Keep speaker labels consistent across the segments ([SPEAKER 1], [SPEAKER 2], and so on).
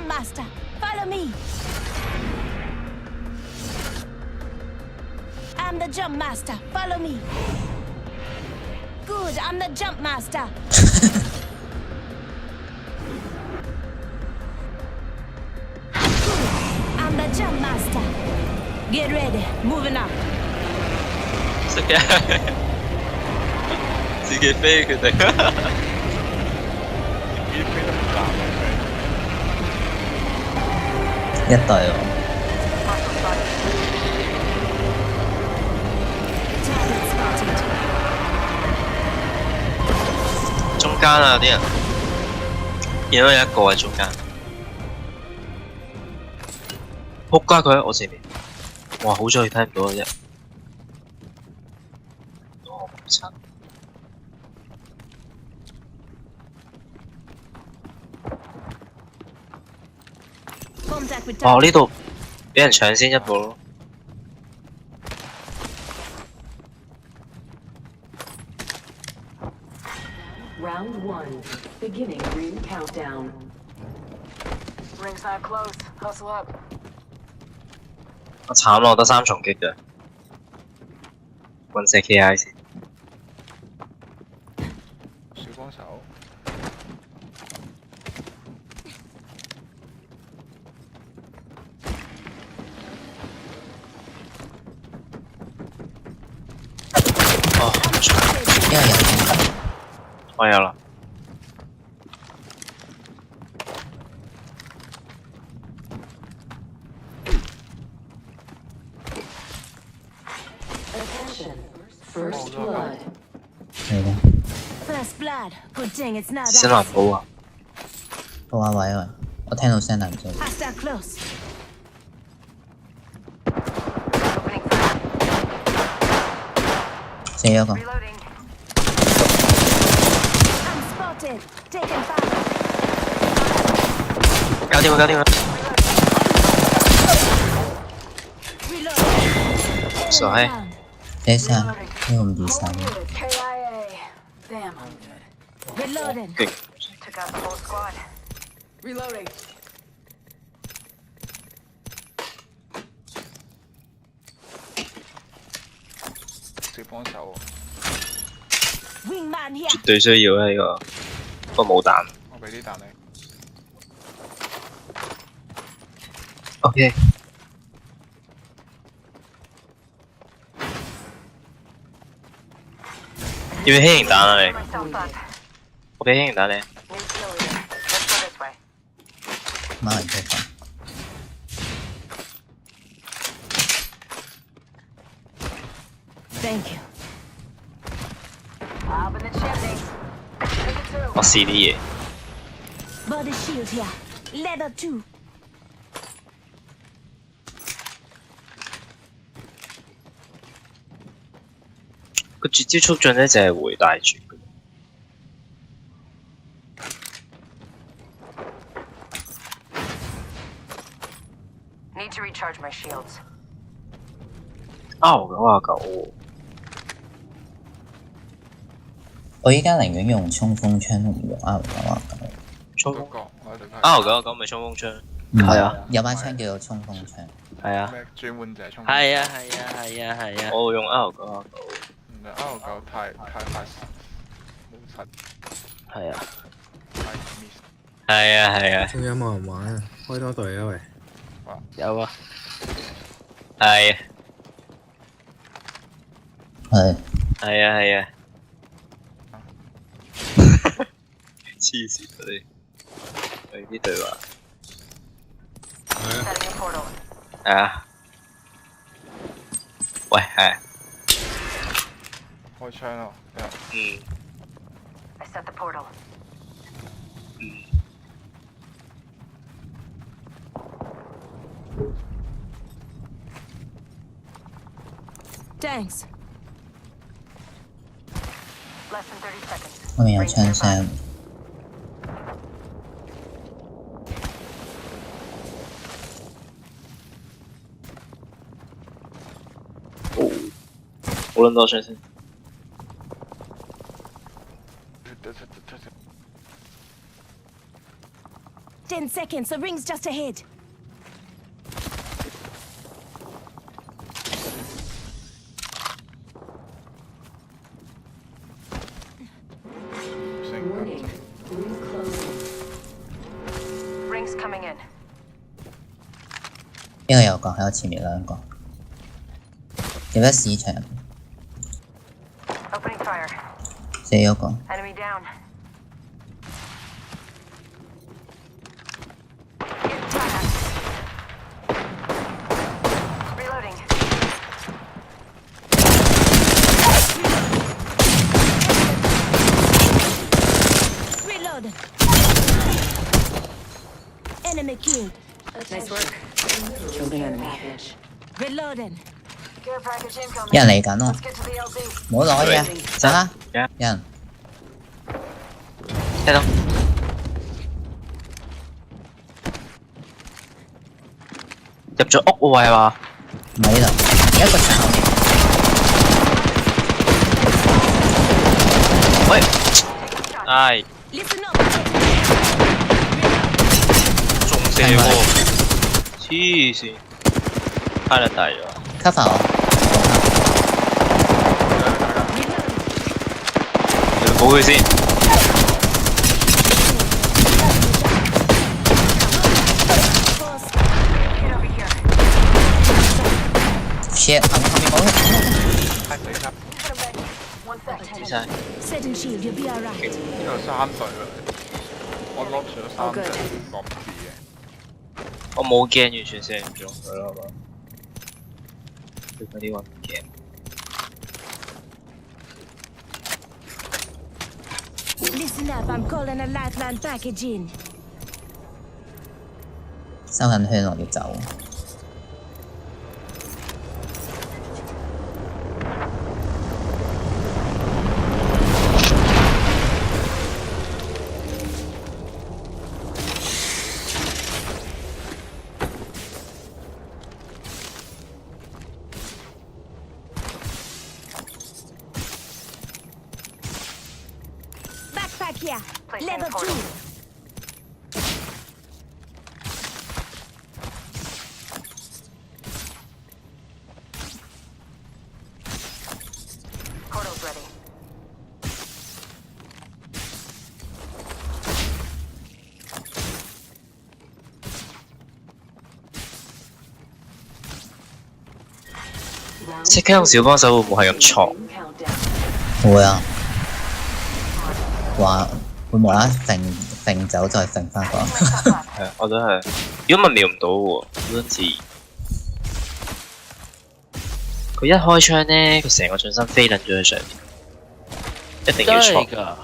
[SPEAKER 1] jump master. Follow me. I'm the jump master. Follow me. Good, I'm the jump master. I'm the jump master. Get ready, moving up.
[SPEAKER 2] 自己飛決定。
[SPEAKER 3] 一隊喎，
[SPEAKER 1] Target spotted.
[SPEAKER 2] 中間啊啲人，見到有一個喺中間。仆街佢喺我前面，哇！好彩佢睇唔到嘅啫。我唔親。
[SPEAKER 1] Contact with
[SPEAKER 2] 哦，
[SPEAKER 1] target.
[SPEAKER 2] 呢度俾人搶先一步咯。
[SPEAKER 4] Round 1, beginning ring countdown.
[SPEAKER 5] Ring's not close. Hustle up.
[SPEAKER 2] 我慘咯，我得3重擊嘅，揾隻 KI 先。
[SPEAKER 6] 小幫手。
[SPEAKER 2] 哦，
[SPEAKER 3] 因為有天
[SPEAKER 2] 我有啦。
[SPEAKER 4] Attention, first blood.
[SPEAKER 3] 係嘅，
[SPEAKER 1] First blood. Good thing it's not
[SPEAKER 2] 先
[SPEAKER 1] us.
[SPEAKER 2] 環保啊！
[SPEAKER 3] 報下位喎，我聽到聲但唔知。
[SPEAKER 1] Hostile close.
[SPEAKER 5] Opening fire.
[SPEAKER 3] 死咗個，
[SPEAKER 5] Reloading.
[SPEAKER 1] I'm spotted. Taking fire.
[SPEAKER 2] 搞掂佢，搞掂佢。
[SPEAKER 1] Reload.
[SPEAKER 2] Sorry.
[SPEAKER 1] Enemy down.
[SPEAKER 3] 呢聲呢個唔易手，
[SPEAKER 5] KIA. Damn, I'm good.
[SPEAKER 1] Reloading.
[SPEAKER 2] 勁
[SPEAKER 5] Took out the whole squad. Reloading.
[SPEAKER 6] 小幫手喎，
[SPEAKER 1] Wingman here.
[SPEAKER 2] 絕對需要啊呢個，不過冇彈。
[SPEAKER 6] 我俾啲彈你。
[SPEAKER 2] OK。要唔要輕型彈啊你？
[SPEAKER 5] Myself up.
[SPEAKER 2] 我俾輕型彈你。
[SPEAKER 5] New kill leader. Let's go this way.
[SPEAKER 3] 孖人出發，
[SPEAKER 1] Thank you.
[SPEAKER 5] Up in the chimney. Take it through.
[SPEAKER 2] 我試啲嘢。
[SPEAKER 1] Body shield here. Leather 2.
[SPEAKER 2] 個絕招促進咧就係回大絕嘅。
[SPEAKER 5] Need to recharge my shields.
[SPEAKER 2] R99喎，
[SPEAKER 3] 我依家寧願用衝鋒槍都唔用 R99。
[SPEAKER 2] 衝鋒
[SPEAKER 6] 嗰個我喺度睇。
[SPEAKER 2] R99咪衝鋒槍。
[SPEAKER 3] 唔係
[SPEAKER 2] 係啊，
[SPEAKER 3] 有把槍叫做衝鋒槍。
[SPEAKER 2] 係啊，
[SPEAKER 6] 咩專門就係衝。
[SPEAKER 2] 係啊，係啊，係啊，係啊。我用 R99。
[SPEAKER 6] 唔係 R9太快冇實，
[SPEAKER 2] 係啊，
[SPEAKER 6] 太 miss。
[SPEAKER 2] 係啊，係啊，
[SPEAKER 7] 仲有冇人玩啊？開多隊啊喂！
[SPEAKER 2] 有啊。係啊，
[SPEAKER 3] 係
[SPEAKER 2] 係啊，係啊。黐線嗰啲，佢啲對話。
[SPEAKER 5] Setting a portal.
[SPEAKER 2] 係啊。喂，係。
[SPEAKER 6] 開槍咯，
[SPEAKER 2] 嗯
[SPEAKER 5] I set the portal.
[SPEAKER 2] 嗯。
[SPEAKER 1] Thanks.
[SPEAKER 5] Less than 30 seconds.
[SPEAKER 3] 後面有
[SPEAKER 5] Ring's
[SPEAKER 3] 槍
[SPEAKER 5] nearby.
[SPEAKER 3] 聲，
[SPEAKER 2] 好撚多槍先。
[SPEAKER 1] 10 seconds. The ring's just ahead.
[SPEAKER 4] Warning. Ring closing.
[SPEAKER 5] Rings coming in.
[SPEAKER 3] 呢個有個喺我前面兩個，有喺市場
[SPEAKER 5] Opening fire.
[SPEAKER 3] 死咗個，
[SPEAKER 5] Enemy down. Getting fire. Reloading.
[SPEAKER 1] Reload. Enemy killed.
[SPEAKER 5] Nice work. Kill the enemy.
[SPEAKER 1] Reloading.
[SPEAKER 5] Care package incoming.
[SPEAKER 3] 有人嚟緊喎，
[SPEAKER 5] Let's get to the LZ.
[SPEAKER 3] 唔好攞嘢，走啦，有人
[SPEAKER 2] 聽到入咗屋喎係嘛？
[SPEAKER 3] 唔喺度，一個牆後面，
[SPEAKER 2] 喂，唉，
[SPEAKER 1] Listen up.
[SPEAKER 2] 中射喎，黐線，開得大咗。
[SPEAKER 3] cover 我，
[SPEAKER 2] 你保佢先。
[SPEAKER 5] Get over here.
[SPEAKER 3] shit 後面冇佢，
[SPEAKER 6] 太死啦！
[SPEAKER 5] Put a med. One sec.
[SPEAKER 2] 知晒。
[SPEAKER 1] Setting shield. You'll be alright.
[SPEAKER 6] 呢度3隊啦，我攞住咗3隻落 B 嘅。
[SPEAKER 2] 我冇驚，完全射唔中佢啦嘛。佢嗰啲話唔驚。
[SPEAKER 1] Listen up. I'm calling a lifeline package in.
[SPEAKER 3] 收緊圈我要走，
[SPEAKER 1] Backpack here.
[SPEAKER 5] Placing
[SPEAKER 1] Level
[SPEAKER 5] portal.
[SPEAKER 1] 2.
[SPEAKER 5] Portal's ready.
[SPEAKER 2] 即刻用小幫手會唔會係咁錯？
[SPEAKER 4] Ring countdown.
[SPEAKER 3] 會啊，話會無啦啦揈走再揈翻過，
[SPEAKER 2] 係，我都係。如果咪瞄唔到喎，好多字。佢一開槍咧，佢成個進身飛撚咗喺上面，一定要錯。
[SPEAKER 8] 㗎。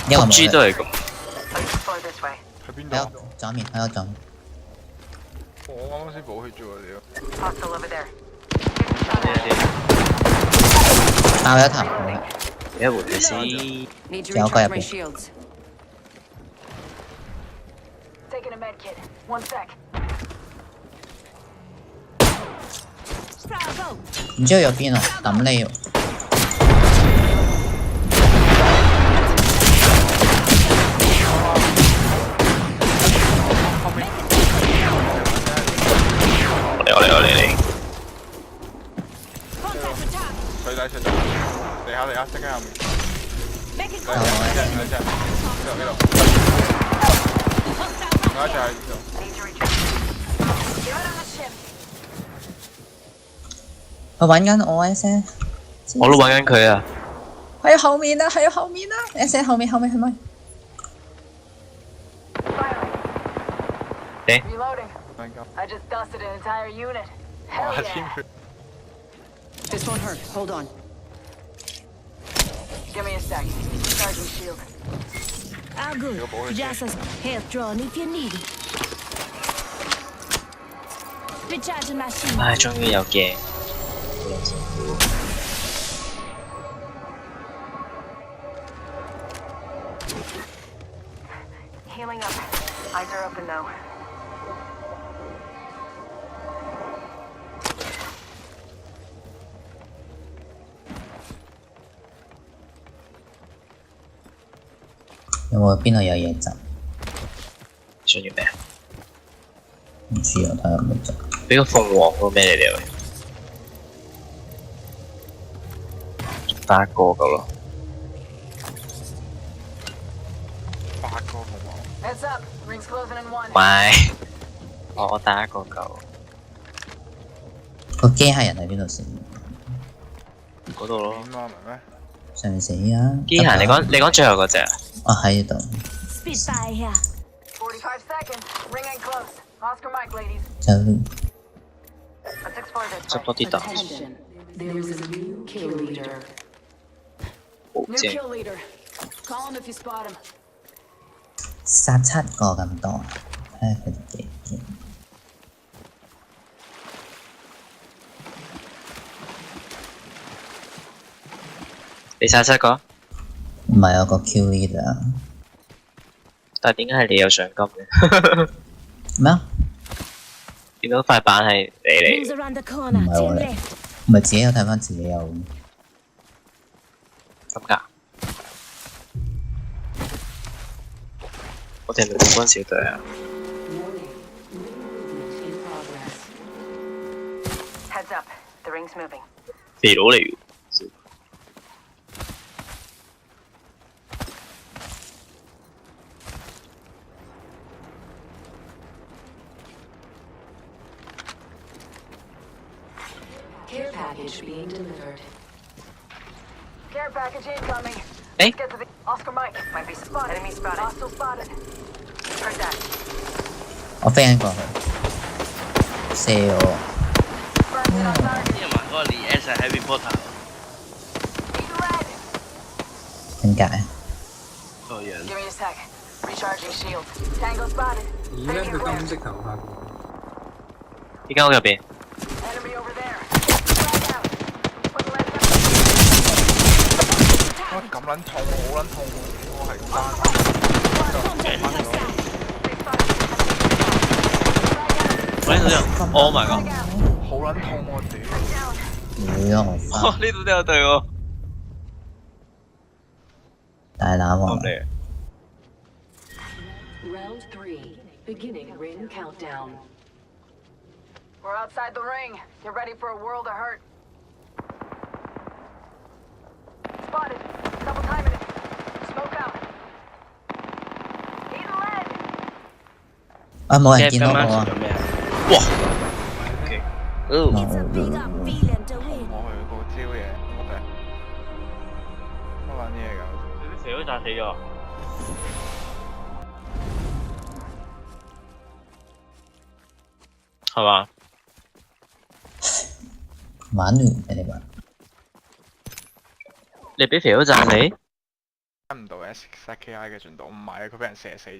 [SPEAKER 3] 因為冇
[SPEAKER 2] G 都係咁。
[SPEAKER 5] Let's explore this way.
[SPEAKER 6] 喺邊
[SPEAKER 3] 喺我
[SPEAKER 6] 度？
[SPEAKER 3] 左面喺我左面，
[SPEAKER 6] 我啱啱先補血啫喎，屌！
[SPEAKER 5] Hostile over there.
[SPEAKER 3] 爆咗頭，好啦
[SPEAKER 2] 你一回佢先。
[SPEAKER 5] Need to
[SPEAKER 3] 仲有個入
[SPEAKER 5] recharge my
[SPEAKER 3] 邊，
[SPEAKER 5] shields. Taking a med kit. One sec.
[SPEAKER 1] Bravo.
[SPEAKER 3] 唔知去咗邊啊，抌你喎，
[SPEAKER 2] 我嚟。
[SPEAKER 1] Contact with top.
[SPEAKER 6] 水底出咗，地下，即刻下面。
[SPEAKER 1] Make it
[SPEAKER 6] 兩
[SPEAKER 1] close.
[SPEAKER 6] 隻，呢度，
[SPEAKER 1] Hostile
[SPEAKER 6] 另一隻喺
[SPEAKER 1] right
[SPEAKER 6] 呢度。
[SPEAKER 5] Need to recharge. Get out of the ship.
[SPEAKER 3] 佢揾緊我 S N，
[SPEAKER 2] 我都揾緊佢啊！
[SPEAKER 3] 喺後面啊，喺後面啊 ，S N 後面係咪？
[SPEAKER 5] Firing.
[SPEAKER 2] Okay.
[SPEAKER 5] Reloading.
[SPEAKER 6] 兩級。
[SPEAKER 5] I just dusted an entire unit.
[SPEAKER 6] 哇！
[SPEAKER 5] Hell
[SPEAKER 6] 天
[SPEAKER 5] yeah.
[SPEAKER 6] 血。
[SPEAKER 5] This won't hurt. Hold on. Give me a sec. Charging shield.
[SPEAKER 1] All good. Just a health drone if you need it. Recharging my shield.
[SPEAKER 2] 唉，終於有鏡，好撚辛苦。
[SPEAKER 5] Healing up. Eyes are open though.
[SPEAKER 3] 有冇邊度有嘢執？
[SPEAKER 2] 想要咩啊？
[SPEAKER 3] 唔知啊，睇下有冇執。
[SPEAKER 2] 俾個鳳凰嗰個咩嚟嘅？打個夠咯。
[SPEAKER 6] 8個鳳凰。
[SPEAKER 5] Heads up. Rings closing in 1.
[SPEAKER 2] 喂，我打一個夠。
[SPEAKER 3] 個機械人喺邊度先？
[SPEAKER 2] 嗰度咯。
[SPEAKER 6] 點啊？明咩？
[SPEAKER 3] 上面死啊！
[SPEAKER 2] 機械，你講最後嗰隻啊？
[SPEAKER 3] 哦喺度，
[SPEAKER 1] Spitfire here.
[SPEAKER 5] 45 seconds. Ring ain't close. Oscar Mike, ladies.
[SPEAKER 3] 就
[SPEAKER 5] Let's explore this
[SPEAKER 2] 執
[SPEAKER 5] way.
[SPEAKER 2] 多啲特，
[SPEAKER 4] Attention. There is a new kill leader.
[SPEAKER 2] 好
[SPEAKER 5] New
[SPEAKER 2] 正。
[SPEAKER 5] kill leader. Call him if you spot him.
[SPEAKER 3] 殺7個咁多，睇下佢哋幾勁。
[SPEAKER 2] 你殺7個？
[SPEAKER 3] 唔係有個 Q leader
[SPEAKER 2] 但係點解係你有獎金嘅？
[SPEAKER 3] 咩啊？
[SPEAKER 2] 見到塊板係你
[SPEAKER 1] Rings
[SPEAKER 2] 嚟，
[SPEAKER 1] around the corner.
[SPEAKER 3] My
[SPEAKER 1] Team
[SPEAKER 3] wallet.
[SPEAKER 1] left.
[SPEAKER 3] 唔係自己有睇翻自己有。
[SPEAKER 2] 咁㗎？我哋係咪冠軍小隊啊？
[SPEAKER 4] Warning. New movement in progress.
[SPEAKER 5] Heads up. The ring's moving.
[SPEAKER 2] 肥佬嚟㗎。
[SPEAKER 4] Care package being delivered.
[SPEAKER 5] Care package incoming.
[SPEAKER 2] Hey.
[SPEAKER 5] Let's get to the Oscar Mike. Might be spotted. Enemy spotted. Hostile spotted. Heard that.
[SPEAKER 3] 我飛緊過去，射我。
[SPEAKER 5] Burn it on target.
[SPEAKER 2] 因為嗰個連 S 係 Harry Potter。
[SPEAKER 5] Need red.
[SPEAKER 3] 點解？
[SPEAKER 2] 個樣。
[SPEAKER 5] Give me a sec. Recharging shield. Tango spotted.
[SPEAKER 7] 咦咧，
[SPEAKER 5] Taking
[SPEAKER 7] 佢
[SPEAKER 5] clear.
[SPEAKER 7] 金色頭髮。
[SPEAKER 2] 呢間屋入邊，
[SPEAKER 5] Enemy over there. Frag out. Put the red down.
[SPEAKER 6] 哇！咁撚痛，好撚痛喎！我係單。
[SPEAKER 1] Contact with hostile.
[SPEAKER 5] They spotted the enemy. Frag out.
[SPEAKER 2] 我呢度有 ，Oh my god！
[SPEAKER 5] Frag out.
[SPEAKER 6] 好撚痛喎！屌！
[SPEAKER 5] Down.
[SPEAKER 3] 屌我
[SPEAKER 2] 哇！
[SPEAKER 3] 發
[SPEAKER 2] 呢度都有隊喎。
[SPEAKER 3] 大膽喎！
[SPEAKER 2] 咁嚟。
[SPEAKER 4] Round 3. Beginning ring countdown.
[SPEAKER 5] We're outside the ring. Get ready for a world of hurt. Spotted. Double timing it. Smoke out. Need lead.
[SPEAKER 3] 啊冇人見到我啊！
[SPEAKER 2] 做咩啊？哇！OK，哦，
[SPEAKER 1] It's a big up feeling to win.
[SPEAKER 6] 我去個招嘢，我哋乜撚嘢㗎？
[SPEAKER 2] 你啲肥佬炸死咗。係嘛？
[SPEAKER 3] 玩亂嘅你話？
[SPEAKER 2] 你俾肥佬炸死？
[SPEAKER 6] 跟唔到 SKI 嘅進度，唔係啊，佢俾人射死。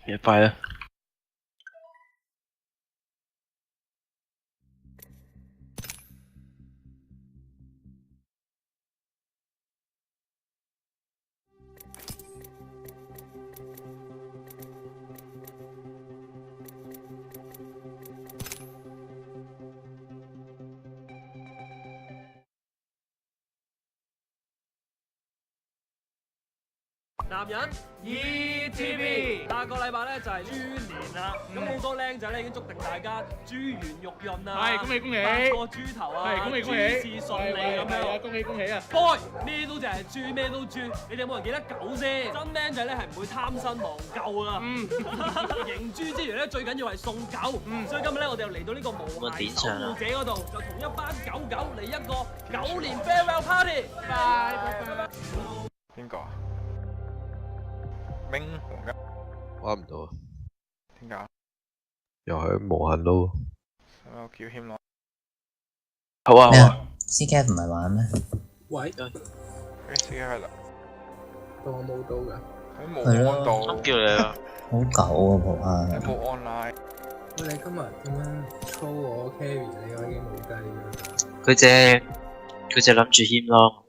[SPEAKER 2] 別快啦！
[SPEAKER 8] 男人 ETV 下個禮拜咧就係豬年啦，咁好多僆仔咧已經祝定大家豬圓肉潤啊，
[SPEAKER 9] 係恭喜恭喜
[SPEAKER 8] 8個豬頭啊，
[SPEAKER 9] 係恭喜恭喜
[SPEAKER 8] 諸事順利咁樣，
[SPEAKER 9] 恭喜恭喜啊
[SPEAKER 8] boy 咩都就係豬，咩都豬，你哋有冇人記得狗先？真僆仔咧係唔會貪新忘舊啊，贏豬之餘咧最緊要係送狗，所以今日咧我哋又嚟到呢個無牌守護者嗰度，就同一班狗狗嚟一個9年 farewell party，拜。
[SPEAKER 6] 邊個啊？明紅嘅
[SPEAKER 10] 玩唔到啊！
[SPEAKER 6] 點解？
[SPEAKER 10] 又係無限撈。
[SPEAKER 6] 使唔使我叫謙咯？
[SPEAKER 2] 好啊好啊！
[SPEAKER 3] 咩啊？CKF 唔係玩咩？
[SPEAKER 7] 喂，
[SPEAKER 6] 誒自己係啦，
[SPEAKER 7] 當我冇到㗎。
[SPEAKER 6] 佢冇安到，
[SPEAKER 2] 咁叫你啊！
[SPEAKER 3] 好舊啊仆
[SPEAKER 6] 你
[SPEAKER 3] 啊！
[SPEAKER 6] 冇 online。
[SPEAKER 7] 喂，你今日點樣操我 carry 你？我已經冇雞㗎。
[SPEAKER 2] 佢只諗住謙咯。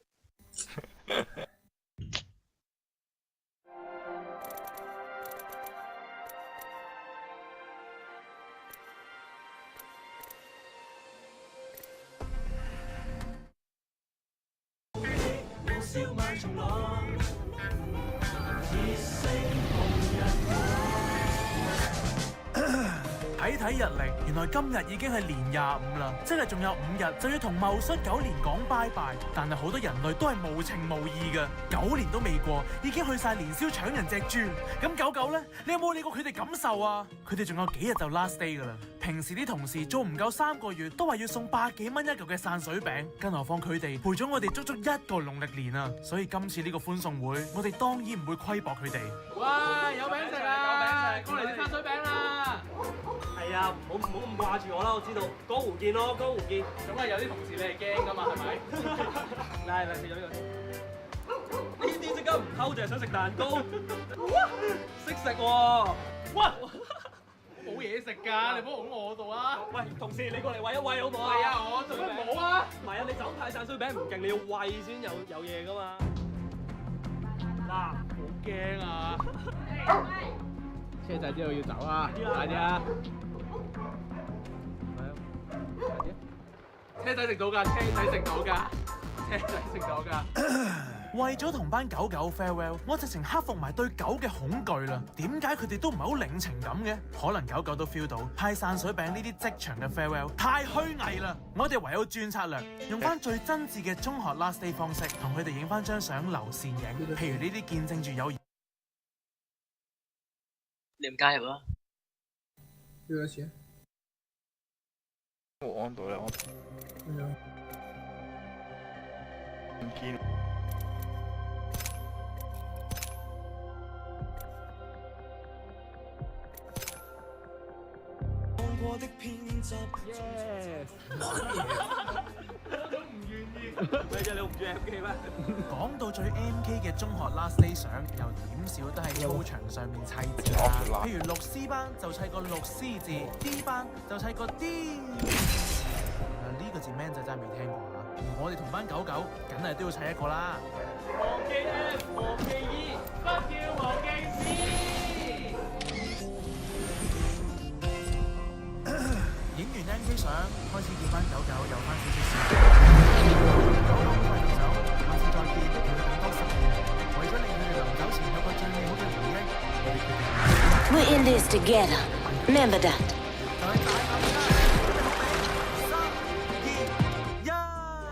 [SPEAKER 9] 睇日曆，原來今日已經係年25啦，即係仲有5日就要同戊戌9年講拜拜。但係好多人類都係無情無義嘅，9年都未過，已經去晒年宵搶人隻豬。咁99呢？你有冇理過佢哋感受啊？佢哋仲有幾日就 last day 噶啦。平時啲同事做唔夠3個月都話要送100幾蚊一嚿嘅散水餅，更何況佢哋陪咗我哋足足1個農曆年啊！所以今次呢個歡送會，我哋當然唔會虧薄佢哋。
[SPEAKER 8] 喂，有餅食啊！有餅食，過嚟食散水餅啦！係啊，唔好咁掛住我啦，我知道。江湖見咯，江湖見。總係有啲同事你係驚噶嘛，係咪？嚟食咗呢個。呢啲即刻唔偷，就係想食蛋糕。識食喎！哇！冇嘢食㗎，你唔好拱我度啊！喂，同事你過嚟餵一餵好唔好啊？係啊，我做乜冇啊？唔係啊，你走太散水餅唔勁，你要餵先有嘢㗎嘛。嗱，好驚啊！車仔知道要走啊！快啲啊！車仔食到㗎，車仔食到㗎，車仔食到㗎。
[SPEAKER 9] 為咗同班狗狗 farewell， 我直情克服埋對狗嘅恐懼啦。點解佢哋都唔係好領情咁嘅？可能狗狗都 feel 到派散水餅呢啲即場嘅 farewell 太虛偽啦。我哋唯有轉策略，用翻最真摯嘅中學 last day 方式，同佢哋影翻張相留線影。譬如呢啲見證住友誼。
[SPEAKER 2] 你唔加入啊？
[SPEAKER 7] 要幾多錢？
[SPEAKER 6] 我安到啦，唔見。
[SPEAKER 8] Yes。我都唔願意。咩啫？你唔中意 MK 咩？
[SPEAKER 9] 講到最 MK 嘅中學 last day 相，又點少都係操場上面砌字啦。譬如六 C 班就砌個六 C 字 ，D 班就砌個 D。呢個字 man 仔真係未聽過啊！我哋同班狗狗，梗係都要砌一個啦。
[SPEAKER 8] 忘記 F， 忘記 E， 不要忘記 C。
[SPEAKER 9] 影完 MK 相，開始見班狗狗有翻少少事。狗狗快啲走，下次再見要等多10年。為咗令佢哋臨走前有個最美好嘅回憶，我哋決定。
[SPEAKER 1] We're in this together. Remember that.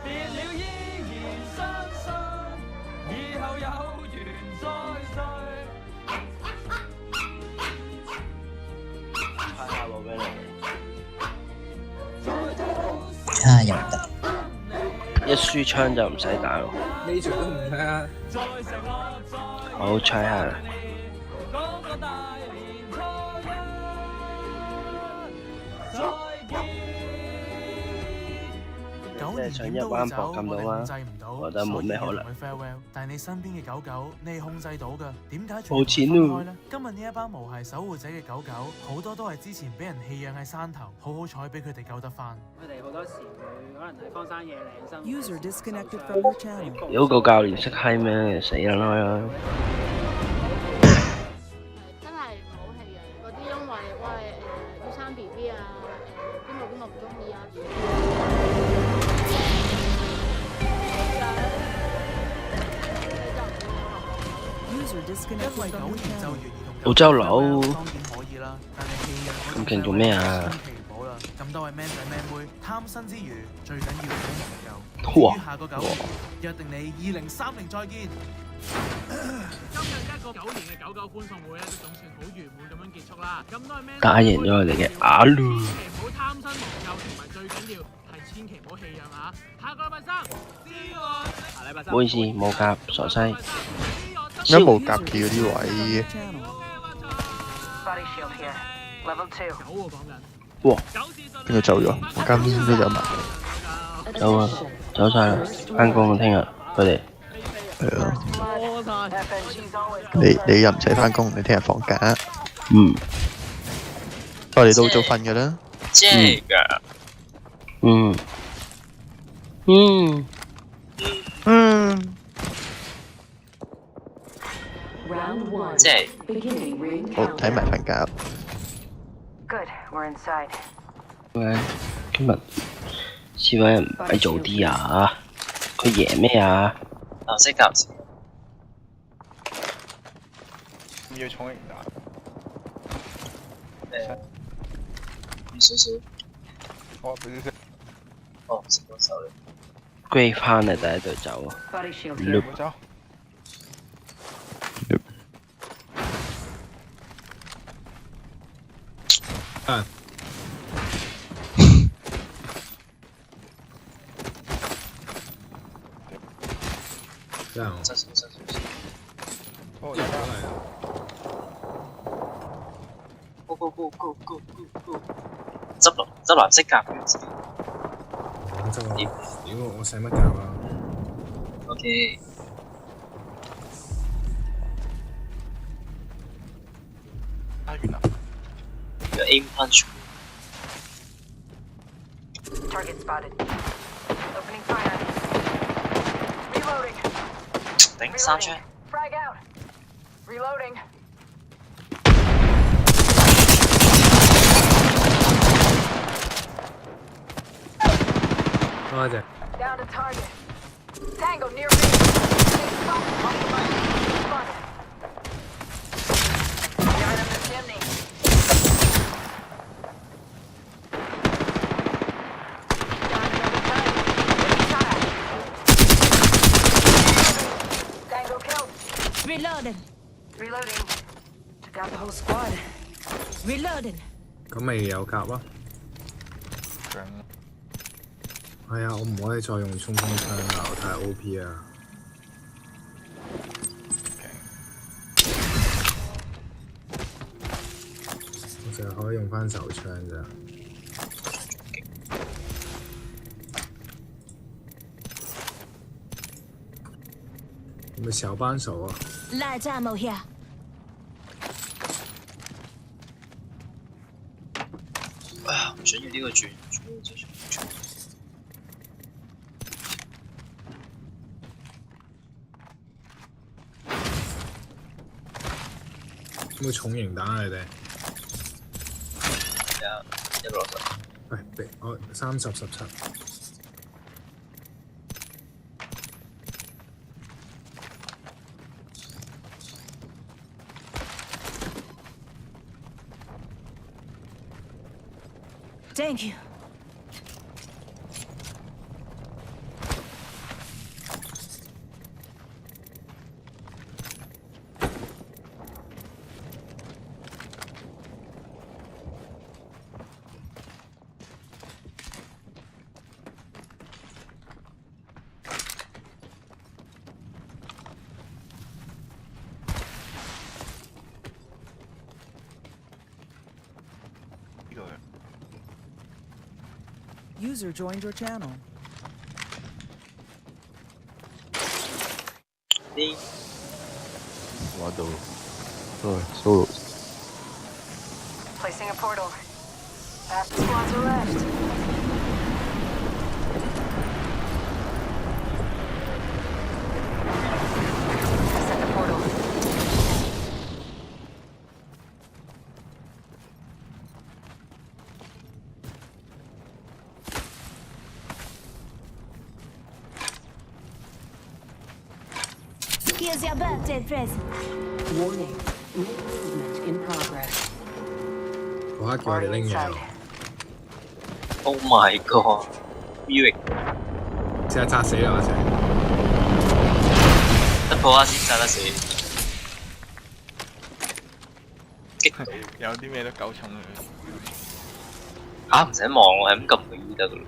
[SPEAKER 8] 別了依然相信，以後有緣再聚。
[SPEAKER 2] 派下路俾你。
[SPEAKER 3] 又唔得。
[SPEAKER 2] 一輸槍就唔使打咯。
[SPEAKER 7] 呢場都唔睇啊！
[SPEAKER 2] 好彩下。
[SPEAKER 9] 9年點都會走，我哋控制唔到，所以要同佢 farewell。但係你身邊嘅狗狗，你係控制到㗎。點解仲要分開呢？今日呢一班無鞋守護者嘅狗狗，好多都係之前俾人棄養喺山頭，好彩俾佢哋救得翻。
[SPEAKER 11] 佢哋好多時會可能係荒山野嶺生。
[SPEAKER 12] User disconnected from your channel。
[SPEAKER 2] 有個教練識閪咩？死啦啦！
[SPEAKER 13] 真係唔好棄養嗰啲，因為要生 BB 啊，邊個唔中意啊？
[SPEAKER 9] 因為9年就越
[SPEAKER 2] 澳洲佬
[SPEAKER 9] 當然可以啦，但係棄養
[SPEAKER 2] 咁勁做咩啊？
[SPEAKER 9] 千祈唔好啦！咁多位 man 仔 man 妹貪新之餘，最緊要好研究。至於下個9年，約定你2030再見。
[SPEAKER 8] 今日一個9年嘅狗狗歡送會咧，都總算好圓滿咁樣結束啦。咁多位 man
[SPEAKER 2] 打贏咗我哋嘅阿嚕。
[SPEAKER 8] 千祈唔好貪新忘舊，同埋最緊要係千祈唔好棄養啊！下個禮拜3，下禮拜3。
[SPEAKER 2] 唔好意思，冇夾，傻西。
[SPEAKER 6] 點解冇夾住嗰啲位？哇！邊個走咗？我間邊都走埋。
[SPEAKER 2] 走啊！走晒啦！翻工啊，聽日佢哋。
[SPEAKER 6] 係啊。你又唔使翻工，你聽日放假。
[SPEAKER 2] 嗯。
[SPEAKER 6] 我哋都早瞓㗎啦。
[SPEAKER 2] 這個。嗯。嗯。嗯。即係。
[SPEAKER 6] 好，睇埋瞓覺。
[SPEAKER 5] Good, we're inside.
[SPEAKER 2] 喂，今日示威人唔係早啲啊？佢贏咩啊？藍色夾
[SPEAKER 6] 要重型打。
[SPEAKER 2] 少少。
[SPEAKER 6] 我俾啲先。
[SPEAKER 2] 哦，食多手嚟。
[SPEAKER 14] 歸翻嚟第一隊走啊！
[SPEAKER 6] 冇走。
[SPEAKER 7] 啊！真係
[SPEAKER 2] 真真真真。
[SPEAKER 6] 哦，
[SPEAKER 7] 入咗嚟啦
[SPEAKER 2] ！Go go go go go go go！ 執藍色甲嘅自己。
[SPEAKER 7] 我執啊！屌我使乜甲啊
[SPEAKER 2] ？OK。
[SPEAKER 6] 打完啦。
[SPEAKER 2] 有 aim punch。
[SPEAKER 5] Target spotted. Opening fire. Reloading.
[SPEAKER 2] 頂3槍。
[SPEAKER 5] Frag out. Reloading. Down to target. Tango near me. Spotted. Got him in the chimney. Tango killed.
[SPEAKER 1] Reloading.
[SPEAKER 5] Reloading. Took out the whole squad.
[SPEAKER 1] Reloading.
[SPEAKER 7] 咁咪有甲咯。係啊，我唔可以再用衝鋒槍啦，我太 OP 啊！我淨係可以用翻手槍咋。有冇小扳手啊
[SPEAKER 1] Large ammo here.
[SPEAKER 2] 啊！唔想要呢個轉，轉。
[SPEAKER 7] 有冇重型彈啊？你哋？
[SPEAKER 2] 有160。
[SPEAKER 7] 喂，俾我30、17。
[SPEAKER 1] Thank you.
[SPEAKER 12] User joined your channel.
[SPEAKER 2] Đi.
[SPEAKER 10] 玩到，solo。
[SPEAKER 5] Placing a portal. Fast squads are left. I set the portal.
[SPEAKER 1] Here's your birthday present.
[SPEAKER 4] Warning. Movement in progress.
[SPEAKER 7] 嗰刻叫我哋拎嘢。
[SPEAKER 2] Oh my god！ U 型。
[SPEAKER 7] 即刻炸死啦！我
[SPEAKER 2] 得破下先炸得死。激到。
[SPEAKER 6] 有啲咩都夠重佢。
[SPEAKER 2] 嚇唔使望喎，係咁撳個 E 得噶咯。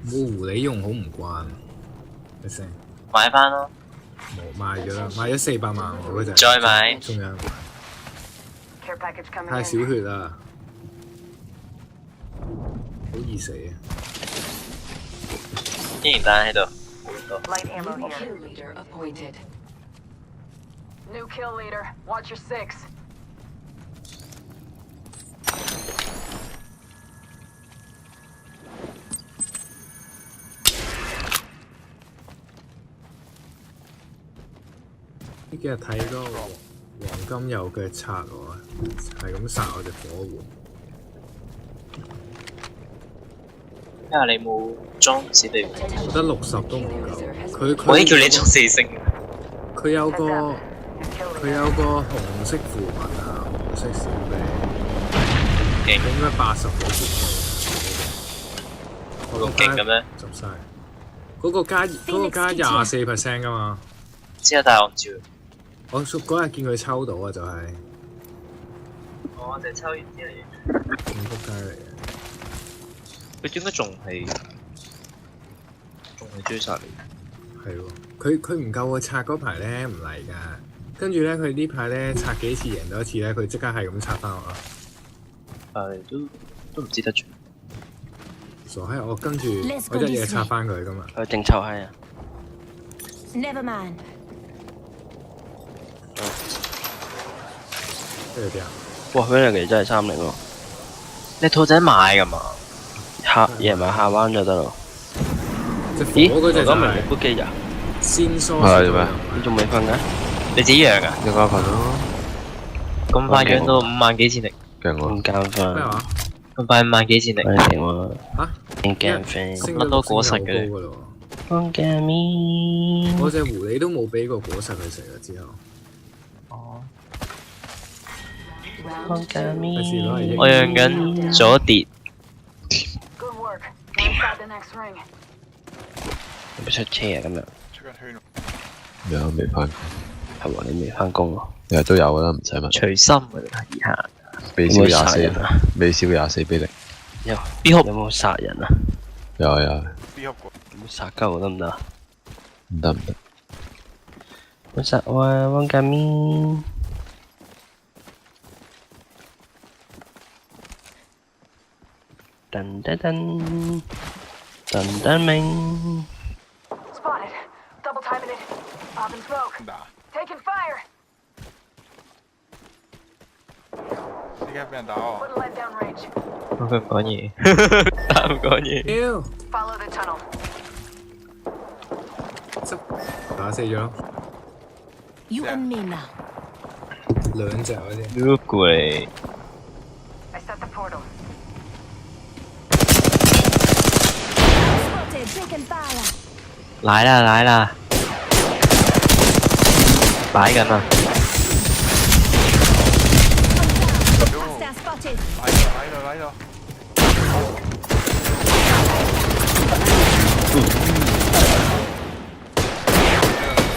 [SPEAKER 7] 冇狐狸用好唔慣，一聲。
[SPEAKER 2] 買翻咯。
[SPEAKER 7] 冇賣咗啦，賣咗400萬喎嗰隻。
[SPEAKER 2] 再買。
[SPEAKER 7] 仲有。
[SPEAKER 5] Care package coming
[SPEAKER 7] 太
[SPEAKER 5] in.
[SPEAKER 7] 少血啦，好易死啊！
[SPEAKER 2] 天然彈喺度。
[SPEAKER 5] Light ammo
[SPEAKER 4] New
[SPEAKER 5] here.
[SPEAKER 4] kill leader appointed.
[SPEAKER 5] New kill leader. Watch your 6.
[SPEAKER 7] 呢幾日睇嗰個黃金右腳刷我，係咁殺我隻火狐。
[SPEAKER 2] 睇下你冇裝指地，
[SPEAKER 7] 得60都唔夠。佢
[SPEAKER 2] 我已經叫你裝4星。
[SPEAKER 7] 佢有個紅色符文啊，紅色小臂，應該80幾件。
[SPEAKER 2] 咁勁嘅咩？
[SPEAKER 7] 執晒。嗰個加24% 噶嘛？
[SPEAKER 2] 知啊，但係我唔知。
[SPEAKER 7] 我嗰日見佢抽到啊，就係。
[SPEAKER 2] 我就抽完之後。
[SPEAKER 7] 咁仆街嚟嘅。
[SPEAKER 2] 佢點解仲係追殺你？
[SPEAKER 7] 係喎，佢唔夠我拆嗰排咧唔嚟㗎，跟住咧佢呢排咧拆幾次贏到一次咧，佢即刻係咁拆翻我啦。
[SPEAKER 2] 都唔知得住。
[SPEAKER 7] 傻閪，我跟住我一嘢拆翻佢㗎嘛。
[SPEAKER 14] 佢正臭閪啊
[SPEAKER 1] Never mind。
[SPEAKER 7] 跟住邊啊？
[SPEAKER 14] 哇！佢哋真係30喎。
[SPEAKER 2] 你兔仔買㗎嘛？
[SPEAKER 14] 夜晚下彎就得咯。
[SPEAKER 7] 咦？我
[SPEAKER 14] 今日冇部機啊？
[SPEAKER 7] 先疏
[SPEAKER 10] 係咩？
[SPEAKER 14] 你仲未瞓嘅？
[SPEAKER 2] 你自己養㗎？
[SPEAKER 10] 一家瞓咯。
[SPEAKER 2] 咁快養到5萬幾戰力？
[SPEAKER 10] 勁喎！
[SPEAKER 14] 唔夠瞓。
[SPEAKER 7] 咩話？
[SPEAKER 2] 咁快5萬幾戰力？
[SPEAKER 14] 勁喎！
[SPEAKER 7] 嚇？
[SPEAKER 14] 勁驚飛。
[SPEAKER 2] 乜多果實嘅？
[SPEAKER 14] 放假面。
[SPEAKER 7] 我隻狐狸都冇俾過果實佢食啊！之後。
[SPEAKER 2] 哦。
[SPEAKER 14] 放假面。
[SPEAKER 2] 我養緊左跌。有冇出車啊？今日
[SPEAKER 6] 出緊圈。
[SPEAKER 10] 有未翻工？
[SPEAKER 14] 係喎，你未翻工喎？
[SPEAKER 10] 日日都有㗎啦，唔使問。
[SPEAKER 2] 隨心啊！以下
[SPEAKER 10] 未少24啊！未少24比0。
[SPEAKER 14] 有冇殺人啊？
[SPEAKER 10] 有啊有啊。
[SPEAKER 6] B 級過。
[SPEAKER 14] 有冇殺鳩得唔得？
[SPEAKER 10] 唔得唔得。
[SPEAKER 14] 我殺我啊！放假面。噔噔噔，噔噔明。
[SPEAKER 5] Spotted. Double timing it. Popping smoke. Taking fire.
[SPEAKER 6] 依家俾人打我。
[SPEAKER 5] Putting lead down range.
[SPEAKER 2] 佢唔講嘢，打唔講嘢。
[SPEAKER 5] Follow the tunnel.
[SPEAKER 7] 打死咗。
[SPEAKER 1] You and me now。
[SPEAKER 7] 兩隻嗰啲。
[SPEAKER 2] 好攰。
[SPEAKER 5] I set the portal.
[SPEAKER 2] 來啦！擺緊啊！
[SPEAKER 6] 來咗！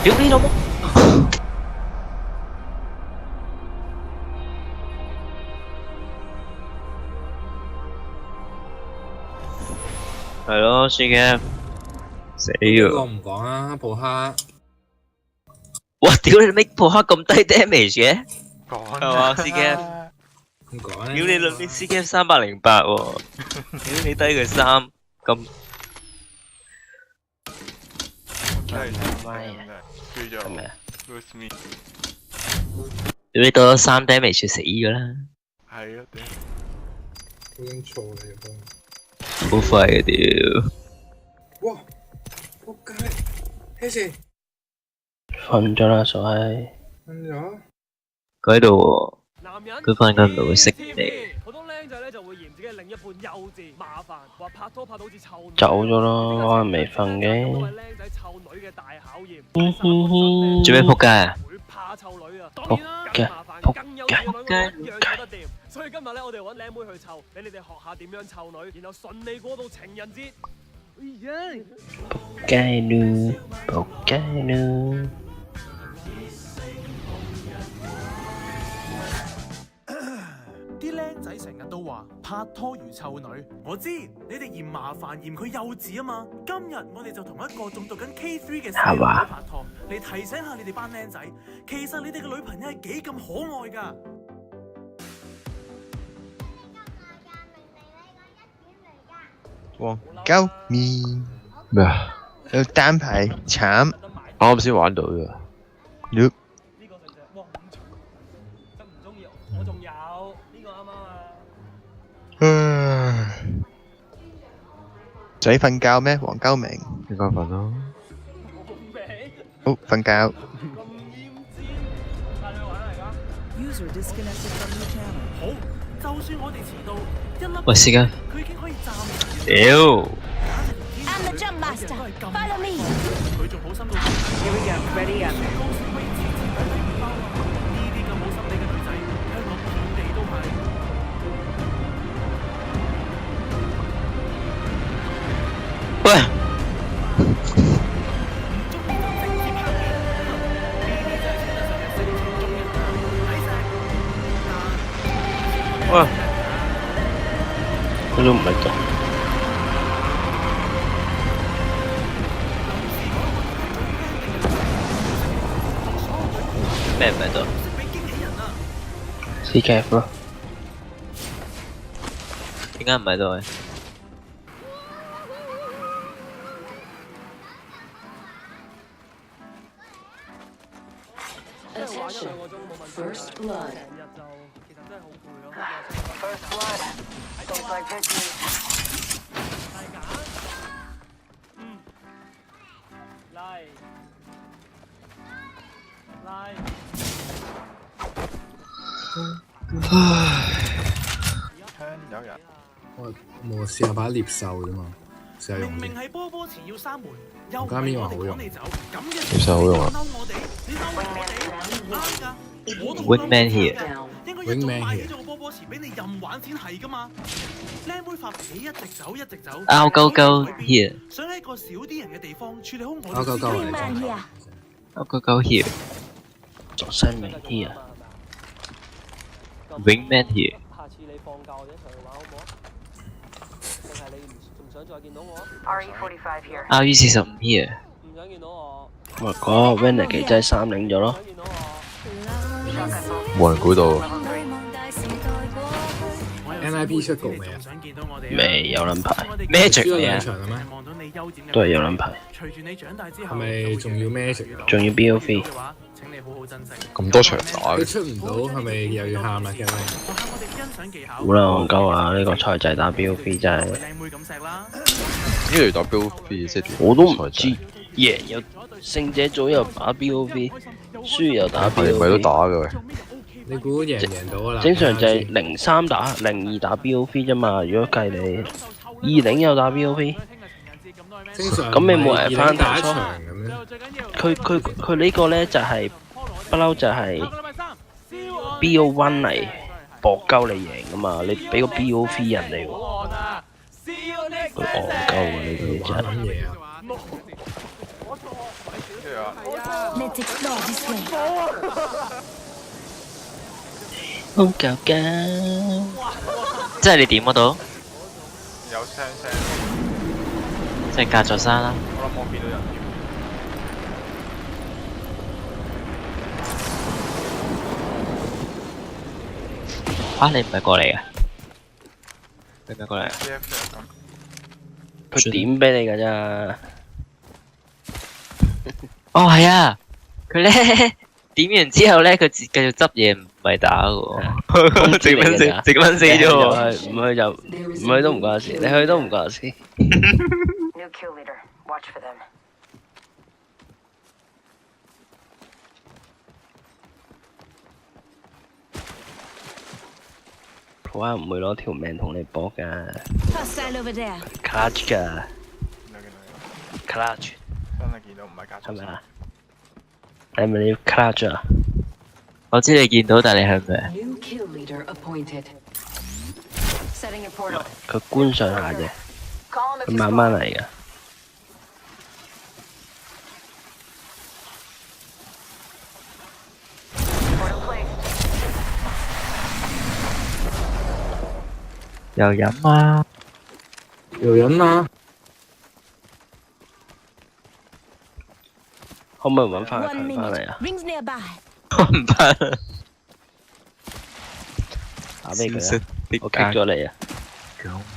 [SPEAKER 2] 屌你老母！係咯 ，CGF 死咗。
[SPEAKER 7] 我唔講啊，普克。
[SPEAKER 2] 哇！屌你咩普克咁低 damage 嘅？
[SPEAKER 6] 講
[SPEAKER 2] 係嘛 CGF？
[SPEAKER 7] 唔講啊！
[SPEAKER 2] 屌你兩邊 CGF 308喎，屌你低佢3咁。
[SPEAKER 6] 係咪啊？
[SPEAKER 2] 屌你多咗3 damage 死㗎啦！
[SPEAKER 6] 係啊，屌！
[SPEAKER 7] 已經錯啦，都。
[SPEAKER 2] 好快嘅屌！
[SPEAKER 7] 哇！仆街！咩事？
[SPEAKER 14] 瞓咗啦，傻閪。
[SPEAKER 7] 瞓咗？
[SPEAKER 2] 佢喺度喎，佢瞓緊唔到，佢識你。
[SPEAKER 8] 好多僆仔咧就會嫌自己另一半幼稚、麻煩，話拍拖拍到好似臭女。
[SPEAKER 14] 走咗咯，可能未瞓嘅。
[SPEAKER 8] 僆仔臭女嘅大考驗。
[SPEAKER 2] 做咩仆街啊？
[SPEAKER 8] 會怕臭女啊！
[SPEAKER 14] 仆街，
[SPEAKER 8] 仆街。所以今日咧，我哋揾靚妹去湊，俾你哋學下點樣湊女，然後順利過到情人節。
[SPEAKER 14] 仆街嚕，仆街嚕。
[SPEAKER 9] 啲僆仔成日都話拍拖如湊女，我知你哋嫌麻煩嫌佢幼稚啊嘛。今日我哋就同一個仲讀緊 K3 嘅細路仔拍拖，嚟提醒下你哋班僆仔，其實你哋嘅女朋友係幾咁可愛㗎。
[SPEAKER 15] 黃鳩面
[SPEAKER 10] 咩啊？
[SPEAKER 15] 有單排慘，
[SPEAKER 10] 我啱先玩到㗎。
[SPEAKER 8] 呢個正正，哇咁長，真唔中意。我仲有呢個啱啱啊。
[SPEAKER 15] 仔瞓覺咩？黃鳩明，
[SPEAKER 10] 應該瞓啦。
[SPEAKER 15] 好瞓覺。
[SPEAKER 12] User disconnected from your channel.
[SPEAKER 9] 好，就算我哋遲到，一粒
[SPEAKER 2] 喂，時間。
[SPEAKER 9] 佢已經可以暫時。
[SPEAKER 2] 屌！
[SPEAKER 1] I'm the jump master. Follow me.
[SPEAKER 9] 佢仲好心到。
[SPEAKER 5] Here we go. Ready up.
[SPEAKER 9] 高士威自自底底麵包啊！呢啲咁冇心理嘅女仔，香港遍地都係。
[SPEAKER 2] 喂！哇！
[SPEAKER 14] 佢都唔喺度。
[SPEAKER 2] 咩唔喺度
[SPEAKER 14] ？CKF 咯。
[SPEAKER 2] 點解唔喺度嘅？
[SPEAKER 4] Attention. First blood.
[SPEAKER 5] First blood. Seems like victory.
[SPEAKER 6] 有人。
[SPEAKER 7] 我試下把獵獸啫嘛，試下用啲。
[SPEAKER 9] 明明係波波池要閂門，又
[SPEAKER 7] 加邊話好用？
[SPEAKER 10] 其實好用啊。
[SPEAKER 2] Wingman here.
[SPEAKER 7] Wingman here.
[SPEAKER 9] 波波池俾你任玩先係㗎嘛？靚妹發脾氣一直走一直走。
[SPEAKER 2] 拗鳩鳩 here.
[SPEAKER 9] 想喺個少啲人嘅地方處理好我哋。
[SPEAKER 7] 拗鳩鳩嚟。
[SPEAKER 2] 拗鳩鳩 here.
[SPEAKER 14] 作聲明 here.
[SPEAKER 2] Wingman here.
[SPEAKER 8] 下次你放假我哋一齊去玩好唔好啊？定係你唔想再見到我啊
[SPEAKER 5] RE45 here.
[SPEAKER 2] RE45 here.
[SPEAKER 8] 唔想見到我。
[SPEAKER 14] 咪嗰個 Winner 奇真係3領咗咯。
[SPEAKER 10] 冇人估到。
[SPEAKER 7] NIP 出局未啊？
[SPEAKER 14] 未有撚牌。
[SPEAKER 2] Magic
[SPEAKER 7] 輸咗
[SPEAKER 2] 嚟啊！
[SPEAKER 7] 兩場啦咩？
[SPEAKER 14] 都係有撚牌。
[SPEAKER 7] 係咪仲要 Magic 啊？
[SPEAKER 14] 仲要 BOV。
[SPEAKER 10] 咁多場打
[SPEAKER 7] 佢
[SPEAKER 10] 嘅。
[SPEAKER 7] 出唔到，係咪又要喊啦？因為
[SPEAKER 14] 好啦，戇鳩啊！呢個賽制打 BOV 真係。
[SPEAKER 10] 呢度打 BOV 即係
[SPEAKER 14] 我都唔知，贏又勝者組又打 BOV， 輸又打 BOV。
[SPEAKER 10] 係咪都打嘅喂？
[SPEAKER 7] 你估贏唔贏到啊？
[SPEAKER 14] 正常就係03打02打 BOV 啫嘛。如果計你20又打 BOV， 咁你冇人翻打場咁樣。佢呢個咧就係不嬲就係 BO1 嚟搏鳩你贏噶嘛。你俾個 BOV 人哋喎，佢戇鳩啊！呢啲真係。
[SPEAKER 1] Let's explore this way.
[SPEAKER 14] 好搞搞，
[SPEAKER 2] 即係你點嗰度？
[SPEAKER 6] 有聲，
[SPEAKER 2] 即係隔咗山啦。
[SPEAKER 6] 我諗我見到人。
[SPEAKER 2] 啊！你唔係過嚟嘅？你唔係過嚟啊？
[SPEAKER 14] 佢點俾你㗎咋？
[SPEAKER 2] 哦，係啊！佢咧點完之後咧，佢繼續執嘢，唔係打嘅喎。直蚊死啫喎！
[SPEAKER 14] 唔去都唔關事，你去都唔關事。
[SPEAKER 5] New kill leader. Watch for them.
[SPEAKER 14] 普下唔會攞條命同你搏㗎
[SPEAKER 1] Hostile over there.
[SPEAKER 14] ，clutch 㗎 ，clutch
[SPEAKER 6] 真係見到唔係隔
[SPEAKER 14] 係咪啊？係咪你要 clutch 啊？
[SPEAKER 2] 我知你見到，但係你係咪？
[SPEAKER 4] New kill leader appointed.
[SPEAKER 5] Setting your portal.
[SPEAKER 14] 佢觀賞下啫，
[SPEAKER 5] Call him if
[SPEAKER 14] 佢
[SPEAKER 5] you
[SPEAKER 14] 慢
[SPEAKER 5] spot
[SPEAKER 14] 慢
[SPEAKER 5] him.
[SPEAKER 14] 嚟㗎。
[SPEAKER 5] Portal placed.
[SPEAKER 2] 又飲啊！
[SPEAKER 7] 又飲啊！
[SPEAKER 14] 可唔可以揾翻
[SPEAKER 1] 1
[SPEAKER 14] 佢翻
[SPEAKER 1] minute.
[SPEAKER 14] 嚟啊？
[SPEAKER 1] Rings nearby.
[SPEAKER 2] 唔怕。
[SPEAKER 14] 打俾佢啊！我 kick 咗你啊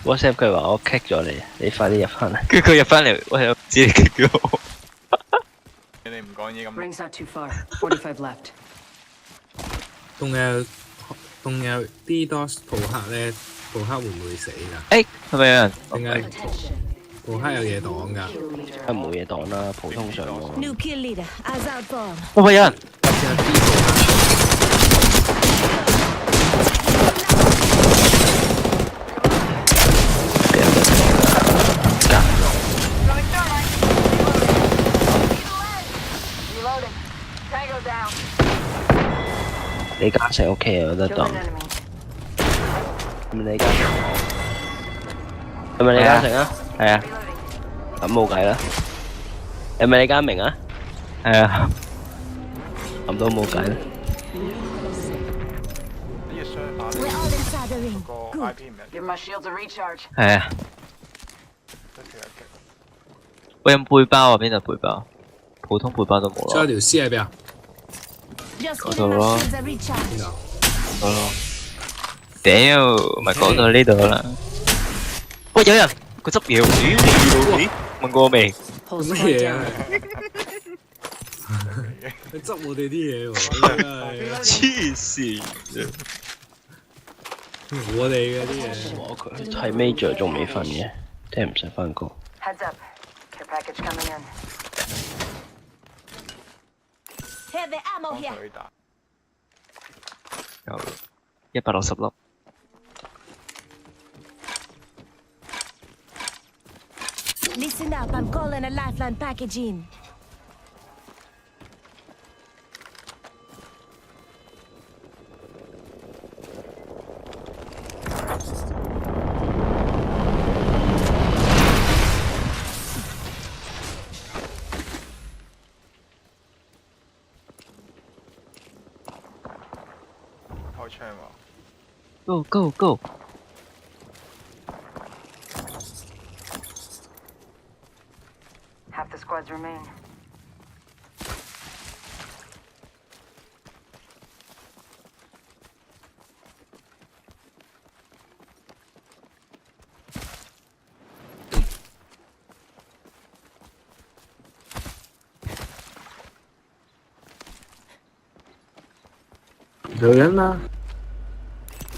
[SPEAKER 14] ！WhatsApp 佢話我 kick 咗你，你快啲入翻嚟。
[SPEAKER 2] 跟住佢入翻嚟，喂，我知你 kick 咗我。
[SPEAKER 6] 你唔講嘢咁。
[SPEAKER 4] Rings not too far. 45 left.
[SPEAKER 7] 仲有 DDoS 鋪客咧，鋪客會唔會死㗎？
[SPEAKER 2] 誒，係咪有人？
[SPEAKER 7] 定係鋪客有嘢擋㗎？
[SPEAKER 14] 梗係冇嘢擋啦，普通上喎。
[SPEAKER 1] New kill leader. Eyes out for him.
[SPEAKER 2] 哇！有人。
[SPEAKER 14] 李嘉誠 OK 啊，有得當。係咪李嘉誠？係咪李嘉誠啊？係啊。咁冇計啦。係咪李嘉明啊？係啊。咁都冇計啦。
[SPEAKER 1] We're all inside the ring.
[SPEAKER 6] 個 IP 唔一
[SPEAKER 5] Give my shields a recharge.
[SPEAKER 2] 係啊。喂，有背包啊？邊度背包？普通背包都冇咯。
[SPEAKER 7] 仲有條屍喺邊啊？
[SPEAKER 1] Just
[SPEAKER 2] 嗰
[SPEAKER 1] give
[SPEAKER 2] 度
[SPEAKER 1] my
[SPEAKER 2] 咯，
[SPEAKER 1] shields a recharge.
[SPEAKER 7] 邊度？
[SPEAKER 2] 嗰度咯。屌，咪講到呢度啦。喂，有人佢執嘢喎，咦？問過我未？
[SPEAKER 7] 做乜嘢啊？你執我哋啲嘢喎！
[SPEAKER 2] 黐線嘅。
[SPEAKER 7] 我哋嘅啲嘢。
[SPEAKER 14] 佢係 Major 仲未瞓嘅，聽唔使翻工。
[SPEAKER 5] Heads up. Care package coming in.
[SPEAKER 1] Heavy ammo here.
[SPEAKER 2] 有160粒。
[SPEAKER 1] Listen up, I'm calling a lifeline package in.
[SPEAKER 2] Go go go！
[SPEAKER 5] Half the squads remain.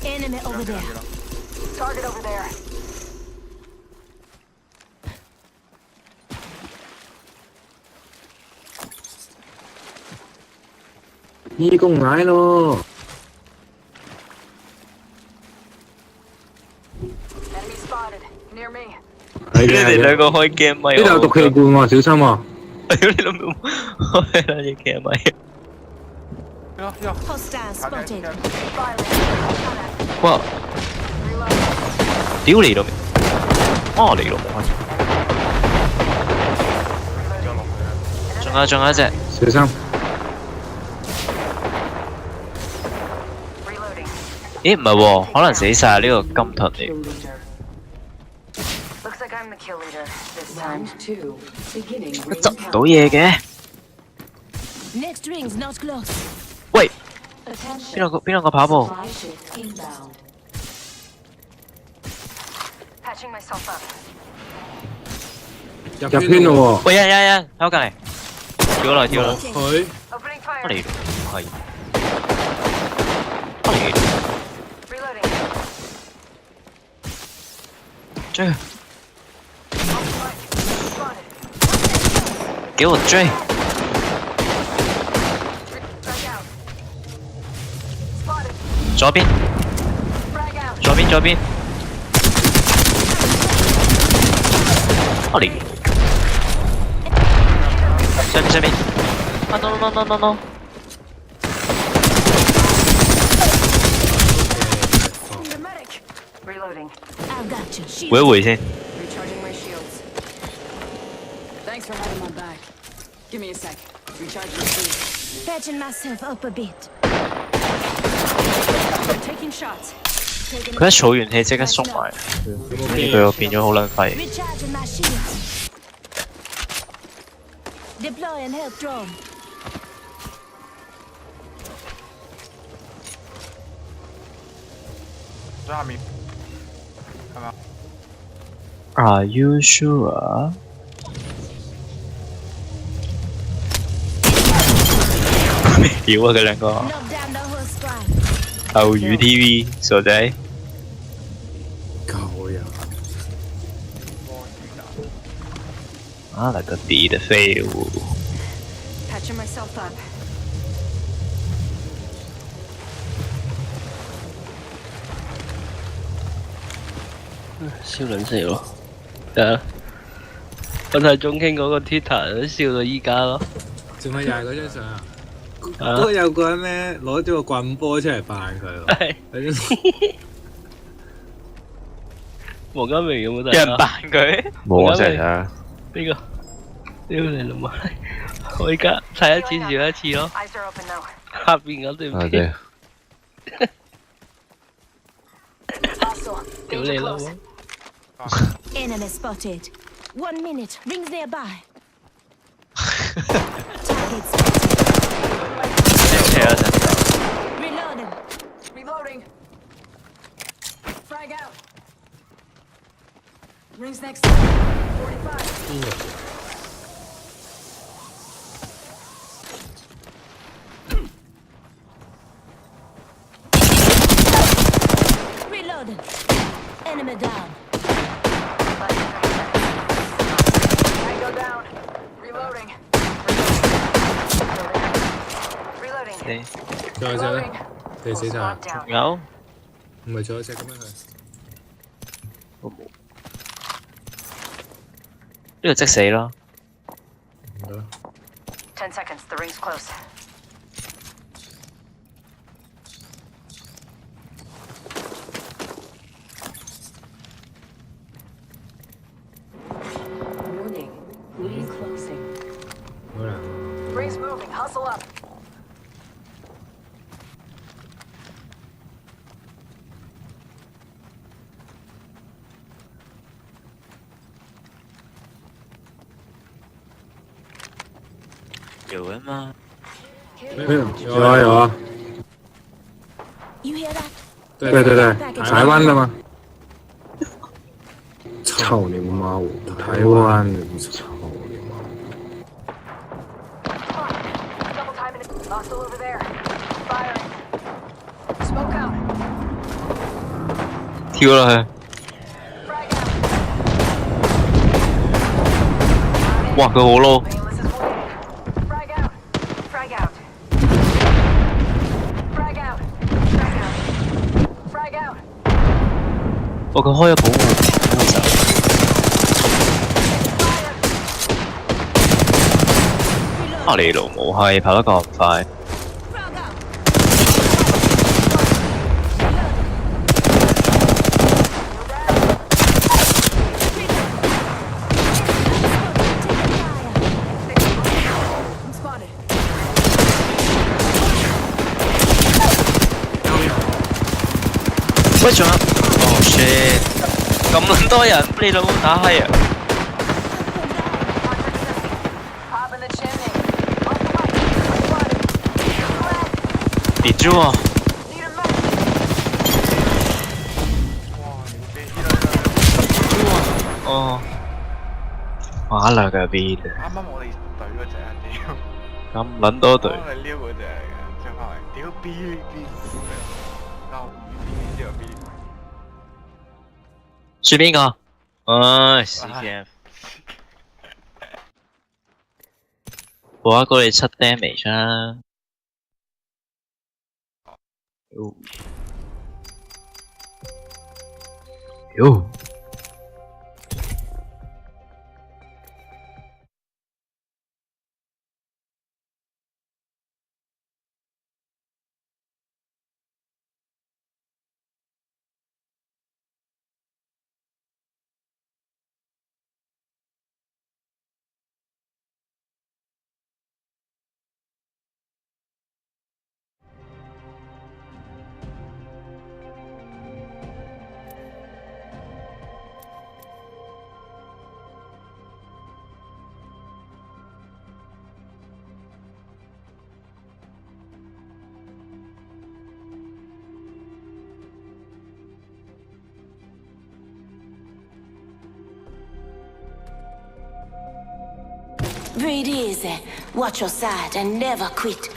[SPEAKER 1] Enemy over there.
[SPEAKER 5] Target over there.
[SPEAKER 7] 義工嚟咯！
[SPEAKER 5] Enemy spotted. Near me.
[SPEAKER 2] 你哋兩個開 game 咪？
[SPEAKER 7] 呢度有毒氣罐喎，小心喎！
[SPEAKER 2] 屌你老母，開兩隻 game 咪？
[SPEAKER 1] Hostile spotted.
[SPEAKER 2] 哇！屌你老味！哦你老母！仲有一隻。
[SPEAKER 7] 小心！
[SPEAKER 2] 咦唔係喎，可能死晒呢個金盾嚟。
[SPEAKER 5] Looks like I'm the kill leader this time. Two. Beginning.
[SPEAKER 2] 執唔到嘢嘅。
[SPEAKER 1] Next ring's not close.
[SPEAKER 2] 喂，邊兩個跑步？
[SPEAKER 5] Patching myself up.
[SPEAKER 7] 入圈咯喎！
[SPEAKER 2] 喂，有喺我隔離，跳落去。
[SPEAKER 5] Opening fire.
[SPEAKER 2] 我嚟係。
[SPEAKER 5] Reloading.
[SPEAKER 2] 追佢！給我追！ 左邊，我嚟，上邊，啊 no！
[SPEAKER 5] Reloading.
[SPEAKER 1] I've got you.
[SPEAKER 2] 回一回先。
[SPEAKER 4] Recharging my shields. Thanks for having my back. Give me a sec. Recharging shields.
[SPEAKER 1] Patching myself up a bit.
[SPEAKER 4] Taking shots.
[SPEAKER 2] 佢一儲完氣即刻縮埋，跟住佢又變咗好撚廢。
[SPEAKER 1] Recharging my shields. Deploying health drone.
[SPEAKER 2] Are you sure？ 屌啊！佢兩個。
[SPEAKER 1] Knock down the whole squad.
[SPEAKER 2] 後語 TV 傻仔。
[SPEAKER 7] 夠呀！
[SPEAKER 2] 啊，那個地的廢物。
[SPEAKER 4] Patching myself up.
[SPEAKER 14] 笑撚死我！啊！我睇中傾嗰個 Twitter 都笑到依家咯。
[SPEAKER 7] 做乜又係嗰張相啊？嗰有個人咧攞咗個棍波出嚟扮佢喎。
[SPEAKER 14] 黃家明有冇睇？
[SPEAKER 2] 有人扮佢？
[SPEAKER 10] 冇啊，真係啊！
[SPEAKER 14] 邊個？屌你老母！我而家睇一次笑一次咯。下邊嗰段片。屌你老母
[SPEAKER 1] Enemy spotted. 1 minute. Rings nearby. Reloading.
[SPEAKER 4] Reloading. Frag out. Rings next. 45.
[SPEAKER 1] Reloading. Enemy down.
[SPEAKER 5] Tango down. Reloading. Reloading.
[SPEAKER 7] 仲有隻咧？你死晒？
[SPEAKER 2] 有？
[SPEAKER 7] 唔係仲有隻嘅咩佢？
[SPEAKER 2] 我冇。呢個即死咯。
[SPEAKER 7] 唔得。
[SPEAKER 5] 10 seconds. The ring's close.
[SPEAKER 4] Warning. Ring closing.
[SPEAKER 7] 好難。
[SPEAKER 5] Ring's moving. Hustle up.
[SPEAKER 2] 有人嗎？
[SPEAKER 7] 有啊有啊。
[SPEAKER 1] You hear that?
[SPEAKER 7] 对对对，台湾的吗？操你妈！我台湾的，操你妈！
[SPEAKER 5] Double timing it. Hostile over there. Firing. Smoke out.
[SPEAKER 2] 跳落去。哇！佢好撈。
[SPEAKER 5] Frag out. Frag out. Frag out. Frag out. Frag out.
[SPEAKER 2] 哇！佢開咗保護罩。啊！你老母係跑得咁快。喂，仲有哦 shit， 咁撚多人，你老母打閪啊！跌咗喎！哦，馬來嘅 B 嘅。
[SPEAKER 6] 啱啱我哋隊嗰隻啊，屌！
[SPEAKER 2] 咁撚多隊。
[SPEAKER 6] 幫你撩嗰隻嚟嘅，即係翻嚟，屌 B， 之後 B。
[SPEAKER 2] 選邊個？唉，CTF。我一個你7 damage 啦。喲。
[SPEAKER 1] Breathe easy. Watch your side and never quit.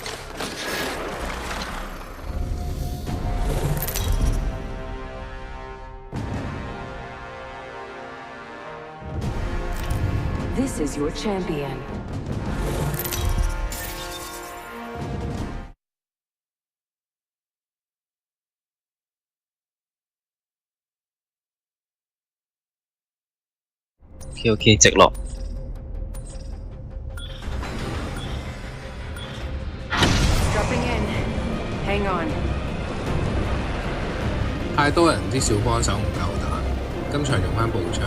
[SPEAKER 4] This is your champion.
[SPEAKER 2] OK， 直落。
[SPEAKER 7] 太多人啲小幫手唔夠打，今場用翻步槍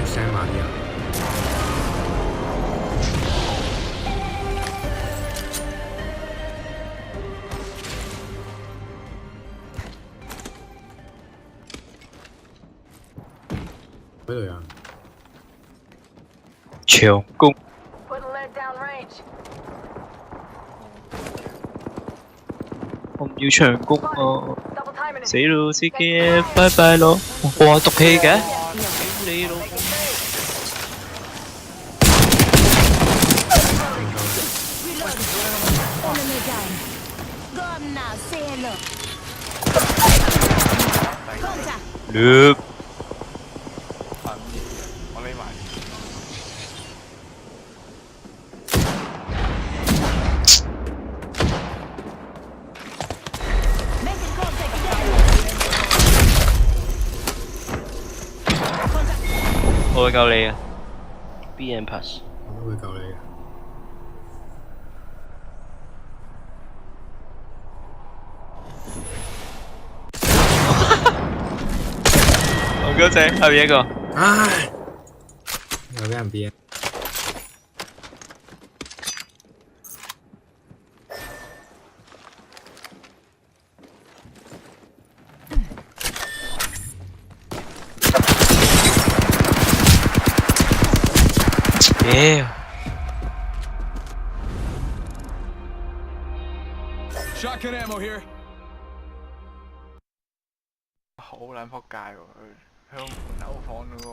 [SPEAKER 7] ，SM 慢啲人。嗰度有。
[SPEAKER 2] 長弓。我唔要長弓啊！死咯，司機，拜拜咯！哇，毒氣嘅，你老母！Loop。
[SPEAKER 6] 我匿埋。
[SPEAKER 2] 我會救你啊
[SPEAKER 14] ！BM pass。
[SPEAKER 7] 我都會救你嘅。
[SPEAKER 2] 黃哥仔，後面一個。
[SPEAKER 7] 唉，又俾人變。
[SPEAKER 2] 屌！
[SPEAKER 16] Shotgun ammo here。
[SPEAKER 6] 好撚仆街喎！佢向門口放嗰個。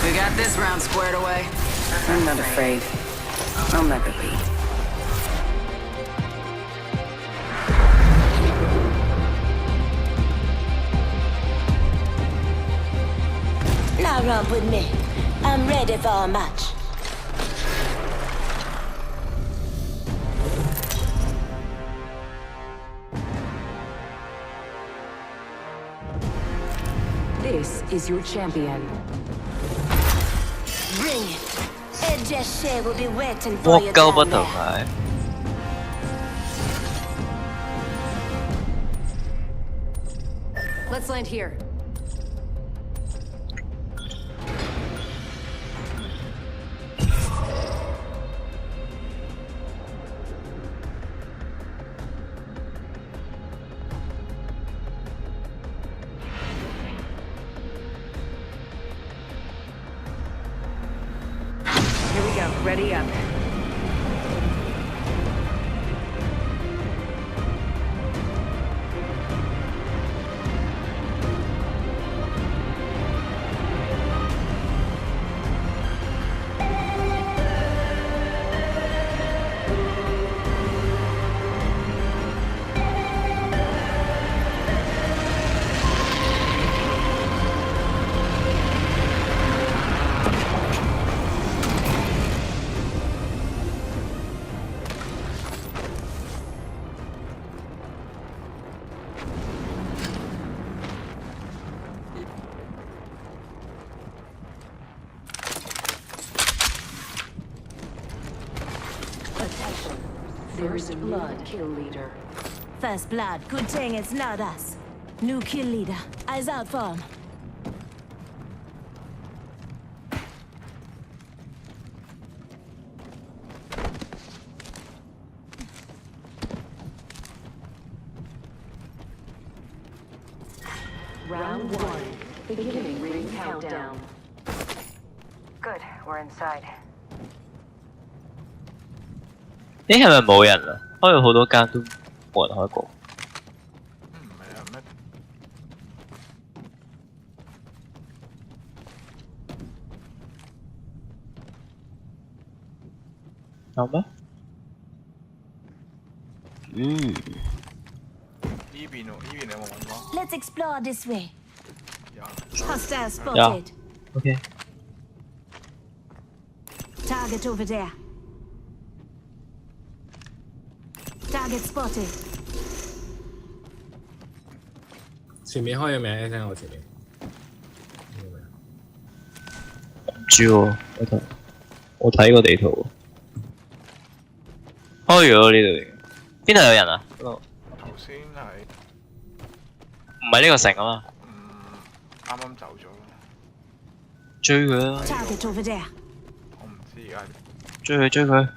[SPEAKER 4] We got this round squared away. I'm not afraid. I'll never be.
[SPEAKER 1] Now run with me. I'm ready for a match.
[SPEAKER 4] This is your champion.
[SPEAKER 1] Bring it. Edge Shea will be waiting for you.
[SPEAKER 2] 惡鳩不同係。
[SPEAKER 4] Let's land here. Here we go. Ready up.
[SPEAKER 1] First blood, kill leader. First blood. Good thing it's not us. New kill leader. Eyes out for him. Round 1. Beginning ring countdown.
[SPEAKER 5] Good, we're inside.
[SPEAKER 2] 咦，係咪冇人啊？開咗好多間都冇人開過。
[SPEAKER 6] 唔係啊咩？
[SPEAKER 2] 有咩？
[SPEAKER 6] 呢邊喎，呢邊你有冇揾過？
[SPEAKER 1] Let's explore this way.
[SPEAKER 6] 有。
[SPEAKER 1] Hostile spotted.
[SPEAKER 2] OK。Target
[SPEAKER 1] over there. Target spotted.
[SPEAKER 7] 前面開咗未？聽我前面。
[SPEAKER 2] 唔知喎，我睇個地圖。開咗呢度，邊度有人啊？
[SPEAKER 6] 頭先係
[SPEAKER 2] 唔係呢個城啊嘛？
[SPEAKER 6] 啱啱走咗。
[SPEAKER 2] 追佢啦！
[SPEAKER 1] Target over there.
[SPEAKER 6] 我唔知而家。
[SPEAKER 2] 追佢追佢。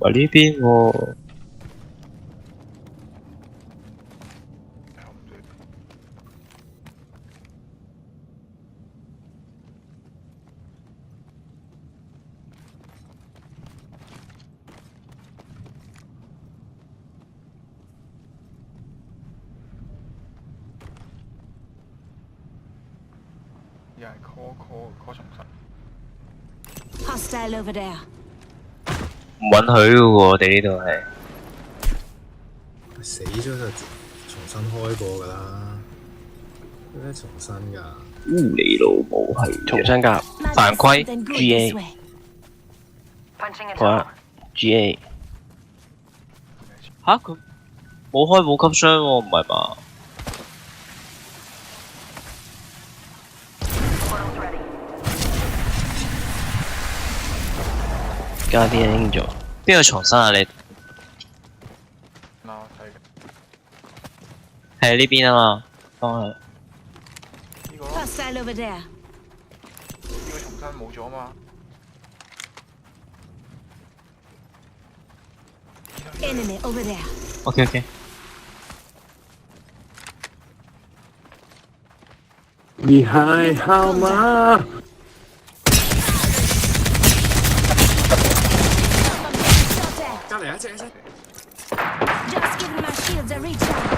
[SPEAKER 2] 喂，呢邊喎。
[SPEAKER 6] 有人 call 重新。
[SPEAKER 1] Hostile over there.
[SPEAKER 2] 唔允許嘅喎，我哋呢度係。
[SPEAKER 7] 死咗就重新開過㗎啦，咩重新㗎？
[SPEAKER 2] 你老母係
[SPEAKER 14] 重新夾犯規 GA。好啊 GA。
[SPEAKER 2] 吓佢冇開武級傷喎，唔係嘛？
[SPEAKER 14] 加啲人咗。
[SPEAKER 2] 邊個重新啊你？係呢邊啊嘛，方向。
[SPEAKER 1] Hostile over there.
[SPEAKER 6] 呢個重新冇咗嘛？
[SPEAKER 1] Enemy over there.
[SPEAKER 2] OK。
[SPEAKER 7] 你還好嗎？隔離一隻。
[SPEAKER 1] Just giving my shields a recharge.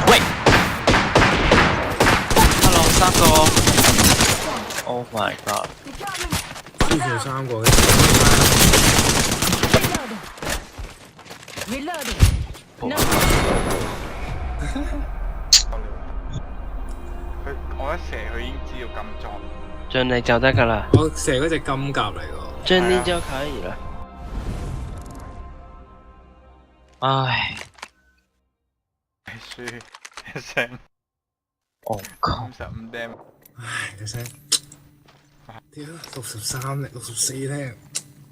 [SPEAKER 2] 喂 ，Hello 三個 ，Oh my god！
[SPEAKER 7] 之前3個嘅。
[SPEAKER 1] Reloading.
[SPEAKER 6] 我一射佢已經知道金裝。
[SPEAKER 14] 盡力就得㗎啦。
[SPEAKER 7] 我射嗰隻金甲嚟㗎。
[SPEAKER 14] 盡力就可以啦。
[SPEAKER 2] 唉。
[SPEAKER 6] 輸一聲。
[SPEAKER 2] 哦靠
[SPEAKER 6] ！55 damage。
[SPEAKER 7] 唉，嗰聲。屌6364咧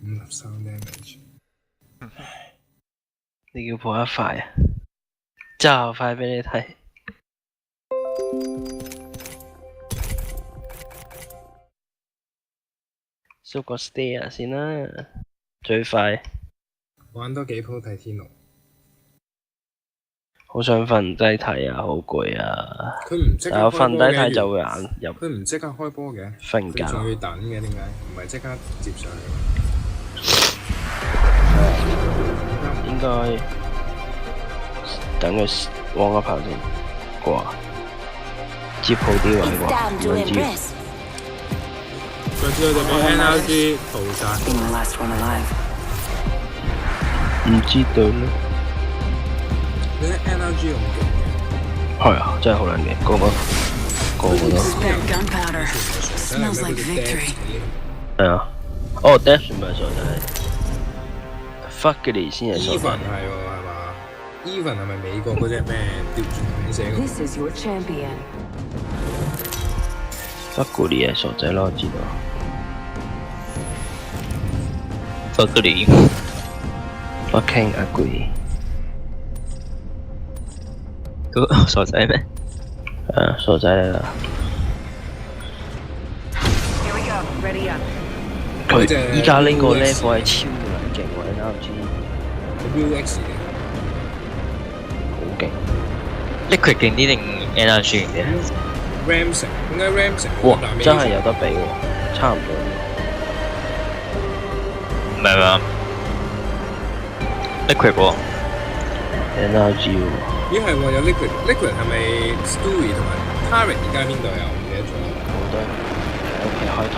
[SPEAKER 7] ，53 damage。
[SPEAKER 14] 你叫破一塊啊？就快俾你睇。縮個 stair 先啦，最快。
[SPEAKER 7] 玩多幾鋪睇天龍。
[SPEAKER 14] 好想瞓低睇啊，好攰啊！
[SPEAKER 7] 佢唔即刻開波嘅。
[SPEAKER 14] 但我瞓低睇就會眼入。
[SPEAKER 7] 佢唔即刻開波嘅。
[SPEAKER 14] 瞓覺。
[SPEAKER 7] 佢仲要等嘅，點解？唔係即刻接上去。
[SPEAKER 14] 應該等佢旺一炮先啩，接好啲位啩，唔知。
[SPEAKER 7] 上次佢哋俾 NRG 屠殺。
[SPEAKER 14] 唔知道咧。
[SPEAKER 7] 你睇 NRG 咁勁。
[SPEAKER 14] 係啊，真係好撚勁，個個都。係啊，哦 ，Dash 唔係傻仔，Fuckly 先係傻仔。
[SPEAKER 7] Even 係喎，係嘛 ？Even 係咪美國嗰隻咩調轉名寫
[SPEAKER 14] ？Fuckly 係傻仔咯，我知道。
[SPEAKER 2] Fuckly。
[SPEAKER 14] Fucking ugly。
[SPEAKER 2] 嗰個傻仔咩？
[SPEAKER 14] 傻仔嚟啦。佢依家呢個 level 係超撚勁喎，你啱唔知
[SPEAKER 7] ？UX 嘅，
[SPEAKER 14] 好勁。
[SPEAKER 2] Liquid 勁啲定 NRG 勁啲
[SPEAKER 7] ？RAM 成，點解 RAM 成？
[SPEAKER 14] 哇！真係有得比喎，差唔多。
[SPEAKER 2] 唔係嘛 ？Liquid 喎
[SPEAKER 14] ，NRG 喎。
[SPEAKER 7] 咦係喎，有 Liquid 係咪 Stewie 同埋 Tarek 而家邊度有？唔記得咗。
[SPEAKER 14] 好多喺屋企開台。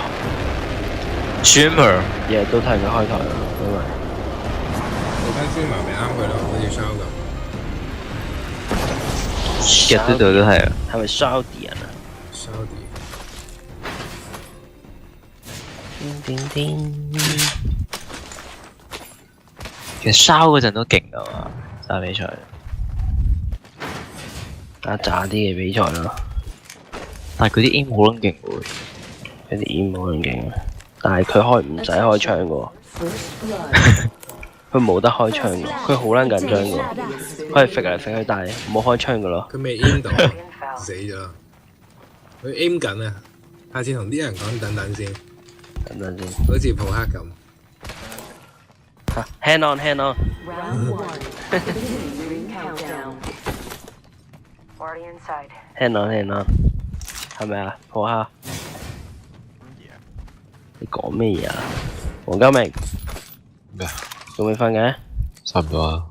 [SPEAKER 2] Streamer
[SPEAKER 14] 日日都睇佢開台啦，因為
[SPEAKER 7] 你班 Streamer 咪啱佢咯，好似 Shaw 咁。
[SPEAKER 2] 日日都係啊。
[SPEAKER 14] 係咪 Saudi 人啊
[SPEAKER 7] ？Saudi。
[SPEAKER 2] 其實 Shaw 嗰陣都勁㗎嘛，打比賽。
[SPEAKER 14] 打渣啲嘅比賽咯，
[SPEAKER 2] 但係佢啲 aim 好撚勁喎，
[SPEAKER 14] 佢啲 aim 好撚勁，但係佢唔使開槍嘅喎，佢冇得開槍嘅，佢好撚緊張嘅喎，佢係揈嚟揈去，但係冇開槍嘅咯。
[SPEAKER 7] 佢未 aim 到，死咗。佢 aim 緊啊！下次同啲人講等等先，
[SPEAKER 14] 等等先，
[SPEAKER 7] 好似普克咁。
[SPEAKER 14] Hand on。Hand on，係咪啊？好啊！你講咩嘢啊？黃家明
[SPEAKER 10] 咩？
[SPEAKER 14] 仲未瞓嘅？
[SPEAKER 10] 差唔多啊。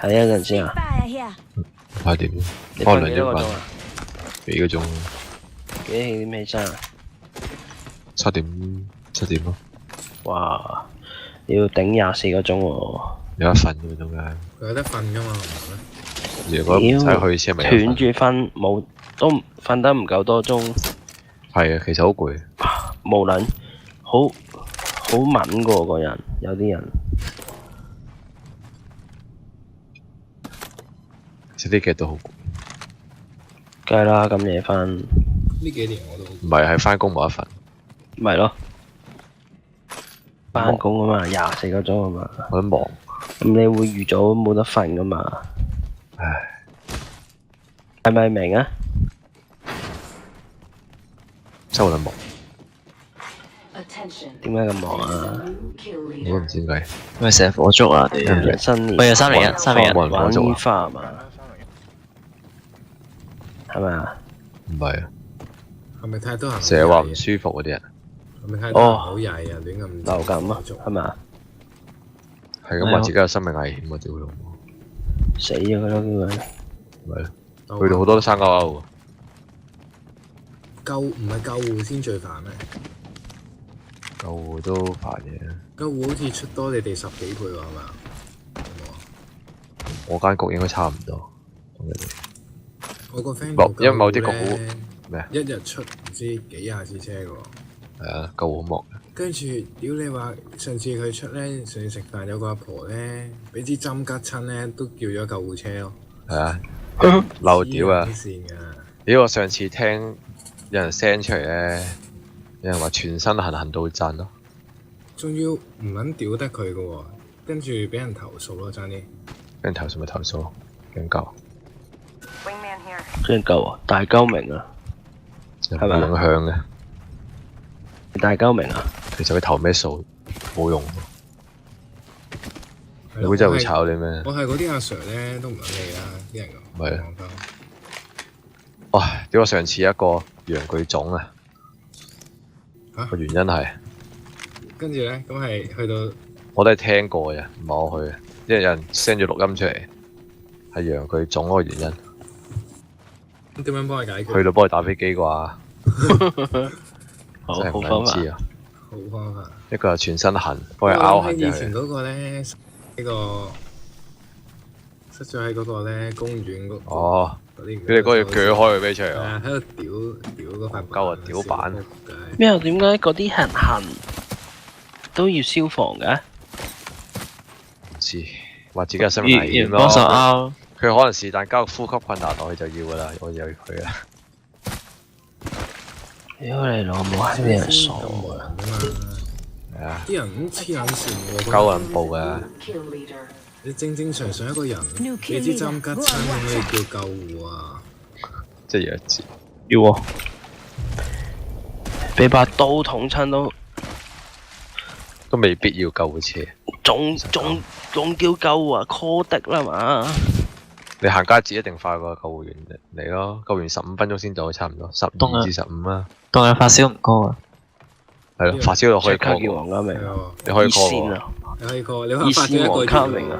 [SPEAKER 14] 係一陣先啊。
[SPEAKER 10] 8點。
[SPEAKER 14] 你瞓幾多個鐘啊
[SPEAKER 10] ？2個鐘。
[SPEAKER 14] 幾點起身啊
[SPEAKER 10] ？7點咯。
[SPEAKER 14] 哇！你要頂24個鐘喎。
[SPEAKER 10] 有得瞓嘅仲係。
[SPEAKER 7] 佢有得瞓㗎嘛？
[SPEAKER 10] 如果唔使去先咪
[SPEAKER 14] 斷住瞓，冇都瞓得唔夠多鐘。
[SPEAKER 10] 係啊，其實好攰。
[SPEAKER 14] 無論好敏㗎喎個人，有啲人。
[SPEAKER 10] 其實呢幾日都好攰。
[SPEAKER 14] 梗係啦，咁夜瞓。
[SPEAKER 7] 呢幾年我都
[SPEAKER 10] 唔係係翻工冇得瞓。
[SPEAKER 14] 咪咯。翻工啊嘛，24個鐘啊嘛。
[SPEAKER 10] 我都忙。
[SPEAKER 14] 咁你會預早冇得瞓噶嘛？
[SPEAKER 10] 唉，
[SPEAKER 14] 係咪明啊？
[SPEAKER 10] 真係好忙。
[SPEAKER 14] 點解咁忙啊？
[SPEAKER 10] 我都唔知點解。
[SPEAKER 2] 因為成日火燭啊！哋
[SPEAKER 14] 新年。
[SPEAKER 2] 喂，301，
[SPEAKER 10] 冇人火燭
[SPEAKER 14] 啊！花嘛？係咪啊？
[SPEAKER 10] 唔係啊。
[SPEAKER 7] 係咪太多人？
[SPEAKER 10] 成日話唔舒服嗰啲人。
[SPEAKER 7] 係咪太多人好曳啊？亂咁
[SPEAKER 14] 流感啊？係咪啊？
[SPEAKER 10] 係咁話自己有生命危險啊！屌老母！
[SPEAKER 14] 死咗佢咯，叫佢。
[SPEAKER 10] 咪咯，去到好多都生勾勾喎。
[SPEAKER 7] 唔係救護先最煩咩？
[SPEAKER 10] 救護都煩嘅。
[SPEAKER 7] 救護好似出多你哋10幾倍喎，係嘛？
[SPEAKER 10] 我間局應該差唔多，同你哋。
[SPEAKER 7] 我個 friend
[SPEAKER 10] 因為某啲局好咩啊？
[SPEAKER 7] 一日出唔知幾廿次車嘅喎。
[SPEAKER 10] 係啊，救護好忙。
[SPEAKER 7] 跟住，屌你話上次佢出咧，上次食飯有個阿婆咧，俾支針拮親咧，都叫咗救護車咯。
[SPEAKER 10] 係啊，漏屌啊！屌我上次聽有人 send 出嚟咧，有人話全身痕到震咯。
[SPEAKER 7] 仲要唔撚屌得佢嘅喎，跟住俾人投訴咯，爭啲。俾
[SPEAKER 10] 人投訴咪投訴，驚救。
[SPEAKER 14] 驚救啊！大鳩明啊，
[SPEAKER 10] 係咪影響嘅？
[SPEAKER 14] 大鳩明啊！
[SPEAKER 10] 其實佢投咩數冇用，你會真係會炒你咩？
[SPEAKER 7] 我係嗰啲阿 Sir 咧都唔撚理啦，啲人咁。
[SPEAKER 10] 咪啊！哇！屌我上次一個陽具腫啊！個原因係
[SPEAKER 7] 跟住咧，咁係去到
[SPEAKER 10] 我都係聽過嘅，唔係我去嘅，因為有人 send 咗錄音出嚟，係陽具腫嗰個原因。
[SPEAKER 7] 咁點樣幫佢解決？
[SPEAKER 10] 去到幫佢打飛機啩？真係唔
[SPEAKER 14] 好
[SPEAKER 10] 撚知啊！
[SPEAKER 7] 好方法。
[SPEAKER 10] 一個係全身痕，幫佢拗痕
[SPEAKER 7] 以前嗰個咧，呢個塞咗喺嗰個咧公園嗰
[SPEAKER 10] 哦，佢哋嗰個要鋸開佢俾出嚟啊！
[SPEAKER 7] 喺度屌嗰塊
[SPEAKER 10] 夠啊！屌板
[SPEAKER 14] 咩啊？點解嗰啲痕都要消防嘅？
[SPEAKER 10] 唔知話自己有生命危險咯。
[SPEAKER 2] 幫手拗。
[SPEAKER 10] 佢可能是但交呼吸困難落去就要噶啦，我就要佢啦。
[SPEAKER 14] 屌你老母，係咩人傻啊？
[SPEAKER 10] 係啊！
[SPEAKER 7] 啲人咁黐撚線喎，
[SPEAKER 10] 鳩人報嘅。
[SPEAKER 7] 你正正常常一個人，你支針吉親咁你叫救護啊？
[SPEAKER 10] 即係弱智。
[SPEAKER 14] 要喎，俾把刀捅親
[SPEAKER 10] 都未必要救護車。
[SPEAKER 14] 仲叫救護啊 ？call 的啦嘛。
[SPEAKER 10] 你行街節一定快過救護員嚟咯，救護員15分鐘先到，差唔多12至15啦。
[SPEAKER 2] 當日發燒唔高啊？
[SPEAKER 10] 係咯，發燒就可以 call
[SPEAKER 14] 叫黃家明，
[SPEAKER 10] 你可以 call
[SPEAKER 14] 啊，
[SPEAKER 7] 你可以 call，你話發燒
[SPEAKER 14] 黃家明啊？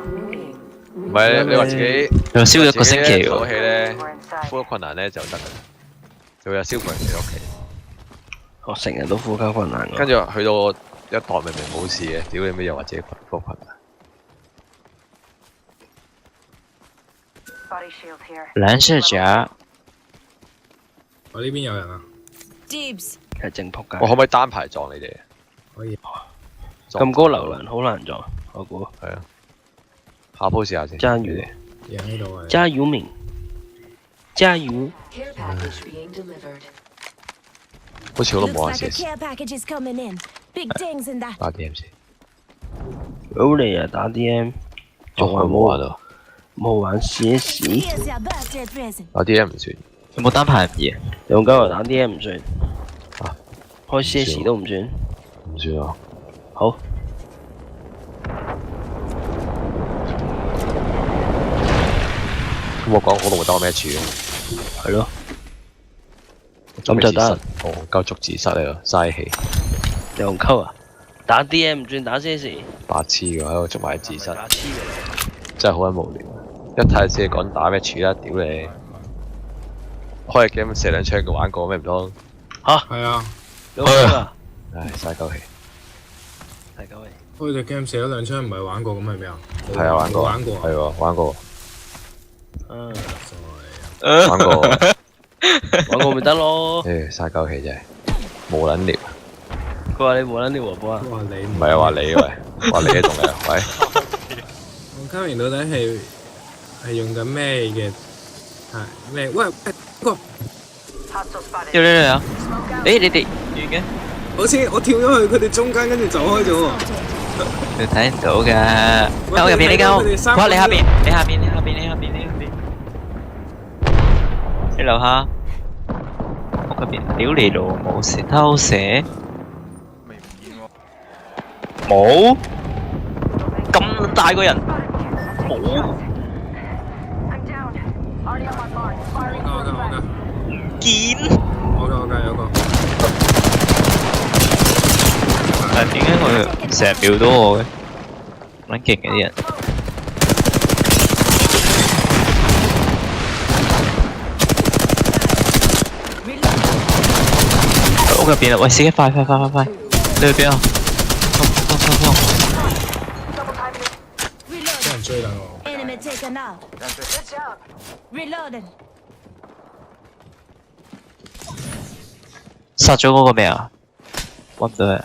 [SPEAKER 10] 唔係你話自己
[SPEAKER 2] 又燒咗個星期喎。
[SPEAKER 10] 唞氣咧，呼吸困難咧就得㗎，就會有消防員喺屋企。
[SPEAKER 14] 我成日都呼吸困難㗎。
[SPEAKER 10] 跟住去到一代明明冇事嘅，屌你咩又話自己呼吸困難。
[SPEAKER 2] 藍色甲。
[SPEAKER 7] 我呢邊有人啊。
[SPEAKER 14] 係正仆街。
[SPEAKER 10] 我可唔可以單排撞你哋？
[SPEAKER 7] 可以。
[SPEAKER 14] 咁高流量好難撞，我估。
[SPEAKER 10] 係啊。下鋪試下先。
[SPEAKER 14] 加油！
[SPEAKER 7] 贏呢度啊！
[SPEAKER 14] 加油明！加油！
[SPEAKER 10] 好似我都冇人試。打 DM 先。
[SPEAKER 14] 好你啊！打 DM。仲係冇玩啊？冇玩 CS。
[SPEAKER 10] 打 DM 唔算。
[SPEAKER 2] 有冇單排唔易？
[SPEAKER 14] 用鳩嚟打 DM 唔算。啊。開 CS 都唔算。
[SPEAKER 10] 唔算啊。
[SPEAKER 14] 好。
[SPEAKER 10] 咁我講好耐冇得我咩處嘅。
[SPEAKER 14] 係咯。咁就得。
[SPEAKER 10] 哦，夠足自殺嚟咯，嘥氣。
[SPEAKER 14] 你用溝啊？打 DM 唔算打 CS。
[SPEAKER 10] 白痴㗎，喺度捉埋自殺。白痴㗎。真係好鬼無聊。一睇先講打咩處啦，屌你！開 game 射兩槍嘅玩過咩唔通？
[SPEAKER 14] 吓？
[SPEAKER 7] 係啊。
[SPEAKER 14] 有啊。
[SPEAKER 10] 唉，嘥鳩氣。
[SPEAKER 14] 嘥鳩氣。
[SPEAKER 7] 開隻 game 射咗兩槍唔係玩過咁係咩啊？
[SPEAKER 10] 係啊，玩過。
[SPEAKER 7] 玩過。
[SPEAKER 10] 係喎，玩過。
[SPEAKER 7] 玩
[SPEAKER 10] 過。
[SPEAKER 14] 玩過咪得咯。
[SPEAKER 10] 唉，嘥鳩氣真係，無撚聊。
[SPEAKER 14] 佢話你無撚聊啊，波啊！
[SPEAKER 7] 話你
[SPEAKER 10] 唔係啊，話你喂，話你喺度嘅，喂。
[SPEAKER 7] 黃家明到底係用緊咩嘅？係咩？喂，個
[SPEAKER 2] 屌你啊！誒，你哋遠嘅？
[SPEAKER 7] 好似我跳咗去佢哋中間，跟住走開咗喎。
[SPEAKER 2] 你睇唔到㗎。我入邊呢間，哇！你下邊，你下邊，你下邊，你下邊，你下邊。你樓下。我嗰邊，屌你老母，食偷蛇。冇。咁大個人。冇。唔見。
[SPEAKER 7] 我有個。
[SPEAKER 2] 但點解佢成日秒到我嘅？撚勁嘅啲人。屋入邊啊！喂，司機快！你去邊啊？衝！
[SPEAKER 7] 俾人追緊我。
[SPEAKER 2] 殺咗嗰個未啊？揾唔到佢。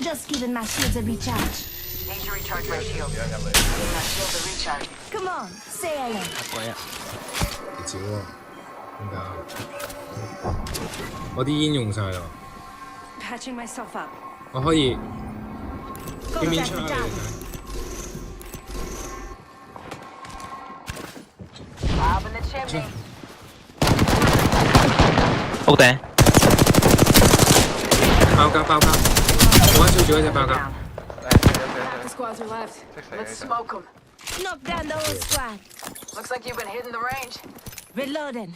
[SPEAKER 1] Just giving my shields a recharge.
[SPEAKER 5] Need to recharge my shield. Giving my shield a recharge.
[SPEAKER 1] Come on, say hello.
[SPEAKER 7] 少喎，點解？我啲煙用晒啦。
[SPEAKER 5] Patching myself up.
[SPEAKER 7] 我可以邊邊出嚟？
[SPEAKER 2] 屋頂。
[SPEAKER 7] 爆架！我揾少咗一隻爆架。
[SPEAKER 4] The squads are left.
[SPEAKER 5] Let's smoke them.
[SPEAKER 1] Knock down the whole squad.
[SPEAKER 5] Looks like you've been hitting the range.
[SPEAKER 1] Reloading.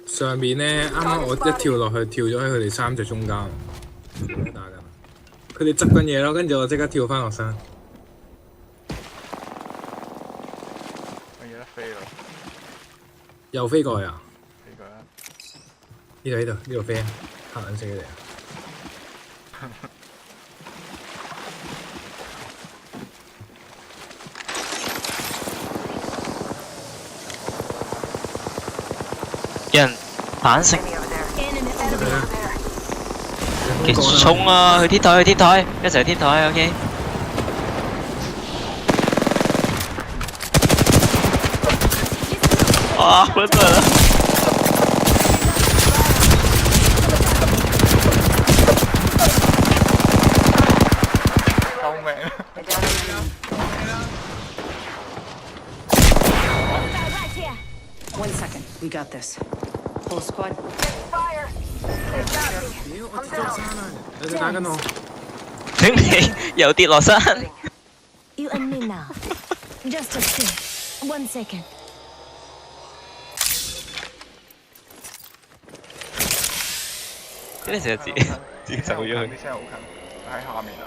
[SPEAKER 7] 上面咧，啱啱我一跳落去，跳咗喺佢哋3隻中間。打緊。佢佢哋執緊嘢咯，跟住我即刻跳翻落山。
[SPEAKER 6] 我而家飛啦，
[SPEAKER 7] 又飛過去啊！
[SPEAKER 6] 飛過啦。
[SPEAKER 7] 呢度飛啊！嚇撚死佢哋啊！
[SPEAKER 2] 有人反食。其實衝啊！去天台，一齊去天台 ，OK。啊！搵到人啦！
[SPEAKER 6] 救命
[SPEAKER 4] ！1 second, we got this. Whole squad.
[SPEAKER 5] Fire!
[SPEAKER 7] 屌！我跌落山啦！你哋打緊我。
[SPEAKER 2] 頂你又跌落山。
[SPEAKER 1] You and me now. Just a sec. 1 second.
[SPEAKER 2] 呢成日自己走咗去。
[SPEAKER 6] 啲聲好近，喺下面啊！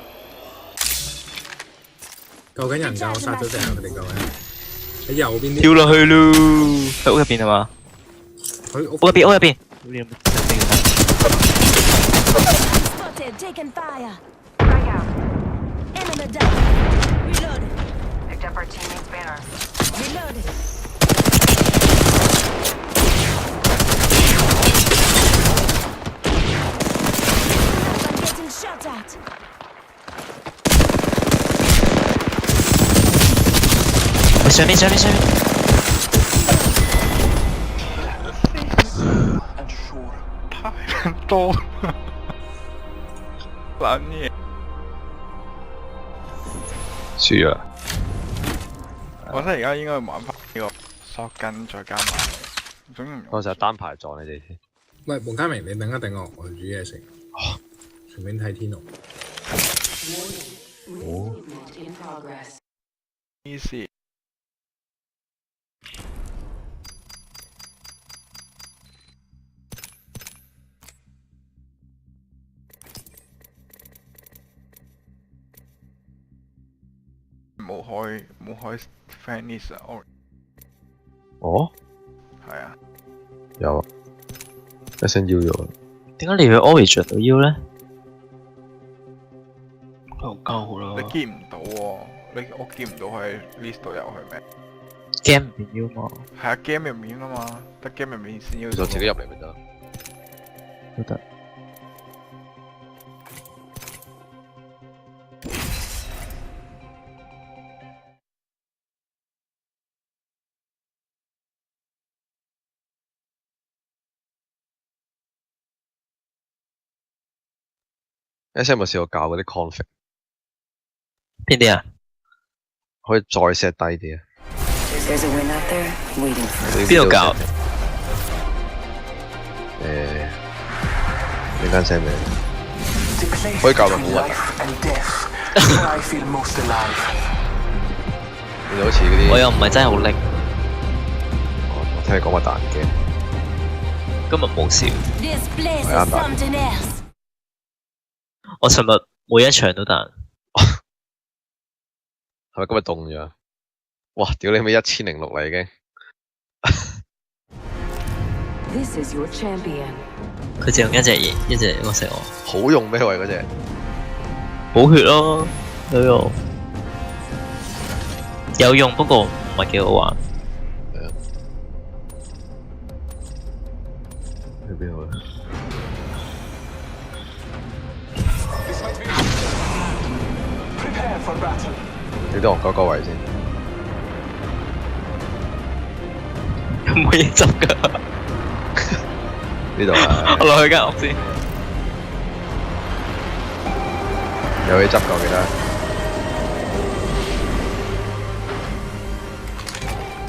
[SPEAKER 7] 救緊人㗎，我殺咗隻佢哋救緊。喺右邊啲。
[SPEAKER 2] 跳落去咯！喺屋入邊係嘛？屋入邊。
[SPEAKER 1] Spotted, taken fire. Enemy down. Reloaded.
[SPEAKER 5] Picked up our teammate's banner.
[SPEAKER 1] Reloaded. I'm getting shot at.
[SPEAKER 2] 上面。
[SPEAKER 6] 太多撚嘢。
[SPEAKER 10] 輸咗啦。
[SPEAKER 6] 我覺得而家應該玩翻呢個索根再加埋。
[SPEAKER 10] 我就單排撞你哋先。
[SPEAKER 7] 喂，黃家明，你等一等我煮嘢食。順便睇天龍。
[SPEAKER 10] 哦。
[SPEAKER 6] 意思。冇開 Fanny's 啊！
[SPEAKER 10] 哦，
[SPEAKER 6] 係啊，
[SPEAKER 10] 有啊，一聲腰咗。
[SPEAKER 2] 點解你去 Origin 度腰咧？夠啦！
[SPEAKER 6] 你見唔到喎，我見唔到喺 list 度有佢咩
[SPEAKER 2] ？game 入面腰嘛？
[SPEAKER 6] 係啊 ，game 入面啊嘛，得 game 入面先要。
[SPEAKER 10] 就自己入嚟咪得。
[SPEAKER 2] 都得。
[SPEAKER 10] S M 有冇試過校嗰啲 config？
[SPEAKER 2] 邊啲啊？
[SPEAKER 10] 可以再 set 低啲啊？
[SPEAKER 2] 邊度校？
[SPEAKER 10] 呢間寫咩？可以校到好核突。你好似嗰啲。
[SPEAKER 2] 我又唔係真係好叻。
[SPEAKER 10] 我聽你講話彈嘅。
[SPEAKER 2] 今日冇笑。
[SPEAKER 10] 係啱彈。
[SPEAKER 2] 我尋日每一場都彈。
[SPEAKER 10] 係咪今日凍咗？哇！屌你咪1006啦已經。
[SPEAKER 4] This is your champion.
[SPEAKER 2] 佢就用一隻我食我。
[SPEAKER 10] 好用咩喂嗰隻？
[SPEAKER 2] 補血咯，有用，不過唔係幾好玩。
[SPEAKER 10] 係啊。去邊度咧？你都戇鳩鳩位先。
[SPEAKER 2] 有冇嘢執㗎？
[SPEAKER 10] 呢度啊！
[SPEAKER 2] 我落去間屋先。
[SPEAKER 10] 有嘢執㗎，我記得。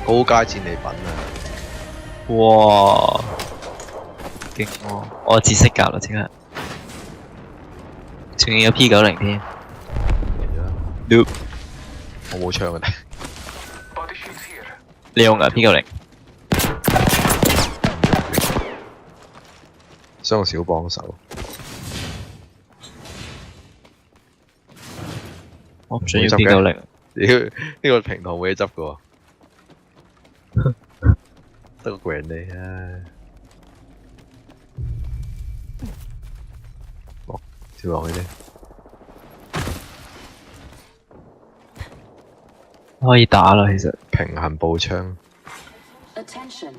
[SPEAKER 10] 高階戰利品啊！
[SPEAKER 2] 哇！勁喎！我知識教啦，即刻。仲有 P90添。Nope。
[SPEAKER 10] 我冇槍嘅。
[SPEAKER 2] 你用㗎 P90？
[SPEAKER 10] 雙小幫手。
[SPEAKER 2] 我唔想要邊夠力。
[SPEAKER 10] 屌，呢個平台冇嘢執嘅喎，得個 grenade 啊！哦，跳落去啫。
[SPEAKER 2] 可以打啦，其實
[SPEAKER 10] 平衡步槍。
[SPEAKER 4] Attention,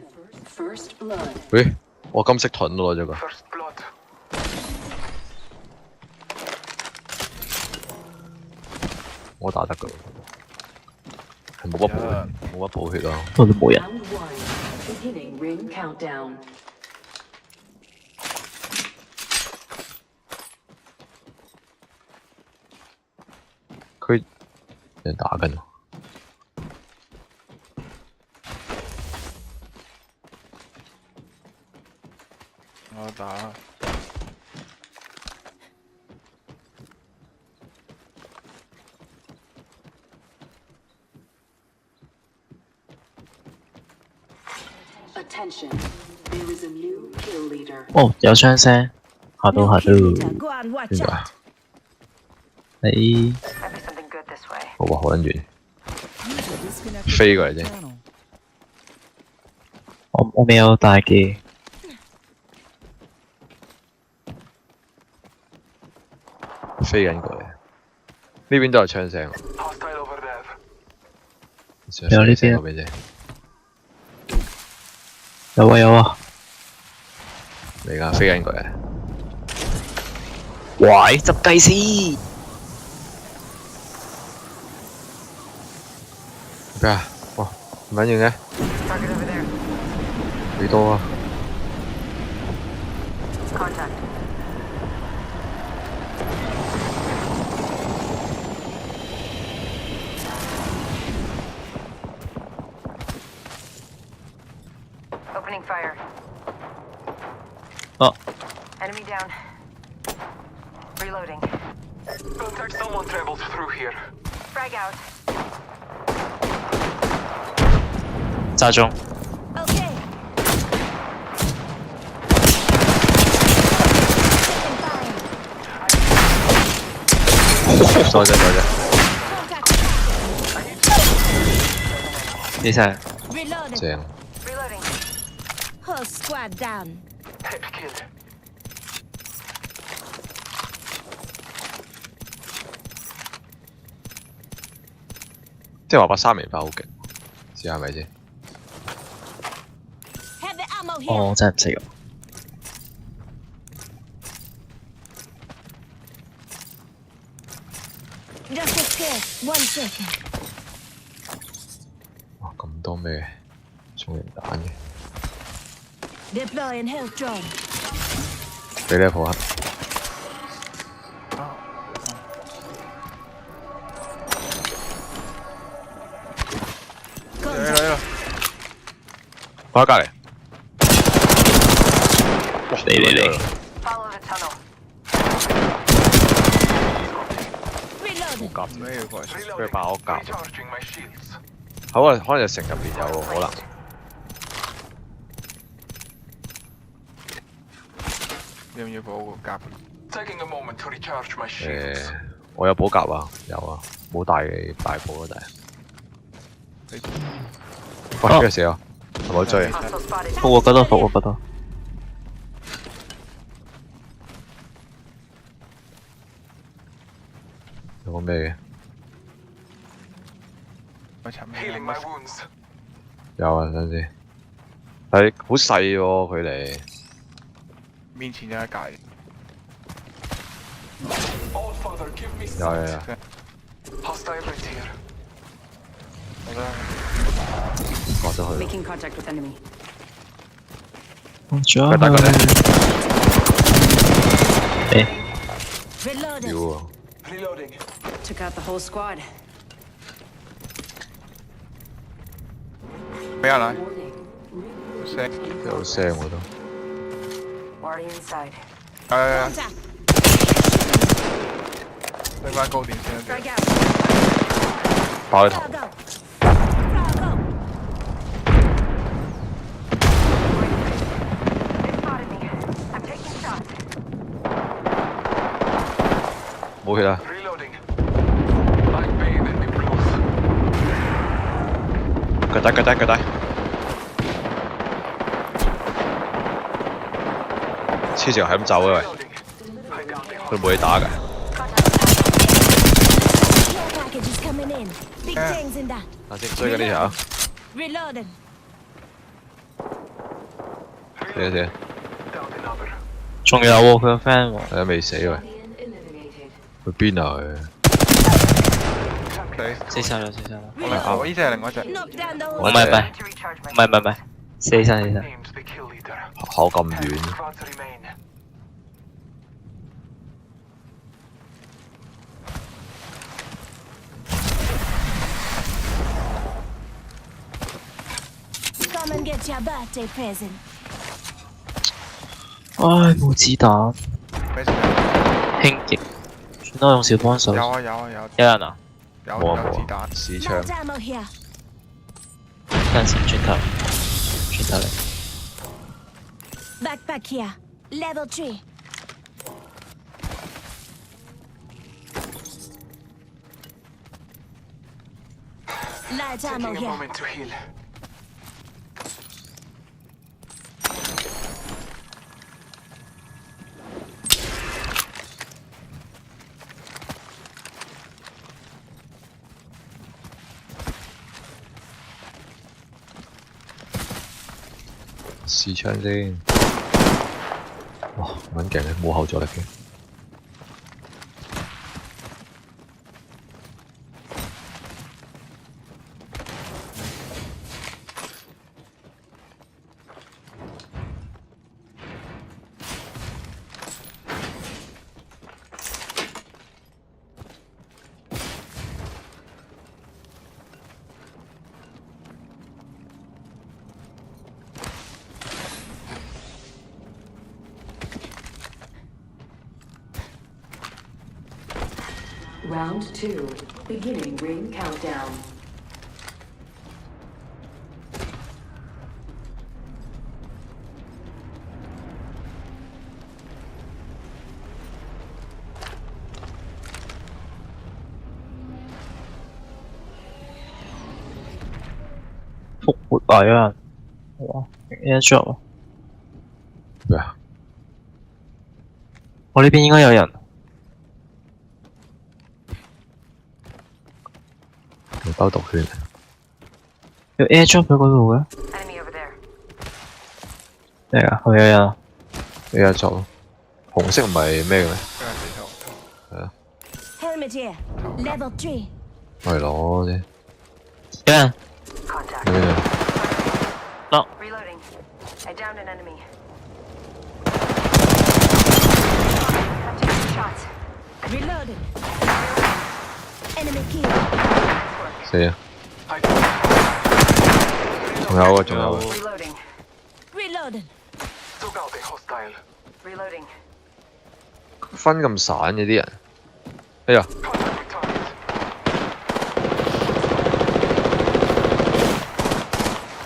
[SPEAKER 4] first blood.
[SPEAKER 10] 喂，我金色盾都攞咗個。我打得㗎，係冇乜補，冇乜補血咯。
[SPEAKER 2] 我都冇人。
[SPEAKER 4] Round 1, beginning ring countdown.
[SPEAKER 10] 佢人打緊喎。
[SPEAKER 6] 我打。
[SPEAKER 4] Attention, there is a new kill leader.
[SPEAKER 2] 哦，有槍聲，嚇到嚇到。邊個啊？你好啊，好撚遠，飛過嚟啫。我未有大機。
[SPEAKER 10] 飛緊過嚟，呢邊都有槍聲。
[SPEAKER 2] 有呢邊。
[SPEAKER 10] 邊啫？
[SPEAKER 2] 有啊有啊。
[SPEAKER 10] 嚟㗎，飛緊過嚟。
[SPEAKER 2] 喂，執雞先。
[SPEAKER 10] 咩啊？哇，唔緊要嘅。幾多啊？
[SPEAKER 5] Opening fire.
[SPEAKER 2] 哦。
[SPEAKER 5] Enemy down. Reloading.
[SPEAKER 16] Contact someone traveled through here.
[SPEAKER 5] Frag out.
[SPEAKER 2] 炸中。
[SPEAKER 5] Okay.
[SPEAKER 10] 多謝多謝。
[SPEAKER 2] 呢聲。
[SPEAKER 10] 正。
[SPEAKER 5] Reloading.
[SPEAKER 1] Whole squad down.
[SPEAKER 16] Hit kill.
[SPEAKER 10] 即係話把三連發好勁，試下係咪先？
[SPEAKER 1] Heavy ammo here.
[SPEAKER 2] 哦，真係唔識用。
[SPEAKER 1] Just a scare. 1 second.
[SPEAKER 10] 哇，咁多咩重型彈嘅？
[SPEAKER 1] Deploying health drone.
[SPEAKER 10] 俾你抱下。我喺隔離。哇！嚟。
[SPEAKER 5] Follow the tunnel.
[SPEAKER 10] 冇夾咩過嚟？佢爆我夾。好啊，可能城入邊有可能。
[SPEAKER 6] 要唔要補個夾？
[SPEAKER 16] Taking a moment to recharge my shields.
[SPEAKER 10] 我有補夾啊，有啊，冇大補啊，但係。喂，邊個死啊？係咪追？
[SPEAKER 2] 服我嗰度，服我嗰度。
[SPEAKER 10] 有個咩嘅？
[SPEAKER 16] Healing my wounds.
[SPEAKER 10] 有啊，等陣先。係好細喎，佢哋。
[SPEAKER 6] 面前有一界。
[SPEAKER 10] 有。
[SPEAKER 16] Hostile right here.
[SPEAKER 10] 過咗去。
[SPEAKER 4] Making contact with enemy.
[SPEAKER 10] 佢大個咧。
[SPEAKER 1] Reloading.
[SPEAKER 10] 屌喎！
[SPEAKER 16] Reloading.
[SPEAKER 4] Took out the whole squad.
[SPEAKER 6] 俾人嚟。聲。
[SPEAKER 10] 有聲我都。
[SPEAKER 5] Already inside.
[SPEAKER 6] 拎翻高電先。
[SPEAKER 5] Frag out.
[SPEAKER 10] 爆你頭。 冇血啦。
[SPEAKER 16] Reloading.
[SPEAKER 10] 腳底。黐住係咁走啊喂！佢冇嘢打㗎。等先，追緊呢條。死啊！
[SPEAKER 2] 仲有喎，佢個 friend 喎。
[SPEAKER 10] 係啊，未死喂。去邊啊佢？
[SPEAKER 2] 死晒啦！
[SPEAKER 6] 我呢隻係另外一隻。
[SPEAKER 2] 唔係，死晒。
[SPEAKER 10] 跑咁遠。
[SPEAKER 1] Come and get your birthday present.
[SPEAKER 2] 唉，冇子彈。輕極，算啦，用小幫手。
[SPEAKER 6] 有。
[SPEAKER 2] 有人啊？
[SPEAKER 10] 冇啊，試槍。
[SPEAKER 2] 等陣先，轉頭嚟。
[SPEAKER 1] Backpack here. Level 3. Light ammo
[SPEAKER 16] Taking a
[SPEAKER 1] here.
[SPEAKER 16] moment to heal.
[SPEAKER 10] 試槍先。哇，咁勁嘅，冇後座力嘅。
[SPEAKER 17] Round 2, beginning ring countdown.
[SPEAKER 2] "復活啊！有人，哇 ，airdrop 啊！
[SPEAKER 10] 咩啊？
[SPEAKER 2] 我呢邊應該有人。
[SPEAKER 10] 包毒圈。
[SPEAKER 2] 有 airdrop 喺嗰度嘅。咩啊？係咪有人啊
[SPEAKER 10] ？airdrop 紅色唔係咩嘅咩？係啊。
[SPEAKER 1] Helmet here. Level 3.
[SPEAKER 10] 我嚟攞啫。
[SPEAKER 2] 有人。
[SPEAKER 10] 有咩？
[SPEAKER 5] Reloading. I downed an enemy. Shots.
[SPEAKER 1] Reloading. Enemy kill.
[SPEAKER 10] 死啊！仲有啊，仲有啊。
[SPEAKER 1] Reloading.
[SPEAKER 16] Took out a hostile.
[SPEAKER 5] Reloading.
[SPEAKER 10] 分咁散嘅啲人，哎呀！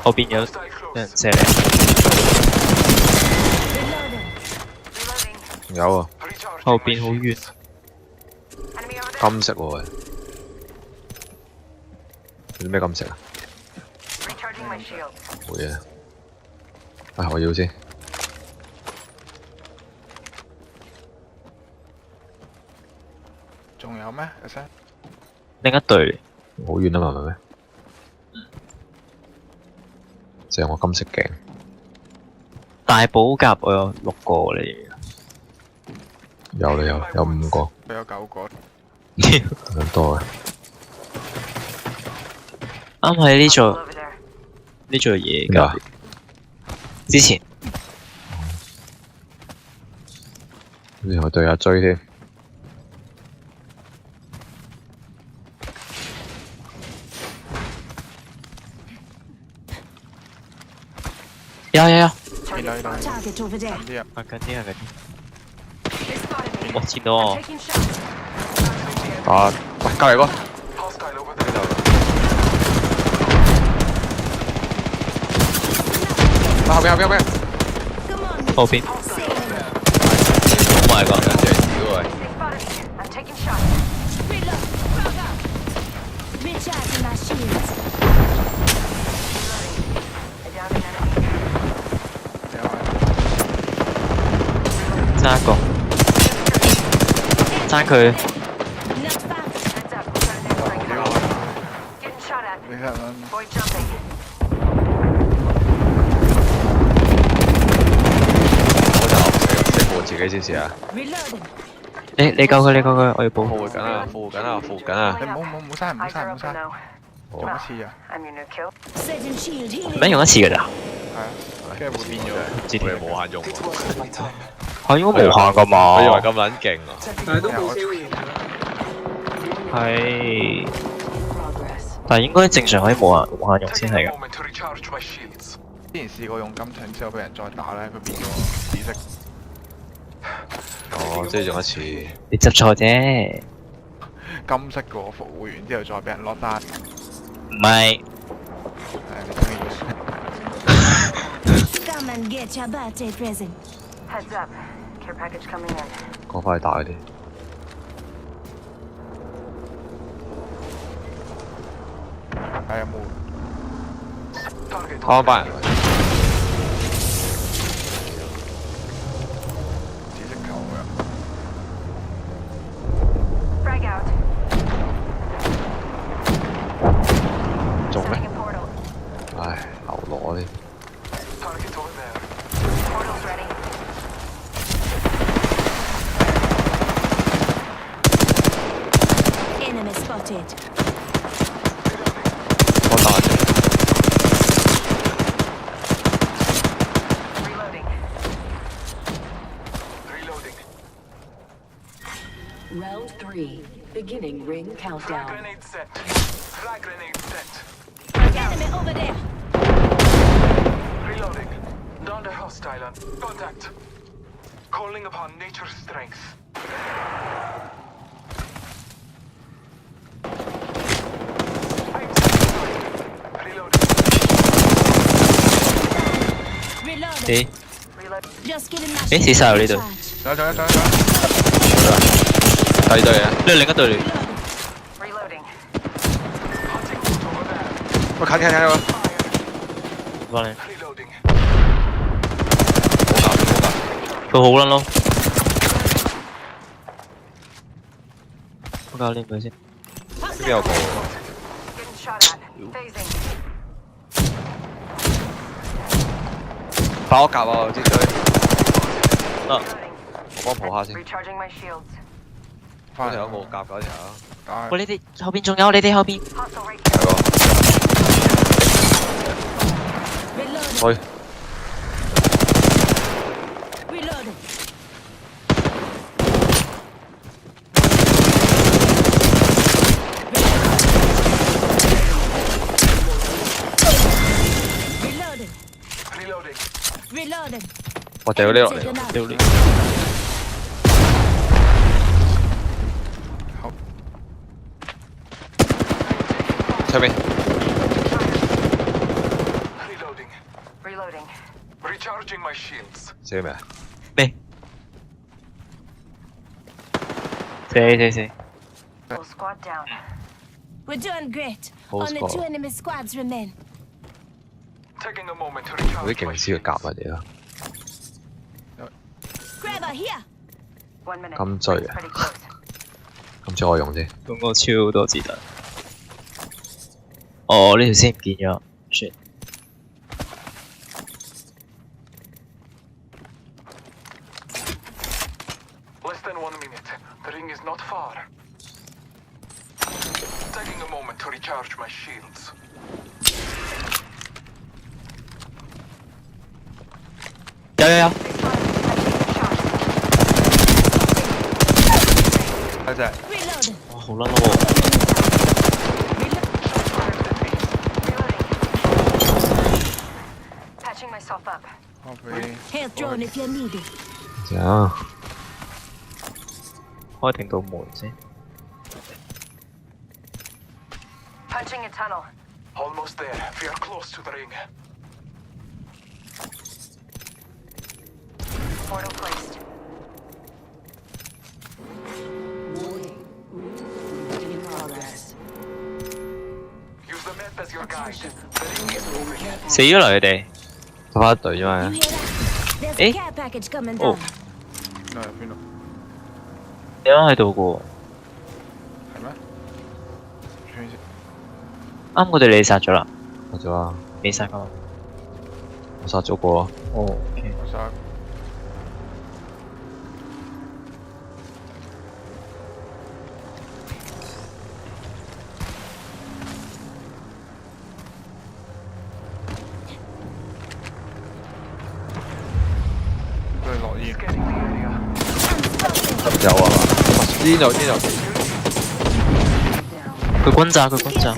[SPEAKER 2] 後邊有人射你。
[SPEAKER 10] 仲有啊！
[SPEAKER 2] 後邊好遠。
[SPEAKER 10] 金色喎喂！有啲咩金色啊？冇嘢。啊，我要先。
[SPEAKER 6] 仲有咩？有聲？
[SPEAKER 2] 另一隊。
[SPEAKER 10] 好遠啊嘛，係咪咩？就係我金色鏡。
[SPEAKER 2] 大寶甲我有6個嚟。
[SPEAKER 10] 有你有5個。
[SPEAKER 6] 佢有9個。
[SPEAKER 10] 咁多嘅。
[SPEAKER 2] 啱喺呢座嘢㗎。之前。
[SPEAKER 10] 然後對下追添。
[SPEAKER 2] 有。
[SPEAKER 6] 見到。
[SPEAKER 2] 近啲。我見到我。
[SPEAKER 10] 啊！喂，隔離個。後邊。
[SPEAKER 2] 後邊。Oh my god！
[SPEAKER 5] I'm taking shots.
[SPEAKER 1] Reload. Frog out. Recharging my shields.
[SPEAKER 2] 爭一個，爭佢。
[SPEAKER 6] 你睇下。
[SPEAKER 10] 我自己先試下。
[SPEAKER 2] 你救佢，你救佢，我要保護。
[SPEAKER 10] 復活緊啊！復活緊啊！復活緊啊！
[SPEAKER 6] 你唔好嘥，用一次啊！
[SPEAKER 2] 唔使用一次㗎咋？
[SPEAKER 6] 係啊，跟住會變咗。
[SPEAKER 10] 知佢無限用喎。
[SPEAKER 2] 係應該無限㗎嘛？
[SPEAKER 10] 我以為咁撚勁啊！
[SPEAKER 7] 但係都冇機會。
[SPEAKER 2] 係，但係應該正常可以無限用先係㗎。
[SPEAKER 6] 之前試過用金盾之後俾人再打咧，佢變咗紫色。
[SPEAKER 10] 哦，即係用一次。
[SPEAKER 2] 你執錯啫。
[SPEAKER 6] 金色個復活完之後再俾人落單。
[SPEAKER 2] 唔係。
[SPEAKER 1] Come and get your birthday present.
[SPEAKER 5] Heads up. Care package coming in.
[SPEAKER 10] 講快大啲。
[SPEAKER 6] 係有冇？
[SPEAKER 10] 啱班人。
[SPEAKER 6] 紫色球嘅。
[SPEAKER 5] Frag out.
[SPEAKER 10] 中咩？唉，牛螺啲。
[SPEAKER 5] Portal's ready.
[SPEAKER 1] Enemy spotted.
[SPEAKER 10] 我打啫。
[SPEAKER 17] Round 3. Beginning ring countdown.
[SPEAKER 16] Grenade set. Frag grenade set.
[SPEAKER 1] Enemy over there.
[SPEAKER 16] Reloading. Down the hostile on contact. Calling upon nature's strength.
[SPEAKER 2] Reloading.
[SPEAKER 1] 誒
[SPEAKER 2] 死晒喎呢隊。
[SPEAKER 6] 走。
[SPEAKER 2] 第二隊啊，呢另一隊嚟。
[SPEAKER 10] 喂，近喎。
[SPEAKER 2] 幫你。佢好撚咯。我教練佢先。
[SPEAKER 10] 呢邊有個。爆我夾啊！支隊。我幫抱下先。嗰條有冇夾嗰條？
[SPEAKER 2] 喂，你哋後邊仲有，你哋後邊。
[SPEAKER 10] 係喎。去。我掉呢落嚟，掉你。
[SPEAKER 6] 好。
[SPEAKER 10] 出邊。
[SPEAKER 16] Reloading. Recharging my shields.
[SPEAKER 10] 死未啊？
[SPEAKER 2] 未。死。
[SPEAKER 5] Squad down.
[SPEAKER 1] We're doing great.
[SPEAKER 10] Whole
[SPEAKER 1] Only
[SPEAKER 10] squad.
[SPEAKER 1] 2 enemy squads remain.
[SPEAKER 16] Taking a moment to recharge.
[SPEAKER 10] 嗰啲勁少嘅夾乜嘢啊？
[SPEAKER 1] Grabber here.
[SPEAKER 10] 金墜啊！金墜我用先。
[SPEAKER 2] 用過超多子彈。哦，呢條先唔見咗，算。
[SPEAKER 16] Less than 1 minute. The ring is not far. Taking a moment to recharge my shields.
[SPEAKER 2] 有。
[SPEAKER 6] 一隻。
[SPEAKER 2] 哇，好撚喎！
[SPEAKER 5] Patching myself up.
[SPEAKER 1] Health drone if you need it.
[SPEAKER 10] 呀！
[SPEAKER 2] 開停到門先。
[SPEAKER 5] Punching a tunnel.
[SPEAKER 16] Almost there. We are close to the ring.
[SPEAKER 5] Portal placed.
[SPEAKER 17] In progress.
[SPEAKER 16] Use the map as your guide. The ring is moving.
[SPEAKER 2] 死咗啦！你哋。
[SPEAKER 10] 得翻一隊啫嘛。
[SPEAKER 1] There's a care package coming down.
[SPEAKER 6] 邊度？
[SPEAKER 2] 你啱喺度嘅喎。
[SPEAKER 6] 係咩？睇先。
[SPEAKER 2] 啱我哋你殺咗啦。
[SPEAKER 10] 殺咗啦。
[SPEAKER 2] 未殺過。
[SPEAKER 10] 我殺咗個。
[SPEAKER 2] 哦 ，OK。
[SPEAKER 6] 我殺。佢落煙。
[SPEAKER 10] 有啊嘛？煙有。
[SPEAKER 2] 佢轟炸，佢轟炸。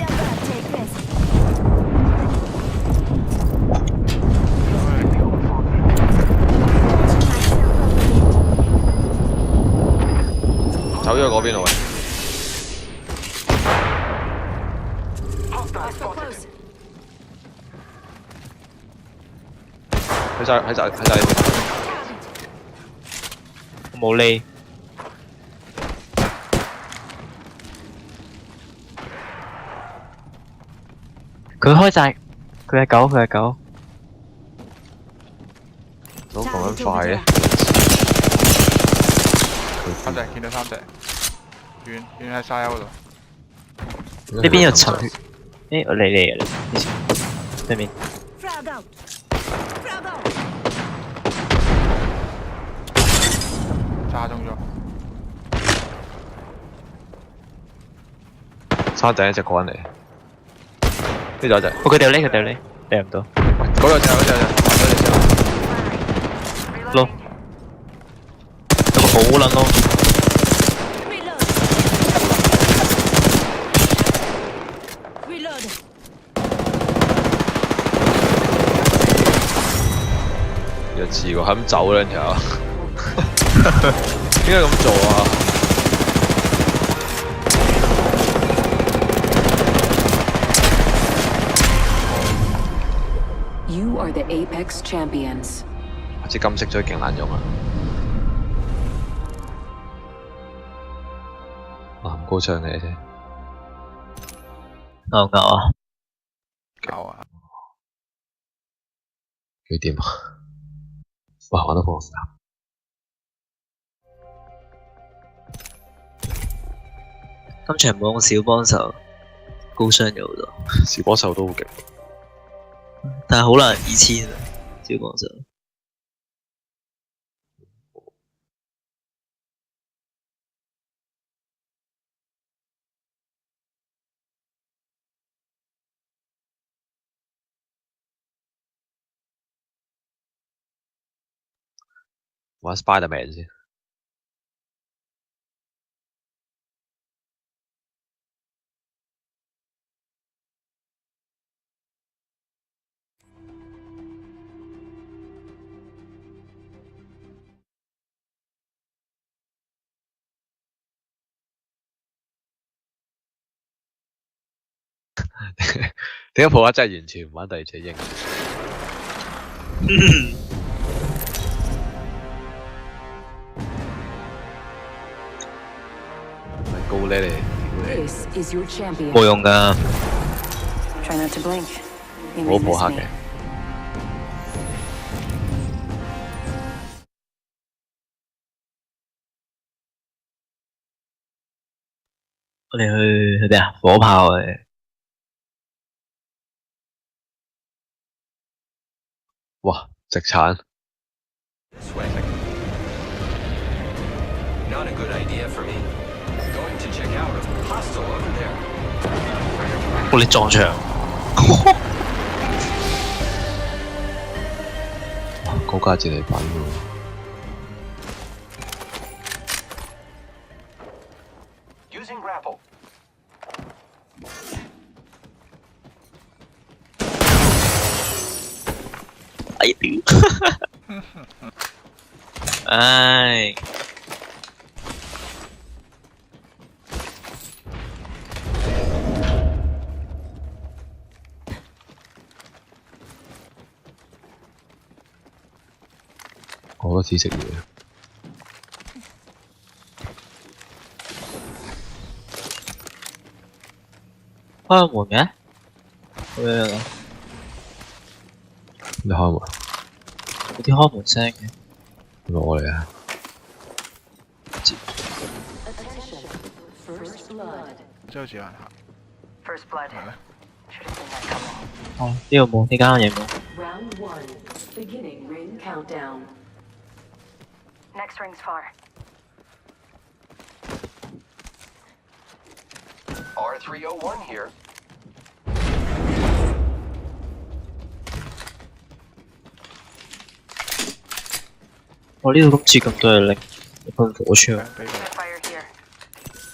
[SPEAKER 10] 走咗嗰邊咯喂。喺晒呢邊。
[SPEAKER 2] 我冇匿。佢開晒，佢係狗。
[SPEAKER 10] 都講得快嘅。
[SPEAKER 6] 3隻，見到3隻，遠喺沙丘嗰度。
[SPEAKER 2] 呢邊有層血。誒，我嚟，對面。
[SPEAKER 6] 炸中咗。
[SPEAKER 10] 山頂一隻個人嚟。呢度有隻。
[SPEAKER 2] 佢掉匿，掟唔到。
[SPEAKER 10] 嗰度有隻。
[SPEAKER 2] 咯。有個好撚咯。
[SPEAKER 10] 一次喎，係咁走兩條。點解咁做啊
[SPEAKER 17] ？You are the Apex champions.
[SPEAKER 10] 支金色錐勁難用啊！唔高槍嘅啫。
[SPEAKER 2] 牛啊！
[SPEAKER 6] 牛啊！
[SPEAKER 10] 幾掂啊！哇，玩得好。
[SPEAKER 2] 今場冇用小幫手，高傷咗好多。
[SPEAKER 10] 小幫手都好勁，
[SPEAKER 2] 但係好難2000啊！小幫手。
[SPEAKER 10] 玩 Spiderman 先。點解普克真係完全唔玩第二隻英？高呢你？
[SPEAKER 2] 冇用㗎。
[SPEAKER 10] 冇普克嘅。
[SPEAKER 2] 我哋去咩啊？火炮嘅。
[SPEAKER 10] 哇！直鏟。
[SPEAKER 16] Not a good idea for me. Going to check out a hostile over there.
[SPEAKER 2] 我哋撞牆。
[SPEAKER 10] 高價戰利品喎。
[SPEAKER 16] Using grapple.
[SPEAKER 2] 哎屌！唉。
[SPEAKER 10] 我都只食嘢。
[SPEAKER 2] 開門嘅？咩啊？
[SPEAKER 10] 你開門？
[SPEAKER 2] 有啲開門聲嘅。
[SPEAKER 10] 攞嚟啊！
[SPEAKER 6] 即係好似有人行。
[SPEAKER 5] First blood.
[SPEAKER 6] 係咩？
[SPEAKER 5] Should have seen that coming.
[SPEAKER 2] 哦，呢度冇，呢間嘢冇。
[SPEAKER 17] Round 1. Beginning ring countdown.
[SPEAKER 5] Next ring's far.
[SPEAKER 16] R301 here.
[SPEAKER 2] 我呢度今次咁多嘢拎，一噴火槍。
[SPEAKER 5] Fire here.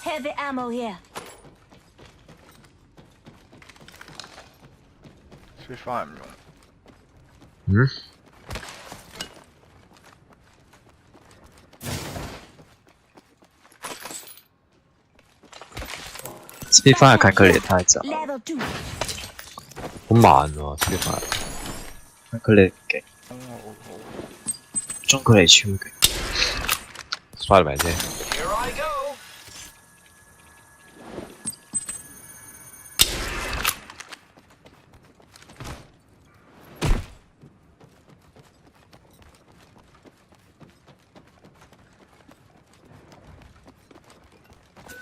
[SPEAKER 1] Heavy ammo here.
[SPEAKER 6] Spitfire 唔用。
[SPEAKER 10] 嗯？
[SPEAKER 2] Spitfire 近距離太窄，
[SPEAKER 1] Level 2.
[SPEAKER 10] 好慢喎 Spitfire。
[SPEAKER 2] 近距離勁，中距離超勁。
[SPEAKER 10] Spiderman 啫。
[SPEAKER 16] Here I go.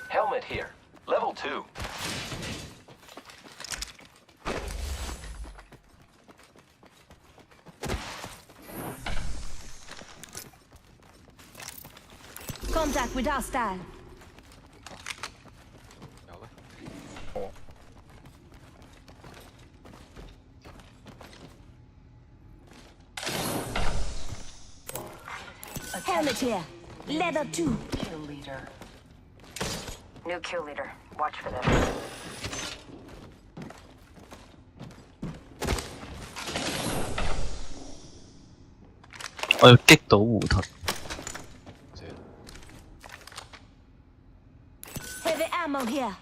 [SPEAKER 16] Helmet here. Level 2.
[SPEAKER 1] Contact with hostile.
[SPEAKER 5] 'em.
[SPEAKER 1] Helmet here. Level 2.
[SPEAKER 5] Kill leader. New kill leader. Watch for this.
[SPEAKER 2] 我要擊倒胡盾。
[SPEAKER 1] Heavy ammo here.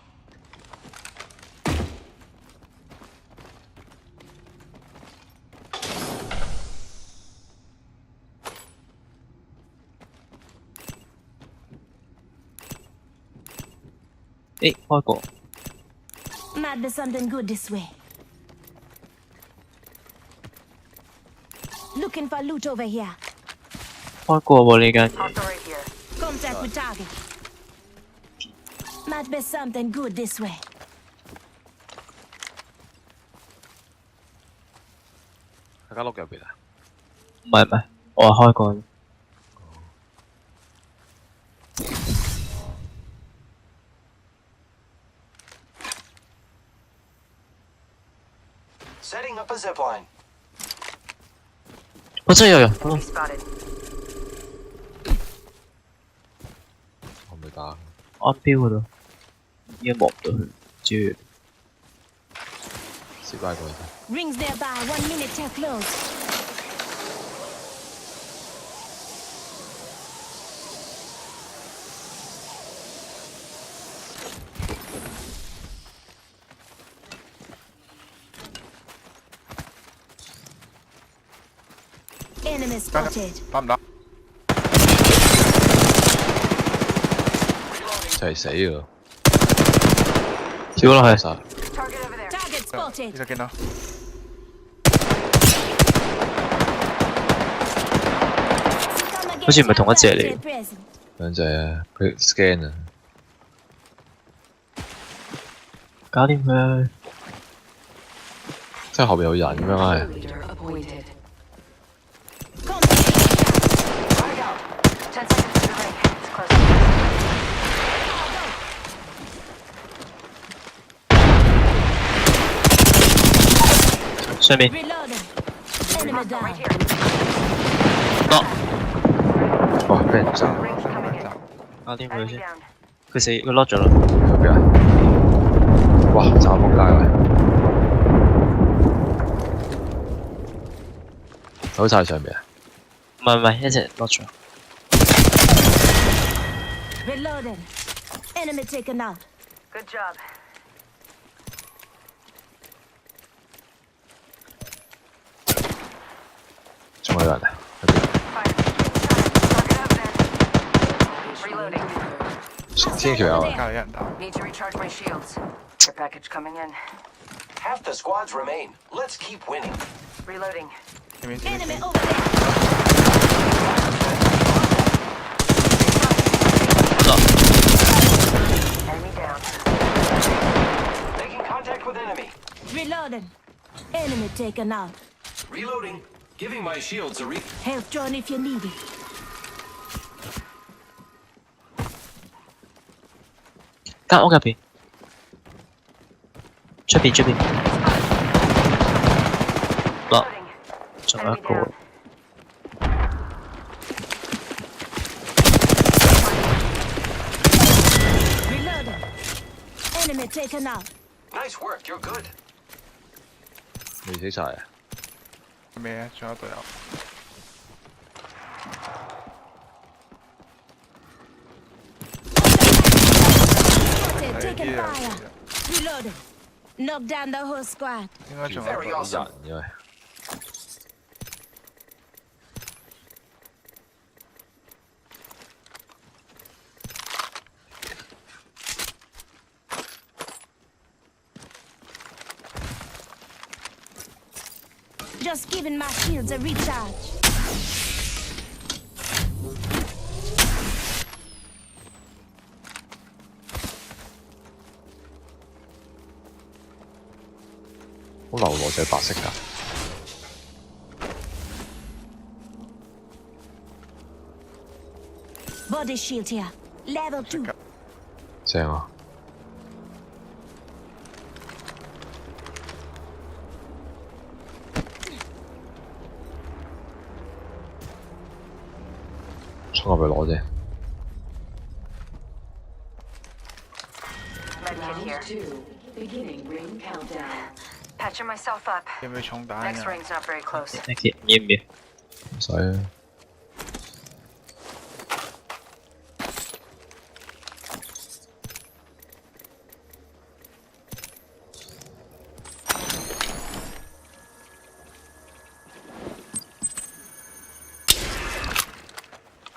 [SPEAKER 1] Might be something good this way. Looking for loot over here.
[SPEAKER 2] 開過喎呢間嘢。
[SPEAKER 5] Also right here.
[SPEAKER 1] Contact with target. Might be something good this way.
[SPEAKER 10] 喺間屋入邊啊？
[SPEAKER 2] 唔係唔係，我係開過。
[SPEAKER 16] Setting up a zipline.
[SPEAKER 2] 我真係有人。
[SPEAKER 5] Enemy spotted.
[SPEAKER 10] 我未打。
[SPEAKER 2] 安標嗰度，依家望唔到佢，知。
[SPEAKER 10] 試翻過去。
[SPEAKER 1] Rings nearby. 1 minute till close. Enemy spotted.
[SPEAKER 6] 打唔打？
[SPEAKER 10] 就係死喎！
[SPEAKER 2] 跳落去。
[SPEAKER 5] Target over there.
[SPEAKER 1] Target spotted.
[SPEAKER 6] 呢度見到。
[SPEAKER 2] 好似唔係同一隻嚟。
[SPEAKER 10] 兩隻啊，佢 scan 啊。
[SPEAKER 2] 搞掂佢。
[SPEAKER 10] 即係後邊有人咁樣係。
[SPEAKER 17] Leader appointed.
[SPEAKER 5] Frag out. 10 seconds to the ring. It's close.
[SPEAKER 2] 上面。
[SPEAKER 1] Reloading. Enemy down.
[SPEAKER 2] 落。
[SPEAKER 10] 哇！俾人炸。
[SPEAKER 2] 搞掂佢先。佢死，佢 lock 咗啦。
[SPEAKER 10] 入邊啊！哇！炸仆街喂！走晒上面啊！
[SPEAKER 2] 唔係唔係，一隻 lock 咗。
[SPEAKER 1] Reloading. Enemy taken out.
[SPEAKER 5] Good job.
[SPEAKER 10] 仲有人啊！
[SPEAKER 5] Reloading.
[SPEAKER 10] 天橋有啊！
[SPEAKER 6] 隔離有人打。
[SPEAKER 5] Need to recharge my shields. Care package coming in.
[SPEAKER 16] Half the squads remain. Let's keep winning.
[SPEAKER 5] Reloading.
[SPEAKER 1] Enemy over there.
[SPEAKER 5] Enemy down.
[SPEAKER 16] Making contact with enemy.
[SPEAKER 1] Reloading. Enemy taken out.
[SPEAKER 16] Reloading. Giving my shields a
[SPEAKER 1] Health drone if you need it.
[SPEAKER 2] 間屋入邊，出邊，落，仲有一個。
[SPEAKER 1] Reloading. Enemy taken out.
[SPEAKER 16] Nice work, you're good.
[SPEAKER 10] 未死晒啊！
[SPEAKER 6] 咩啊？仲有隊友。
[SPEAKER 1] Taking fire. Reloading. Knock down the whole squad.
[SPEAKER 6] 應該仲有隊友。
[SPEAKER 10] 人因為
[SPEAKER 1] Just giving my shields a recharge.
[SPEAKER 10] 好流羅就係白色㗎。
[SPEAKER 1] Body shield here. Level 2.
[SPEAKER 10] 正啊！衝入去攞啫。
[SPEAKER 17] Round 2. Beginning ring countdown.
[SPEAKER 5] Patching myself up.
[SPEAKER 6] 要唔要重彈
[SPEAKER 5] Next
[SPEAKER 6] 啊？
[SPEAKER 5] ring's not very close.
[SPEAKER 2] 要唔要？
[SPEAKER 10] 唔使啊。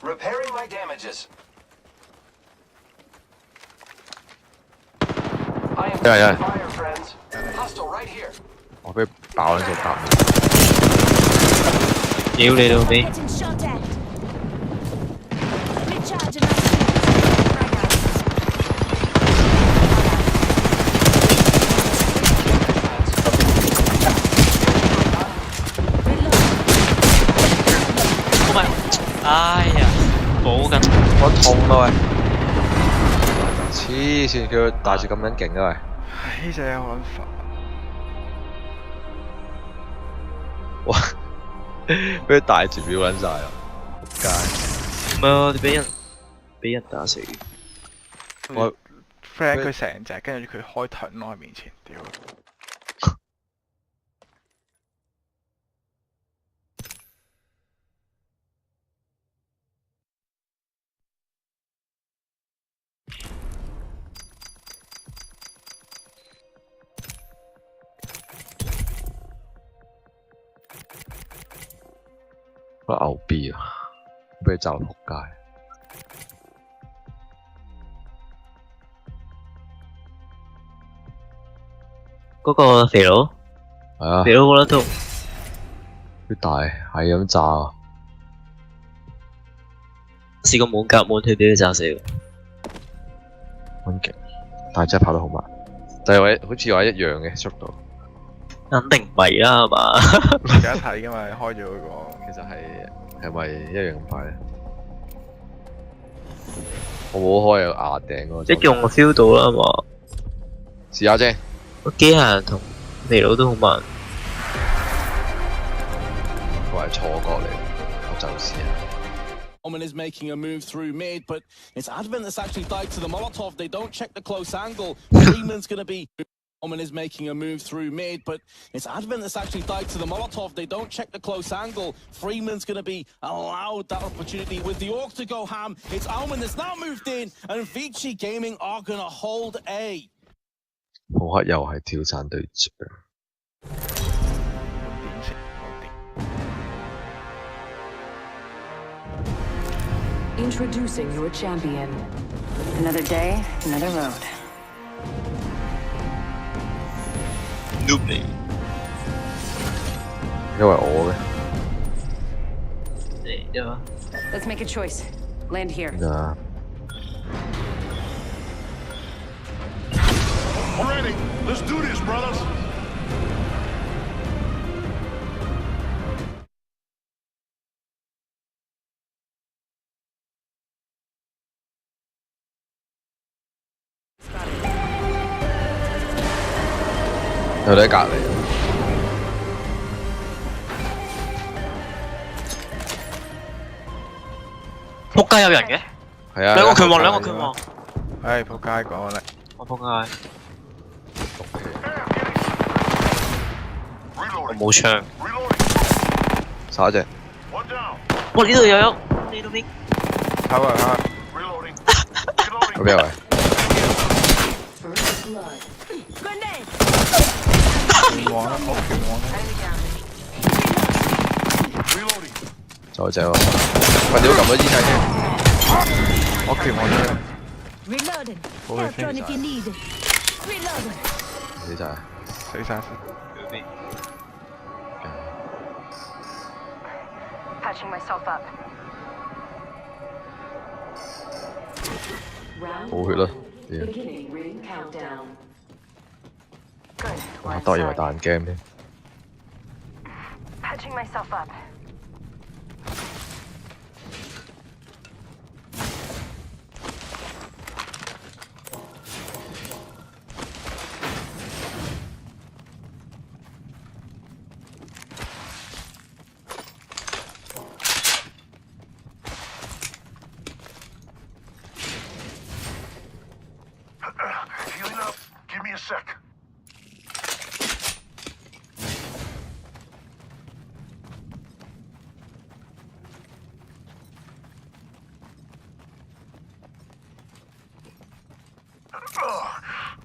[SPEAKER 16] Repairing my damages. I am
[SPEAKER 10] Yeah.
[SPEAKER 16] fire, friends. Hostile right here.
[SPEAKER 10] 我俾佢爆撚咗夾面。
[SPEAKER 2] 屌你老味！
[SPEAKER 1] Getting shot at. Recharging my shield.
[SPEAKER 2] Oh my！ 哎呀，補緊。
[SPEAKER 10] 我痛啊喂！黐線，佢大隻咁撚勁啊喂！
[SPEAKER 6] 呢隻好撚煩。
[SPEAKER 10] 哇！俾佢大字表撚晒啦，仆街！
[SPEAKER 2] 唔係我哋俾人打死。
[SPEAKER 6] 我 friend 佢成隻，跟住佢開盾喺我面前，屌！
[SPEAKER 10] 個牛 B 啊，俾佢炸到仆街。
[SPEAKER 2] 嗰個肥佬，
[SPEAKER 10] 係啊，
[SPEAKER 2] 肥佬好撚痛。
[SPEAKER 10] 佢大係咁炸啊！
[SPEAKER 2] 試過滿甲滿血俾佢炸死喎。
[SPEAKER 10] 咁勁，但係真係跑得好慢，但係好似話一樣嘅速度。
[SPEAKER 2] 肯定唔係啦，係嘛？
[SPEAKER 6] 而家睇㗎嘛，開咗嗰個，
[SPEAKER 10] 其實係咪一樣咁快咧？我冇開有牙頂嗰個。
[SPEAKER 2] 一用我 feel 到啦，係嘛？
[SPEAKER 10] 試下啫。
[SPEAKER 2] 個機械人同肥佬都好慢。
[SPEAKER 10] 我係錯覺嚟，我就試下。
[SPEAKER 18] Omen is making a move through mid, but it's Advent that's actually died to the Molotov. They don't check the close angle. Freeman's gonna be... Omen is making a move through mid, but it's Advent that's actually died to the Molotov. They don't check the close angle. Freeman's gonna be allowed that opportunity with the Orc to go ham. It's Omen that's now moved in, and Vici Gaming are gonna hold A.
[SPEAKER 10] 好黑又係跳傘對象。
[SPEAKER 17] Introducing your champion.
[SPEAKER 5] Another day, another road.
[SPEAKER 2] Noob 嚟。
[SPEAKER 10] 因為我嘅。
[SPEAKER 2] 嚟啫嘛。
[SPEAKER 5] Let's make a choice. Land here.
[SPEAKER 10] 啊。
[SPEAKER 16] Ready. Let's do this, brothers.
[SPEAKER 10] 佢哋喺隔離。
[SPEAKER 2] 仆街有人嘅？
[SPEAKER 10] 係啊。
[SPEAKER 2] 兩個拳王，兩個拳王。
[SPEAKER 6] 唉，仆街講啦。
[SPEAKER 2] 我仆街。我冇槍。
[SPEAKER 10] 耍隻。
[SPEAKER 2] 哇！呢度又有，呢度邊？
[SPEAKER 6] 睇下睇下。
[SPEAKER 10] 嗰邊位？
[SPEAKER 6] 拳王啦，冇拳王啦。
[SPEAKER 10] 仲有隻喎，喂屌撳咗衣仔添。
[SPEAKER 6] 我拳王啫。
[SPEAKER 1] Reloading.
[SPEAKER 6] 好佢
[SPEAKER 1] Help
[SPEAKER 6] 飛
[SPEAKER 1] drone if
[SPEAKER 6] 晒。
[SPEAKER 1] you need it. Reloading.
[SPEAKER 10] 死晒。
[SPEAKER 6] 死晒。
[SPEAKER 5] Patching myself up.
[SPEAKER 10] 冇血啦。
[SPEAKER 17] Beginning ring countdown.
[SPEAKER 10] 哇！當以為彈 game 添。
[SPEAKER 5] Patching myself up.
[SPEAKER 16] Healing up. Give me a sec.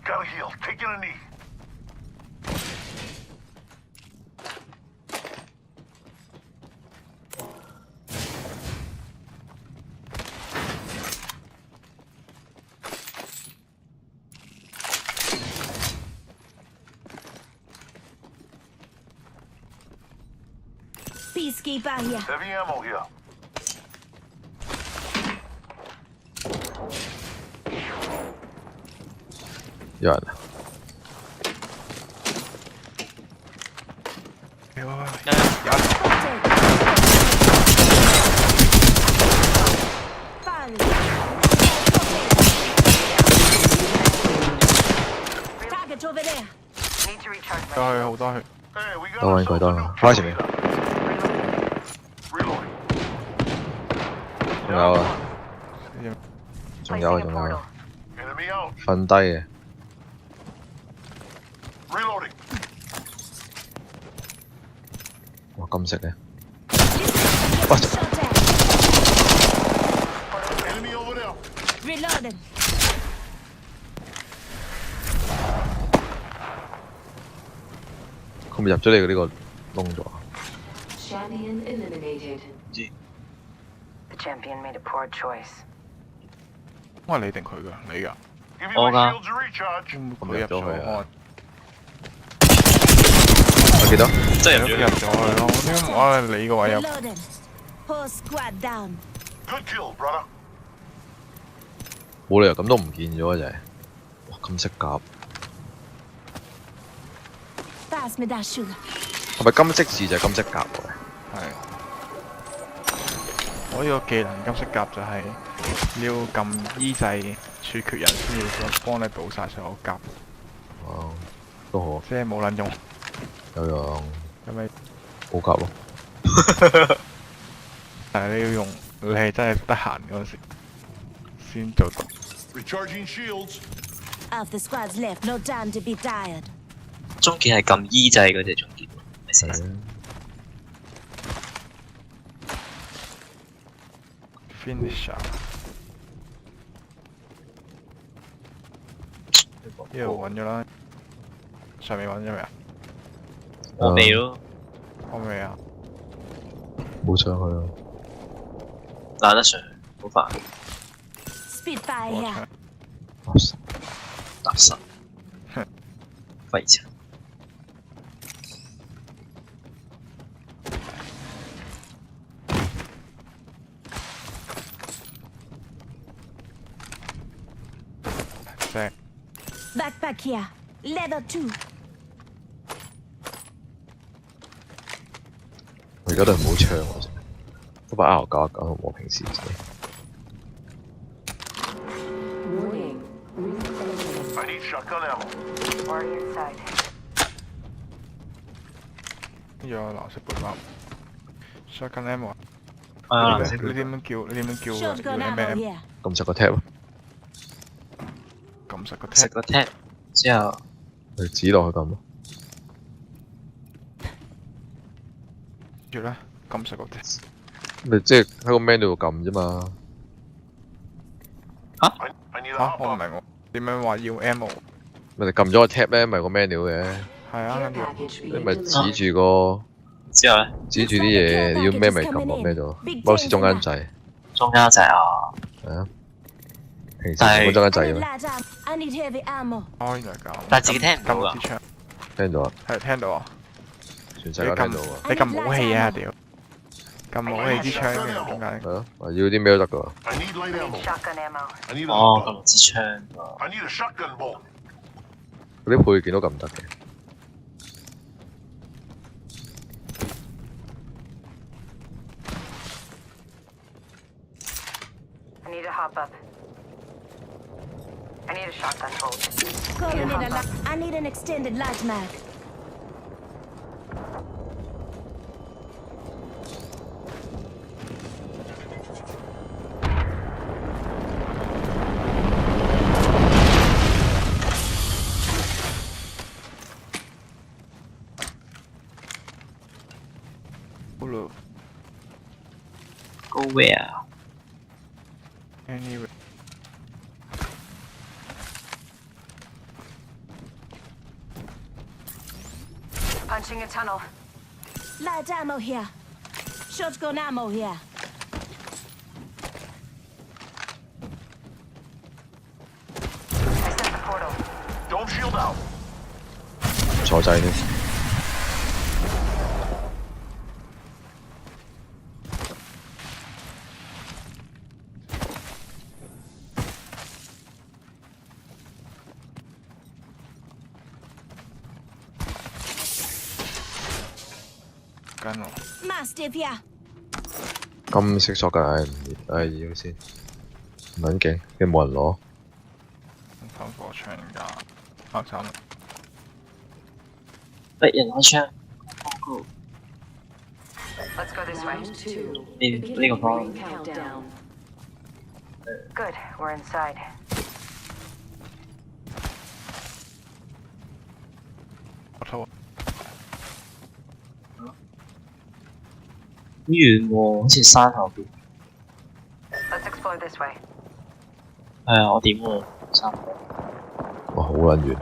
[SPEAKER 16] Gotta heal. Taking a knee.
[SPEAKER 1] Peacekeeper here.
[SPEAKER 16] Heavy ammo here.
[SPEAKER 10] 有人啊！Target
[SPEAKER 1] over there.
[SPEAKER 5] Need to recharge
[SPEAKER 6] 多血好多血。
[SPEAKER 10] 多揾佢多啦，開前面。仲有啊！仲有啊！仲有啊！瞓低嘅。
[SPEAKER 16] Reloading.
[SPEAKER 10] 哇！金色嘅。
[SPEAKER 16] Enemy over there.
[SPEAKER 1] Reloading.
[SPEAKER 10] 佢咪入咗你呢個窿咗？
[SPEAKER 17] Champion eliminated.
[SPEAKER 5] The champion made a poor choice.
[SPEAKER 6] 我係你定佢㗎？你㗎？
[SPEAKER 2] 我㗎。
[SPEAKER 6] 佢入咗去啊！
[SPEAKER 10] 有幾多？
[SPEAKER 6] 真係入咗去咯！點解我係你個位入？
[SPEAKER 1] Reloading. Whole squad down.
[SPEAKER 16] Good kill, brother.
[SPEAKER 10] 冇理由咁都唔見咗啊！真係，哇！咁色甲，
[SPEAKER 1] Pass me that sugar.
[SPEAKER 10] 係咪金色字就係金色甲喎？
[SPEAKER 6] 係。我呢個技能金色甲就係要撳 E 掣處決人先要幫你補晒所有甲。
[SPEAKER 10] 哦，都好。
[SPEAKER 6] 即係冇撚用。
[SPEAKER 10] 有用。
[SPEAKER 6] 係咪？
[SPEAKER 10] 補甲咯。
[SPEAKER 6] 但係你要用，你係真係得閒嗰陣時先做到。
[SPEAKER 16] Recharging shields.
[SPEAKER 1] Half the squad's left. No time to be tired.
[SPEAKER 2] 終結係撳 E 掣嗰隻終結。係。
[SPEAKER 6] Finisher。呢度揾咗啦，上面揾咗未啊？
[SPEAKER 2] 我未咯。
[SPEAKER 6] 我未啊。
[SPEAKER 10] 冇上去啊！
[SPEAKER 2] 懶得上去，好煩。
[SPEAKER 1] Spitfire here.
[SPEAKER 2] 垃圾。廢柴。
[SPEAKER 1] Backpack here. Leather 2.
[SPEAKER 10] 我而家都係冇槍喎，嗰把 R99同我平時使。
[SPEAKER 16] I need shotgun ammo.
[SPEAKER 5] Warrior inside.
[SPEAKER 6] 有藍色背包 ，shotgun ammo。
[SPEAKER 2] 啊！
[SPEAKER 6] 你點樣叫？你點樣叫
[SPEAKER 1] Shotgun ammo
[SPEAKER 6] MM？
[SPEAKER 1] here.
[SPEAKER 10] 撳實個 tab 咯，
[SPEAKER 6] 撳實個 tab。
[SPEAKER 2] 食個 tap 之後，
[SPEAKER 10] 你指落去撳咯。
[SPEAKER 6] 跟住咧，撳實個 tab。
[SPEAKER 10] 咪即係喺個 menu 度撳啫嘛。
[SPEAKER 6] 嚇！我唔明喎，點樣話要 ammo？
[SPEAKER 10] 咪你撳咗個 tab 咧，咪個 menu 嘅。
[SPEAKER 6] 係啊，跟住
[SPEAKER 10] 你咪指住個。
[SPEAKER 2] 之後咧，
[SPEAKER 10] 指住啲嘢，你要咩咪撳落咩度，mouse中間掣。
[SPEAKER 2] 中間掣啊！
[SPEAKER 10] 係啊，平時撳中間掣嘅咩？
[SPEAKER 1] I need heavy ammo.
[SPEAKER 6] 哦，原來咁。
[SPEAKER 2] 但係自己聽唔到㗎。
[SPEAKER 10] 聽到啊？
[SPEAKER 6] 係聽到啊！
[SPEAKER 10] 全世界聽到啊！
[SPEAKER 6] 你撳武器啊屌！撳武器支槍嘅點解？
[SPEAKER 10] 係咯，話要啲咩都得㗎。
[SPEAKER 16] I need light ammo.
[SPEAKER 5] Shotgun ammo.
[SPEAKER 16] I need a
[SPEAKER 2] 哦，撳支槍。
[SPEAKER 16] I need a shotgun bolt.
[SPEAKER 10] 嗰啲配件都撳得嘅。
[SPEAKER 5] I need a hop up. I need a shotgun bolt.
[SPEAKER 1] I need an extended light mag.
[SPEAKER 2] Go where?
[SPEAKER 6] Anyway.
[SPEAKER 5] Punching a tunnel.
[SPEAKER 1] Light ammo here. Shotgun ammo here.
[SPEAKER 5] I set the portal.
[SPEAKER 16] Don't shield out.
[SPEAKER 10] 坐掣添。
[SPEAKER 1] Mastiff here.
[SPEAKER 10] 金色索㗎，唉要先，唔撚勁，跟住冇人攞。
[SPEAKER 6] 噴火槍㗎，黑衫。
[SPEAKER 2] 敵人開槍。
[SPEAKER 5] Let's go this way.
[SPEAKER 2] 呢個方。
[SPEAKER 5] Good, we're inside.
[SPEAKER 6] 我偷。
[SPEAKER 2] 好遠喎，好似山後邊。
[SPEAKER 5] Let's explore this way.
[SPEAKER 2] 係啊，我點喎？山後。
[SPEAKER 10] 哇，好撚遠。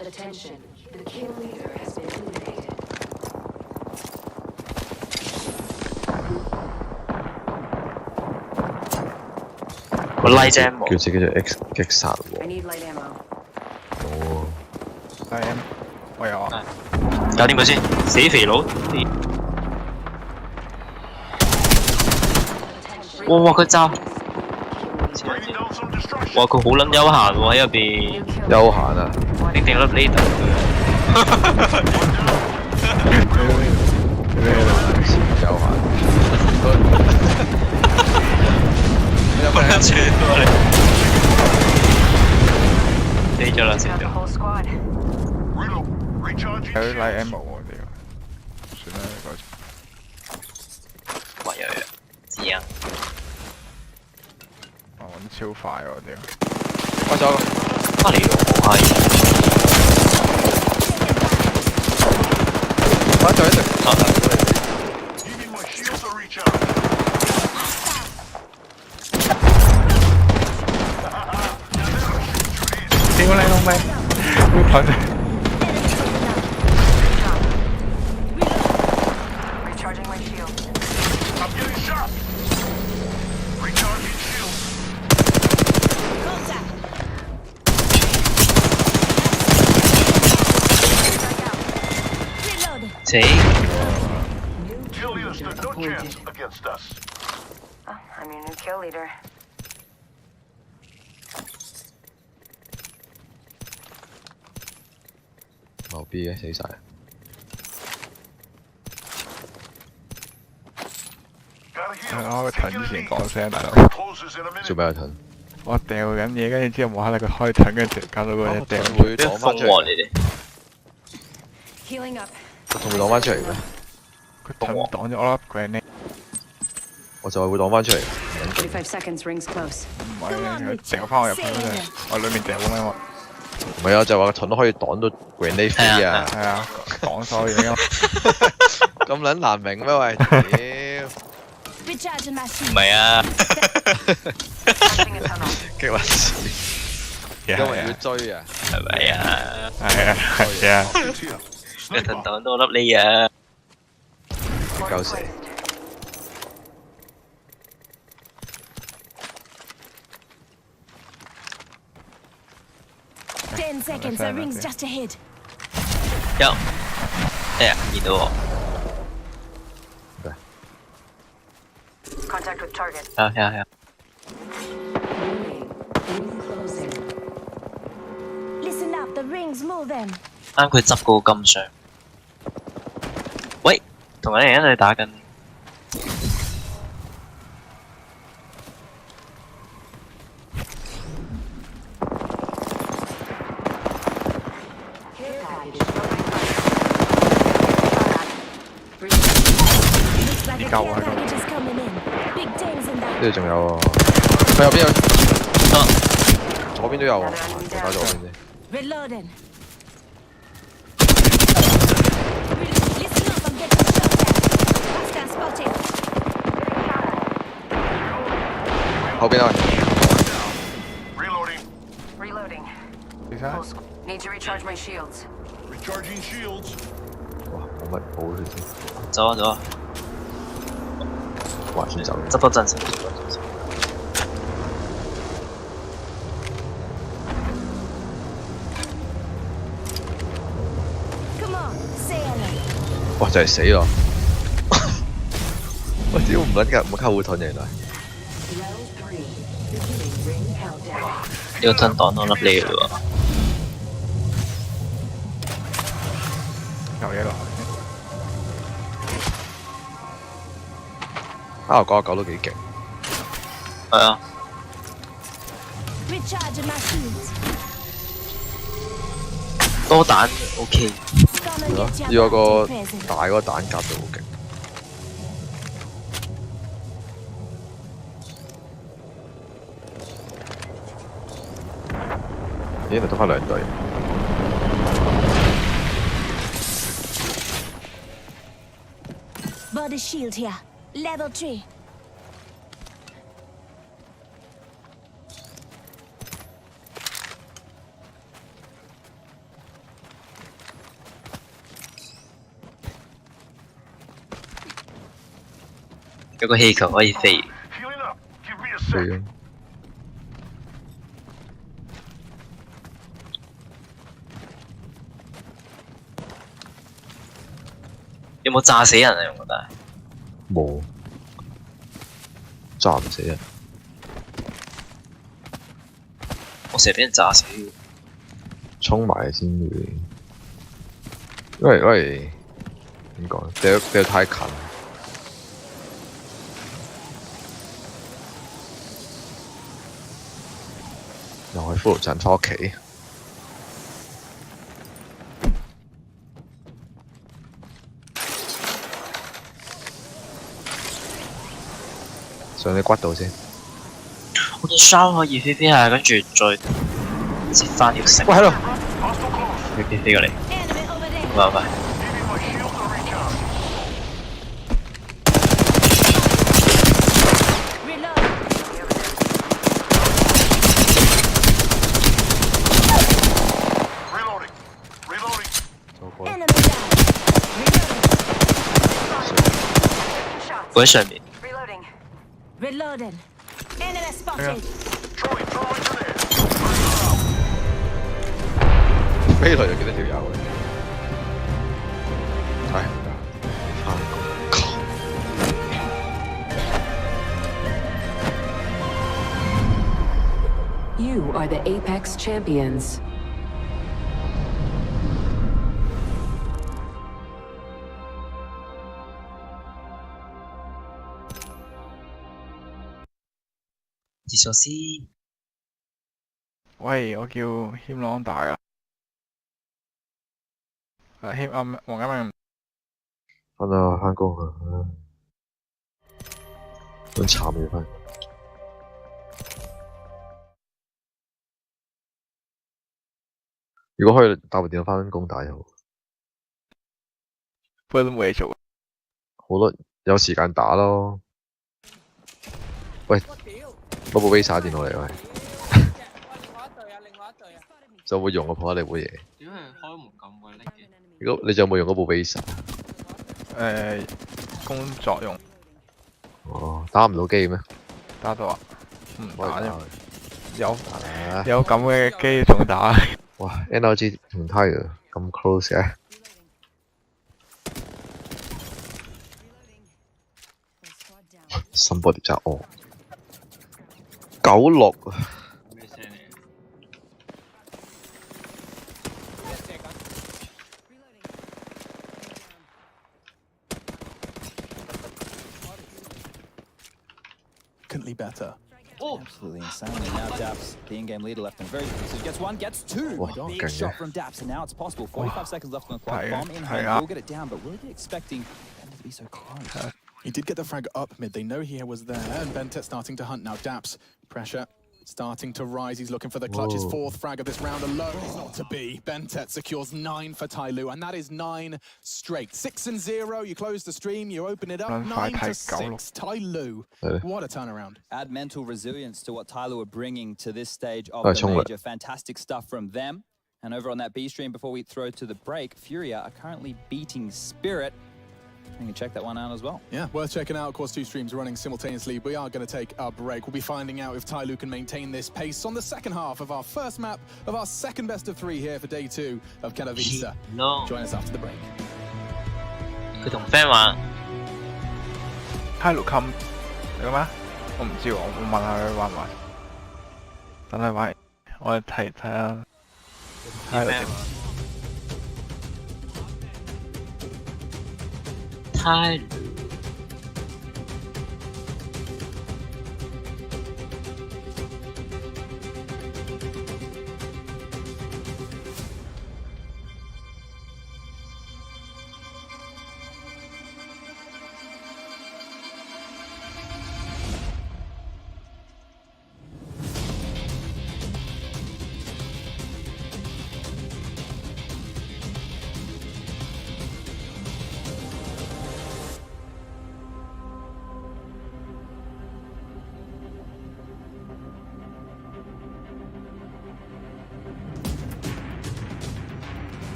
[SPEAKER 17] Attention, the kill leader has been eliminated.
[SPEAKER 2] 個 light ammo
[SPEAKER 10] 叫自己做 X 擊殺
[SPEAKER 5] I
[SPEAKER 10] 喎。
[SPEAKER 5] need light ammo.
[SPEAKER 10] 哦。
[SPEAKER 6] light ammo，我有啊。
[SPEAKER 2] 搞掂佢先，死肥佬！哇！佢揸，哇！佢好撚悠閒喎喺入邊。
[SPEAKER 10] 悠閒啊！
[SPEAKER 2] 定粒 leader
[SPEAKER 10] 咩悠閒？
[SPEAKER 2] 有冇人串過你？死咗啦！死咗。
[SPEAKER 6] 有啲 light ammo 喎屌，算啦呢
[SPEAKER 2] 個。哇！有知啊！
[SPEAKER 6] 我揾得超快喎屌！
[SPEAKER 10] 我走。
[SPEAKER 2] 翻嚟喎，好閪！
[SPEAKER 10] 翻咗一隻。
[SPEAKER 6] 屌你老味，會噴！
[SPEAKER 5] Recharging my shield.
[SPEAKER 16] I'm getting shot. Recharging shield.
[SPEAKER 1] Reload.
[SPEAKER 2] 死！
[SPEAKER 5] disappointed. I'm your new kill leader.
[SPEAKER 10] 牛 B 嘅死晒。
[SPEAKER 6] 我個盾之前講聲大佬。
[SPEAKER 10] 做咩啊盾？
[SPEAKER 6] 我掉緊嘢，跟住之後冇啦啦佢開盾，跟住搞到嗰隻掉
[SPEAKER 10] 會擋翻出嚟。
[SPEAKER 2] 你哋。
[SPEAKER 5] Healing up.
[SPEAKER 10] 個盾會擋翻出嚟咩？
[SPEAKER 6] 佢盾擋咗我粒 grenade。
[SPEAKER 10] 我就係會擋翻出嚟。
[SPEAKER 5] 45 seconds, rings close.
[SPEAKER 6] 唔係，佢掉翻我入去嗰陣，我裡面掉咁樣我。
[SPEAKER 10] 唔係啊，就係話個盾都可以擋到 grenade 飛啊！
[SPEAKER 6] 係啊，擋所有嘢啊！
[SPEAKER 10] 咁撚難明咩喂？屌！
[SPEAKER 2] 唔係啊！
[SPEAKER 10] 激撚死！因為要追啊！
[SPEAKER 2] 係咪啊？
[SPEAKER 6] 係啊係啊！
[SPEAKER 2] 個盾擋到粒你啊！
[SPEAKER 10] 夠死！
[SPEAKER 1] 10 seconds, the ring's just ahead.
[SPEAKER 2] 有，見到我。
[SPEAKER 5] Contact with target.
[SPEAKER 2] 係。
[SPEAKER 1] Listen up, the ring's moving.
[SPEAKER 2] 啱佢執嗰個金箱。喂，同人哋一齊打緊。
[SPEAKER 6] 依舊啊！
[SPEAKER 10] 呢度仲有喎，佢右邊有，左邊都有喎，打左邊啫。
[SPEAKER 1] Reloading. Spotted.
[SPEAKER 10] 後邊啊！
[SPEAKER 5] Reloading.
[SPEAKER 6] 其實
[SPEAKER 5] Need to recharge my shields.
[SPEAKER 16] Recharging shields.
[SPEAKER 10] 哇，冇乜補血先。
[SPEAKER 2] 走啊！
[SPEAKER 10] 哇，先走。
[SPEAKER 2] 執多陣先。
[SPEAKER 10] 哇！就係死咯！我屌唔撚㗎，冇溝護盾原來。
[SPEAKER 2] 呢個盾擋到粒你嘞喎。
[SPEAKER 6] 有嘢落去。
[SPEAKER 10] 啊，999都幾勁。
[SPEAKER 2] 係啊。 多彈 OK。
[SPEAKER 10] 係咯，要有個大嗰個彈夾就好勁。咦？咪得翻2隊。
[SPEAKER 1] Body shield here, level 3.
[SPEAKER 2] 有個氣球可以飛。
[SPEAKER 10] 飛啊！
[SPEAKER 2] 有冇炸死人啊？我覺得
[SPEAKER 10] 冇，炸唔死人。
[SPEAKER 2] 我成日俾人炸死。
[SPEAKER 10] 衝埋先會，因為點講？掉太近。 又去骷髏鎮返屋企，上你骨度先。
[SPEAKER 2] 我件衫可以飛飛下，跟住再接翻條繩。
[SPEAKER 10] 喂，喺度，
[SPEAKER 2] 飛過嚟。喂喂。 我喺上面。
[SPEAKER 1] Reloading. Enemy spotted.
[SPEAKER 10] 飛來有幾多條友嘅？唉，翻工。
[SPEAKER 17] You are the Apex champions.
[SPEAKER 2] 自索斯。
[SPEAKER 6] 喂，我叫謙朗大啊。謙黃家明。
[SPEAKER 10] 翻啊，翻工啊，好慘嘅翻。如果可以搭部電腦翻工打又好。
[SPEAKER 6] 不過都冇嘢做。
[SPEAKER 10] 好多有時間打咯。喂，攞部 Razer 電腦嚟喂。就會用個破你部嘢。
[SPEAKER 2] 點解開門咁鬼叻嘅？
[SPEAKER 10] 如果你仲有冇用嗰部 Razer？
[SPEAKER 6] 工作用。
[SPEAKER 10] 哦，打唔到機咩？
[SPEAKER 6] 打到啊？唔打啫。有咁嘅機仲打？
[SPEAKER 10] 哇 ！NRG 同 Tiger 咁 close 嘅。新波碟閘哦，96啊！
[SPEAKER 2] 咩聲嚟？
[SPEAKER 18] Significantly better. Oh. Absolutely insane. And now Daps, the in-game leader, left him very so gets one, gets two. Big shot from Daps, and now it's possible. 45 seconds left on the clock. Bomb in hand, will get it down, but were they expecting them to be so close? He did get the frag up mid. They know he was there, and Bentet starting to hunt now. Daps, pressure. Starting to rise, he's looking for the clutch. His fourth frag of this round alone is not to be. Bentet secures 9 for Tyloo, and that is 9 straight. 6-0, you close the stream, you open it up, 9-6. Tyloo, what a turnaround. Add mental resilience to what Tyloo are bringing to this stage of the major. Fantastic stuff from them. And over on that B stream, before we throw to the break, Furia are currently beating Spirit. You can check that one out as well. Yeah, worth checking out. Of course, 2 streams running simultaneously. We are going to take a break. We'll be finding out if Tyloo can maintain this pace on the second half of our first map of our second best of 3 here for day 2 of Katowice.
[SPEAKER 2] No.
[SPEAKER 18] Join us after the break.
[SPEAKER 2] 佢同 friend 玩。
[SPEAKER 6] Tyloo 冚嚟嘅咩？我唔知喎，我問下佢玩唔玩。等佢玩，我睇下。Tyloo
[SPEAKER 2] 太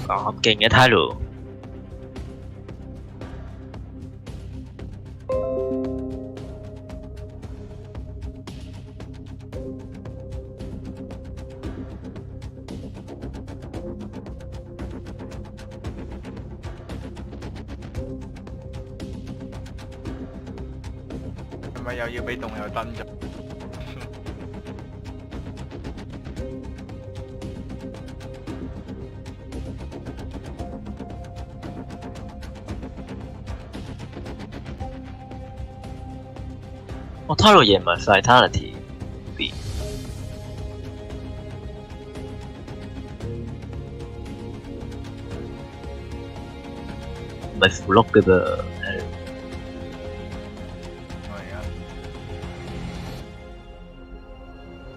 [SPEAKER 2] 咁勁嘅 Tyloo。
[SPEAKER 6] 係咪又要俾動又燈咗？
[SPEAKER 2] 我 Tyloo 贏埋 Vitality B， 唔係符碌嘅噃。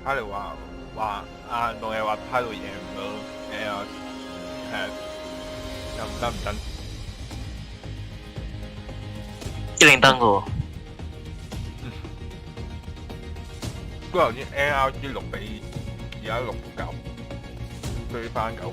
[SPEAKER 6] Tyloo 話同你話 Tyloo 贏唔到又唔得唔得。
[SPEAKER 2] 一零燈嘅喎。
[SPEAKER 6] 不過頭先 NRG 6比而家6-9，追翻9。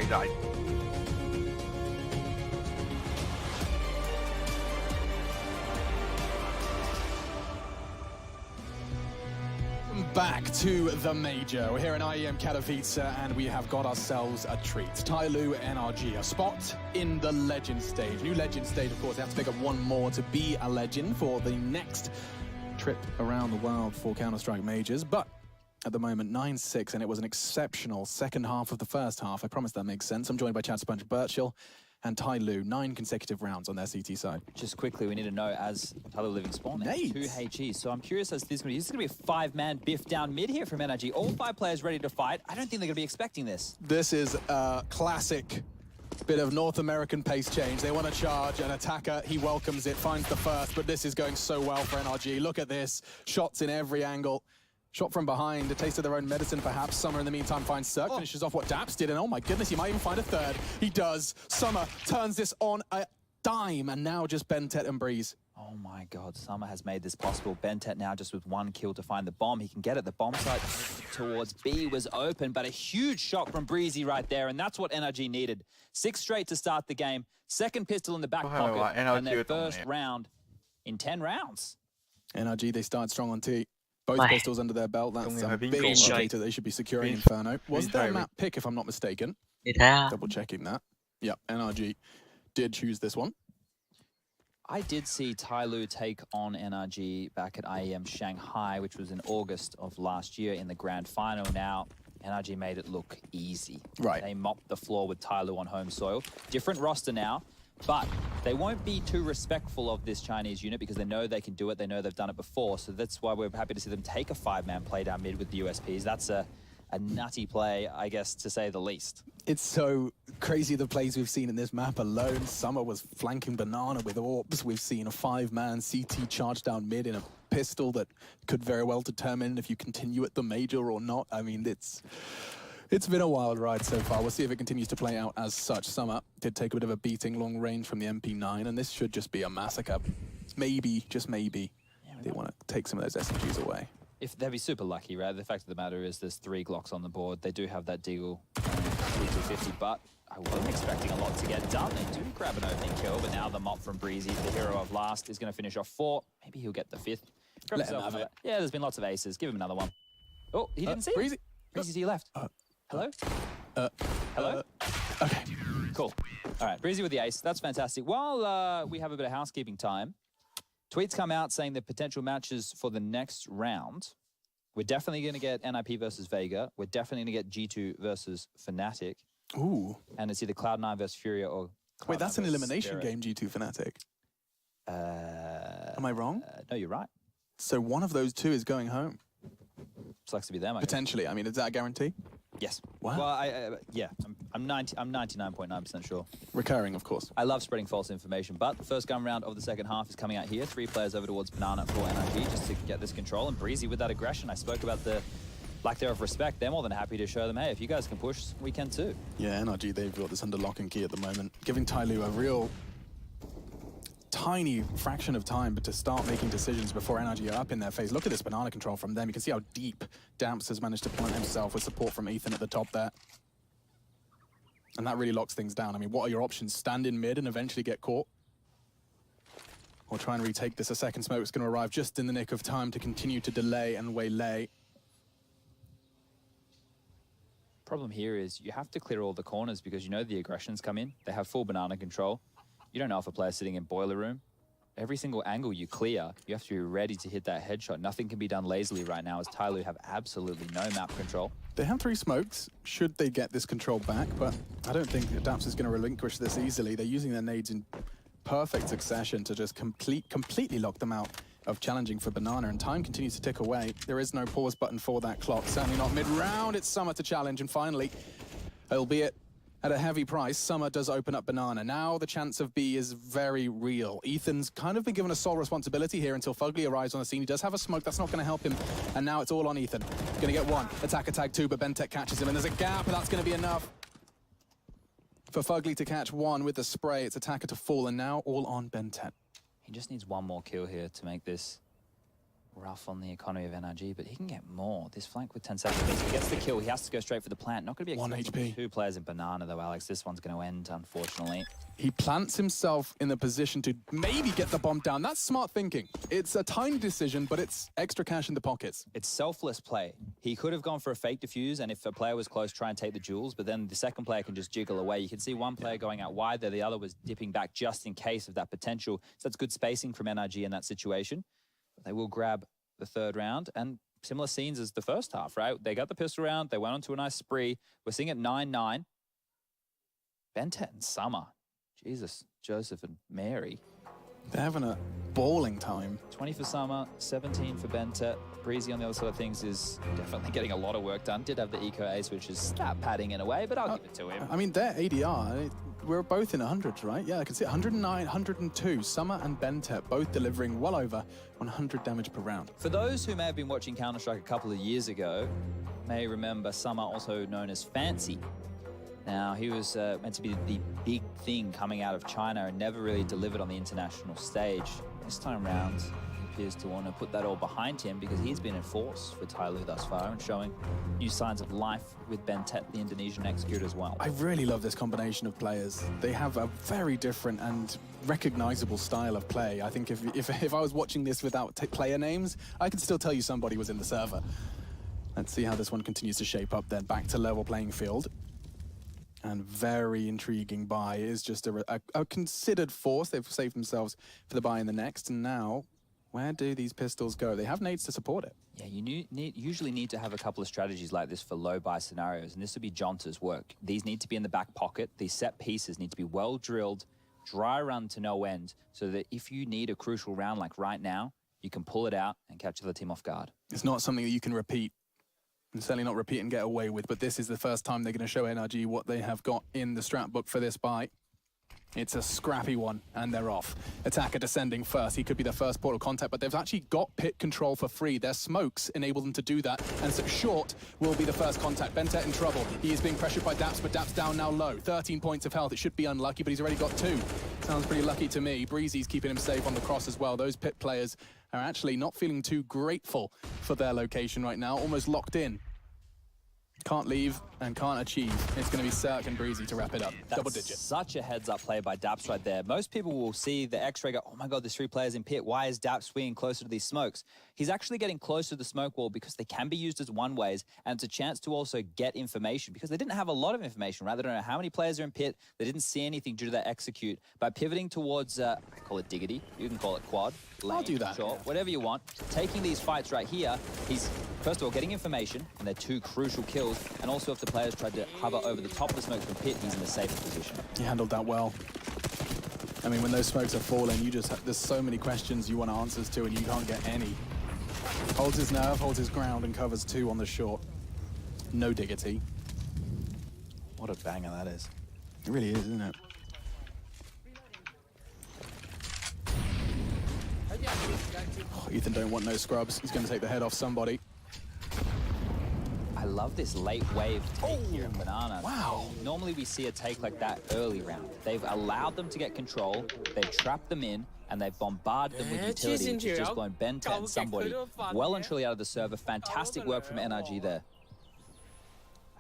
[SPEAKER 6] 未大。
[SPEAKER 18] Back to the major. We're here in IEM Katowice and we have got ourselves a treat. Tyloo NRG, a spot in the legend stage. New legend stage, of course, they have to pick up one more to be a legend for the next trip around the world for Counter-Strike majors. But at the moment, 9-6, and it was an exceptional second half of the first half. I promise that makes sense. I'm joined by Chad Sponge Birchill and Tyloo, 9 consecutive rounds on their CT side.
[SPEAKER 19] Just quickly, we need to know, as Tyloo living spawn, they have 2 HEs. So I'm curious as this is going to be a 5-man biff down mid here from NRG. All 5 players ready to fight. I don't think they're going to be expecting this.
[SPEAKER 18] This is a classic bit of North American pace change. They want to charge an attacker. He welcomes it, finds the first, but this is going so well for NRG. Look at this. Shots in every angle. Shot from behind, a taste of their own medicine perhaps. Summer in the meantime finds Cirque, finishes off what Daps did, and oh my goodness, he might even find a third. He does. Summer turns this on a dime, and now just Bentet and Breeze.
[SPEAKER 19] Oh my god, Summer has made this possible. Bentet now just with 1 kill to find the bomb. He can get it. The bomb site towards B was open, but a huge shot from Breezy right there, and that's what NRG needed. 6 straight to start the game. Second pistol in the back pocket, and their first round in 10 rounds.
[SPEAKER 18] NRG, they start strong on T. Both pistols under their belt. That's a big indicator they should be securing Inferno. Was there a map pick, if I'm not mistaken? Double checking that. Yep, NRG did choose this one.
[SPEAKER 19] I did see Tyloo take on NRG back at IEM Shanghai, which was in August of last year in the grand final. Now, NRG made it look easy.
[SPEAKER 18] Right.
[SPEAKER 19] They mopped the floor with Tyloo on home soil. Different roster now. But they won't be too respectful of this Chinese unit because they know they can do it. They know they've done it before. So that's why we're happy to see them take a 5-man play down mid with the USPs. That's a nutty play, I guess, to say the least.
[SPEAKER 18] It's so crazy the plays we've seen in this map alone. Summer was flanking Banana with AWPs. We've seen a 5-man CT charge down mid in a pistol that could very well determine if you continue at the major or not. I mean, It's been a wild ride so far. We'll see if it continues to play out as such. Summer did take a bit of a beating long range from the MP9, and this should just be a massacre. Maybe, just maybe, they want to take some of those SMGs away.
[SPEAKER 19] If they'd be super lucky, right? The fact of the matter is there's 3 Glocks on the board. They do have that Deagle 250, but I wasn't expecting a lot to get done. They do grab an opening kill, but now the mop from Breezy, the hero of last, is going to finish off 4. Maybe he'll get the 5th.
[SPEAKER 18] Let him have it.
[SPEAKER 19] Yeah, there's been lots of aces. Give him another one. Oh, he didn't see
[SPEAKER 18] Breezy.
[SPEAKER 19] it. Breezy to your left. Hello? Hello?
[SPEAKER 18] Okay.
[SPEAKER 19] Cool. All right, Breezy with the ace. That's fantastic. While we have a bit of housekeeping time, tweets come out saying the potential matches for the next round. We're definitely going to get NIP versus Vega. We're definitely going to get G2 versus Fnatic.
[SPEAKER 18] Ooh.
[SPEAKER 19] And it's either Cloud9 versus Furia or Cloud9.
[SPEAKER 18] Wait, that's an elimination
[SPEAKER 19] Spirit.
[SPEAKER 18] game, G2 Fnatic. Am I wrong?
[SPEAKER 19] No, you're right.
[SPEAKER 18] So one of those 2 is going home.
[SPEAKER 19] Sucks to be them, I guess.
[SPEAKER 18] Potentially. I mean, is that a guarantee?
[SPEAKER 19] Yes.
[SPEAKER 18] Wow.
[SPEAKER 19] Well, yeah, I'm 99.9% sure.
[SPEAKER 18] Recurring, of course.
[SPEAKER 19] I love spreading false information, but the first gun round of the second half is coming out here. 3 players over towards Banana for NRG just to get this control. And Breezy with that aggression. I spoke about the lack thereof respect. They're more than happy to show them, hey, if you guys can push, we can too.
[SPEAKER 18] Yeah, NRG, they've got this under lock and key at the moment, giving Tyloo a real tiny fraction of time, but to start making decisions before NRG are up in their face. Look at this Banana control from them. You can see how deep Damps has managed to plant himself with support from Ethan at the top there. And that really locks things down. I mean, what are your options? Stand in mid and eventually get caught? Or try and retake this. A second smoke is going to arrive just in the nick of time to continue to delay and waylay.
[SPEAKER 19] Problem here is you have to clear all the corners because you know the aggressions come in. They have full Banana control. You don't know if a player's sitting in boiler room. Every single angle you clear, you have to be ready to hit that headshot. Nothing can be done lazily right now as Tyloo have absolutely no map control.
[SPEAKER 18] They have 3 smokes, should they get this control back, but I don't think Daps is going to relinquish this easily. They're using their nades in perfect succession to just completely lock them out of challenging for Banana, and time continues to tick away. There is no pause button for that clock, certainly not mid-round. It's Summer to challenge, and finally, albeit at a heavy price, Summer does open up Banana. Now the chance of B is very real. Ethan's kind of been given a sole responsibility here until Fugly arrives on the scene. He does have a smoke, that's not going to help him. And now it's all on Ethan. Going to get 1, attacker tag 2, but Bentek catches him, and there's a gap, and that's going to be enough for Fugly to catch 1 with the spray. It's attacker to fall, and now all on Bentek.
[SPEAKER 19] He just needs 1 more kill here to make this rough on the economy of NRG, but he can get more. This flank with 10 seconds, if he gets the kill, he has to go straight for the plant. Not going to be
[SPEAKER 20] 1
[SPEAKER 19] expecting
[SPEAKER 20] HP.
[SPEAKER 19] 2 players in Banana, though, Alex. This one's going to end, unfortunately.
[SPEAKER 20] He plants himself in the position to maybe get the bomb down. That's smart thinking. It's a timed decision, but it's extra cash in the pockets.
[SPEAKER 19] It's selfless play. He could have gone for a fake defuse, and if a player was close, try and take the jewels, but then the second player can just jiggle away. You can see one player going out wide there, the other was dipping back just in case of that potential. So that's good spacing from NRG in that situation. But they will grab the third round, and similar scenes as the first half, right? They got the pistol round, they went on to a nice spree. We're seeing it 9-9. Bentet and Summer. Jesus, Joseph and Mary.
[SPEAKER 20] They're having a balling time.
[SPEAKER 19] 20 for Summer, 17 for Bentet. Breezy on the other side of things is definitely getting a lot of work done. Did have the eco ace, which is stat padding in a way, but I'll give it to him.
[SPEAKER 20] I mean, their ADR, we're both in the hundreds, right? Yeah, I can see 109, 102. Summer and Bentet both delivering well over 100 damage per round.
[SPEAKER 19] For those who may have been watching Counter-Strike a couple of years ago, may remember Summer, also known as Fancy. Now, he was meant to be the big thing coming out of China and never really delivered on the international stage. This time round, he appears to want to put that all behind him because he's been in force for Tyloo thus far and showing new signs of life with Bentet, the Indonesian executor, as well.
[SPEAKER 20] I really love this combination of players. They have a very different and recognizable style of play. I think if I was watching this without player names, I could still tell you somebody was in the server. Let's see how this one continues to shape up then. Back to level playing field. And very intriguing buy is just a considered force. They've saved themselves for the buy in the next. And now, where do these pistols go? They have nades to support it.
[SPEAKER 19] Yeah, you usually need to have a couple of strategies like this for low buy scenarios. And this would be Jonta's work. These need to be in the back pocket. These set pieces need to be well drilled, dry run to no end, so that if you need a crucial round like right now, you can pull it out and catch the other team off guard.
[SPEAKER 20] It's not something that you can repeat. And certainly not repeat and get away with, but this is the first time they're going to show NRG what they have got in the strat book for this buy. It's a scrappy one, and they're off. Attacker descending first. He could be the first port of contact, but they've actually got pit control for free. Their smokes enable them to do that, and so Short will be the first contact. Bentet in trouble. He is being pressured by Daps, but Daps down now low. 13 points of health. It should be unlucky, but he's already got 2. Sounds pretty lucky to me. Breezy's keeping him safe on the cross as well. Those pit players are actually not feeling too grateful for their location right now, almost locked in. Can't leave and can't achieve. It's going to be Cirque and Breezy to wrap it up.
[SPEAKER 19] That's
[SPEAKER 20] double digit.
[SPEAKER 19] Such a heads-up play by Daps right there. Most people will see the X-ray go, oh my god, there's 3 players in pit. Why is Daps swinging closer to these smokes? He's actually getting closer to the smoke wall because they can be used as one-ways, and it's a chance to also get information because they didn't have a lot of information, right? They don't know how many players are in pit. They didn't see anything due to that execute. By pivoting towards, I call it diggity. You can call it quad. Lane,
[SPEAKER 20] I'll do that.
[SPEAKER 19] Short, whatever you want. Taking these fights right here, he's, first of all, getting information, and they're 2 crucial kills, and also if the players tried to hover over the top of the smoke from pit, he's in a safer position.
[SPEAKER 20] He handled that well. I mean, when those smokes are falling, there's so many questions you want answers to, and you can't get any. Holds his nerve, holds his ground, and covers 2 on the short. No diggity. What a banger that is. It really is, isn't it? Oh, Ethan don't want no scrubs. He's going to take the head off somebody.
[SPEAKER 19] I love this late wave take here in Banana.
[SPEAKER 20] Wow.
[SPEAKER 19] Normally we see a take like that early round. They've allowed them to get control, they've trapped them in, and they've bombarded them with utility, which has just blown Bentet and somebody well and truly out of the server. Fantastic work from NRG there.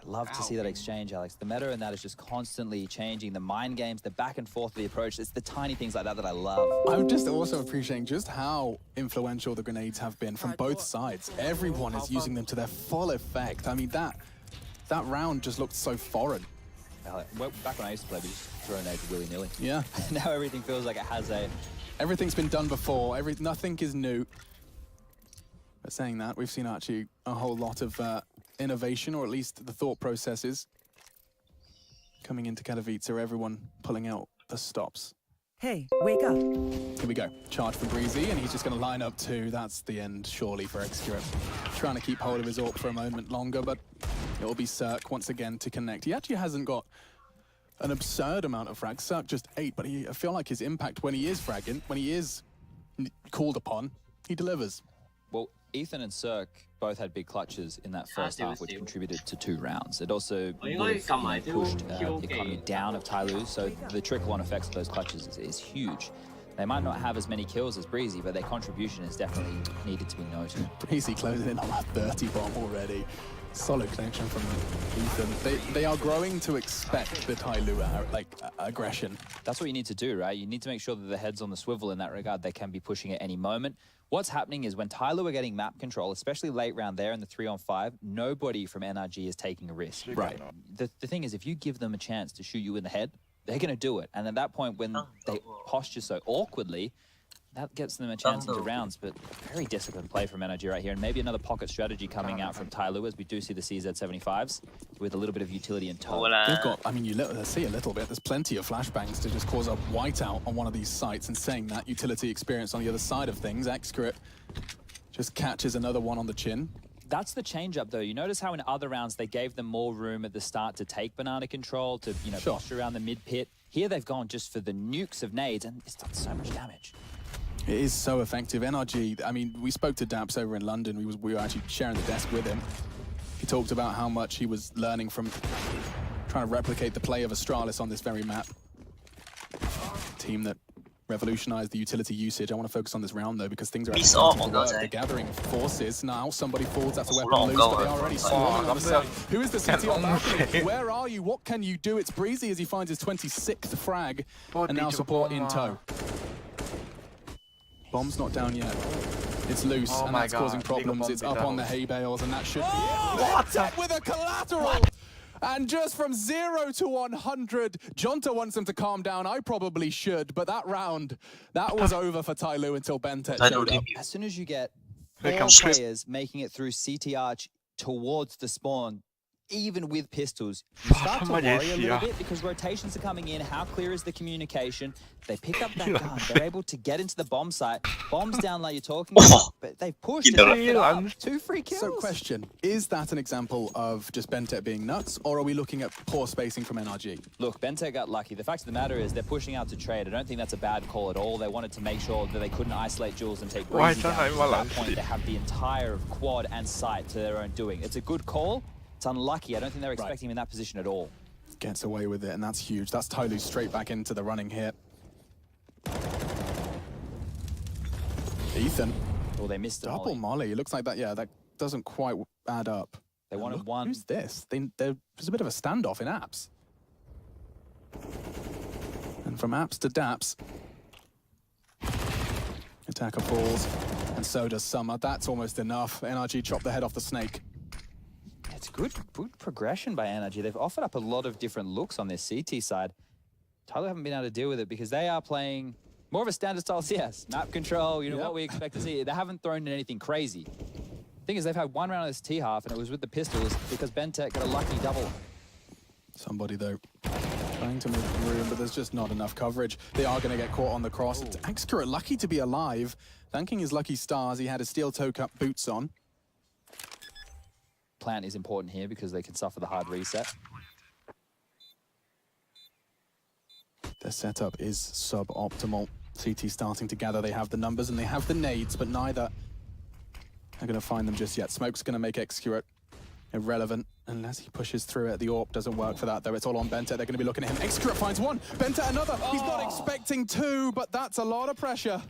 [SPEAKER 19] I love to see that exchange, Alex. The meta in that is just constantly changing. The mind games, the back and forth of the approach. It's the tiny things like that that I love.
[SPEAKER 20] I'm just also appreciating just how influential the grenades have been from both sides. Everyone is using them to their full effect. I mean, that round just looked so foreign.
[SPEAKER 19] Well, back when I used to play, we just throw nades willy-nilly.
[SPEAKER 20] Yeah.
[SPEAKER 19] Now everything feels like it has a...
[SPEAKER 20] Everything's been done before. Nothing is new. But saying that, we've seen actually a whole lot of innovation, or at least the thought processes coming into Katowice. Everyone pulling out the stops.
[SPEAKER 12] Hey, wake up.
[SPEAKER 20] Here we go. Charge for Breezy, and he's just going to line up 2. That's the end, surely, for Execute. Trying to keep hold of his AWP for a moment longer, but it will be Cirque once again to connect. He actually hasn't got an absurd amount of frags. Cirque just 8, but I feel like his impact when he is fragging, when he is called upon, he delivers.
[SPEAKER 19] Well, Ethan and Cirque both had big clutches in that first half, which contributed to 2 rounds. It also pushed the economy down of Tyloo, so the trickle-on effects of those clutches is huge. They might not have as many kills as Breezy, but their contribution is definitely needed to be noted.
[SPEAKER 20] Breezy closing in on that 30 bomb already. Solid connection from Ethan. They are growing to expect the Tyloo aggression.
[SPEAKER 19] That's what you need to do, right? You need to make sure that the head's on the swivel in that regard. They can be pushing at any moment. What's happening is when Tyloo are getting map control, especially late round there in the 3-on-5, nobody from NRG is taking a risk.
[SPEAKER 20] Right.
[SPEAKER 19] The thing is, if you give them a chance to shoot you in the head, they're going to do it. And at that point, when they posture so awkwardly, that gets them a chance into rounds. But very disciplined play from NRG right here. And maybe another pocket strategy coming out from Tyloo, as we do see the CZ75s with a little bit of utility in tow.
[SPEAKER 20] They've got, I mean, you see a little bit. There's plenty of flashbangs to just cause a whiteout on one of these sites. And saying that, utility experience on the other side of things. Excurate just catches another one on the chin.
[SPEAKER 19] That's the change-up, though. You notice how in other rounds they gave them more room at the start to take banana control, to posture around the mid-pit. Here they've gone just for the nukes of nades, and it's done so much damage.
[SPEAKER 20] It is so effective. NRG, I mean, we spoke to Daps over in London. We were actually sharing the desk with him. He talked about how much he was learning from trying to replicate the play of Astralis on this very map. Team that revolutionized the utility usage. I want to focus on this round though, because things are starting to work. They're gathering forces now. Somebody falls. That's a weapon loose, but they are already swarming on the side. Who is the city on balcony? Where are you? What can you do? It's Breezy as he finds his 26th frag, and now support in tow. Bomb's not down yet. It's loose, and that's causing problems. It's up on the hay bales, and that should be it. With a collateral! And just from 0 to 100, Jonta wants him to calm down. I probably should, but that round, that was over for Tyloo until Bentet showed up.
[SPEAKER 19] As soon as you get 4 players making it through CT Arch towards the spawn, even with pistols, you start to worry a little bit because rotations are coming in. How clear is the communication? They pick up that gun. They're able to get into the bomb site. Bombs down like you're talking about, but they've pushed it up. 2 free kills.
[SPEAKER 20] So question, is that an example of just Bentet being nuts, or are we looking at poor spacing from NRG?
[SPEAKER 19] Look, Bentet got lucky. The fact of the matter is they're pushing out to trade. I don't think that's a bad call at all. They wanted to make sure that they couldn't isolate Jules and take Breezy down. At that point, they have the entire quad and site to their own doing. It's a good call. It's unlucky. I don't think they're expecting him in that position at all.
[SPEAKER 20] Gets away with it, and that's huge. That's Tyloo straight back into the running here. Ethan.
[SPEAKER 19] Well, they missed a
[SPEAKER 20] double molly. It looks like that. Yeah, that doesn't quite add up.
[SPEAKER 19] They wanted one.
[SPEAKER 20] Who's this? There's a bit of a standoff in apps. And from apps to daps. Attacker falls, and so does Summer. That's almost enough. NRG chopped the head off the snake.
[SPEAKER 19] It's good progression by NRG. They've offered up a lot of different looks on this CT side. Tyloo haven't been able to deal with it because they are playing more of a standard style CS. Map control, what we expect to see. They haven't thrown in anything crazy. Thing is, they've had 1 round of this T-half, and it was with the pistols because Bentet got a lucky double.
[SPEAKER 20] Somebody, though, trying to make room, but there's just not enough coverage. They are going to get caught on the cross. It's Excurate lucky to be alive. Thanking his lucky stars, he had his steel toe cup boots on.
[SPEAKER 19] Plant is important here because they can suffer the hard reset.
[SPEAKER 20] Their setup is suboptimal. CT starting to gather. They have the numbers and they have the nades, but neither are going to find them just yet. Smoke's going to make Excurate irrelevant unless he pushes through it. The AWP doesn't work for that, though. It's all on Bentet. They're going to be looking at him. Excurate finds 1. Bentet another. He's not expecting 2, but that's a lot of pressure.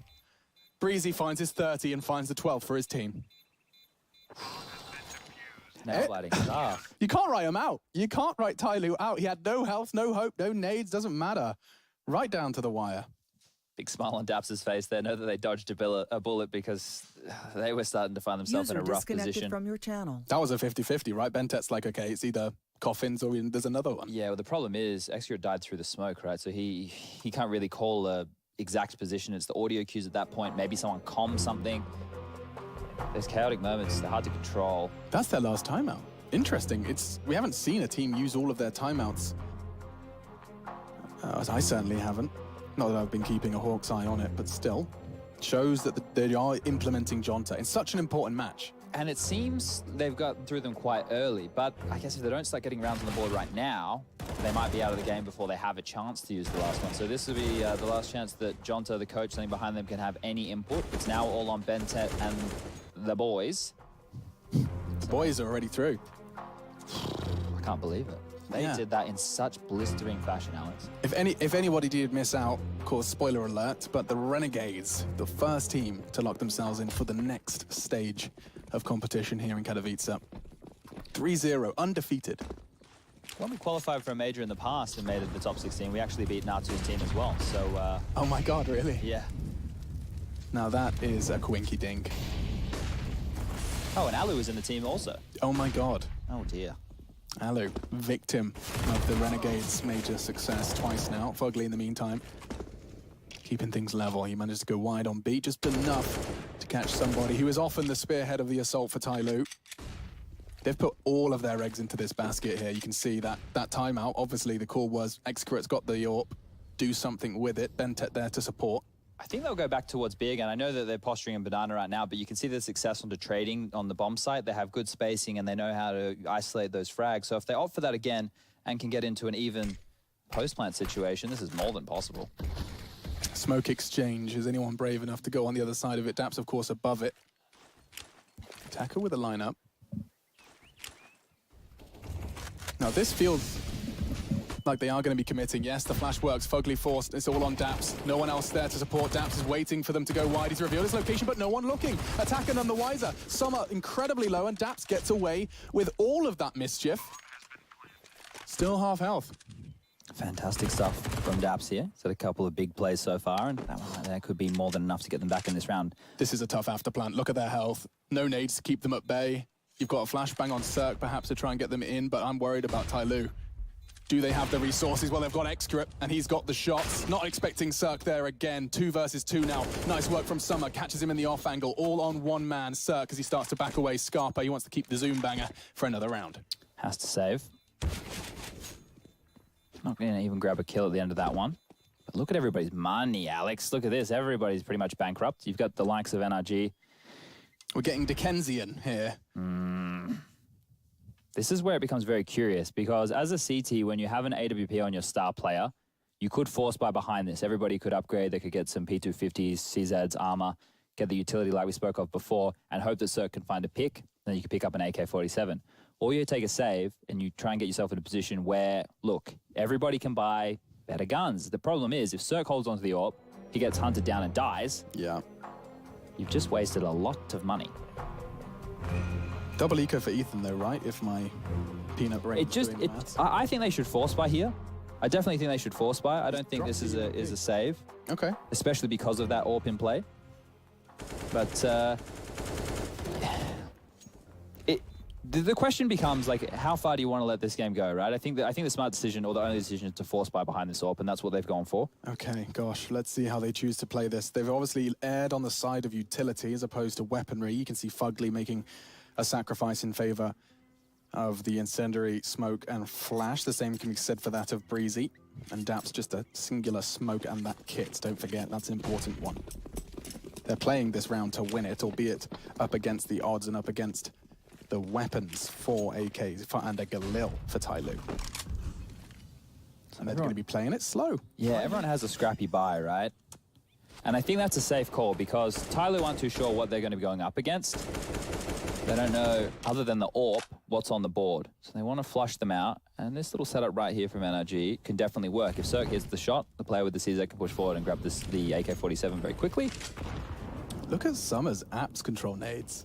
[SPEAKER 20] Breezy finds his 30 and finds the 12 for his team. You can't write him out. You can't write Tyloo out. He had no health, no hope, no nades, doesn't matter. Right down to the wire.
[SPEAKER 19] Big smile on Daps' face there. Know that they dodged a bullet because they were starting to find themselves in a rough position.
[SPEAKER 12] From your channel.
[SPEAKER 20] That was a 50-50, right? Bentet's like, okay, it's either coffins or there's another one.
[SPEAKER 19] Yeah, well, the problem is Excurate died through the smoke, right? So he can't really call a exact position. It's the audio cues at that point. Maybe someone comms something. There's chaotic moments. They're hard to control.
[SPEAKER 20] That's their last timeout. Interesting. We haven't seen a team use all of their timeouts. As I certainly haven't. Not that I've been keeping a hawk's eye on it, but still. Shows that they are implementing Jonta in such an important match.
[SPEAKER 19] And it seems they've gotten through them quite early, but I guess if they don't start getting rounds on the board right now, they might be out of the game before they have a chance to use the last one. So this will be the last chance that Jonta, the coach sitting behind them, can have any input. It's now all on Bentet and the boys.
[SPEAKER 20] The boys are already through.
[SPEAKER 19] I can't believe it. They did that in such blistering fashion, Alex.
[SPEAKER 20] If anybody did miss out, of course, spoiler alert, but the Renegades, the first team to lock themselves in for the next stage of competition here in Katowice. 3-0, undefeated.
[SPEAKER 19] When we qualified for a major in the past and made it to the top 16, we actually beat Natsu's team as well, so...
[SPEAKER 20] Oh my god, really?
[SPEAKER 19] Yeah.
[SPEAKER 20] Now that is a quinky dink.
[SPEAKER 19] Oh, and Alu was in the team also.
[SPEAKER 20] Oh my god.
[SPEAKER 19] Oh dear.
[SPEAKER 20] Alu, victim of the Renegades' major success twice now. Fugly in the meantime, keeping things level. He managed to go wide on B, just enough to catch somebody. He was often the spearhead of the assault for Tyloo. They've put all of their eggs into this basket here. You can see that timeout. Obviously, the call was Excurate's got the AWP. Do something with it. Bentet there to support.
[SPEAKER 19] I think they'll go back towards B again. I know that they're posturing in banana right now, but you can see the success onto trading on the bomb site. They have good spacing and they know how to isolate those frags. So if they opt for that again and can get into an even post-plant situation, this is more than possible.
[SPEAKER 20] Smoke exchange. Is anyone brave enough to go on the other side of it? Daps, of course, above it. Attacker with a lineup. Now this feels like they are going to be committing. Yes, the flash works. Fugly forced. It's all on Daps. No one else there to support. Daps is waiting for them to go wide. He's revealed his location, but no one looking. Attacker none the wiser. Summer incredibly low, and Daps gets away with all of that mischief. Still half health.
[SPEAKER 19] Fantastic stuff from Daps here. He's had a couple of big plays so far, and that could be more than enough to get them back in this round.
[SPEAKER 20] This is a tough afterplant. Look at their health. No nades to keep them at bay. You've got a flashbang on Cirque, perhaps, to try and get them in, but I'm worried about Tyloo. Do they have the resources? Well, they've got Excurate, and he's got the shots. Not expecting Cirque there again. 2 versus 2 now. Nice work from Summer. Catches him in the off angle. All on one man. Cirque, as he starts to back away. Scarpa, he wants to keep the zoom banger for another round.
[SPEAKER 19] Has to save. Not going to even grab a kill at the end of that one. But look at everybody's money, Alex. Look at this. Everybody's pretty much bankrupt. You've got the likes of NRG.
[SPEAKER 20] We're getting Dickensian here.
[SPEAKER 19] This is where it becomes very curious, because as a CT, when you have an AWP on your star player, you could force buy behind this. Everybody could upgrade. They could get some P250s, CZs, armor, get the utility like we spoke of before, and hope that Cirque can find a pick. Then you can pick up an AK-47. Or you take a save and you try and get yourself in a position where, look, everybody can buy better guns. The problem is, if Cirque holds onto the AWP, he gets hunted down and dies.
[SPEAKER 20] Yeah.
[SPEAKER 19] You've just wasted a lot of money.
[SPEAKER 20] Double eco for Ethan, though, right? If my peanut brain.
[SPEAKER 19] I think they should force buy here. I definitely think they should force buy. I don't think this is a save.
[SPEAKER 20] Okay.
[SPEAKER 19] Especially because of that AWP in play. But the question becomes, like, how far do you want to let this game go, right? I think the smart decision, or the only decision, is to force buy behind this AWP, and that's what they've gone for.
[SPEAKER 20] Okay, gosh, let's see how they choose to play this. They've obviously erred on the side of utility as opposed to weaponry. You can see Fugly making a sacrifice in favor of the incendiary smoke and flash. The same can be said for that of Breezy. And Daps just a singular smoke and that kit. Don't forget, that's an important one. They're playing this round to win it, albeit up against the odds and up against the weapons for AKs and a Galil for Tyloo. And they're going to be playing it slow.
[SPEAKER 19] Yeah, everyone has a scrappy buy, right? And I think that's a safe call, because Tyloo aren't too sure what they're going to be going up against. They don't know, other than the AWP, what's on the board. So they want to flush them out. And this little setup right here from NRG can definitely work. If Cirque hits the shot, the player with the CZ can push forward and grab the AK-47 very quickly.
[SPEAKER 20] Look at Summer's apps control nades.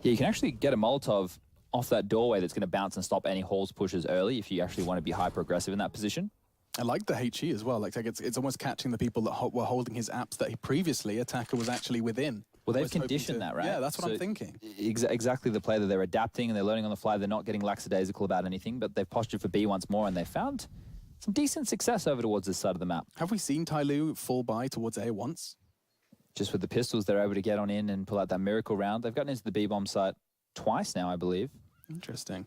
[SPEAKER 19] Yeah, you can actually get a Molotov off that doorway that's going to bounce and stop any halls pushes early if you actually want to be hyper-aggressive in that position.
[SPEAKER 20] I like the HE as well. Like it's almost catching the people that were holding his apps that he previously, Attacker, was actually within.
[SPEAKER 19] Well, they've conditioned that, right?
[SPEAKER 20] Yeah, that's what I'm thinking.
[SPEAKER 19] Exactly the play that they're adapting and they're learning on the fly. They're not getting lackadaisical about anything, but they've postured for B once more and they've found some decent success over towards this side of the map.
[SPEAKER 20] Have we seen Tyloo fall by towards A once?
[SPEAKER 19] Just with the pistols, they're able to get on in and pull out that miracle round. They've gotten into the B-bomb site twice now, I believe.
[SPEAKER 20] Interesting.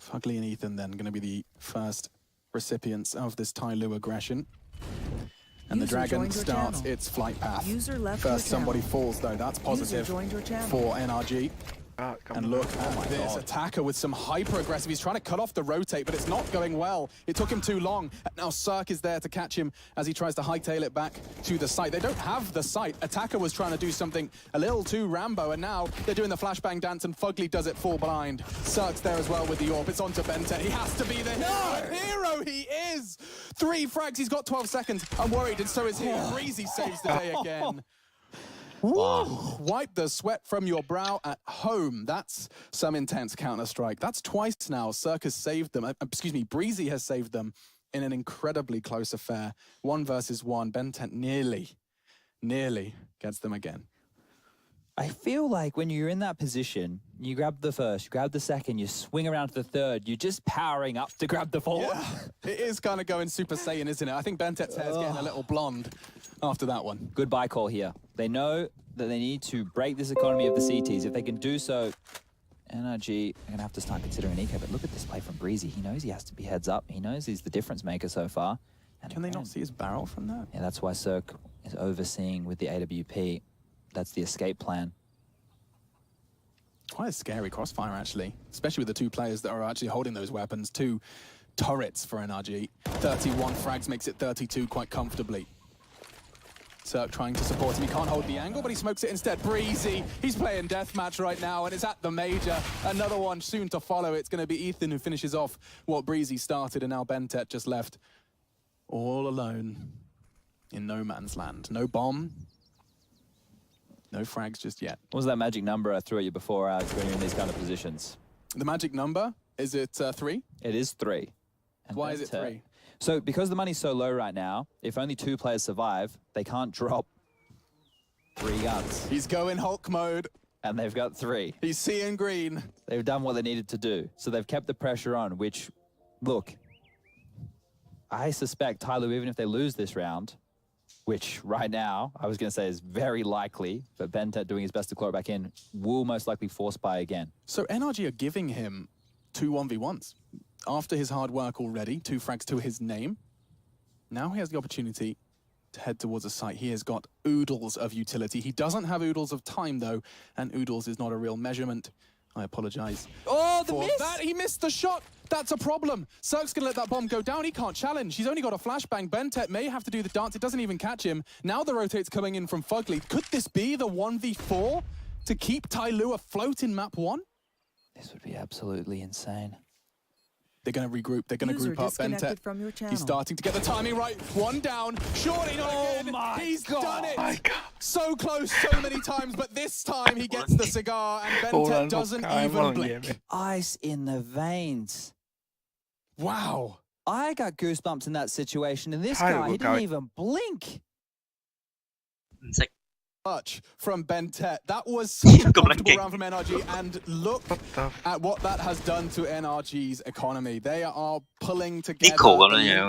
[SPEAKER 20] Fugly and Ethan then going to be the first recipients of this Tyloo aggression. And the Dragon starts its flight path. First somebody falls though, that's positive for NRG. And look at this attacker with some hyper aggressive. He's trying to cut off the rotate, but it's not going well. It took him too long. Now Cirque is there to catch him as he tries to hightail it back to the site. They don't have the site. Attacker was trying to do something a little too Rambo, and now they're doing the flashbang dance, and Fugly does it full blind. Cirque's there as well with the AWP. It's onto Bentet. He has to be the hero. He is. 3 frags. He's got 12 seconds. I'm worried, and so is he. Breezy saves the day again. Wow. Wipe the sweat from your brow at home. That's some intense Counter-Strike. That's twice now. Cirque has saved them. Excuse me, Breezy has saved them in an incredibly close affair. 1 versus 1. Bentet nearly gets them again.
[SPEAKER 19] I feel like when you're in that position, you grab the first, you grab the second, you swing around to the third, you're just powering up to grab the fourth.
[SPEAKER 20] Yeah, it is kind of going Super Saiyan, isn't it? I think Bentet's hair's getting a little blonde after that one.
[SPEAKER 19] Good buy call here. They know that they need to break this economy of the CTs. If they can do so, NRG are going to have to start considering eco. But look at this play from Breezy. He knows he has to be heads up. He knows he's the difference maker so far. And
[SPEAKER 20] can they not see his barrel from that?
[SPEAKER 19] Yeah, that's why Cirque is overseeing with the AWP. That's the escape plan.
[SPEAKER 20] Quite a scary crossfire, actually, especially with the 2 players that are actually holding those weapons. 2 turrets for NRG. 31 frags makes it 32 quite comfortably. Cirque trying to support him. He can't hold the angle, but he smokes it instead. Breezy, he's playing deathmatch right now, and it's at the major. Another one soon to follow. It's going to be Ethan who finishes off what Breezy started, and now Bentet just left all alone in no man's land. No bomb. No frags just yet.
[SPEAKER 19] What was that magic number I threw at you before, Alex, when you're in these kind of positions?
[SPEAKER 20] The magic number? Is it 3?
[SPEAKER 19] It is 3. And
[SPEAKER 20] why is it 3?
[SPEAKER 19] So, because the money's so low right now, if only 2 players survive, they can't drop 3 guns.
[SPEAKER 20] He's going Hulk mode.
[SPEAKER 19] And they've got 3.
[SPEAKER 20] He's seeing green.
[SPEAKER 19] They've done what they needed to do. So they've kept the pressure on, which, look, I suspect Tyloo, even if they lose this round, which right now, I was going to say is very likely, but Bentet doing his best to claw it back in, will most likely force buy again.
[SPEAKER 20] So NRG are giving him 2 1v1s. After his hard work already, 2 frags to his name. Now he has the opportunity to head towards a site. He has got oodles of utility. He doesn't have oodles of time, though, and oodles is not a real measurement. I apologize.
[SPEAKER 19] Oh, the miss!
[SPEAKER 20] That. He missed the shot! That's a problem. Cirque's gonna let that bomb go down. He can't challenge. He's only got a flashbang. Bentet may have to do the dance. It doesn't even catch him. Now the rotate's coming in from Fugly. Could this be the 1v4 to keep Tyloo afloat in map 1?
[SPEAKER 19] This would be absolutely insane.
[SPEAKER 20] They're going to regroup. They're going to group up. Bentet,
[SPEAKER 12] from your channel.
[SPEAKER 20] He's starting to get the timing right. 1 down. Surely not again. He's done it. So close so many times, but this time he gets the cigar and Bentet doesn't even blink.
[SPEAKER 19] Ice in the veins.
[SPEAKER 20] Wow.
[SPEAKER 19] I got goosebumps in that situation, and this guy, he didn't even blink.
[SPEAKER 2] It's like
[SPEAKER 20] Much from Bentet. That was such a comfortable round from NRG, and look at what that has done to NRG's economy. They are pulling together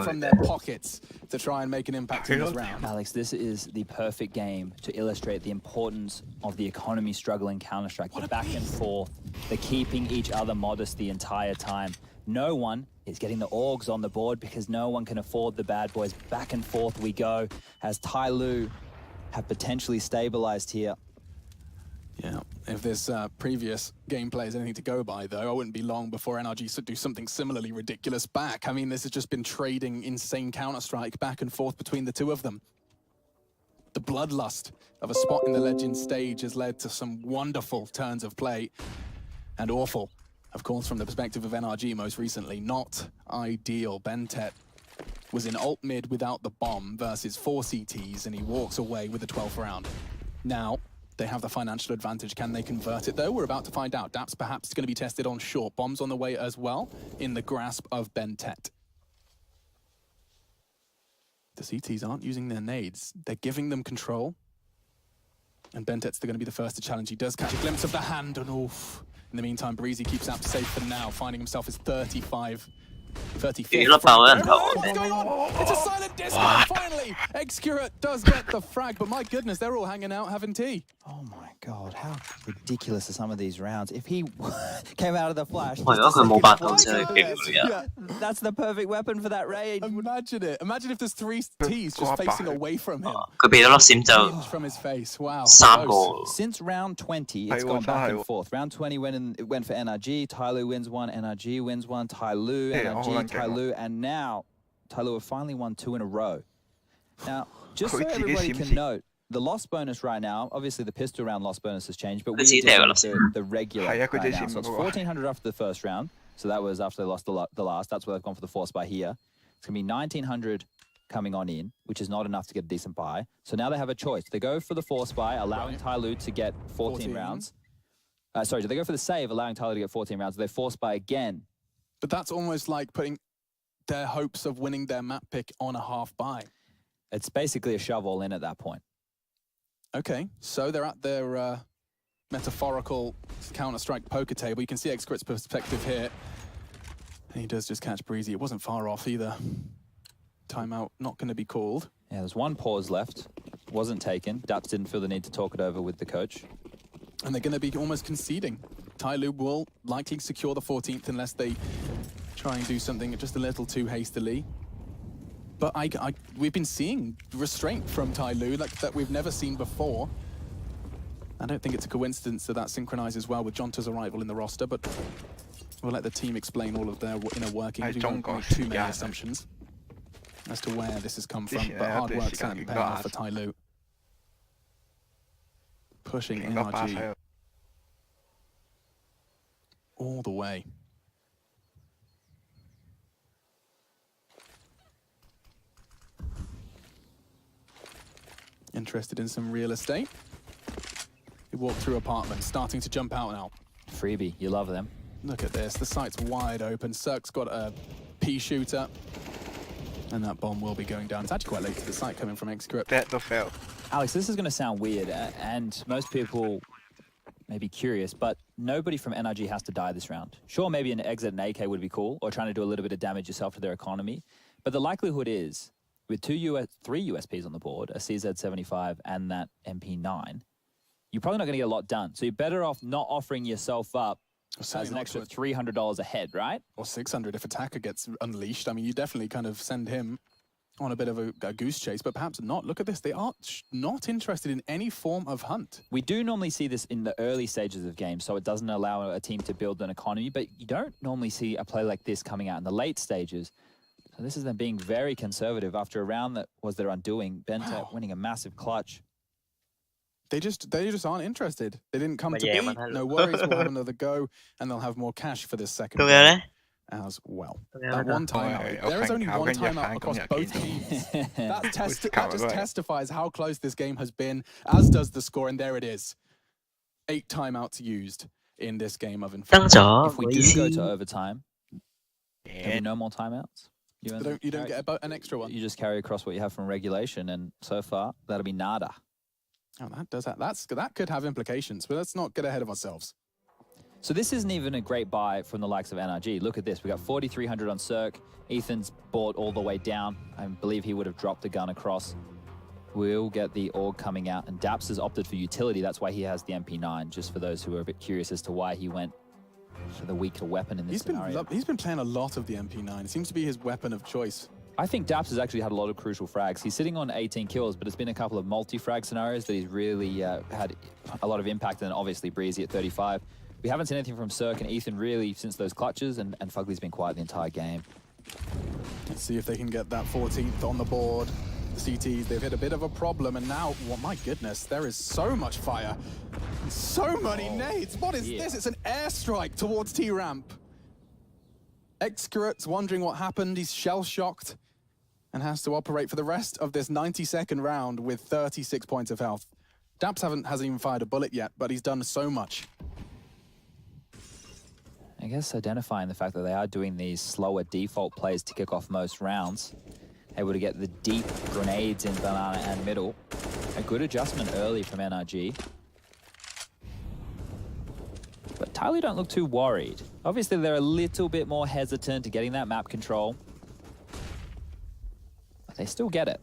[SPEAKER 20] from their pockets to try and make an impact in this round.
[SPEAKER 19] Alex, this is the perfect game to illustrate the importance of the economy struggle in Counter-Strike. The back and forth, the keeping each other modest the entire time. No one is getting the Augs on the board because no one can afford the bad boys. Back and forth we go as Tyloo have potentially stabilized here.
[SPEAKER 20] Yeah, if this previous gameplay is anything to go by, though, I wouldn't be long before NRG do something similarly ridiculous back. I mean, this has just been trading insane Counter-Strike back and forth between the 2 of them. The bloodlust of a spot in the Legend stage has led to some wonderful turns of play, and awful, of course, from the perspective of NRG most recently. Not ideal. Bentet was in alt mid without the bomb versus 4 CTs, and he walks away with the 12th round. Now, they have the financial advantage. Can they convert it, though? We're about to find out. Daps perhaps going to be tested on short. Bombs on the way as well, in the grasp of Bentet. The CTs aren't using their nades. They're giving them control. And Bentet's going to be the first to challenge. He does catch a glimpse of the hand, and oof. In the meantime, Breezy keeps out safe for now, finding himself as 35. 34. What's going on? It's a silent disco, finally! Excurate does get the frag, but my goodness, they're all hanging out having tea.
[SPEAKER 19] Oh my god, how ridiculous are some of these rounds? If he came out of the flash, that's the perfect weapon for that raid.
[SPEAKER 20] Imagine it. Imagine if there's 3 T's just facing away from him. From his face. Wow.
[SPEAKER 19] Since round 20, it's gone back and forth. Round 20 it went for NRG. Tyloo wins one. NRG wins one. Tyloo, NRG, Tyloo, and now Tyloo have finally won 2 in a row. Now, just so everybody can note, the loss bonus right now, obviously the pistol round loss bonus has changed, but we're doing the regular right now. So it's 1,400 after the first round. So that was after they lost the last. That's where they've gone for the force buy here. It's going to be 1,900 coming on in, which is not enough to get a decent buy. So now they have a choice. They go for the force buy, allowing Tyloo to get 14 rounds. Sorry, do they go for the save, allowing Tyloo to get 14 rounds? They force buy again.
[SPEAKER 20] But that's almost like putting their hopes of winning their map pick on a half buy.
[SPEAKER 19] It's basically a shove all in at that point.
[SPEAKER 20] Okay, so they're at their metaphorical Counter-Strike poker table. You can see Xcrit's perspective here. And he does just catch Breezy. It wasn't far off either. Timeout not going to be called.
[SPEAKER 19] Yeah, there's one pause left. Wasn't taken. Daps didn't feel the need to talk it over with the coach.
[SPEAKER 20] And they're going to be almost conceding. Tyloo will likely secure the 14th unless they try and do something just a little too hastily. But we've been seeing restraint from Tyloo that we've never seen before. I don't think it's a coincidence that synchronizes well with Jonta's arrival in the roster, but we'll let the team explain all of their inner workings. We won't make too many assumptions as to where this has come from, but hard work certainly paying off for Tyloo. Pushing NRG all the way. Interested in some real estate. We walk through apartments, starting to jump out now.
[SPEAKER 19] Freebie, you love them.
[SPEAKER 20] Look at this, the site's wide open. Cirque's got a pea shooter. And that bomb will be going down. It's actually quite late to the site coming from Xcrit.
[SPEAKER 19] Alex, this is going to sound weird, and most people may be curious, but nobody from NRG has to die this round. Sure, maybe an exit and AK would be cool, or trying to do a little bit of damage yourself to their economy. But the likelihood is, with 3 USPs on the board, a CZ75 and that MP9, you're probably not going to get a lot done. So you're better off not offering yourself up as an extra $300 ahead, right?
[SPEAKER 20] Or 600 if Attacker gets unleashed. I mean, you definitely kind of send him on a bit of a goose chase, but perhaps not. Look at this. They are not interested in any form of hunt.
[SPEAKER 19] We do normally see this in the early stages of games, so it doesn't allow a team to build an economy, but you don't normally see a play like this coming out in the late stages. So this is them being very conservative after a round that was their undoing. Bentep winning a massive clutch.
[SPEAKER 20] They just aren't interested. They didn't come to be. No worries, we'll have another go, and they'll have more cash for this second game as well. That one timeout. There is only one timeout across both teams. That just testifies how close this game has been, as does the score, and there it is. 8 timeouts used in this game of Infinity.
[SPEAKER 19] If we do go to overtime, there'll be no more timeouts.
[SPEAKER 20] You don't get an extra one.
[SPEAKER 19] You just carry across what you have from regulation, and so far, that'll be nada.
[SPEAKER 20] Oh, that could have implications, but let's not get ahead of ourselves.
[SPEAKER 19] So this isn't even a great buy from the likes of NRG. Look at this. We got 4,300 on Cirque. Ethan's bought all the way down. I believe he would have dropped the gun across. We'll get the AUG coming out, and Daps has opted for utility. That's why he has the MP9, just for those who are a bit curious as to why he went for the weaker weapon in this scenario.
[SPEAKER 20] He's been playing a lot of the MP9. It seems to be his weapon of choice.
[SPEAKER 19] I think Daps has actually had a lot of crucial frags. He's sitting on 18 kills, but it's been a couple of multi-frag scenarios that he's really had a lot of impact, and obviously Breezy at 35. We haven't seen anything from Cirque and Ethan really since those clutches, and Fugly's been quiet the entire game.
[SPEAKER 20] Let's see if they can get that 14th on the board. The CTs, they've hit a bit of a problem, and now, well, my goodness, there is so much fire. So many nades. What is this? It's an airstrike towards T-Ramp. Xcrit's wondering what happened. He's shell-shocked and has to operate for the rest of this 90-second round with 36 points of health. Daps hasn't even fired a bullet yet, but he's done so much.
[SPEAKER 19] I guess identifying the fact that they are doing these slower default plays to kick off most rounds, able to get the deep grenades in banana and middle. A good adjustment early from NRG. But Tyloo don't look too worried. Obviously, they're a little bit more hesitant to getting that map control. But they still get it.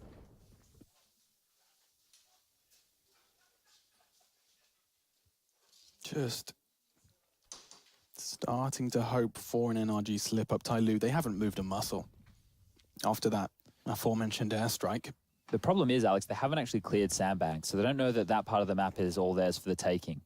[SPEAKER 20] just starting to hope for an NRG slip up. Tyloo, they haven't moved a muscle after that aforementioned airstrike.
[SPEAKER 19] The problem is, Alex, they haven't actually cleared sandbags, so they don't know that that part of the map is all theirs for the taking.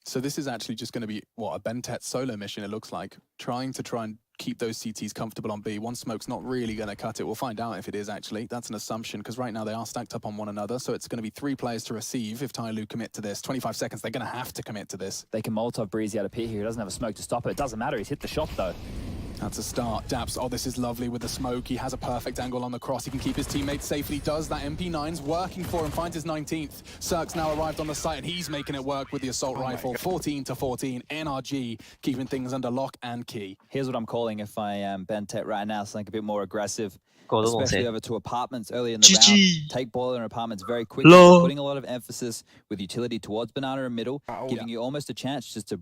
[SPEAKER 20] So this is actually just going to be, what, a Bentet solo mission, it looks like. Try and keep those CTs comfortable on B. One smoke's not really going to cut it. We'll find out if it is actually. That's an assumption, because right now they are stacked up on one another, so it's going to be 3 players to receive if Tyloo commit to this. 25 seconds, they're going to have to commit to this.
[SPEAKER 19] They can Molotov Breezy out of pit here. He doesn't have a smoke to stop it. It doesn't matter. He's hit the shot, though.
[SPEAKER 20] That's a start. Daps, oh, this is lovely with the smoke. He has a perfect angle on the cross. He can keep his teammates safe, and he does. That MP9's working for him, finds his 19th. Cirque's now arrived on the site, and he's making it work with the assault rifle. 14-14, NRG keeping things under lock and key.
[SPEAKER 19] Here's what I'm calling if I am Bentet right now, something a bit more aggressive. Especially over to apartments early in the round. Take Boiler and apartments very quickly, putting a lot of emphasis with utility towards Banana and middle, giving you almost a chance just to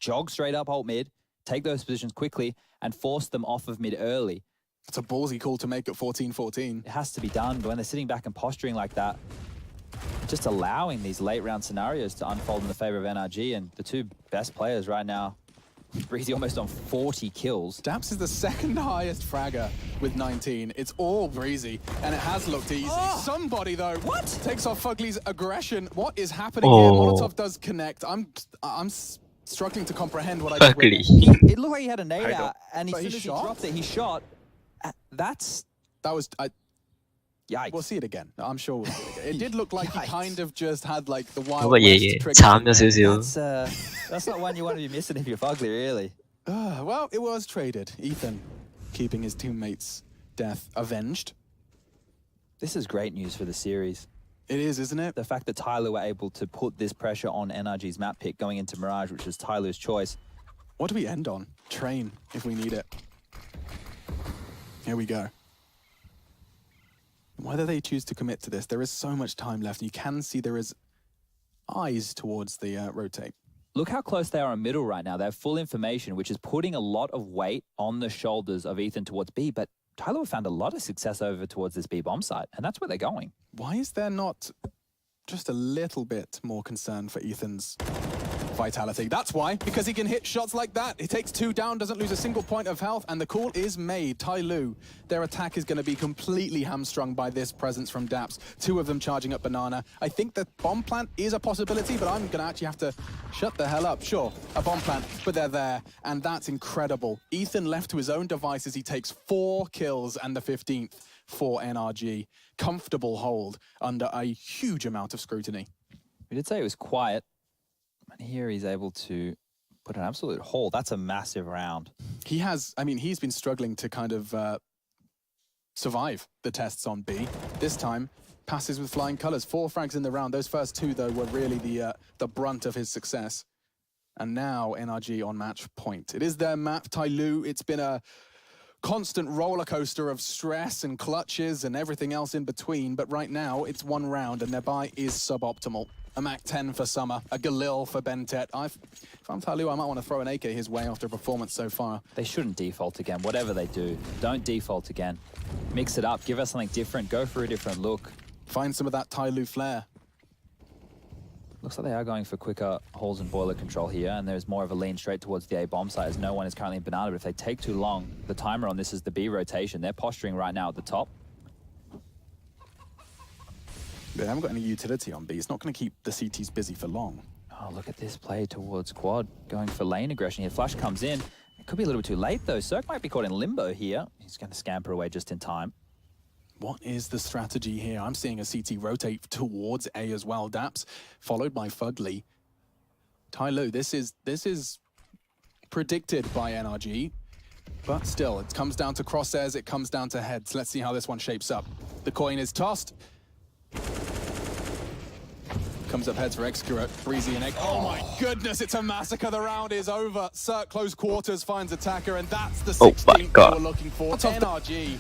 [SPEAKER 19] jog straight up alt mid, take those positions quickly, and force them off of mid early.
[SPEAKER 20] It's a ballsy call to make at 14-14.
[SPEAKER 19] It has to be done, but when they're sitting back and posturing like that, just allowing these late round scenarios to unfold in the favor of NRG, and the two best players right now, Breezy almost on 40 kills.
[SPEAKER 20] Daps is the second highest fragger with 19. It's all Breezy, and it has looked easy. Somebody, though, takes off Fugly's aggression. What is happening here? Molotov does connect. I'm struggling to comprehend what I just witnessed.
[SPEAKER 19] It looked like he had a nade out, and as soon as he dropped it, he shot. That
[SPEAKER 20] was...
[SPEAKER 19] Yikes.
[SPEAKER 20] We'll see it again. I'm sure we'll see it again. It did look like he kind of just had like the wild
[SPEAKER 19] That's not one you want to be missing if you're Fugly, really.
[SPEAKER 20] Well, it was traded. Ethan keeping his teammate's death avenged.
[SPEAKER 19] This is great news for the series.
[SPEAKER 20] It is, isn't it?
[SPEAKER 19] The fact that Tyloo were able to put this pressure on NRG's map pick going into Mirage, which is Tyloo's choice.
[SPEAKER 20] What do we end on? Train, if we need it. Here we go. Whether they choose to commit to this, there is so much time left. You can see there is eyes towards the rotate.
[SPEAKER 19] Look how close they are in middle right now. They have full information, which is putting a lot of weight on the shoulders of Ethan towards B, but Tyloo found a lot of success over towards this B bomb site, and that's where they're going.
[SPEAKER 20] Why is there not just a little bit more concern for Ethan's vitality? That's why, because he can hit shots like that. He takes 2 down, doesn't lose a single point of health, and the call is made. Tyloo, their attack is going to be completely hamstrung by this presence from Daps. 2 of them charging up Banana. I think that bomb plant is a possibility, but I'm going to actually have to shut the hell up. Sure, a bomb plant, but they're there, and that's incredible. Ethan left to his own devices, he takes 4 kills and the 15th for NRG. Comfortable hold under a huge amount of scrutiny.
[SPEAKER 19] We did say it was quiet. And here he's able to put an absolute haul. That's a massive round.
[SPEAKER 20] He has, I mean, he's been struggling to kind of survive the tests on B. This time, passes with flying colors. 4 frags in the round. Those first 2, though, were really the brunt of his success. And now NRG on match point. It is their map, Tyloo. It's been a constant roller coaster of stress and clutches and everything else in between. But right now, it's 1 round, and their buy is suboptimal. A Mac 10 for Summer, a Galil for Bentet. If I'm Tyloo, I might want to throw an AK his way after a performance so far.
[SPEAKER 19] They shouldn't default again, whatever they do. Don't default again. Mix it up, give us something different, go for a different look.
[SPEAKER 20] Find some of that Tyloo flair.
[SPEAKER 19] Looks like they are going for quicker holes and boiler control here, and there's more of a lean straight towards the A bomb site as no one is currently in Banana, but if they take too long, the timer on this is the B rotation. They're posturing right now at the top.
[SPEAKER 20] They haven't got any utility on B. It's not going to keep the CTs busy for long.
[SPEAKER 19] Oh, look at this play towards quad, going for lane aggression here. Flash comes in. It could be a little bit too late, though. Cirque might be caught in limbo here. He's going to scamper away just in time.
[SPEAKER 20] What is the strategy here? I'm seeing a CT rotate towards A as well. Daps, followed by Fugly. Tyloo, this is predicted by NRG, but still, it comes down to crosshairs, it comes down to heads. Let's see how this one shapes up. The coin is tossed. Comes up heads for Excurate, Breezy and Egg. Oh my goodness, it's a massacre. The round is over. Cirque close quarters finds attacker, and that's the 16th we're looking for. NRG,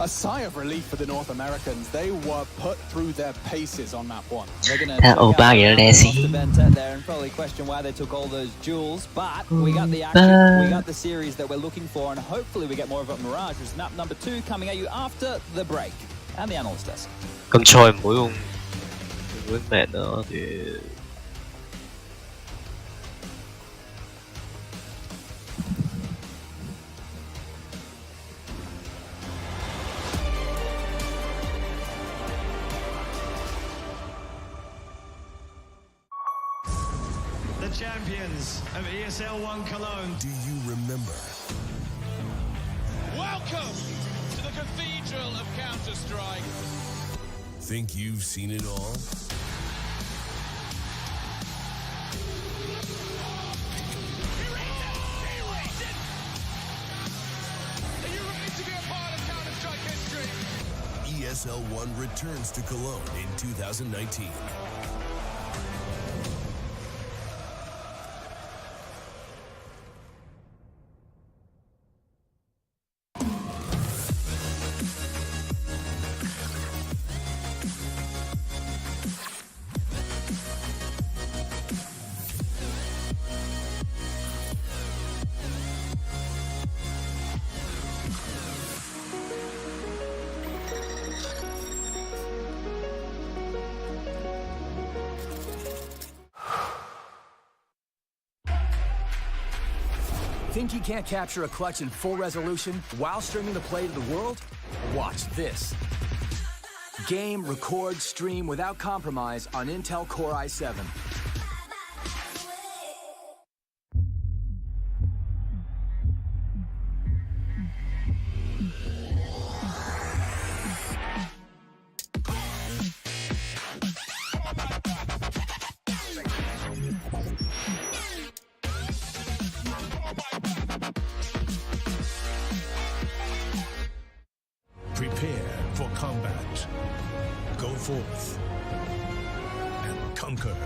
[SPEAKER 20] a sigh of relief for the North Americans. They were put through their paces on map 1.
[SPEAKER 19] They're going to Bentet there and probably question why they took all those jewels, but we got the action, we got the series that we're looking for, and hopefully we get more of a Mirage, which is map number 2 coming at you after the break. And the analyst desk.
[SPEAKER 2] 咁菜唔好用 Woodman 咯，屌！
[SPEAKER 21] champions of ESL 1 Cologne.
[SPEAKER 22] Do you remember?
[SPEAKER 23] Welcome to the Cathedral of Counter-Strike.
[SPEAKER 22] Think you've seen it all?
[SPEAKER 23] Are you ready to be a part of Counter-Strike history?
[SPEAKER 22] ESL 1 returns to Cologne in 2019.
[SPEAKER 24] Think you can't capture a clutch in full resolution while streaming the play to the world? Watch this. Game, record, stream without compromise on Intel Core i7.
[SPEAKER 22] Prepare for combat. Go forth and conquer.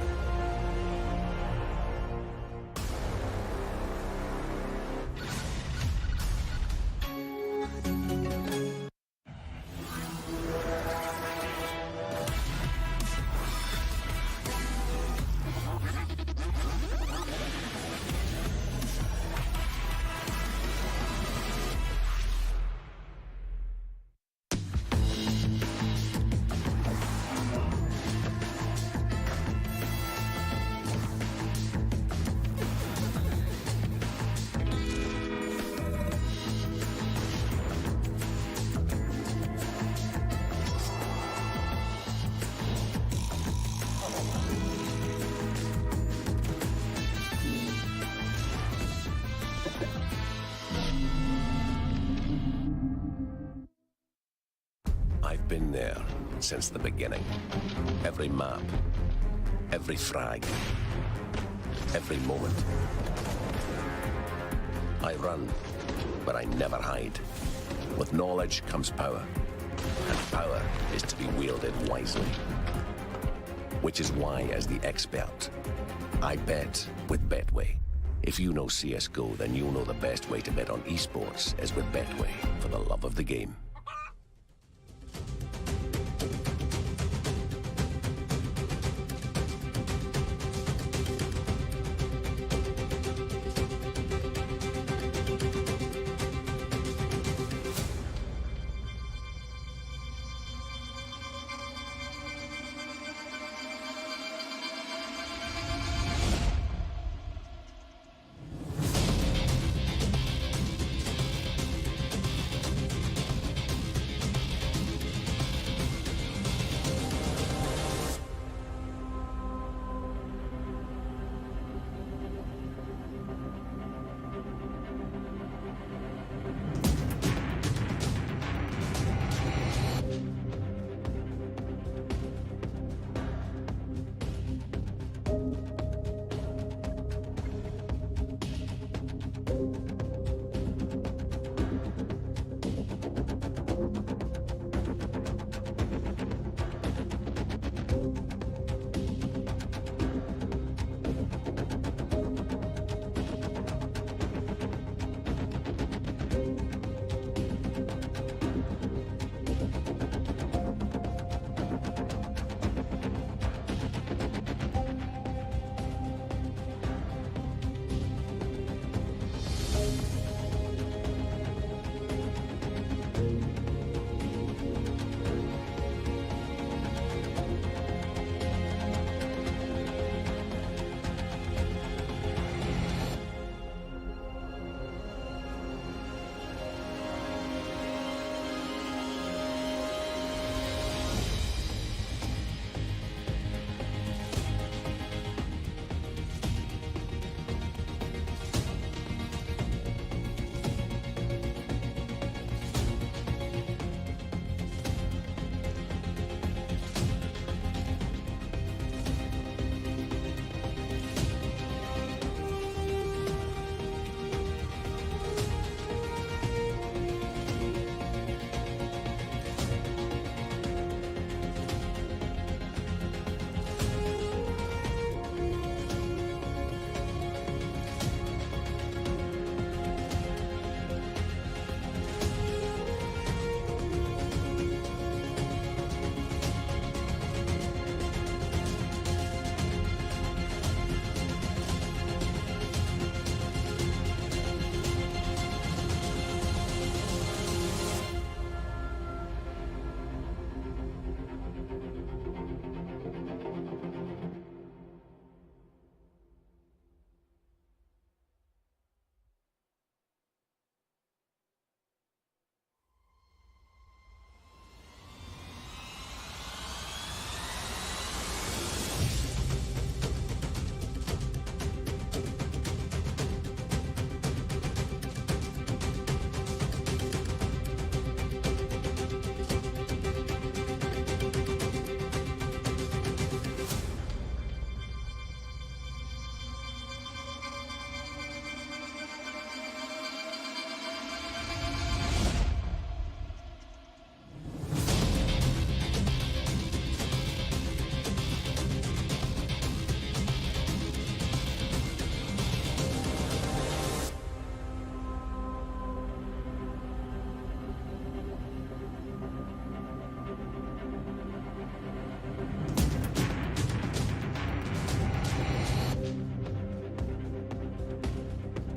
[SPEAKER 25] I've been there since the beginning. Every map, every frag, every moment. I run, but I never hide. With knowledge comes power, and power is to be wielded wisely. Which is why, as the expert, I bet with Betway. If you know CSGO, then you'll know the best way to bet on esports is with Betway, for the love of the game.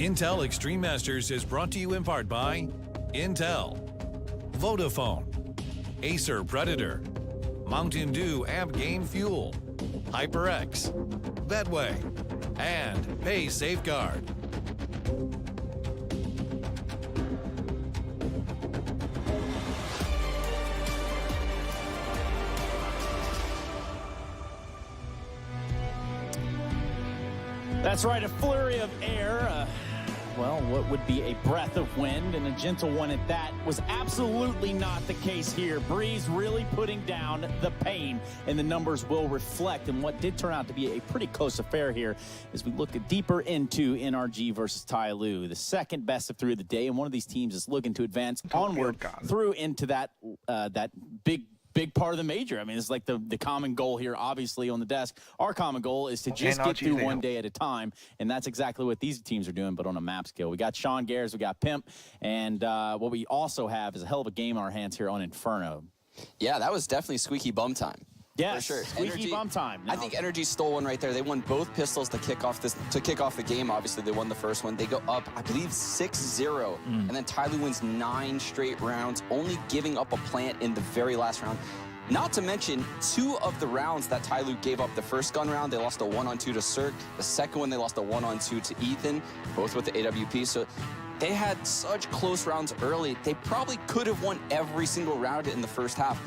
[SPEAKER 22] Intel Extreme Masters is brought to you in part by Intel, Vodafone, Acer Predator, Mountain Dew Amp Game Fuel, HyperX, Betway, and Pay Safeguard.
[SPEAKER 18] That's right, a flurry of air. Well, what would be a breath of wind, and a gentle one at that, was absolutely not the case here. Breeze really putting down the pain, and the numbers will reflect in what did turn out to be a pretty close affair here as we look deeper into NRG versus Tai Lu, the second best of 3 of the day, and one of these teams is looking to advance onward through into that big part of the major. I mean, it's like the common goal here, obviously, on the desk. Our common goal is to just get through one day at a time, and that's exactly what these teams are doing, but on a map scale. We got Sean Gares, we got Pimp, and what we also have is a hell of a game on our hands here on Inferno.
[SPEAKER 3] Yeah, that was definitely squeaky bum time.
[SPEAKER 18] Yeah,
[SPEAKER 3] for sure.
[SPEAKER 18] Squeaky bum time.
[SPEAKER 3] I think Energy stole one right there. They won both pistols to kick off the game. Obviously, they won the first one. They go up, I believe, 6-0, and then Tai Lu wins 9 straight rounds, only giving up a plant in the very last round. Not to mention, 2 of the rounds that Tai Lu gave up, the first gun round, they lost a 1-on-2 to Cirque. The second one, they lost a 1-on-2 to Ethan, both with the AWP. So they had such close rounds early. They probably could have won every single round in the first half.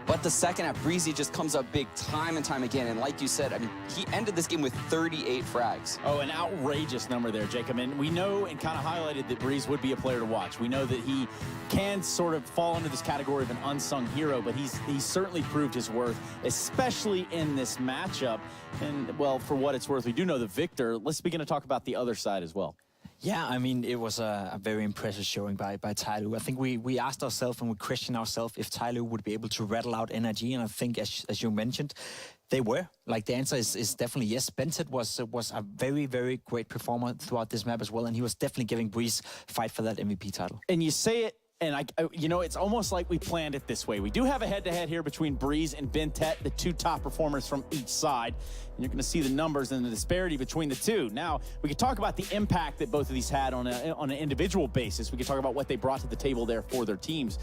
[SPEAKER 3] But the second half, Breezy just comes up big time and time again. And like you said, I mean, he ended this game with 38 frags.
[SPEAKER 18] Oh, an outrageous number there, Jacob. And we know and kind of highlighted that Breeze would be a player to watch. We know that he can sort of fall into this category of an unsung hero, but he's certainly proved his worth, especially in this matchup. And, well, for what it's worth, we do know the victor. Let's begin to talk about the other side as well.
[SPEAKER 9] Yeah, I mean, it was a very impressive showing by Tai Lu. I think we asked ourselves and we questioned ourselves if Tai Lu would be able to rattle out NRG, and I think, as you mentioned, they were. Like, the answer is definitely yes. Bentet was a very, very great performer throughout this map as well, and he was definitely giving Breeze fight for that MVP title.
[SPEAKER 18] And you say it, and you know, it's almost like we planned it this way. We do have a head-to-head here between Breeze and Bentet, the 2 top performers from each side. And you're going to see the numbers and the disparity between the 2. Now, we could talk about the impact that both of these had on an individual basis. We could talk about what they brought to the table there for their teams,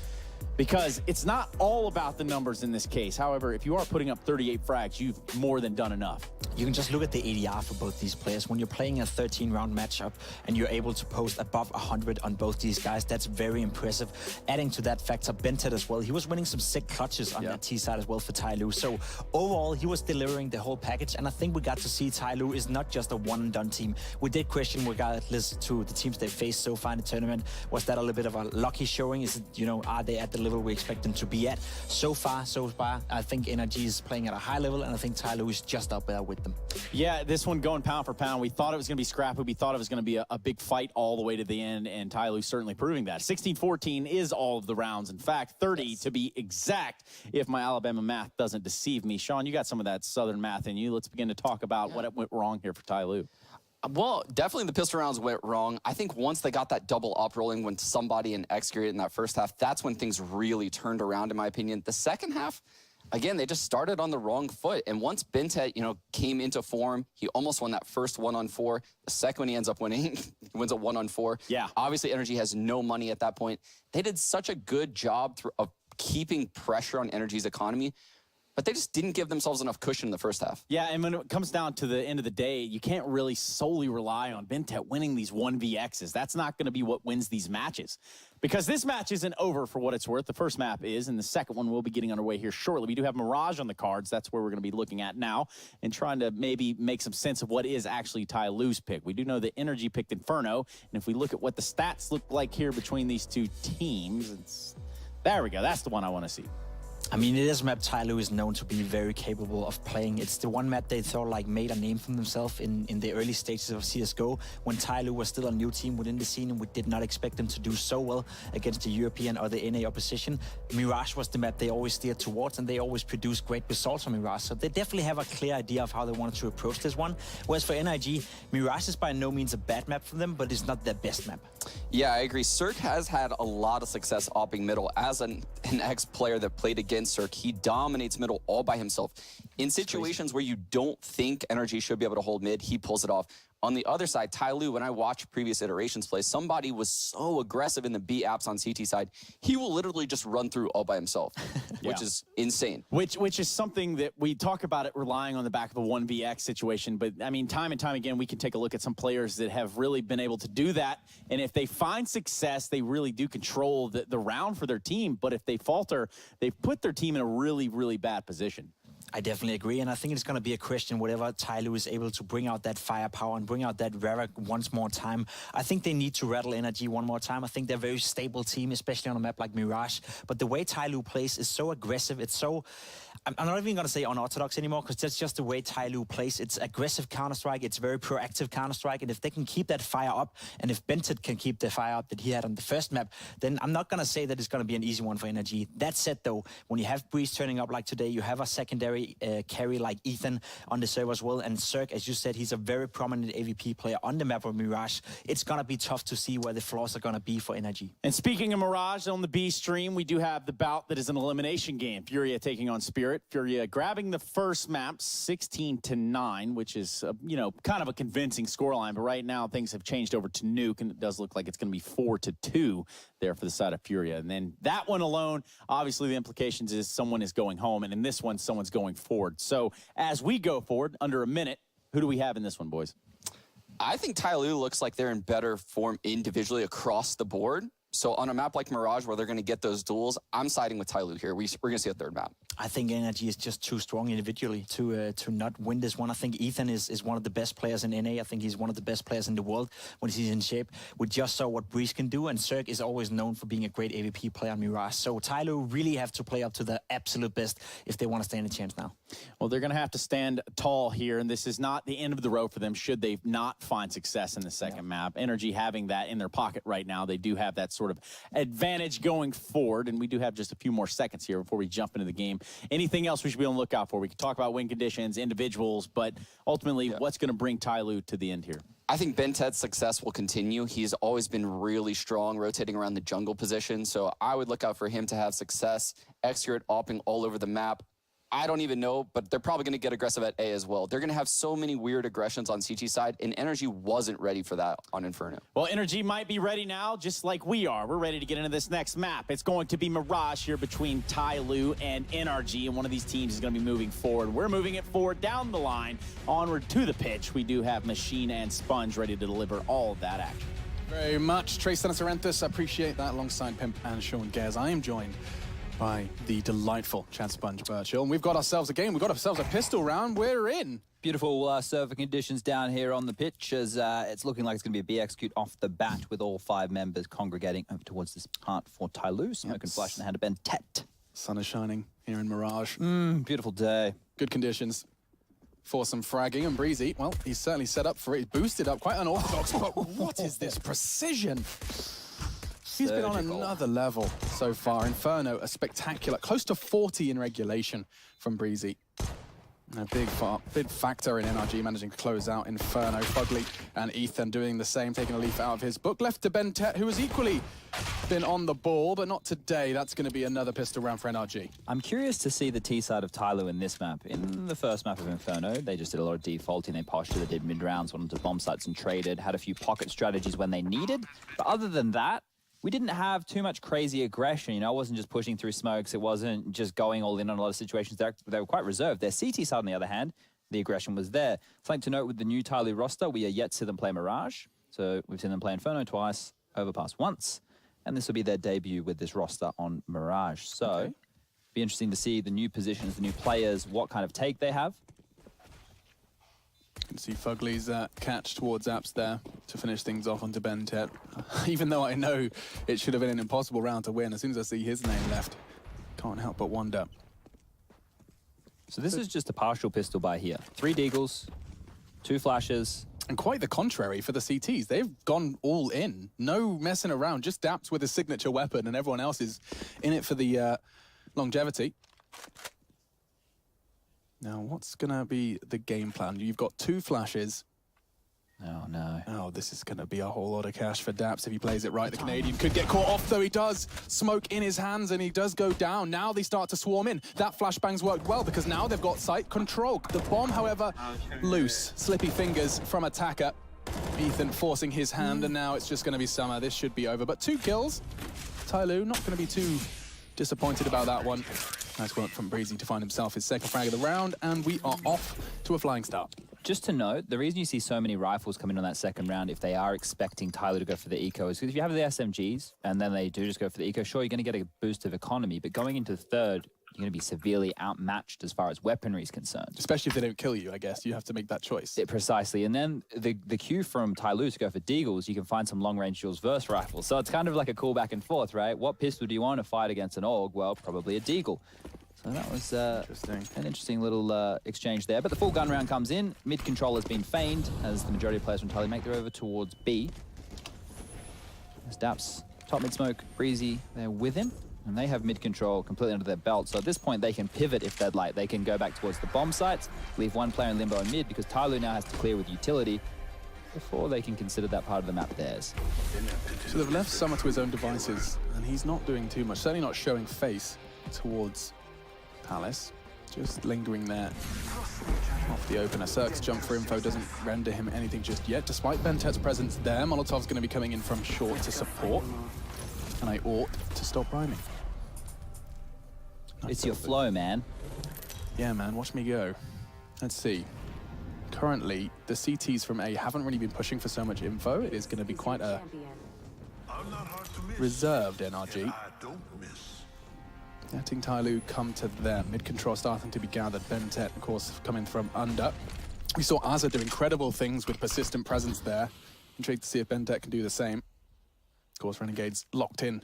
[SPEAKER 18] because it's not all about the numbers in this case. However, if you are putting up 38 frags, you've more than done enough.
[SPEAKER 9] You can just look at the ADR for both these players. When you're playing a 13-round matchup and you're able to post above 100 on both these guys, that's very impressive. Adding to that factor, Bentet as well. He was winning some sick clutches on that T side as well for Tai Lu. So overall, he was delivering the whole package, and I think we got to see Tai Lu is not just a one-and-done team. We did question, regardless to the teams they faced so far in the tournament, was that a little bit of a lucky showing? Is it, you know, are they at the level we expect them to be at? So far, I think NRG is playing at a high level, and I think Tai Lu is just up there with them.
[SPEAKER 18] Yeah, this one going pound for pound. We thought it was going to be scrappy. We thought it was going to be a big fight all the way to the end, and Tai Lu certainly proving that. 16-14 is all of the rounds. In fact, 30 to be exact, if my Alabama math doesn't deceive me. Sean, you got some of that Southern math in you. Let's begin to talk about what went wrong here for Tai Lu.
[SPEAKER 3] Well, definitely the pistol rounds went wrong. I think once they got that double up rolling when somebody in executed in that first half, that's when things really turned around, in my opinion. The second half, again, they just started on the wrong foot. And once Bentet, you know, came into form, he almost won that first 1-on-4. The second one he ends up winning, he wins a 1-on-4.
[SPEAKER 18] Yeah.
[SPEAKER 3] Obviously, Energy has no money at that point. They did such a good job of keeping pressure on Energy's economy, but they just didn't give themselves enough cushion in the first half.
[SPEAKER 18] Yeah, and when it comes down to the end of the day, you can't really solely rely on Bentet winning these 1vx's. That's not going to be what wins these matches, because this match isn't over for what it's worth. The first map is, and the second one will be getting underway here shortly. We do have Mirage on the cards. That's where we're going to be looking at now and trying to maybe make some sense of what is actually Tai Lu's pick. We do know that Energy picked Inferno, and if we look at what the stats look like here between these 2 teams, there we go. That's the one I want to see.
[SPEAKER 9] I mean, it is a map Tai Lu is known to be very capable of playing. It's the one map they thought like made a name for themselves in the early stages of CSGO, when Tai Lu was still a new team within the scene, and we did not expect them to do so well against the European or the NA opposition. Mirage was the map they always steered towards, and they always produced great results on Mirage. So they definitely have a clear idea of how they wanted to approach this one. Whereas for NIG, Mirage is by no means a bad map for them, but it's not their best map.
[SPEAKER 3] Yeah, I agree. Cirque has had a lot of success opping middle. As an ex-player that played against Cirque, he dominates middle all by himself. In situations where you don't think Energy should be able to hold mid, he pulls it off. On the other side, Ty Lue, when I watched previous iterations play, somebody was so aggressive in the B apps on CT side, he will literally just run through all by himself, which is insane.
[SPEAKER 8] Which is something that we talk about it relying on the back of the 1vx situation, but I mean, time and time again, we can take a look at some players that have really been able to do that, and if they find success, they really do control the round for their team, but if they falter, they've put their team in a really, really bad position.
[SPEAKER 9] I definitely agree, and I think it's going to be a question whatever Ty Lue is able to bring out that firepower and bring out that Rara once more time. I think they need to rattle energy one more time. I think they're a very stable team, especially on a map like Mirage. But the way Ty Lue plays is so aggressive. It's so... I'm not even going to say unorthodox anymore, because that's just the way Ty Lue plays. It's aggressive Counter-Strike. It's very proactive Counter-Strike. And if they can keep that fire up, and if Bentet can keep the fire up that he had on the first map, then I'm not going to say that it's going to be an easy one for NRG. That said, though, when you have Breeze turning up like today, you have a secondary carry like Ethan on the server as well. And Cirque, as you said, he's a very prominent AVP player on the map of Mirage. It's going to be tough to see where the flaws are going to be for NRG.
[SPEAKER 8] And speaking of Mirage, on the B stream, we do have the bout that is an elimination game. Furia taking on Spirit. Furia grabbing the first map 16-9, which is, you know, kind of a convincing scoreline. But right now, things have changed over to Nuke, and it does look like it's going to be 4-2 there for the side of Furia. And then that one alone, obviously the implications is someone is going home, and in this one, someone's going forward. So as we go forward, under a minute, who do we have in this one, boys?
[SPEAKER 3] I think Ty Lue looks like they're in better form individually across the board. So on a map like Mirage, where they're going to get those duels, I'm siding with Ty Lue here. We're going to see a third map.
[SPEAKER 9] I think NRG is just too strong individually to not win this one. I think Ethan is one of the best players in NA. I think he's one of the best players in the world when he's in shape. We just saw what Breeze can do, and Cirque is always known for being a great AVP player on Mirage. So Ty Lue really have to play up to the absolute best if they want to stand a chance now.
[SPEAKER 8] Well, they're going to have to stand tall here, and this is not the end of the road for them should they not find success in the second map. NRG having that in their pocket right now, they do have that sort of advantage going forward, and we do have just a few more seconds here before we jump into the game. Anything else we should be on the lookout for? We can talk about win conditions, individuals, but ultimately, what's going to bring Ty Lue to the end here?
[SPEAKER 3] I think Bentet's success will continue. He's always been really strong, rotating around the jungle position, so I would look out for him to have success. Xcurate opping all over the map. I don't even know, but they're probably going to get aggressive at A as well. They're going to have so many weird aggressions on CT side, and NRG wasn't ready for that on Inferno.
[SPEAKER 8] Well, NRG might be ready now, just like we are. We're ready to get into this next map. It's going to be Mirage here between Ty Lue and NRG, and one of these teams is going to be moving forward. We're moving it forward down the line, onward to the pitch. We do have Machine and Sponge ready to deliver all of that action.
[SPEAKER 20] Very much. Trace Senasarenthus, I appreciate that, alongside Pimp and Sean Gares. I am joined by the delightful Chad Sponge Birchill. And we've got ourselves a game. We've got ourselves a pistol round. We're in.
[SPEAKER 19] Beautiful server conditions down here on the pitch as it's looking like it's going to be a B-execute off the bat with all 5 members congregating over towards this part for Ty Lue. Smoke and flash in the hand of Bentet.
[SPEAKER 20] Sun is shining here in Mirage.
[SPEAKER 19] Beautiful day.
[SPEAKER 20] Good conditions for some fragging. And Breezy, well, he's certainly set up for it. He's boosted up, quite unorthodox, but what is this precision? He's been on another level so far. Inferno, a spectacular, close to 40 in regulation from Breezy. A big factor in NRG managing to close out Inferno. Fugly and Ethan doing the same, taking a leaf out of his book. Left to Bentet, who has equally been on the ball, but not today. That's going to be another pistol round for NRG.
[SPEAKER 19] I'm curious to see the T side of Ty Lue in this map. In the first map of Inferno, they just did a lot of defaulting. They postured, they did mid-rounds, went onto bomb sites and traded, had a few pocket strategies when they needed. But other than that, we didn't have too much crazy aggression. You know, it wasn't just pushing through smokes. It wasn't just going all in on a lot of situations. They were quite reserved. Their CT side, on the other hand, the aggression was there. Something to note with the new Ty Lue roster, we are yet to see them play Mirage. So we've seen them play Inferno twice, Overpass once, and this will be their debut with this roster on Mirage. So be interesting to see the new positions, the new players, what kind of take they have.
[SPEAKER 20] You can see Fugly's catch towards Apps there to finish things off onto Bentet. Even though I know it should have been an impossible round to win, as soon as I see his name left, can't help but wonder.
[SPEAKER 19] So this is just a partial pistol buy here. 3 deagles, 2 flashes.
[SPEAKER 20] And quite the contrary for the CTs. They've gone all in. No messing around, just Daps with his signature weapon, and everyone else is in it for the longevity. Now, what's going to be the game plan? You've got 2 flashes.
[SPEAKER 19] Oh, no.
[SPEAKER 20] Oh, this is going to be a whole lot of cash for Daps if he plays it right. The Canadian could get caught off, though he does. Smoke in his hands, and he does go down. Now they start to swarm in. That flashbang's worked well, because now they've got site control. The bomb, however, loose. Slippy fingers from Attacker. Ethan forcing his hand, and now it's just going to be Summer. This should be over, but 2 kills. Tyloo not going to be too disappointed about that one. Nice work from Breezy to find himself his second frag of the round, and we are off to a flying start.
[SPEAKER 19] Just to note, the reason you see so many rifles come in on that second round, if they are expecting Tyloo to go for the eco, is because if you have the SMGs and then they do just go for the eco, sure, you're going to get a boost of economy, but going into the third, you're going to be severely outmatched as far as weaponry is concerned.
[SPEAKER 20] Especially if they don't kill you, I guess. You have to make that choice.
[SPEAKER 19] Precisely. And then the cue from Tyloo to go for deagles, you can find some long-range duels versus rifles. So it's kind of like a cool back and forth, right? What pistol do you want to fight against an AUG? Well, probably a deagle. So that was an interesting little exchange there. But the full gun round comes in. Mid control has been feigned as the majority of players from Tyloo make their over towards B. As Daps, top mid smoke, Breezy, they're with him. And they have mid control completely under their belt. So at this point, they can pivot if they'd like. They can go back towards the bomb sites, leave one player in limbo in mid because Tyloo now has to clear with utility before they can consider that part of the map theirs.
[SPEAKER 20] So they've left Summer to his own devices, and he's not doing too much. Certainly not showing face towards Palace. Just lingering there off the opener. Cirque's jump for info doesn't render him anything just yet, despite Bentet's presence there. Molotov's going to be coming in from short to support. And I ought to stop rhyming.
[SPEAKER 19] It's your flow, man.
[SPEAKER 20] Yeah, man, watch me go. Let's see. Currently, the CTs from A haven't really been pushing for so much info. It is going to be quite a reserved NRG. Letting Tyloo come to them. Mid-control starting to be gathered. Bentet, of course, coming from under. We saw Azza do incredible things with persistent presence there. Intrigued to see if Bentet can do the same. Of course, Renegades locked in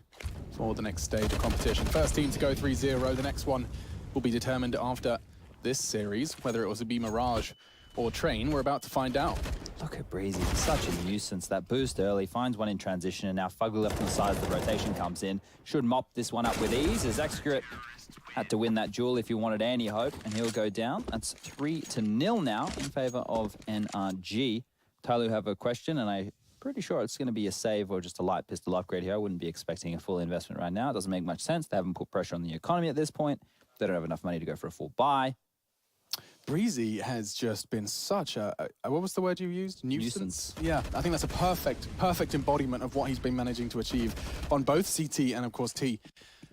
[SPEAKER 20] for the next stage of competition. First team to go 3-0. The next one will be determined after this series. Whether it was a B Mirage or Train, we're about to find out.
[SPEAKER 19] Look at Breezy, he's such a nuisance. That boost early, finds one in transition, and now Fugly left on the side as the rotation comes in. Should mop this one up with ease, as Excurate had to win that duel if he wanted any hope, and he'll go down. That's 3-0 now in favor of NRG. Tyloo have a question, and I'm pretty sure it's going to be a save or just a light pistol upgrade here. I wouldn't be expecting a full investment right now. It doesn't make much sense. They haven't put pressure on the economy at this point. They don't have enough money to go for a full buy.
[SPEAKER 20] Breezy has just been such a what was the word you used? Nuisance? Yeah, I think that's a perfect embodiment of what he's been managing to achieve on both CT and, of course, T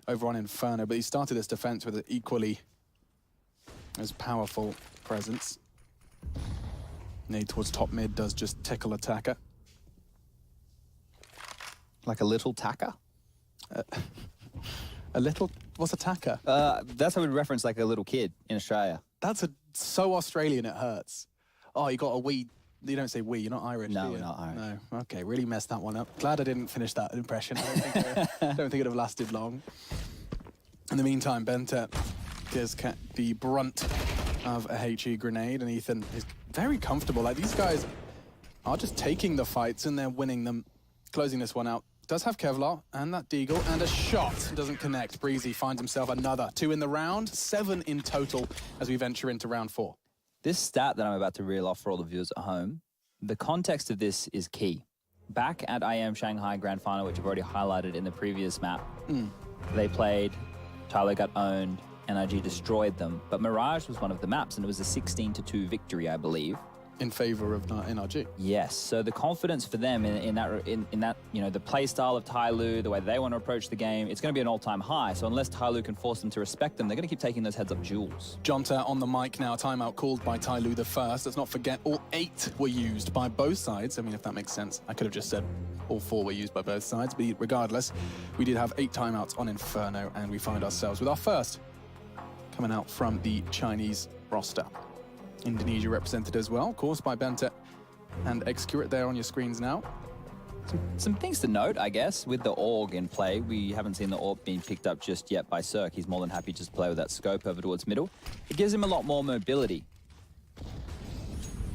[SPEAKER 20] over on Inferno. But he started this defense with an equally as powerful presence. Nade towards top mid does just tickle attacker.
[SPEAKER 19] Like a little tacker?
[SPEAKER 20] A little... What's a tacker?
[SPEAKER 19] That's how we reference like a little kid in Australia.
[SPEAKER 20] That's so Australian it hurts. Oh, you got a wee... You don't say wee, you're not Irish,
[SPEAKER 19] No,
[SPEAKER 20] do you?
[SPEAKER 19] we're not Irish.
[SPEAKER 20] No, okay, really messed that one up. Glad I didn't finish that impression. I don't think it'd have lasted long. In the meantime, Bentet does the brunt of a HE grenade, and Ethan is very comfortable. Like, these guys are just taking the fights, and they're winning them. Closing this one out. Does have Kevlar, and that Deagle, and a shot. Doesn't connect. Breezy finds himself another 2 in the round, 7 in total as we venture into round 4.
[SPEAKER 19] This stat that I'm about to reel off for all the viewers at home, the context of this is key. Back at IM Shanghai Grand Final, which I've already highlighted in the previous map, they played, Tyloo got owned, NRG destroyed them, but Mirage was one of the maps, and it was a 16-2 victory, I believe.
[SPEAKER 20] In favor of NRG.
[SPEAKER 19] Yes, so the confidence for them in that, you know, the play style of Tyloo, the way they want to approach the game, it's going to be an all-time high. So unless Tyloo can force them to respect them, they're going to keep taking those heads-up duels.
[SPEAKER 20] Jonta on the mic now, timeout called by Tyloo the first. Let's not forget, all 8 were used by both sides. I mean, if that makes sense. I could have just said all 4 were used by both sides, but regardless, we did have 8 timeouts on Inferno, and we find ourselves with our first coming out from the Chinese roster. Indonesia represented as well, of course, by Bentet and Excurate there on your screens now.
[SPEAKER 19] Some things to note, I guess, with the AUG in play. We haven't seen the AUG being picked up just yet by Cirque. He's more than happy just to play with that scope over towards middle. It gives him a lot more mobility.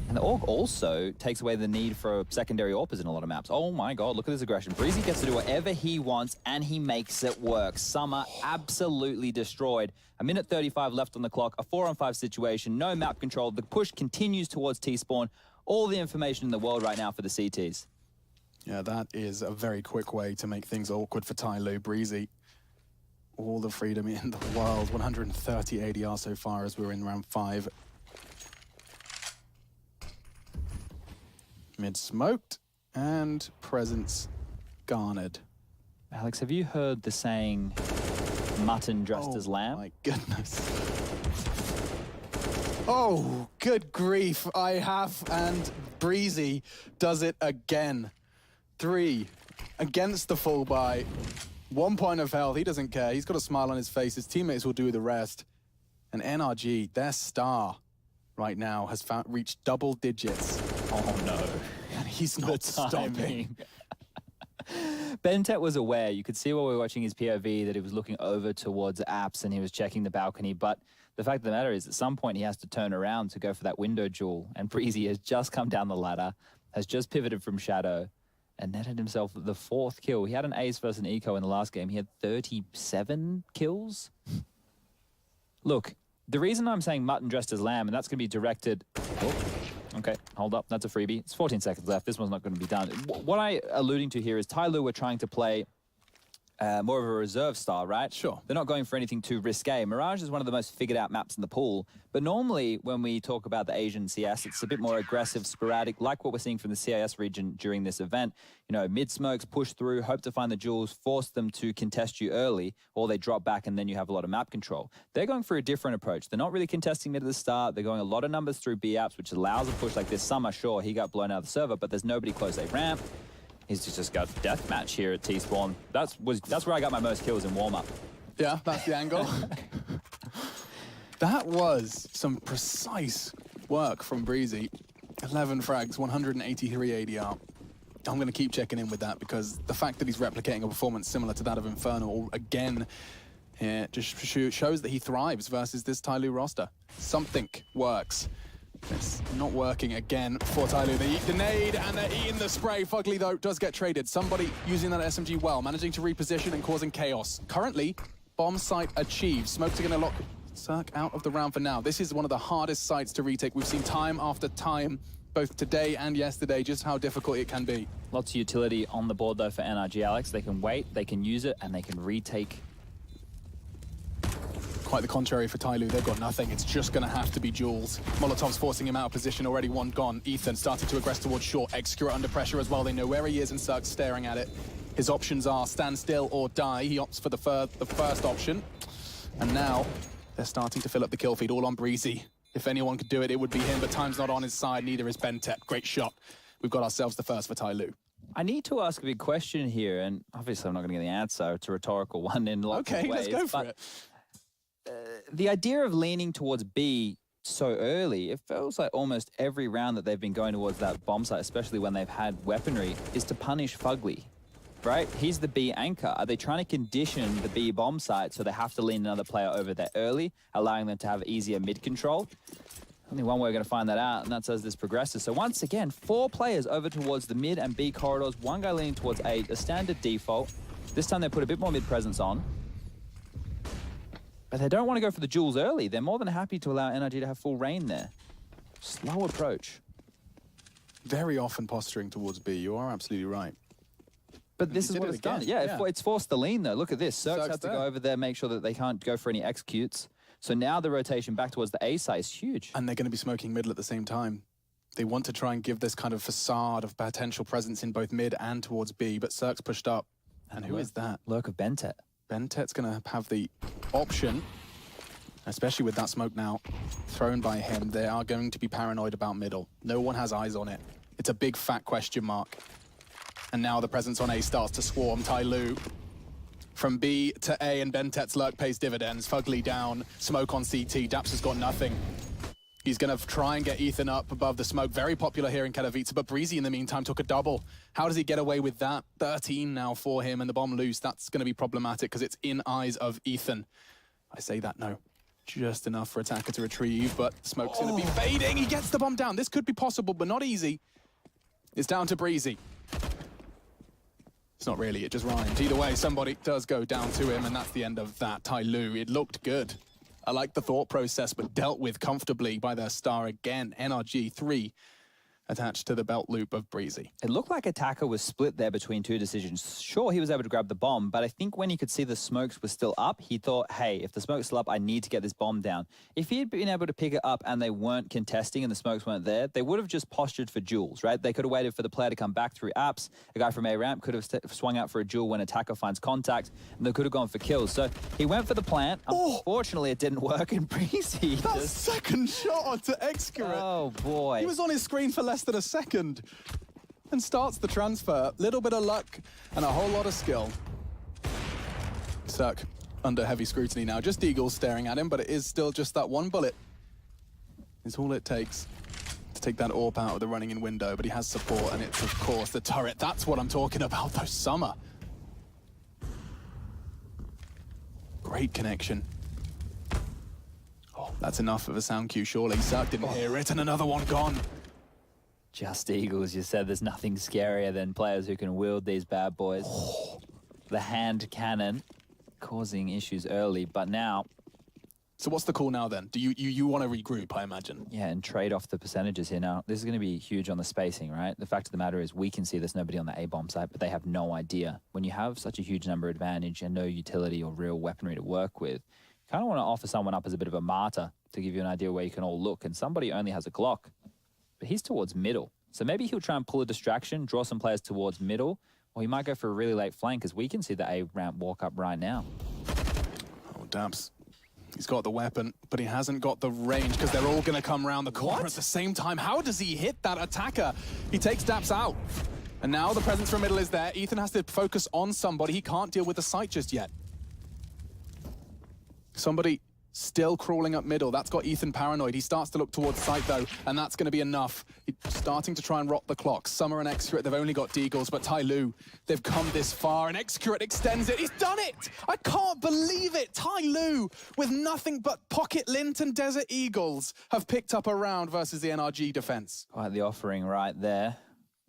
[SPEAKER 19] And the AUG also takes away the need for secondary AWPers in a lot of maps. Oh my god, look at this aggression. Breezy gets to do whatever he wants, and he makes it work. Summer absolutely destroyed. A minute 35 left on the clock, a 4-on-5 situation, no map control. The push continues towards T-spawn. All the information in the world right now for the CTs.
[SPEAKER 20] Yeah, that is a very quick way to make things awkward for Tyloo. Breezy, all the freedom in the world. 130 ADR so far as we're in round 5. Mid smoked and presence garnered.
[SPEAKER 19] Alex, have you heard the saying, mutton dressed as lamb?
[SPEAKER 20] Oh my goodness. Oh, good grief, I have, and Breezy does it again. 3 against the full buy. 1 point of health, he doesn't care. He's got a smile on his face. His teammates will do the rest. And NRG, their star right now, has reached double digits.
[SPEAKER 19] Oh no.
[SPEAKER 20] And he's not stopping.
[SPEAKER 19] Bentet was aware. You could see while we were watching his POV that he was looking over towards apps and he was checking the balcony. But the fact of the matter is, at some point, he has to turn around to go for that window duel. And Breezy has just come down the ladder, has just pivoted from Shadow, and netted himself the 4th kill. He had an ace versus an eco in the last game. He had 37 kills. Look, the reason I'm saying mutton dressed as lamb, and that's going to be directed... Oh, okay, hold up. That's a freebie. It's 14 seconds left. This one's not going to be done. What I'm alluding to here is Ty Lue were trying to play more of a reserve star, right?
[SPEAKER 20] Sure.
[SPEAKER 19] They're not going for anything too risque. Mirage is one of the most figured out maps in the pool, but normally when we talk about the Asian CS, it's a bit more aggressive, sporadic, like what we're seeing from the CIS region during this event. You know, mid-smokes, push through, hope to find the jewels, force them to contest you early, or they drop back and then you have a lot of map control. They're going for a different approach. They're not really contesting mid at the start. They're going a lot of numbers through B apps, which allows a push like this. Summer, sure, he got blown out of the server, but there's nobody close A ramp. He's just got deathmatch here at T-Spawn. That's where I got my most kills in warm-up.
[SPEAKER 20] Yeah, that's the angle. That was some precise work from Breezy. 11 frags, 183 ADR. I'm going to keep checking in with that because the fact that he's replicating a performance similar to that of Infernal again here just shows that he thrives versus this Ty Lue roster. Something works. It's not working again for Ty Lue. They eat the nade and they're eating the spray. Fugly, though, does get traded. Somebody using that SMG well, managing to reposition and causing chaos. Currently, bomb site achieved. Smokes are going to lock Cirque out of the round for now. This is one of the hardest sites to retake. We've seen time after time, both today and yesterday, just how difficult it can be.
[SPEAKER 19] Lots of utility on the board, though, for NRG, Alex. They can wait, they can use it, and they can retake.
[SPEAKER 20] Quite the contrary for Ty Lue. They've got nothing. It's just going to have to be duels. Molotov's forcing him out of position. Already one gone. Ethan started to aggress towards short. Execute under pressure as well. They know where he is and Cirque's staring at it. His options are stand still or die. He opts for the first option. And now they're starting to fill up the kill feed. All on Breezy. If anyone could do it, it would be him. But time's not on his side. Neither is Bentet. Great shot. We've got ourselves the first for Ty Lue.
[SPEAKER 19] I need to ask a big question here. And obviously I'm not going to get the answer. It's a rhetorical one in lots of ways.
[SPEAKER 20] Okay, let's go for it.
[SPEAKER 19] The idea of leaning towards B so early, it feels like almost every round that they've been going towards that bomb site, especially when they've had weaponry, is to punish Fugly, right? He's the B anchor. Are they trying to condition the B bomb site so they have to lean another player over there early, allowing them to have easier mid control? Only one way we're going to find that out, and that's as this progresses. So once again, 4 players over towards the mid and B corridors, one guy leaning towards A, the standard default. This time they put a bit more mid presence on. But they don't want to go for the jewels early. They're more than happy to allow NRG to have full reign there. Slow approach.
[SPEAKER 20] Very often posturing towards B. You are absolutely right.
[SPEAKER 19] But this is what it's done. Yeah, it's forced the lean, though. Look at this. Cirque's had to go over there, make sure that they can't go for any executes. So now the rotation back towards the A site is huge.
[SPEAKER 20] And they're going to be smoking middle at the same time. They want to try and give this kind of facade of potential presence in both mid and towards B, but Cirque's pushed up. And who is that?
[SPEAKER 19] Lurk of Bentet.
[SPEAKER 20] Bentet's going to have the option, especially with that smoke now thrown by him. They are going to be paranoid about middle. No one has eyes on it. It's a big fat question mark. And now the presence on A starts to swarm. Ty Lue from B to A, and Bentet's lurk pays dividends. Fugly down, smoke on CT. Daps has got nothing. He's going to try and get Ethan up above the smoke. Very popular here in Katowice, but Breezy in the meantime took a double. How does he get away with that? 13 now for him, and the bomb loose. That's going to be problematic because it's in eyes of Ethan. I say that, no. Just enough for Attacker to retrieve, but smoke's going to be fading. He gets the bomb down. This could be possible, but not easy. It's down to Breezy. It's not really, it just rhymed. Either way, somebody does go down to him, and that's the end of that. Ty Lue, it looked good. I like the thought process, but dealt with comfortably by their star again. NRG 3 attached to the belt loop of Breezy.
[SPEAKER 19] It looked like Attacker was split there between two decisions. Sure, he was able to grab the bomb, but I think when he could see the smokes were still up, he thought, hey, if the smoke's still up, I need to get this bomb down. If he had been able to pick it up and they weren't contesting and the smokes weren't there, they would have just postured for duels, right? They could have waited for the player to come back through apps. A guy from A-Ramp could have swung out for a duel when Attacker finds contact, and they could have gone for kills. So he went for the plant. Unfortunately, it didn't work, and Breezy
[SPEAKER 20] That second shot onto Excurate.
[SPEAKER 19] Oh, boy.
[SPEAKER 20] He was on his screen for less than a second. And starts the transfer. Little bit of luck and a whole lot of skill. Cirque under heavy scrutiny now. Just Eagles staring at him, but it is still just that one bullet. It's all it takes to take that AWP out of the running in window, but he has support, and it's, of course, the turret. That's what I'm talking about, though. Summer. Great connection. Oh, that's enough of a sound cue, surely. Cirque didn't hear it, and another one gone.
[SPEAKER 19] Just Eagles, you said there's nothing scarier than players who can wield these bad boys. The hand cannon causing issues early, but now...
[SPEAKER 20] So what's the call now then? Do you want to regroup, I imagine?
[SPEAKER 19] Yeah, and trade off the percentages here now. This is going to be huge on the spacing, right? The fact of the matter is we can see there's nobody on the A-bomb site, but they have no idea. When you have such a huge number advantage and no utility or real weaponry to work with, you kind of want to offer someone up as a bit of a martyr to give you an idea where you can all look. And somebody only has a Glock, but he's towards middle. So maybe he'll try and pull a distraction, draw some players towards middle, or he might go for a really late flank, as we can see the A-ramp walk up right now.
[SPEAKER 20] Oh, Dabs. He's got the weapon, but he hasn't got the range because they're all going to come around the corner at the same time. How does he hit that Attacker? He takes Daps out. And now the presence from middle is there. Ethan has to focus on somebody. He can't deal with the site just yet. Somebody still crawling up middle. That's got Ethan paranoid. He starts to look towards site, though, and that's going to be enough. He's starting to try and rock the clock. Summer and Excurate, they've only got Deagles, but Tai Lu, they've come this far, and Excurate extends it. He's done it! I can't believe it! Tai Lu, with nothing but Pocket Lint and Desert Eagles, have picked up a round versus the NRG defense.
[SPEAKER 19] Quite the offering right there.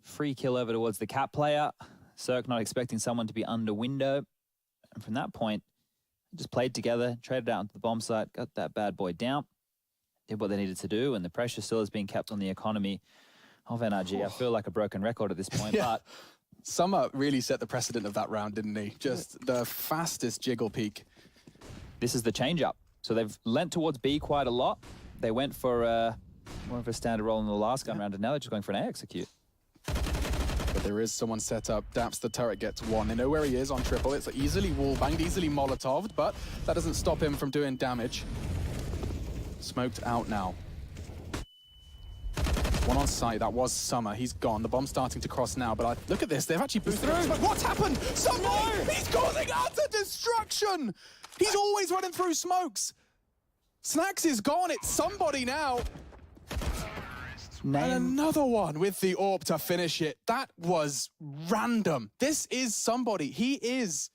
[SPEAKER 19] Free kill over towards the Cat player. Cirque not expecting someone to be under window. And from that point, just played together, traded out into the bomb site, got that bad boy down, did what they needed to do, and the pressure still is being kept on the economy of NRG. I feel like a broken record at this point, but...
[SPEAKER 20] Summer really set the precedent of that round, didn't he? Just the fastest jiggle peak.
[SPEAKER 19] This is the change-up. So they've lent towards B quite a lot. They went for more of a standard role in the last gun round, and now they're just going for an A execute.
[SPEAKER 20] But there is someone set up. Daps, the turret, gets one. They know where he is on triple. It's easily wall-banged, easily Molotoved, but that doesn't stop him from doing damage. Smoked out now. One on site, that was Summer. He's gone. The bomb's starting to cross now, but look at this. They've actually boosted through. What's happened? Somebody! He's causing utter destruction! He's always running through smokes. Snacks is gone. It's somebody now. And another one with the AWP to finish it. That was random. This is somebody. He is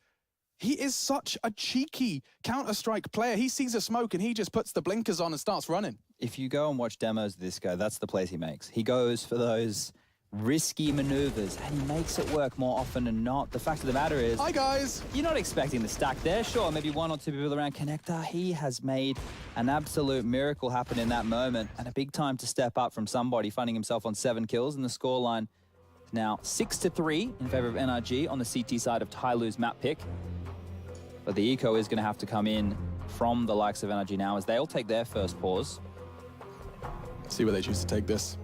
[SPEAKER 20] such a cheeky Counter-Strike player. He sees a smoke and he just puts the blinkers on and starts running.
[SPEAKER 19] If you go and watch demos of this guy, that's the plays he makes. He goes for those risky maneuvers, and he makes it work more often than not. The fact of the matter is...
[SPEAKER 20] Hi, guys!
[SPEAKER 19] You're not expecting the stack there. Sure, maybe one or two people around connector. He has made an absolute miracle happen in that moment, and a big time to step up from somebody, finding himself on 7 kills, and the scoreline now 6-3 in favor of NRG on the CT side of Tai Lu's map pick. But the eco is going to have to come in from the likes of NRG now as they'll take their first pause.
[SPEAKER 20] See where they choose to take this.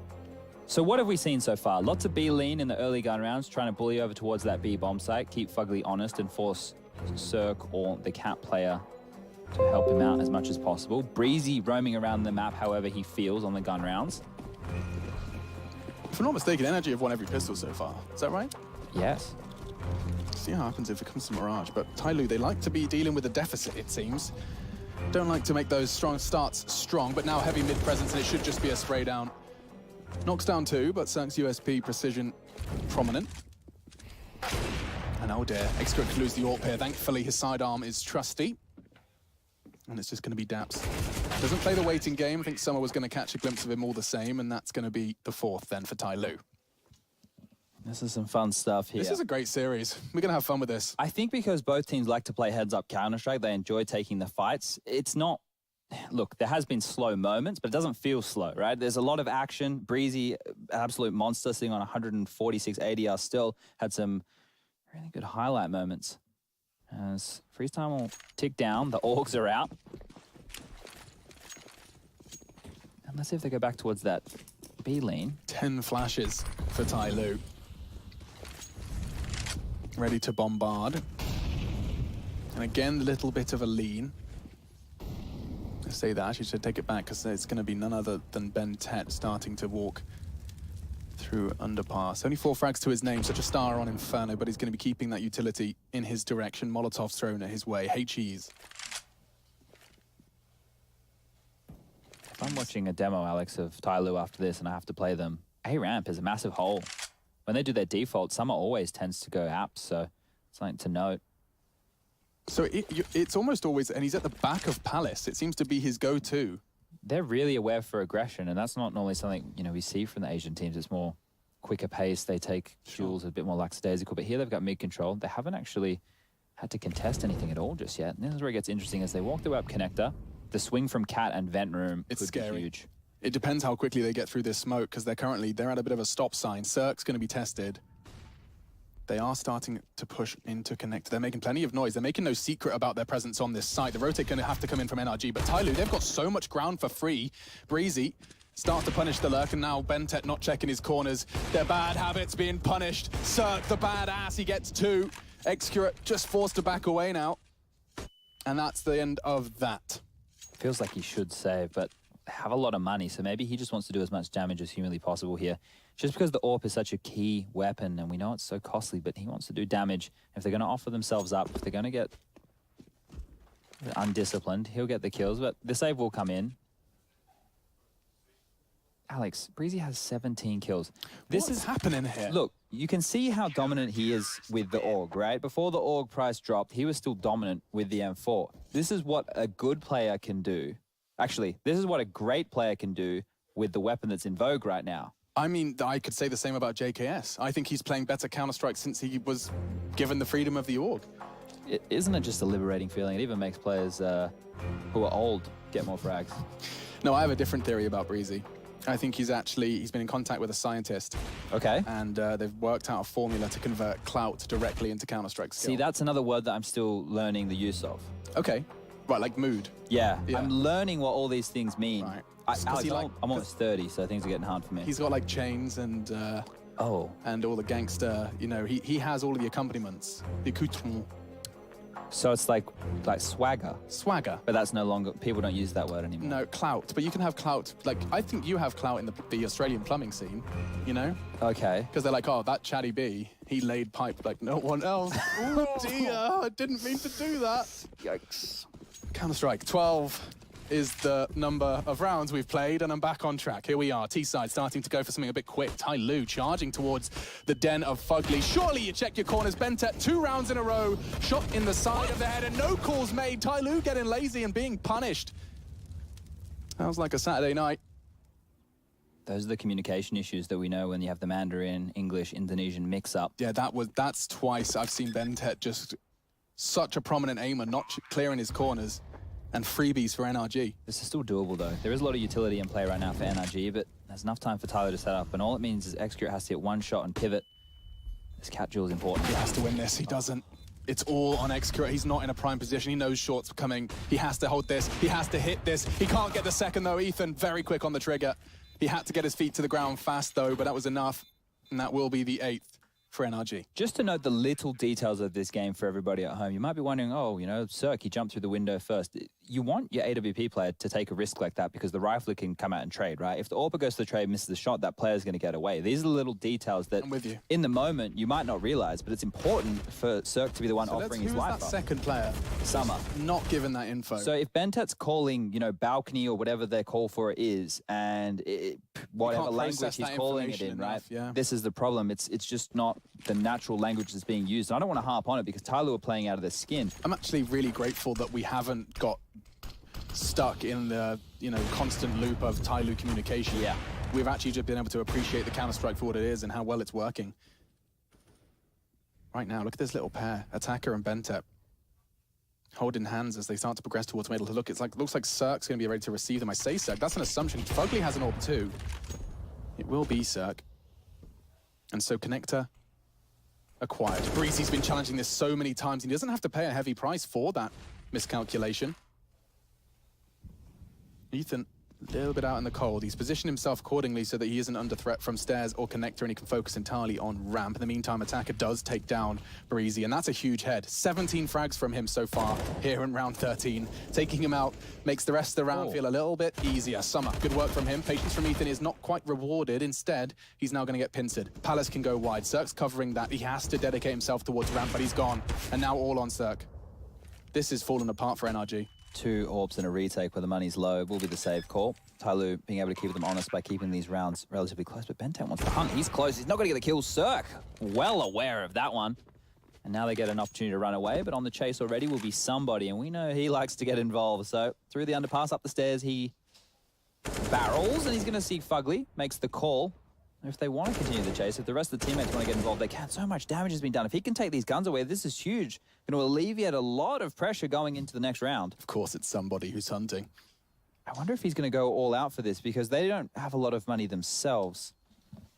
[SPEAKER 19] So what have we seen so far? Lots of B lean in the early gun rounds, trying to bully over towards that B bomb site, keep Fugly honest and force Cirque or the Cat player to help him out as much as possible. Breezy roaming around the map however he feels on the gun rounds.
[SPEAKER 20] If I'm not mistaken, NRG have won every pistol so far. Is that right?
[SPEAKER 19] Yes.
[SPEAKER 20] See how happens if it comes to Mirage. But Tai Lu, they like to be dealing with a deficit, it seems. Don't like to make those strong starts strong, but now heavy mid presence, and it should just be a spray down. Knocks down 2, but Cirque's USP precision prominent. And oh dear, Excurate could lose the AWP here. Thankfully, his sidearm is trusty. And it's just going to be Daps. Doesn't play the waiting game. I think Summer was going to catch a glimpse of him all the same, and that's going to be the 4th then for Tai Lu.
[SPEAKER 19] This is some fun stuff here.
[SPEAKER 20] This is a great series. We're going to have fun with this.
[SPEAKER 19] I think because both teams like to play heads-up Counter-Strike, they enjoy taking the fights. It's not look, there has been slow moments, but it doesn't feel slow, right? There's a lot of action. Breezy, absolute monster, sitting on 146 ADR still, had some really good highlight moments. As freeze time will tick down, the Orgs are out. And let's see if they go back towards that B lane.
[SPEAKER 20] 10 flashes for Tai Lu. Ready to bombard. And again, a little bit of a lean. I say that, actually should take it back because it's going to be none other than BenTeT starting to walk through underpass. Only 4 frags to his name, such a star on Inferno, but he's going to be keeping that utility in his direction. Molotov's thrown at his way. HEs.
[SPEAKER 19] If I'm watching a demo, Alex, of Tai Lu after this and I have to play them, A-ramp is a massive hole. When they do their default, Summer always tends to go apps, so something to note.
[SPEAKER 20] So it's almost always, and he's at the back of Palace. It seems to be his go-to.
[SPEAKER 19] They're really aware for aggression, and that's not normally something, you know, we see from the Asian teams. It's more quicker pace. They take duels a bit more lackadaisical, but here they've got mid-control. They haven't actually had to contest anything at all just yet. And this is where it gets interesting. As they walk through up connector, the swing from Cat and Vent Room
[SPEAKER 20] It's
[SPEAKER 19] could
[SPEAKER 20] scary.
[SPEAKER 19] be huge.
[SPEAKER 20] It depends how quickly they get through this smoke, because they're at a bit of a stop sign. Cirque's going to be tested. They are starting to push into connector. They're making plenty of noise. They're making no secret about their presence on this site. The rotate going to have to come in from NRG, but Tai Lu, they've got so much ground for free. Breezy starts to punish the lurk, and now BenTeT not checking his corners. Their bad habits being punished. Cirque, the badass, he gets 2. Excurate just forced to back away now. And that's the end of that.
[SPEAKER 19] Feels like he should save, but they have a lot of money, so maybe he just wants to do as much damage as humanly possible here. Just because the AWP is such a key weapon, and we know it's so costly, but he wants to do damage. If they're going to offer themselves up, if they're going to get undisciplined, he'll get the kills, but the save will come in. Alex, Breezy has 17 kills.
[SPEAKER 20] What's happening here?
[SPEAKER 19] Look, you can see how dominant he is with the AUG, right? Before the AUG price dropped, he was still dominant with the M4. This is what a good player can do. Actually, this is what a great player can do with the weapon that's in vogue right now.
[SPEAKER 20] I mean, I could say the same about JKS. I think he's playing better Counter-Strike since he was given the freedom of the AUG.
[SPEAKER 19] Isn't it just a liberating feeling? It even makes players who are old get more frags.
[SPEAKER 20] No, I have a different theory about Breezy. I think he's been in contact with a scientist.
[SPEAKER 19] Okay.
[SPEAKER 20] And they've worked out a formula to convert clout directly into Counter-Strike skill.
[SPEAKER 19] See, that's another word that I'm still learning the use of.
[SPEAKER 20] Okay. Right, like mood.
[SPEAKER 19] Yeah. I'm learning what all these things mean.
[SPEAKER 20] Right.
[SPEAKER 19] Alex, I'm almost 30, so things are getting hard for me.
[SPEAKER 20] He's got like chains and and all the gangster, you know, he has all of the accompaniments, the accoutrements.
[SPEAKER 19] So it's like swagger.
[SPEAKER 20] Swagger.
[SPEAKER 19] But that's no longer, people don't use that word anymore.
[SPEAKER 20] No, clout. But you can have clout, like, I think you have clout in the Australian plumbing scene, you know?
[SPEAKER 19] Okay.
[SPEAKER 20] Because they're like, oh, that Chatty B, he laid pipe like no one else. Oh dear, I didn't mean to do that.
[SPEAKER 19] Yikes.
[SPEAKER 20] Counter-Strike 12 is the number of rounds we've played, and I'm back on track. Here we are, T-side starting to go for something a bit quick. Tai Lu charging towards the den of Fugly. Surely you check your corners. BenTeT 2 rounds in a row, shot in the side of the head, and no calls made. Tai Lu getting lazy and being punished. Sounds like a Saturday night.
[SPEAKER 19] Those are the communication issues that we know when you have the Mandarin, English, Indonesian mix-up.
[SPEAKER 20] Yeah, that's twice I've seen BenTeT just such a prominent aimer, not clearing his corners, and freebies for NRG.
[SPEAKER 19] This is still doable, though. There is a lot of utility in play right now for NRG, but there's enough time for Tyler to set up, and all it means is Excurate has to hit one shot and pivot. This cat duel is important.
[SPEAKER 20] He has to win this. He doesn't. It's all on Excurate. He's not in a prime position. He knows short's coming. He has to hold this. He has to hit this. He can't get the second, though. Ethan, very quick on the trigger. He had to get his feet to the ground fast, though, but that was enough, and that will be the 8th for NRG.
[SPEAKER 19] Just to note the little details of this game for everybody at home, you might be wondering, oh, you know, Cirque, he jumped through the window first. You want your AWP player to take a risk like that because the rifler can come out and trade, right? If the AWPer goes to the trade, misses the shot, that player's going to get away. These are the little details that,
[SPEAKER 20] I'm with you.
[SPEAKER 19] In the moment, you might not realize, but it's important for Cirque to be the one offering his life up.
[SPEAKER 20] Who's that second player?
[SPEAKER 19] Summer.
[SPEAKER 20] Not given that info.
[SPEAKER 19] So if BenTeT's calling, you know, balcony or whatever their call for it is, and whatever language he's calling it in, right?
[SPEAKER 20] Yeah.
[SPEAKER 19] This is the problem. It's just not the natural language that's being used. And I don't want to harp on it because Tyler are playing out of their skin.
[SPEAKER 20] I'm actually really grateful that we haven't got stuck in the, you know, constant loop of Tai Lu communication.
[SPEAKER 19] Yeah.
[SPEAKER 20] We've actually just been able to appreciate the Counter-Strike for what it is and how well it's working. Right now, look at this little pair, Attacker and BenTeT. holding hands as they start to progress towards middle. Look, looks like Cirque's going to be ready to receive them. I say Cirque, that's an assumption. Fugly has an orb too. It will be Cirque. And so Connector acquired. Breezy's been challenging this so many times. He doesn't have to pay a heavy price for that miscalculation. Ethan, a little bit out in the cold. He's positioned himself accordingly so that he isn't under threat from stairs or connector, and he can focus entirely on ramp. In the meantime, Attacker does take down Breezy, and that's a huge head. 17 frags from him so far here in round 13. Taking him out makes the rest of the round feel a little bit easier. Summer, good work from him. Patience from Ethan is not quite rewarded. Instead, he's now going to get pincered. Palace can go wide. Cirque's covering that. He has to dedicate himself towards ramp, but he's gone. And now all on Cirque. This is falling apart for NRG.
[SPEAKER 19] 2 orbs and a retake where the money's low will be the save call. Tyloo being able to keep them honest by keeping these rounds relatively close, but Bentet wants to hunt. He's close. He's not going to get the kill. Cirque, well aware of that one. And now they get an opportunity to run away, but on the chase already will be somebody, and we know he likes to get involved. So through the underpass, up the stairs, he barrels, and he's going to see Fugly, makes the call. If they want to continue the chase, if the rest of the teammates want to get involved, they can. So much damage has been done. If he can take these guns away, this is huge. Going to alleviate a lot of pressure going into the next round.
[SPEAKER 20] Of course, it's somebody who's hunting.
[SPEAKER 19] I wonder if he's going to go all out for this, because they don't have a lot of money themselves.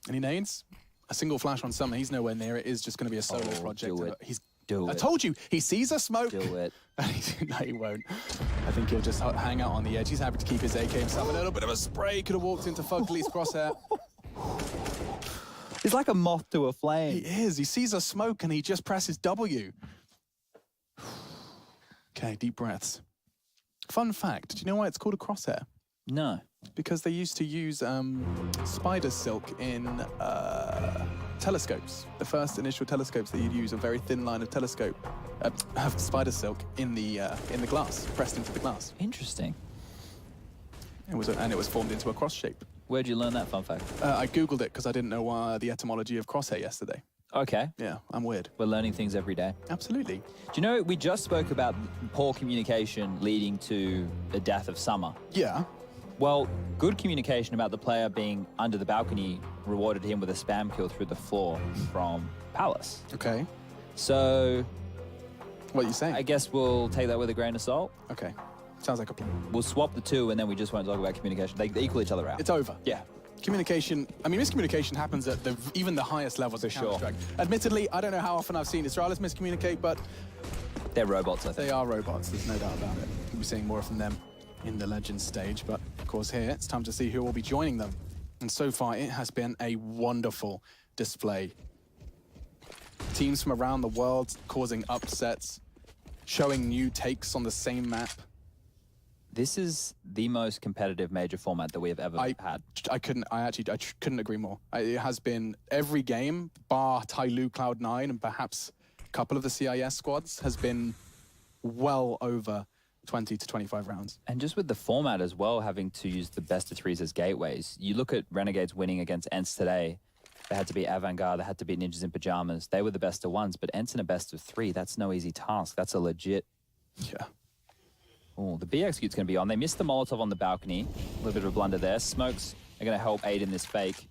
[SPEAKER 20] Any nades? A single flash on Summer. He's nowhere near it. It is just going to be a solo project.
[SPEAKER 19] Do it.
[SPEAKER 20] I told you, he sees a smoke.
[SPEAKER 19] Do it.
[SPEAKER 20] No, he won't. I think he'll just hang out on the edge. He's happy to keep his AK himself. A little bit of a spray. Could have walked into Fugly's crosshair.
[SPEAKER 19] He's like a moth to a flame.
[SPEAKER 20] He is. He sees a smoke and he just presses W. Okay, deep breaths. Fun fact, do you know why it's called a crosshair?
[SPEAKER 19] No.
[SPEAKER 20] Because they used to use spider silk in telescopes. The first initial telescopes that you'd use, a very thin line of telescope, have spider silk in the glass, pressed into the glass.
[SPEAKER 19] Interesting.
[SPEAKER 20] It was formed into a cross shape.
[SPEAKER 19] Where'd you learn that fun fact?
[SPEAKER 20] I googled it because I didn't know the etymology of crosshair yesterday.
[SPEAKER 19] Okay.
[SPEAKER 20] Yeah, I'm weird.
[SPEAKER 19] We're learning things every day.
[SPEAKER 20] Absolutely.
[SPEAKER 19] Do you know, we just spoke about poor communication leading to the death of Summer.
[SPEAKER 20] Yeah.
[SPEAKER 19] Well, good communication about the player being under the balcony rewarded him with a spam kill through the floor from Palace.
[SPEAKER 20] Okay.
[SPEAKER 19] So...
[SPEAKER 20] What are you saying?
[SPEAKER 19] I guess we'll take that with a grain of salt.
[SPEAKER 20] Okay. Sounds like a plan.
[SPEAKER 19] We'll swap the two and then we just won't talk about communication. They equal each other out.
[SPEAKER 20] It's over.
[SPEAKER 19] Yeah.
[SPEAKER 20] Communication, I mean, miscommunication happens at even the highest levels of Counter-Strike. Admittedly, I don't know how often I've seen Israelis miscommunicate, but...
[SPEAKER 19] They're robots, I think.
[SPEAKER 20] They are robots, there's no doubt about it. We'll be seeing more from them in the Legends stage, but of course here, it's time to see who will be joining them. And so far, it has been a wonderful display. Teams from around the world causing upsets, showing new takes on the same map.
[SPEAKER 19] This is the most competitive major format that we have ever had.
[SPEAKER 20] I couldn't agree more. It has been every game, bar Tyloo Cloud9 and perhaps a couple of the CIS squads, has been well over 20 to 25 rounds.
[SPEAKER 19] And just with the format as well, having to use the best of threes as gateways. You look at Renegades winning against Ents today. They had to beat Avantgarde, they had to beat Ninjas in Pajamas. They were the best of ones, but Ents in a best of 3, that's no easy task. That's a legit...
[SPEAKER 20] Yeah.
[SPEAKER 19] Oh, the B execute's going to be on. They missed the Molotov on the balcony. A little bit of a blunder there. Smokes are going to help aid in this fake.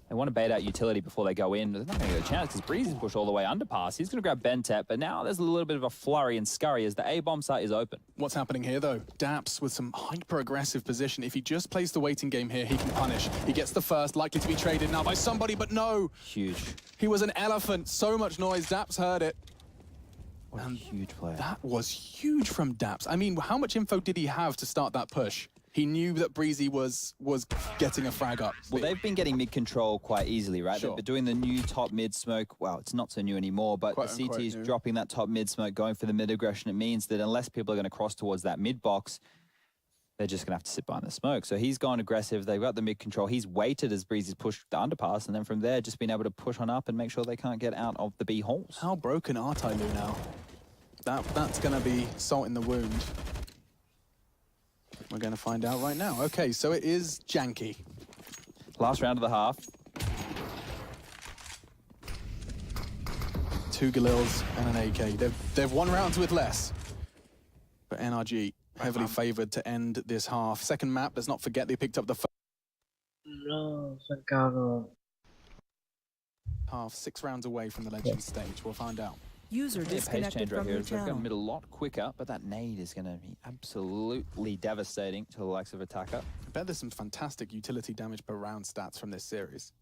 [SPEAKER 19] They want to bait out utility before they go in. They're not going to get a chance because Breezy's pushed all the way underpass. He's going to grab Bentet, but now there's a little bit of a flurry and scurry as the A-bomb site is open.
[SPEAKER 20] What's happening here, though? Daps with some hyper-aggressive position. If he just plays the waiting game here, he can punish. He gets the first, likely to be traded now by somebody, but no!
[SPEAKER 19] Huge.
[SPEAKER 20] He was an elephant. So much noise. Daps heard it.
[SPEAKER 19] What a huge player.
[SPEAKER 20] That was huge from Daps. I mean, how much info did he have to start that push? He knew that Breezy was getting a frag up.
[SPEAKER 19] Well, they've been getting mid-control quite easily, right?
[SPEAKER 20] Sure.
[SPEAKER 19] They're doing the new top mid smoke. Well, it's not so new anymore, but
[SPEAKER 20] Quite
[SPEAKER 19] the
[SPEAKER 20] unquote
[SPEAKER 19] CT's
[SPEAKER 20] new.
[SPEAKER 19] dropping that top mid smoke, going for the mid aggression. It means that unless people are going to cross towards that mid box, they're just going to have to sit behind the smoke. So he's gone aggressive. They've got the mid-control. He's waited as Breezy's pushed the underpass, and then from there, just been able to push on up and make sure they can't get out of the B holes.
[SPEAKER 20] How broken are Tyloo now? That's going to be salt in the wound. We're going to find out right now. Okay, so it is janky.
[SPEAKER 19] Last round of the half.
[SPEAKER 20] 2 Galils and an AK. They've won rounds with less. But NRG heavily favoured to end this half. Second map, let's not forget they picked up the
[SPEAKER 2] No, thank God.
[SPEAKER 20] half, 6 rounds away from the Legends stage. We'll find out.
[SPEAKER 12] User
[SPEAKER 19] Pace
[SPEAKER 12] disconnected
[SPEAKER 19] change right
[SPEAKER 12] from
[SPEAKER 19] here.
[SPEAKER 12] your
[SPEAKER 19] It's going to
[SPEAKER 12] channel.
[SPEAKER 19] mid a lot quicker, but that nade is going to be absolutely devastating to the likes of Attacker.
[SPEAKER 20] I bet there's some fantastic utility damage per round stats from this series.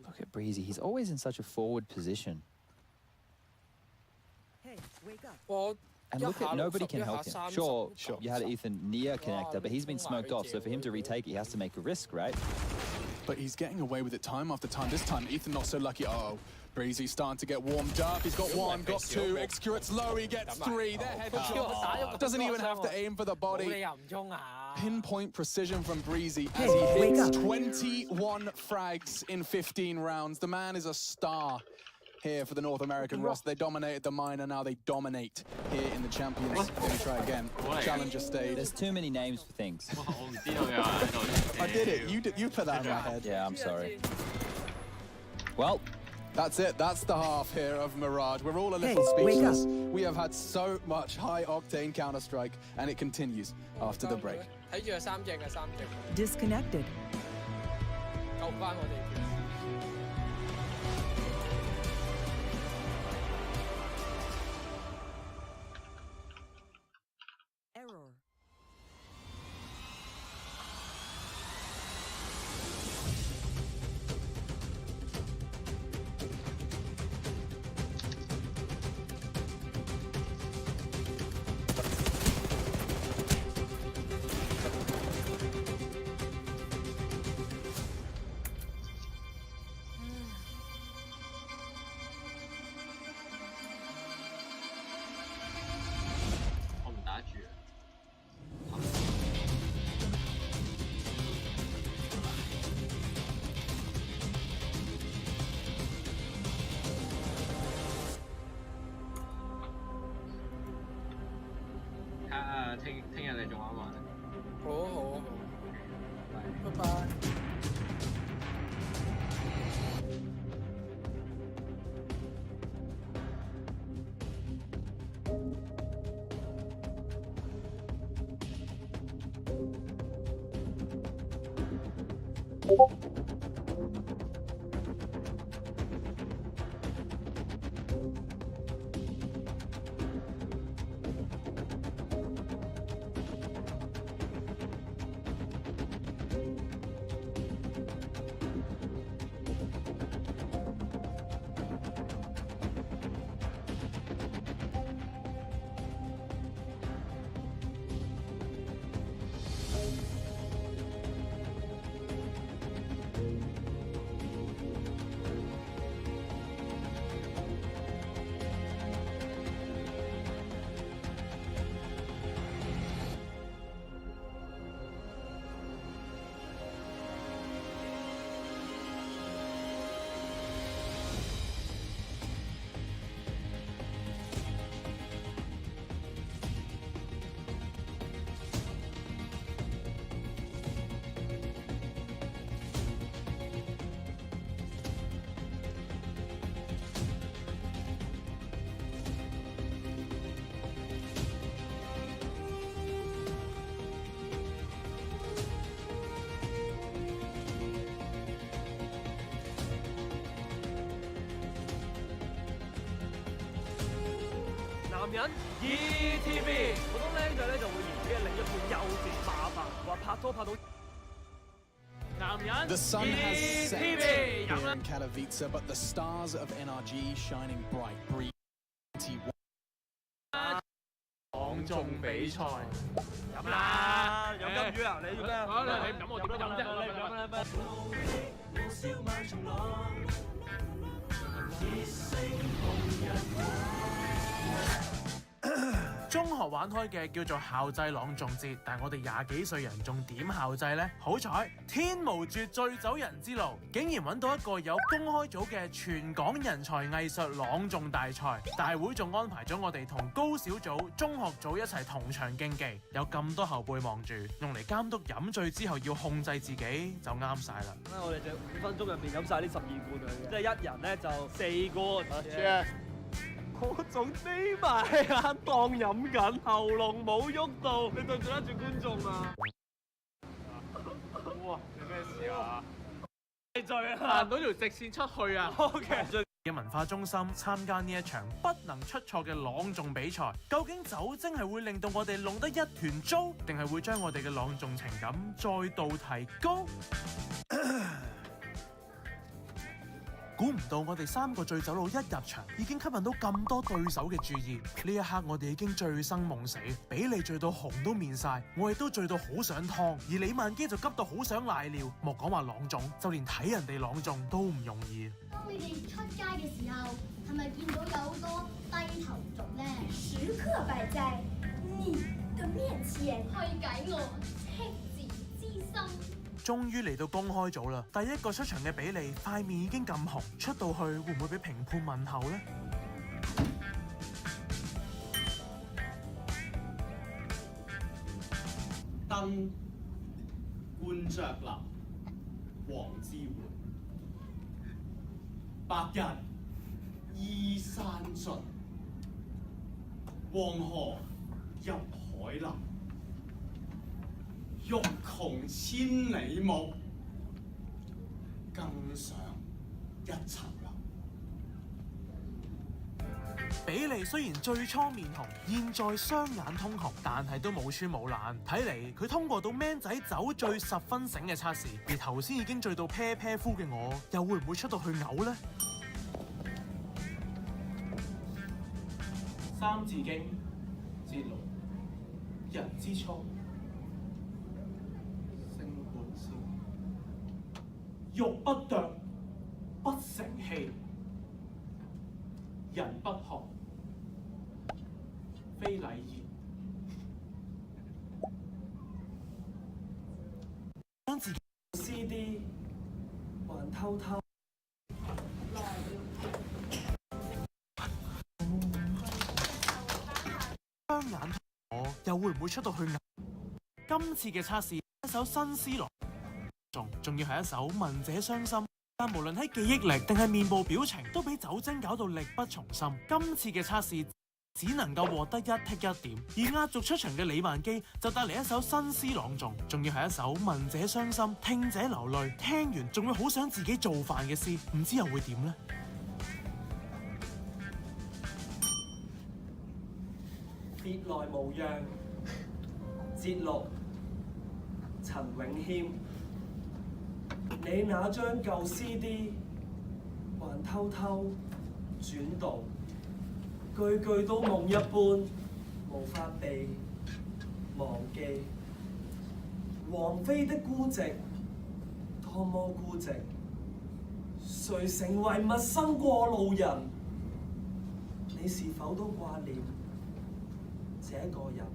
[SPEAKER 19] Look at Breezy. He's always in such a forward position.
[SPEAKER 12] Hey, wake up.
[SPEAKER 19] And look at nobody can help him. Sure, you had Ethan near connector, but he's been smoked off, so for him to retake it, he has to make a risk, right?
[SPEAKER 20] But he's getting away with it time after time. This time, Ethan not so lucky. Uh-oh. Breezy's starting to get warmed up. He's got one, got two. Execurate's low, he gets three. They're headshots. Doesn't even have to aim for the body. Pinpoint precision from Breezy as he hits 21 frags in 15 rounds. The man is a star here for the North American roster. They dominated the minor, now they dominate here in the Champions. Let me try again. Challenger stage.
[SPEAKER 19] There's too many names for things.
[SPEAKER 20] I did it. You put that in my head.
[SPEAKER 19] Yeah, I'm sorry. Well,
[SPEAKER 20] that's it. That's the half here of Mirage. We're all a little speechless. We have had so much high-octane Counter-Strike, and it continues after the break.
[SPEAKER 12] Disconnected. Error.
[SPEAKER 4] 男人 ETV 好多僆仔咧就會嫌自己另一半幼稚麻煩，話拍拖拍到。男人
[SPEAKER 20] The sun has set
[SPEAKER 4] ETV
[SPEAKER 20] here in Katowice, but the stars of NRG shining bright. Breezy
[SPEAKER 4] 朗誦比賽飲啦，飲金魚啊！你要咩啊？你唔飲我點樣飲啫？你唔飲咩？燒賣從來，熱聲紅人。中學玩開嘅叫做校際朗誦節，但係我哋廿幾歲人仲點校際呢？好彩天無絕醉走人之路，竟然揾到一個有公開組嘅全港人才藝術朗誦大賽，大會仲安排咗我哋同高小組、中學組一齊同場競技，有咁多後輩望住，用嚟監督飲醉之後要控制自己就啱晒啦。我哋就5分鐘入邊飲晒呢12罐佢嘅，即係一人咧就4罐。我仲眯埋眼當飲緊，喉嚨冇喐到，你對唔對得住觀眾啊？哇！你咩事啊？醉啊！行到條直線出去啊！OK。嘅文化中心參加呢一場不能出錯嘅朗誦比賽，究竟酒精係會令到我哋弄得一團糟，定係會將我哋嘅朗誦情感再度提高？估唔到我哋3個醉酒佬一入場已經吸引到咁多對手嘅注意，呢一刻我哋已經醉生夢死，比利醉到紅都面晒，我亦都醉到好想湯，而李萬基就急到好想賴尿，莫講話朗誦，就連睇人哋朗誦都唔容易。
[SPEAKER 7] 當你哋出街嘅時候，係咪見到有好多低頭族呢？時刻擺在你的面前，開解我赤子之心。
[SPEAKER 4] 終於嚟到公開組啦！第一個出場嘅比利塊面已經咁紅，出到去會唔會俾評判問候呢？
[SPEAKER 11] 燈冠着林，黃之換，白日依山盡，黃河入海流。欲窮千里目，更上一層樓。
[SPEAKER 4] 比利雖然最初面紅，現在雙眼通紅，但係都冇穿冇爛。睇嚟佢通過到 man 仔酒醉10分醒嘅測試，而頭先已經醉到啤啤夫嘅我，又會唔會出到去嘔呢？
[SPEAKER 11] 三字經節錄，人之初，欲不琢，不成器；人不學，非禮儀。
[SPEAKER 4] 將自己
[SPEAKER 11] CD 還偷偷。
[SPEAKER 4] 雙眼我又會唔會出到去嘔？今次嘅測試一首新詩朗誦，仲要係一首聞者傷心，但無論喺記憶力定係面部表情，都俾酒精搞到力不從心。今次嘅測試只能夠獲得1剔1點，而壓軸出場嘅李萬基就帶嚟一首新詩朗誦，仲要係一首聞者傷心、聽者流淚，聽完仲會好想自己做飯嘅詩，唔知又會點呢？
[SPEAKER 11] 別來無恙，節錄陳永謙。你那張舊 CD 還偷偷轉讀，句句都夢一般，無法被忘記。王菲的孤寂，多麼孤寂，誰成為陌生過路人？你是否都掛念這個人？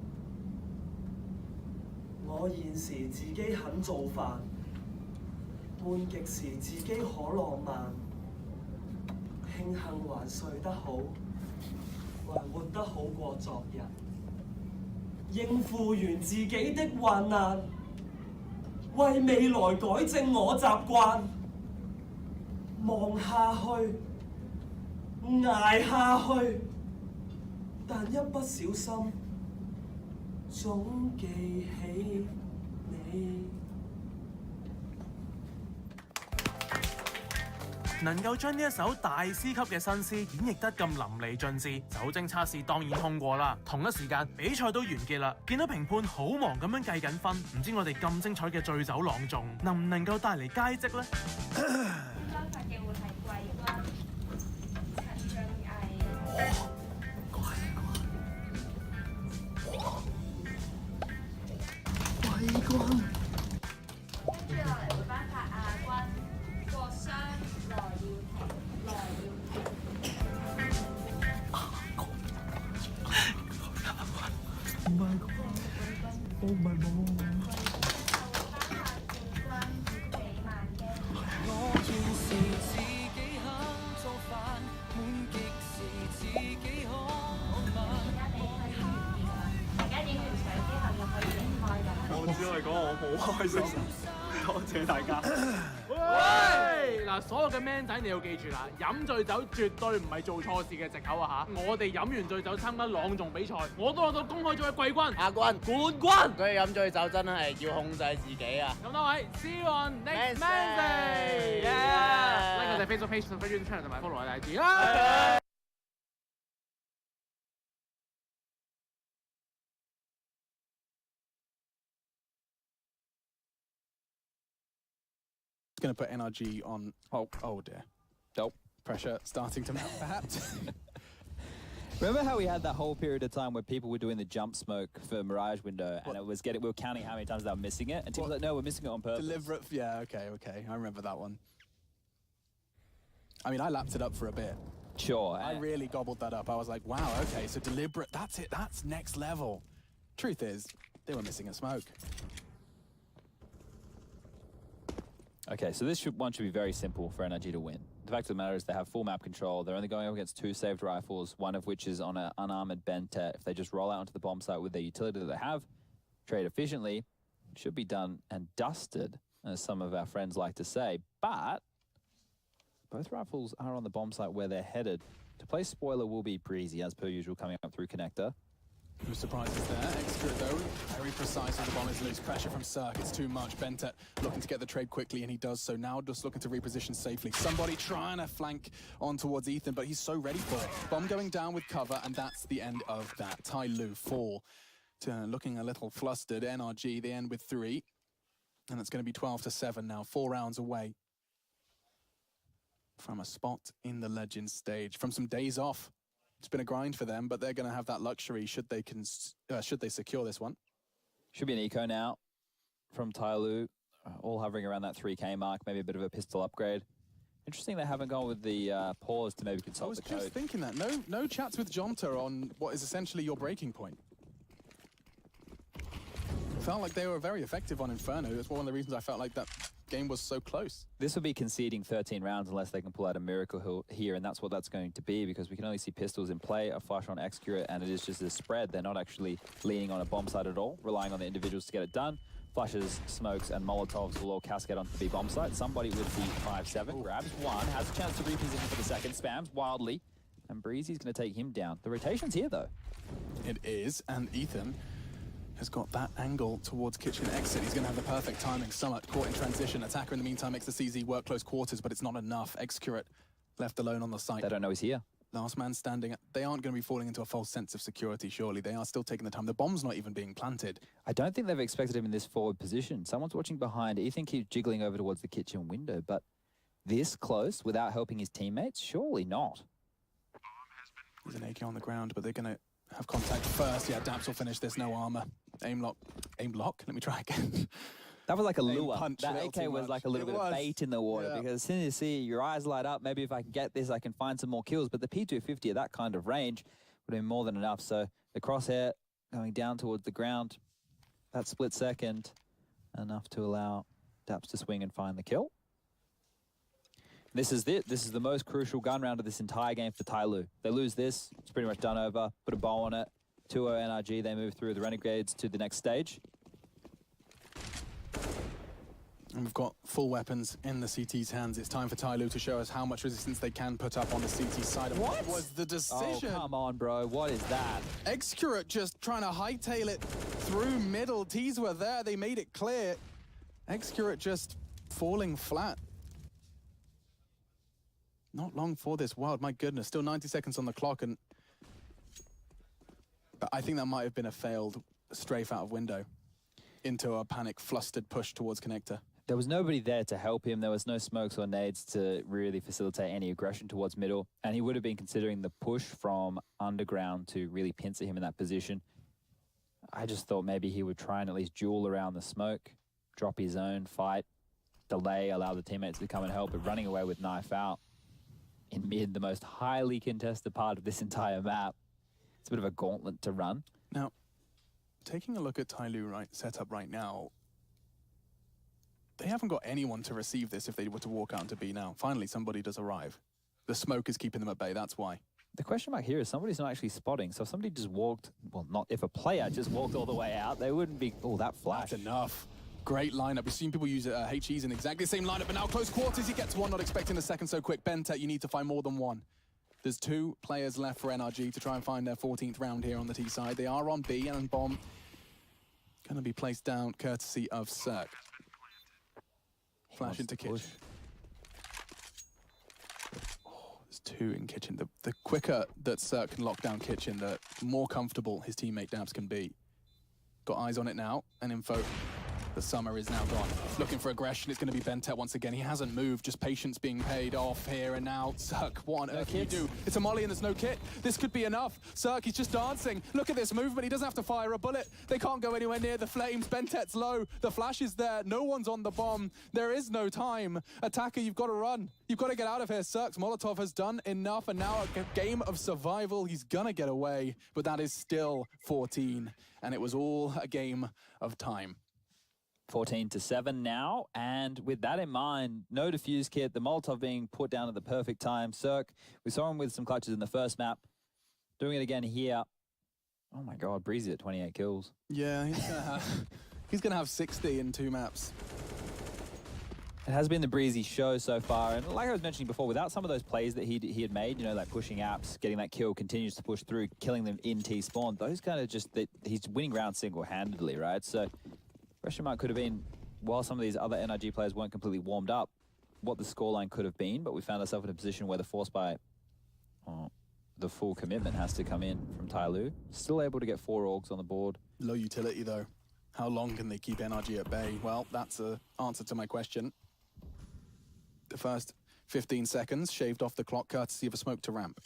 [SPEAKER 11] 我現時自己肯做飯，悶極時自己可浪漫。慶幸還睡得好，還活得好過昨日。應付完自己的患難，為未來改正我習慣。望下去，捱下去，但一不小心，總記起你。
[SPEAKER 4] 能夠將呢一首大師級嘅新詩演繹得咁淋漓盡致，酒精測試當然通過啦。同一時間比賽都完結啦，見到評判好忙咁樣計緊分，唔知我哋咁精彩嘅醉酒朗誦能唔能夠帶嚟佳績呢？
[SPEAKER 13] 應該發嘅會係季軍陳俊毅。
[SPEAKER 11] 季軍。
[SPEAKER 13] 跟住落嚟會頒發亞軍國商羅耀廷。
[SPEAKER 11] 唔係啩？我唔係冇。
[SPEAKER 14] 我現時自己肯做飯，悶極時自己可問。
[SPEAKER 13] 大家影完相之後就可以離開㗎。
[SPEAKER 20] 我只係講我好開心。
[SPEAKER 4] 多謝大家。喂，嗱，所有嘅 man 仔你要記住啦，飲醉酒絕對唔係做錯事嘅藉口啊嚇！我哋飲完醉酒參加朗誦比賽，我都攞到公開組嘅季軍、亞軍、冠軍。
[SPEAKER 1] 所以飲醉酒真係要控制自己啊！
[SPEAKER 4] 咁多位 ，see you on next Wednesday。Like 我哋 Facebook page 同 Facebook channel 同埋 follow 我哋 IG 啦。
[SPEAKER 20] Going to put NRG on. Oh dear.
[SPEAKER 19] Nope.
[SPEAKER 20] Pressure starting to mount, perhaps.
[SPEAKER 19] Remember how we had that whole period of time where people were doing the jump smoke for Mirage window, and it was we were counting how many times they were missing it, and people were like, "No, we're missing it on purpose."
[SPEAKER 20] Deliberate. Yeah. Okay. I remember that one. I mean, I lapped it up for a bit.
[SPEAKER 19] Sure.
[SPEAKER 20] I really gobbled that up. I was like, wow, okay, so deliberate. That's it. That's next level. Truth is, they were missing a smoke.
[SPEAKER 19] Okay, so this one should be very simple for NRG to win. The fact of the matter is they have full map control. They're only going up against 2 saved rifles, one of which is on an unarmored Bentet. If they just roll out onto the bomb site with their utility that they have, trade efficiently, it should be done and dusted, as some of our friends like to say. But both rifles are on the bomb site where they're headed. To play spoiler will be breezy, as per usual, coming up through connector.
[SPEAKER 20] No surprises there. Extra though, very precise as the bomb is loose. Pressure from Cirque, it's too much. Bentet looking to get the trade quickly, and he does so now, just looking to reposition safely. Somebody trying to flank on towards Ethan, but he's so ready for it. Bomb going down with cover, and that's the end of that. Tai Lu fall to looking a little flustered. NRG, the end with 3. And it's going to be 12-7 now, 4 rounds away from a spot in the Legends stage, from some days off. It's been a grind for them, but they're going to have that luxury should they secure this one.
[SPEAKER 19] Should be an eco now from Tai Lu, all hovering around that 3K mark, maybe a bit of a pistol upgrade. Interesting they haven't gone with the pause to maybe consult the code.
[SPEAKER 20] I was just thinking that. No chats with Jonta on what is essentially your breaking point. Felt like they were very effective on Inferno. That's one of the reasons I felt like that game was so close.
[SPEAKER 19] This will be conceding 13 rounds unless they can pull out a miracle here, and that's what that's going to be, because we can only see pistols in play, a flash on Excurate, and it is just a spread. They're not actually leaning on a bomb site at all, relying on the individuals to get it done. Flashes, smokes, and Molotovs will all cascade onto the B bomb site. Somebody with the 5-7 grabs one, has a chance to reposition for the second, spams wildly, and Breezy's going to take him down. The rotation's here, though.
[SPEAKER 20] It is, and Ethan has got that angle towards kitchen exit. He's going to have the perfect timing. Summit caught in transition. Attacker in the meantime makes the CZ work close quarters, but it's not enough. Excurate left alone on the site.
[SPEAKER 19] They don't know he's here.
[SPEAKER 20] Last man standing. They aren't going to be falling into a false sense of security, surely. They are still taking the time. The bomb's not even being planted.
[SPEAKER 19] I don't think they've expected him in this forward position. Someone's watching behind. Ethan keeps jiggling over towards the kitchen window, but this close without helping his teammates? Surely not.
[SPEAKER 20] There's an AK on the ground, but they're going to have contact first. Yeah, Daps will finish this. No armor. Aim lock. Aim lock? Let me try again.
[SPEAKER 19] That was like a lure.
[SPEAKER 20] Punch
[SPEAKER 19] that AK was like a little bit of bait in the water, because as soon as you see your eyes light up, maybe if I can get this, I can find some more kills. But the P250 at that kind of range would have been more than enough. So the crosshair going down towards the ground, that split second, enough to allow Daps to swing and find the kill. This is it. This is the most crucial gun round of this entire game for Tai Lu. They lose this, it's pretty much done over. Put a bow on it. 2-0 NRG, they move through the Renegades to the next stage.
[SPEAKER 20] And we've got full weapons in the CT's hands. It's time for Tai Lu to show us how much resistance they can put up on the CT side. What was the decision?
[SPEAKER 19] Oh, come on, bro. What is that?
[SPEAKER 20] Excurate just trying to hightail it through middle. T's were there. They made it clear. Excurate just falling flat. Not long for this wild. My goodness. Still 90 seconds on the clock. But I think that might have been a failed strafe out of window into a panic, flustered push towards connector.
[SPEAKER 19] There was nobody there to help him. There was no smokes or nades to really facilitate any aggression towards middle. And he would have been considering the push from underground to really pincer him in that position. I just thought maybe he would try and at least duel around the smoke, drop his own, fight, delay, allow the teammates to come and help, but running away with knife out in mid, the most highly contested part of this entire map. It's a bit of a gauntlet to run.
[SPEAKER 20] Now, taking a look at Tai Lu setup right now, they haven't got anyone to receive this if they were to walk out into B now. Finally, somebody does arrive. The smoke is keeping them at bay, that's why.
[SPEAKER 19] The question mark here is somebody's not actually spotting. So if somebody just walked, well, not if a player just walked all the way out, they wouldn't be, oh, that flash.
[SPEAKER 20] That's enough. Great lineup. We've seen people use HEs in exactly the same lineup, but now close quarters, he gets one, not expecting the second so quick. Bentet, you need to find more than one. There's 2 players left for NRG to try and find their 14th round here on the T side. They are on B, and bomb going to be placed down courtesy of Cirque. Flash into kitchen. Oh, there's 2 in kitchen. The quicker that Cirque can lock down kitchen, the more comfortable his teammate Dabs can be. Got eyes on it now, and info. The summer is now gone. Looking for aggression, it's going to be Bentet once again. He hasn't moved, just patience being paid off here and now. Cirque, what on earth can you do? It's a molly and there's no kit. This could be enough. Cirque, he's just dancing. Look at this movement. He doesn't have to fire a bullet. They can't go anywhere near the flames. Bentet's low. The flash is there. No one's on the bomb. There is no time. Attacker, you've got to run. You've got to get out of here. Cirque's Molotov has done enough, and now a game of survival. He's going to get away, but that is still 14, and it was all a game of time.
[SPEAKER 19] 14-7 now, and with that in mind, no defuse kit, the Molotov being put down at the perfect time. Cirque, we saw him with some clutches in the first map, doing it again here. Oh my god, Breezy at 28 kills.
[SPEAKER 20] Yeah, he's gonna have 60 in 2 maps.
[SPEAKER 19] It has been the Breezy show so far, and like I was mentioning before, without some of those plays that he had made, you know, like pushing apps, getting that kill, continues to push through, killing them in T-spawn, those kind of just, he's winning rounds single-handedly, right? So question mark could have been, while some of these other NRG players weren't completely warmed up, what the scoreline could have been, but we found ourselves in a position where the force by the full commitment has to come in from Tyloo. Still able to get 4 orgs on the board.
[SPEAKER 20] Low utility though. How long can they keep NRG at bay? Well, that's the answer to my question. The first 15 seconds shaved off the clock courtesy of a smoke to ramp.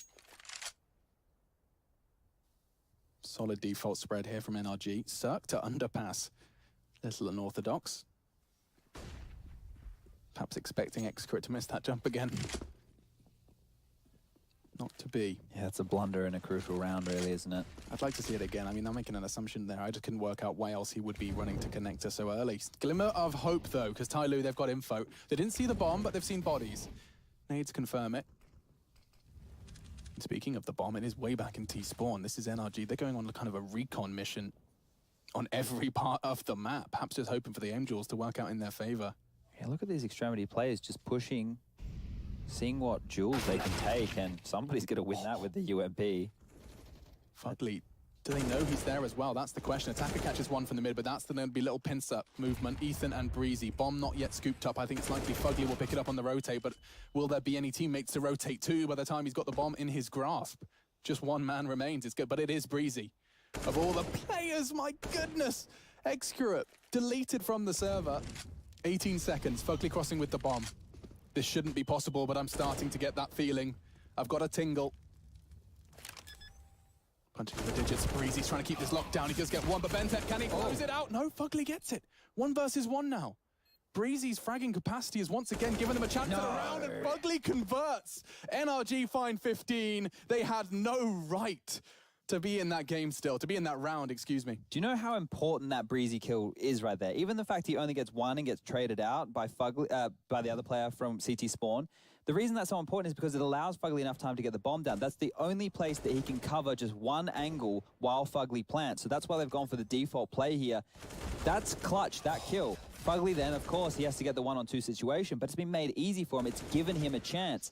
[SPEAKER 20] Solid default spread here from NRG. Cirque to underpass. Little unorthodox. Perhaps expecting Excret to miss that jump again. Not to be.
[SPEAKER 19] Yeah, it's a blunder in a crucial round, really, isn't it?
[SPEAKER 20] I'd like to see it again. I mean, I'm making an assumption there. I just couldn't work out why else he would be running to connector so early. Glimmer of hope, though, because Tyloo, they've got info. They didn't see the bomb, but they've seen bodies. They need to confirm it. And speaking of the bomb, it is way back in T-spawn. This is NRG. They're going on kind of a recon mission on every part of the map. Perhaps just hoping for the aim jewels to work out in their favor.
[SPEAKER 19] Yeah, look at these extremity players just pushing, seeing what jewels they can take, and somebody's going to win that with the UMP.
[SPEAKER 20] Fugly, do they know he's there as well? That's the question. Attacker catches one from the mid, but that's going to be little pincer movement. Ethan and Breezy. Bomb not yet scooped up. I think it's likely Fugly will pick it up on the rotate, but will there be any teammates to rotate to by the time he's got the bomb in his grasp? Just one man remains. It's good, but it is Breezy. Of all the players, my goodness! Excurate, deleted from the server. 18 seconds, Fugly crossing with the bomb. This shouldn't be possible, but I'm starting to get that feeling. I've got a tingle. Punching the digits, Breezy's trying to keep this locked down. He does get one, but Bentet, can he close it out? No, Fugly gets it. 1 versus 1 now. Breezy's fragging capacity is once again giving them a chance at a round, and Fugly converts. NRG find 15. They had no right to be in that game still, to be in that round, excuse me.
[SPEAKER 19] Do you know how important that Breezy kill is right there? Even the fact he only gets 1 and gets traded out by Fugly, by the other player from CT Spawn. The reason that's so important is because it allows Fugly enough time to get the bomb down. That's the only place that he can cover just 1 angle while Fugly plants. So that's why they've gone for the default play here. That's clutch, that kill. Fugly then, of course, he has to get the 1-on-2 situation, but it's been made easy for him. It's given him a chance.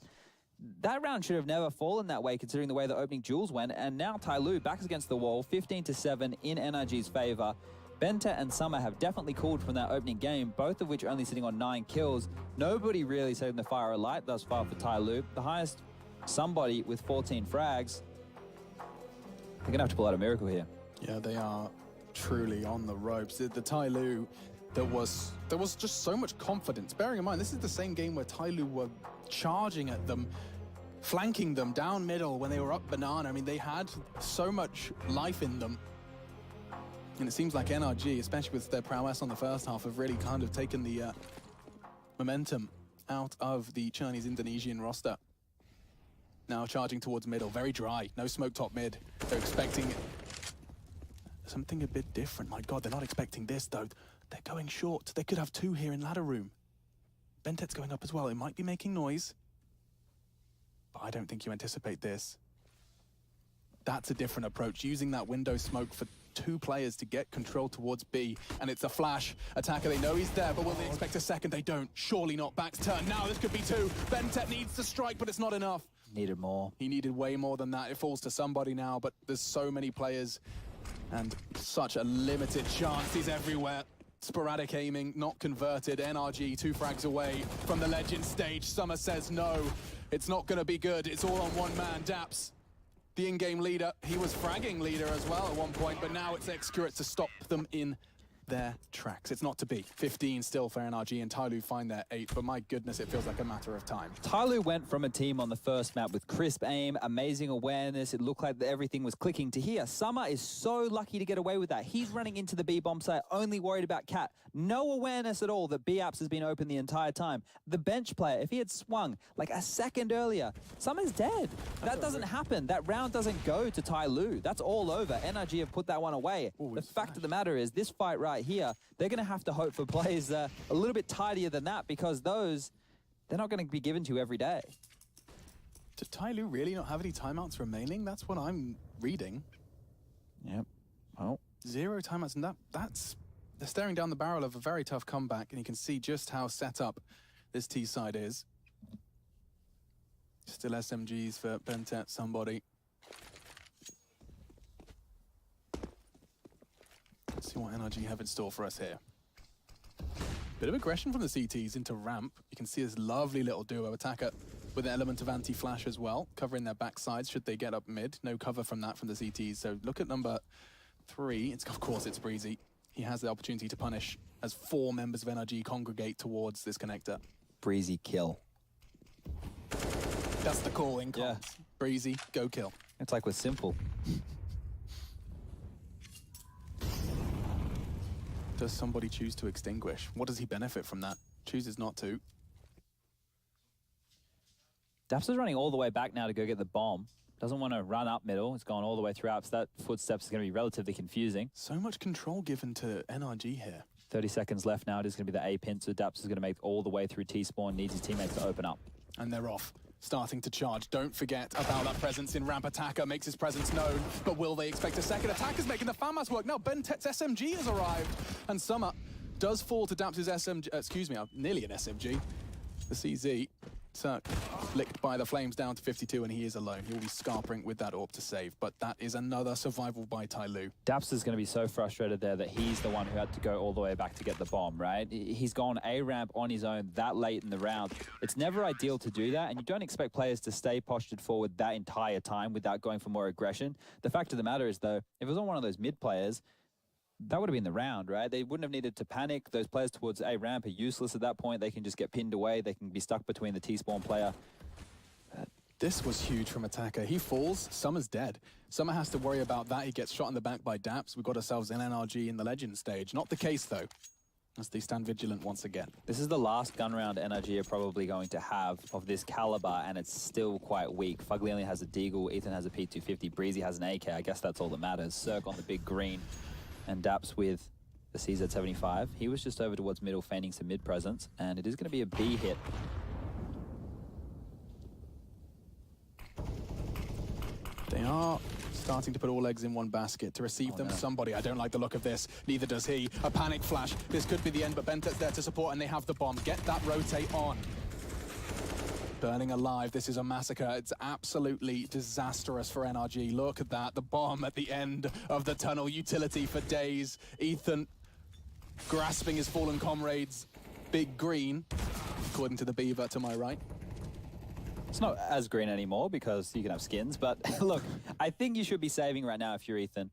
[SPEAKER 19] That round should have never fallen that way, considering the way the opening duels went. And now Tyloo backs against the wall, 15-7 in NRG's favor. Bentet and Summer have definitely cooled from that opening game, both of which are only sitting on 9 kills. Nobody really setting the fire alight thus far for Tyloo. The highest, somebody with 14 frags. They're gonna have to pull out a miracle here.
[SPEAKER 20] Yeah, they are truly on the ropes. The Tyloo, there was just so much confidence. Bearing in mind, this is the same game where Tyloo were charging at them, flanking them down middle when they were up banana. I mean, they had so much life in them. And it seems like NRG, especially with their prowess on the first half, have really kind of taken the momentum out of the Chinese-Indonesian roster. Now charging towards middle, very dry, no smoke top mid. They're expecting something a bit different. My God, they're not expecting this though. They're going short. They could have 2 here in ladder room. Bentet's going up as well. It might be making noise, but I don't think you anticipate this. That's a different approach, using that window smoke for 2 players to get control towards B, and it's a flash. Attacker, they know he's there, but will they expect a second? They don't. Surely not. Back's turn. Now this could be 2. Bentet needs to strike, but it's not enough.
[SPEAKER 19] Needed more.
[SPEAKER 20] He needed way more than that. It falls to somebody now, but there's so many players and such a limited chance. He's everywhere. Sporadic aiming, not converted. NRG 2 frags away from the legend stage. Summer says no. It's not going to be good. It's all on one man. Daps, the in-game leader. He was fragging leader as well at one point, but now it's Excurate to stop them in their tracks. It's not to be. 15 still for NRG, and Tyloo find their 8, but my goodness, it feels like a matter of time.
[SPEAKER 19] Tyloo went from a team on the first map with crisp aim, amazing awareness. It looked like everything was clicking to here. Summer is so lucky to get away with that. He's running into the B bomb site, only worried about Cat. No awareness at all that B apps has been open the entire time. The bench player, if he had swung like a second earlier, Summer's dead. That doesn't happen. That round doesn't go to Tyloo. That's all over. NRG have put that one away. The fact of the matter is, this fight right here, they're going to have to hope for plays a little bit tidier than that, because those, they're not going to be given to you every day.
[SPEAKER 20] Did Tyloo really not have any timeouts remaining? That's what I'm reading.
[SPEAKER 19] Yep. Well,
[SPEAKER 20] 0 timeouts, and that's... They're staring down the barrel of a very tough comeback, and you can see just how set up this T side is. Still SMGs for Bentet, somebody. Let's see what NRG have in store for us here. Bit of aggression from the CTs into ramp. You can see this lovely little duo attacker with an element of anti-flash as well, covering their backsides should they get up mid. No cover from that from the CTs. So look at number 3. Of course, it's Breezy. He has the opportunity to punish as 4 members of NRG congregate towards this connector.
[SPEAKER 19] Breezy kill.
[SPEAKER 20] That's the call in comms. Yeah. Breezy, go kill.
[SPEAKER 19] It's like we're simple.
[SPEAKER 20] Does somebody choose to extinguish? What does he benefit from that? Chooses not to.
[SPEAKER 19] Daps is running all the way back now to go get the bomb. Doesn't want to run up middle. It's gone all the way throughout, so that footsteps is going to be relatively confusing.
[SPEAKER 20] So much control given to NRG here.
[SPEAKER 19] 30 seconds left now. It is going to be the A pin, so Daps is going to make all the way through T-spawn, needs his teammates to open up.
[SPEAKER 20] And they're off. Starting to charge. Don't forget about that presence in ramp. Attacker makes his presence known, but will they expect a second? Attacker's making the FAMAS work. Now Bentet's SMG has arrived, and Summer does fall to Daps' SMG, nearly an SMG. The CZ, flicked by the flames down to 52, and he is alone. He will be scarpering with that AWP to save, but that is another survival by Tyloo.
[SPEAKER 19] Daps is going to be so frustrated there that he's the one who had to go all the way back to get the bomb, right? He's gone A-ramp on his own that late in the round. It's never ideal to do that, and you don't expect players to stay postured forward that entire time without going for more aggression. The fact of the matter is, though, if it was on one of those mid players, that would have been the round, right? They wouldn't have needed to panic. Those players towards A-ramp are useless at that point. They can just get pinned away. They can be stuck between the T-spawn player.
[SPEAKER 20] This was huge from Attacker. He falls, Summer's dead. Summer has to worry about that. He gets shot in the back by Daps. We've got ourselves an NRG in the Legend stage. Not the case, though, as they stand vigilant once again.
[SPEAKER 19] This is the last gun round NRG are probably going to have of this caliber, and it's still quite weak. Fugly only has a Deagle, Ethan has a P250, Breezy has an AK. I guess that's all that matters. Cirque on the big green, and Daps with the CZ75. He was just over towards middle, feigning some mid presence, and it is going to be a B hit.
[SPEAKER 20] They are starting to put all eggs in one basket. To receive them, somebody, I don't like the look of this. Neither does he. A panic flash. This could be the end, but Bentet's there to support, and they have the bomb. Get that rotate on. Burning alive. This is a massacre. It's absolutely disastrous for NRG. Look at that. The bomb at the end of the tunnel. Utility for days. Ethan grasping his fallen comrades. Big green, according to the Beaver to my right.
[SPEAKER 19] It's not as green anymore because you can have skins, but look, I think you should be saving right now if you're Ethan.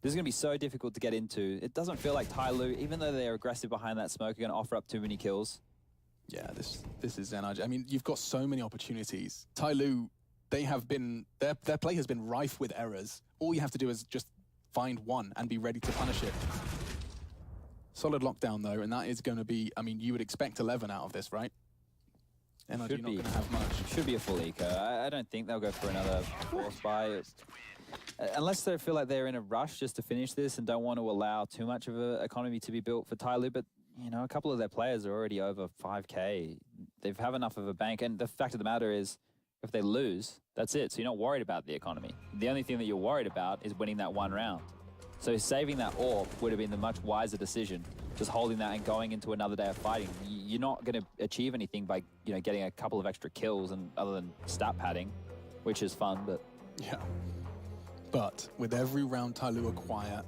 [SPEAKER 19] This is going to be so difficult to get into. It doesn't feel like Tyloo, even though they're aggressive behind that smoke, are going to offer up too many kills.
[SPEAKER 20] Yeah, this is NRG. I mean, you've got so many opportunities. Tyloo, they have been, their play has been rife with errors. All you have to do is just find one and be ready to punish it. Solid lockdown, though, and that is going to be, I mean, you would expect 11 out of this, right? NRG not going to have much.
[SPEAKER 19] Should be a full eco. I don't think they'll go for another force buy. Unless they feel like they're in a rush just to finish this and don't want to allow too much of an economy to be built for Tyloo. But, you know, a couple of their players are already over 5K. They have enough of a bank. And the fact of the matter is, if they lose, that's it. So you're not worried about the economy. The only thing that you're worried about is winning that one round. So saving that AWP would have been the much wiser decision. Just holding that and going into another day of fighting. You're not going to achieve anything by, you know, getting a couple of extra kills and other than stat padding, which is fun, but...
[SPEAKER 20] Yeah. But with every round Tyloo acquire,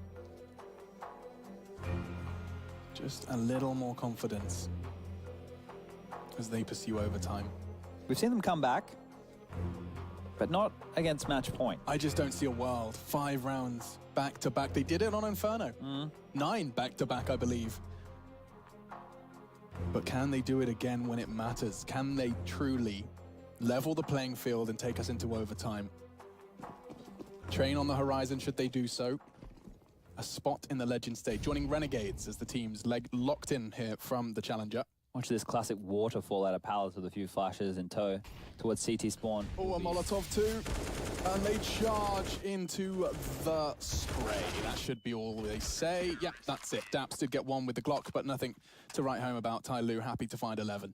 [SPEAKER 20] just a little more confidence as they pursue overtime.
[SPEAKER 19] We've seen them come back, but not against match point.
[SPEAKER 20] I just don't see a world. 5 rounds back-to-back. They did it on Inferno. 9 back-to-back, I believe. But can they do it again when it matters? Can they truly level the playing field and take us into overtime? Train on the horizon should they do so. A spot in the Legend stage, joining Renegades as the team's locked in here from the Challenger.
[SPEAKER 19] Watch this classic waterfall out of Palace with a few flashes in tow towards CT spawn.
[SPEAKER 20] Oh, a Molotov too. And they charge into the spray. That should be all they say. Yep, that's it. Daps did get 1 with the Glock, but nothing to write home about. Tyloo happy to find 11.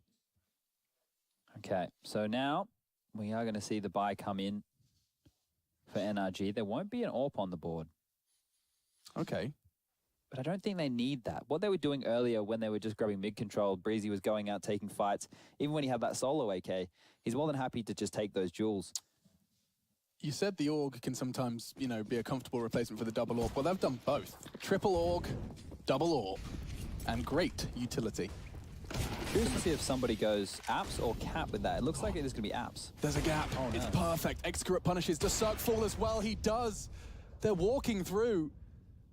[SPEAKER 19] Okay, so now we are going to see the buy come in for NRG. There won't be an AWP on the board.
[SPEAKER 20] Okay.
[SPEAKER 19] But I don't think they need that. What they were doing earlier when they were just grabbing mid-control, Breezy was going out taking fights. Even when he had that solo AK, he's more than happy to just take those duels.
[SPEAKER 20] You said the AUG can sometimes, you know, be a comfortable replacement for the double AWP. Well, they've done both. Triple AUG, double AWP, and great utility.
[SPEAKER 19] Curious to see if somebody goes apps or cap with that. It looks like it is going to be apps.
[SPEAKER 20] There's a gap.
[SPEAKER 19] Oh, no.
[SPEAKER 20] It's perfect. Excurate punishes. Does Cirque fall as well? He does. They're walking through.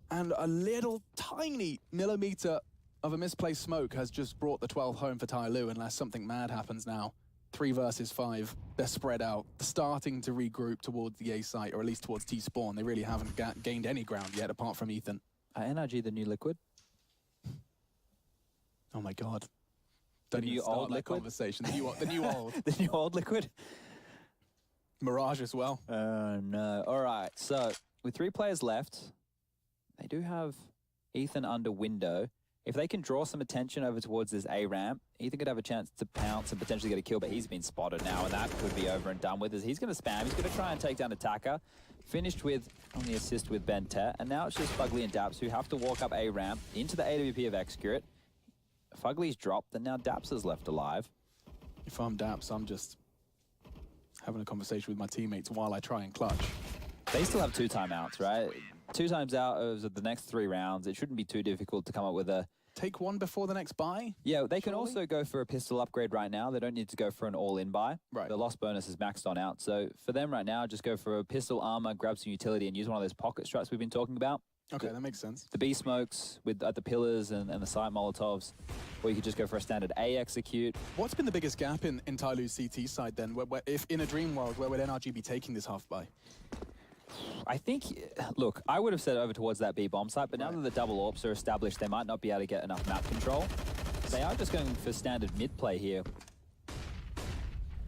[SPEAKER 20] And a little tiny millimeter of a misplaced smoke has just brought the 12 home for Tyloo, unless something mad happens now. 3 versus 5. They're spread out, starting to regroup towards the A site, or at least towards T-spawn. They really haven't gained any ground yet, apart from Ethan.
[SPEAKER 19] NRG the new liquid?
[SPEAKER 20] Oh my God. Don't
[SPEAKER 19] The
[SPEAKER 20] even
[SPEAKER 19] new
[SPEAKER 20] start
[SPEAKER 19] old
[SPEAKER 20] that
[SPEAKER 19] liquid?
[SPEAKER 20] conversation. The new old.
[SPEAKER 19] The new old liquid?
[SPEAKER 20] Mirage as well.
[SPEAKER 19] Oh, no. All right, so with 3 players left, they do have Ethan under window. If they can draw some attention over towards this A ramp, Ethan could have a chance to pounce and potentially get a kill, but he's been spotted now, and that could be over and done with. As he's going to spam, he's going to try and take down Attacker. Finished with on the assist with Bentet, and now it's just Fugly and Daps who have to walk up A ramp into the AWP of Excurate. Fugly's dropped, and now Daps is left alive.
[SPEAKER 20] If I'm Daps, I'm just having a conversation with my teammates while I try and clutch.
[SPEAKER 19] They still have 2 timeouts, right? 2 times out of the next 3 rounds. It shouldn't be too difficult to come up with a...
[SPEAKER 20] Take 1 before the next buy?
[SPEAKER 19] Yeah, they can also go for a pistol upgrade right now. They don't need to go for an all-in buy.
[SPEAKER 20] Right.
[SPEAKER 19] The loss bonus is maxed on out. So for them right now, just go for a pistol armor, grab some utility, and use one of those pocket struts we've been talking about.
[SPEAKER 20] Okay, that makes sense.
[SPEAKER 19] The B smokes with at the pillars and the side Molotovs. Or you could just go for a standard A execute.
[SPEAKER 20] What's been the biggest gap in Tyloo's CT side then? Where, if in a dream world, where would NRG be taking this half buy?
[SPEAKER 19] I think, look, I would have said over towards that B bomb site, but now that the double AWPs are established, they might not be able to get enough map control. They are just going for standard mid play here.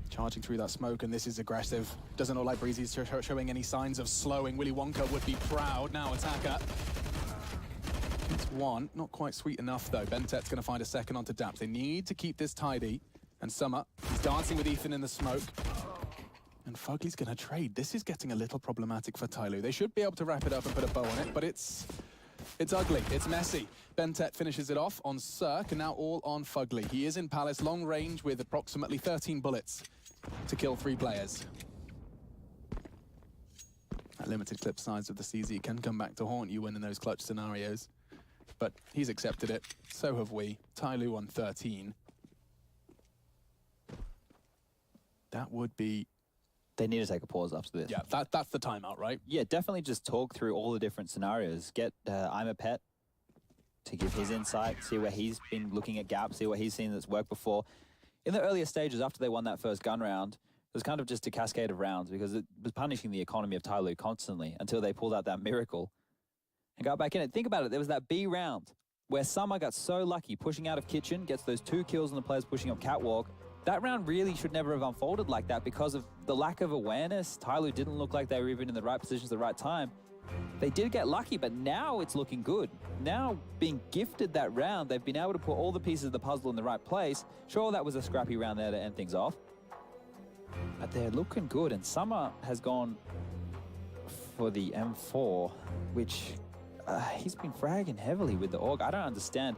[SPEAKER 20] Charging through that smoke, and this is aggressive. Doesn't look like Breezy's showing any signs of slowing. Willy Wonka would be proud. Now Attacker. It's 1. Not quite sweet enough, though. Bentet's going to find a second onto Daps. They need to keep this tidy. And Summer, he's dancing with Ethan in the smoke. And Fugly's going to trade. This is getting a little problematic for Tyloo. They should be able to wrap it up and put a bow on it, but it's ugly. It's messy. Bentet finishes it off on Cirque, and now all on Fugly. He is in Palace, long range with approximately 13 bullets to kill 3 players. That limited clip size of the CZ can come back to haunt you when in those clutch scenarios. But he's accepted it. So have we. Tyloo on 13. That would be...
[SPEAKER 19] They need to take a pause after this.
[SPEAKER 20] Yeah, that's the timeout, right?
[SPEAKER 19] Yeah, definitely just talk through all the different scenarios. Get I'm a Pet to give his insight, see where he's been looking at gaps, see what he's seen that's worked before. In the earlier stages, after they won that first gun round, it was kind of just a cascade of rounds because it was punishing the economy of Tyloo constantly until they pulled out that miracle and got back in it. Think about it. There was that B round where Summer got so lucky, pushing out of Kitchen, gets those 2 kills on the players pushing up Catwalk. That round really should never have unfolded like that because of the lack of awareness. Tyloo didn't look like they were even in the right positions at the right time. They did get lucky, but now it's looking good. Now, being gifted that round, they've been able to put all the pieces of the puzzle in the right place. Sure, that was a scrappy round there to end things off. But they're looking good, and Summer has gone for the M4, which he's been fragging heavily with the AUG. I don't understand.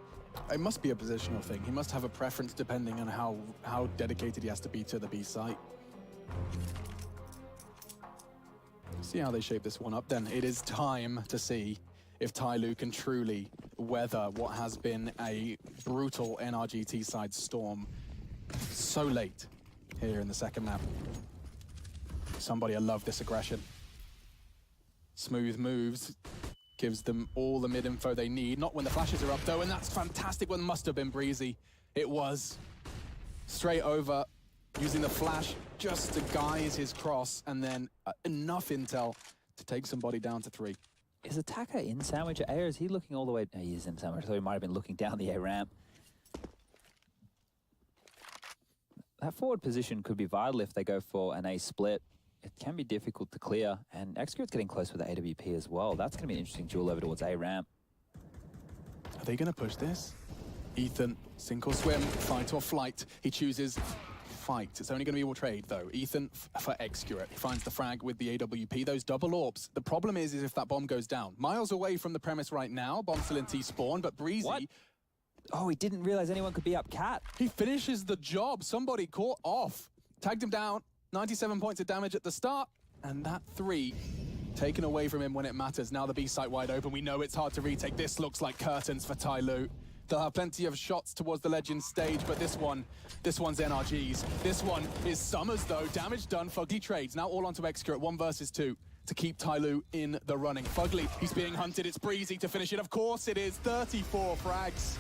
[SPEAKER 20] It must be a positional thing. He must have a preference depending on how dedicated he has to be to the B site. See how they shape this one up then. It is time to see if Tyloo can truly weather what has been a brutal NRGT side storm so late here in the second map. Somebody, I love this aggression. Smooth moves, gives them all the mid info they need. Not when the flashes are up though, and that's fantastic when must have been Breezy. It was. Straight over, using the flash just to guise his cross, and then enough intel to take somebody down to 3.
[SPEAKER 19] Is Attacker in sandwich A, or is he looking all the way? No, he is in sandwich, so he might have been looking down the A ramp. That forward position could be vital if they go for an A split. It can be difficult to clear, and Execute's getting close with the AWP as well. That's going to be an interesting duel over towards A ramp.
[SPEAKER 20] Are they going to push this? Ethan, sink or swim, fight or flight. He chooses fight. It's only going to be all trade, though. Ethan for Execute. He finds the frag with the AWP. Those double orbs. The problem is if that bomb goes down. Miles away from the premise right now. Bomb still in T-spawn, but Breezy...
[SPEAKER 19] What? Oh, he didn't realize anyone could be up Cat.
[SPEAKER 20] He finishes the job. Somebody caught off. Tagged him down. 97 points of damage at the start. And that 3 taken away from him when it matters. Now the B site wide open. We know it's hard to retake. This looks like curtains for Tyloo. They'll have plenty of shots towards the Legends stage, but this one's NRG's. This one is Summers, though. Damage done. Fugly trades. Now all onto Execute. 1 versus 2 to keep Tyloo in the running. Fugly, he's being hunted. It's Breezy to finish it. Of course it is. 34 frags.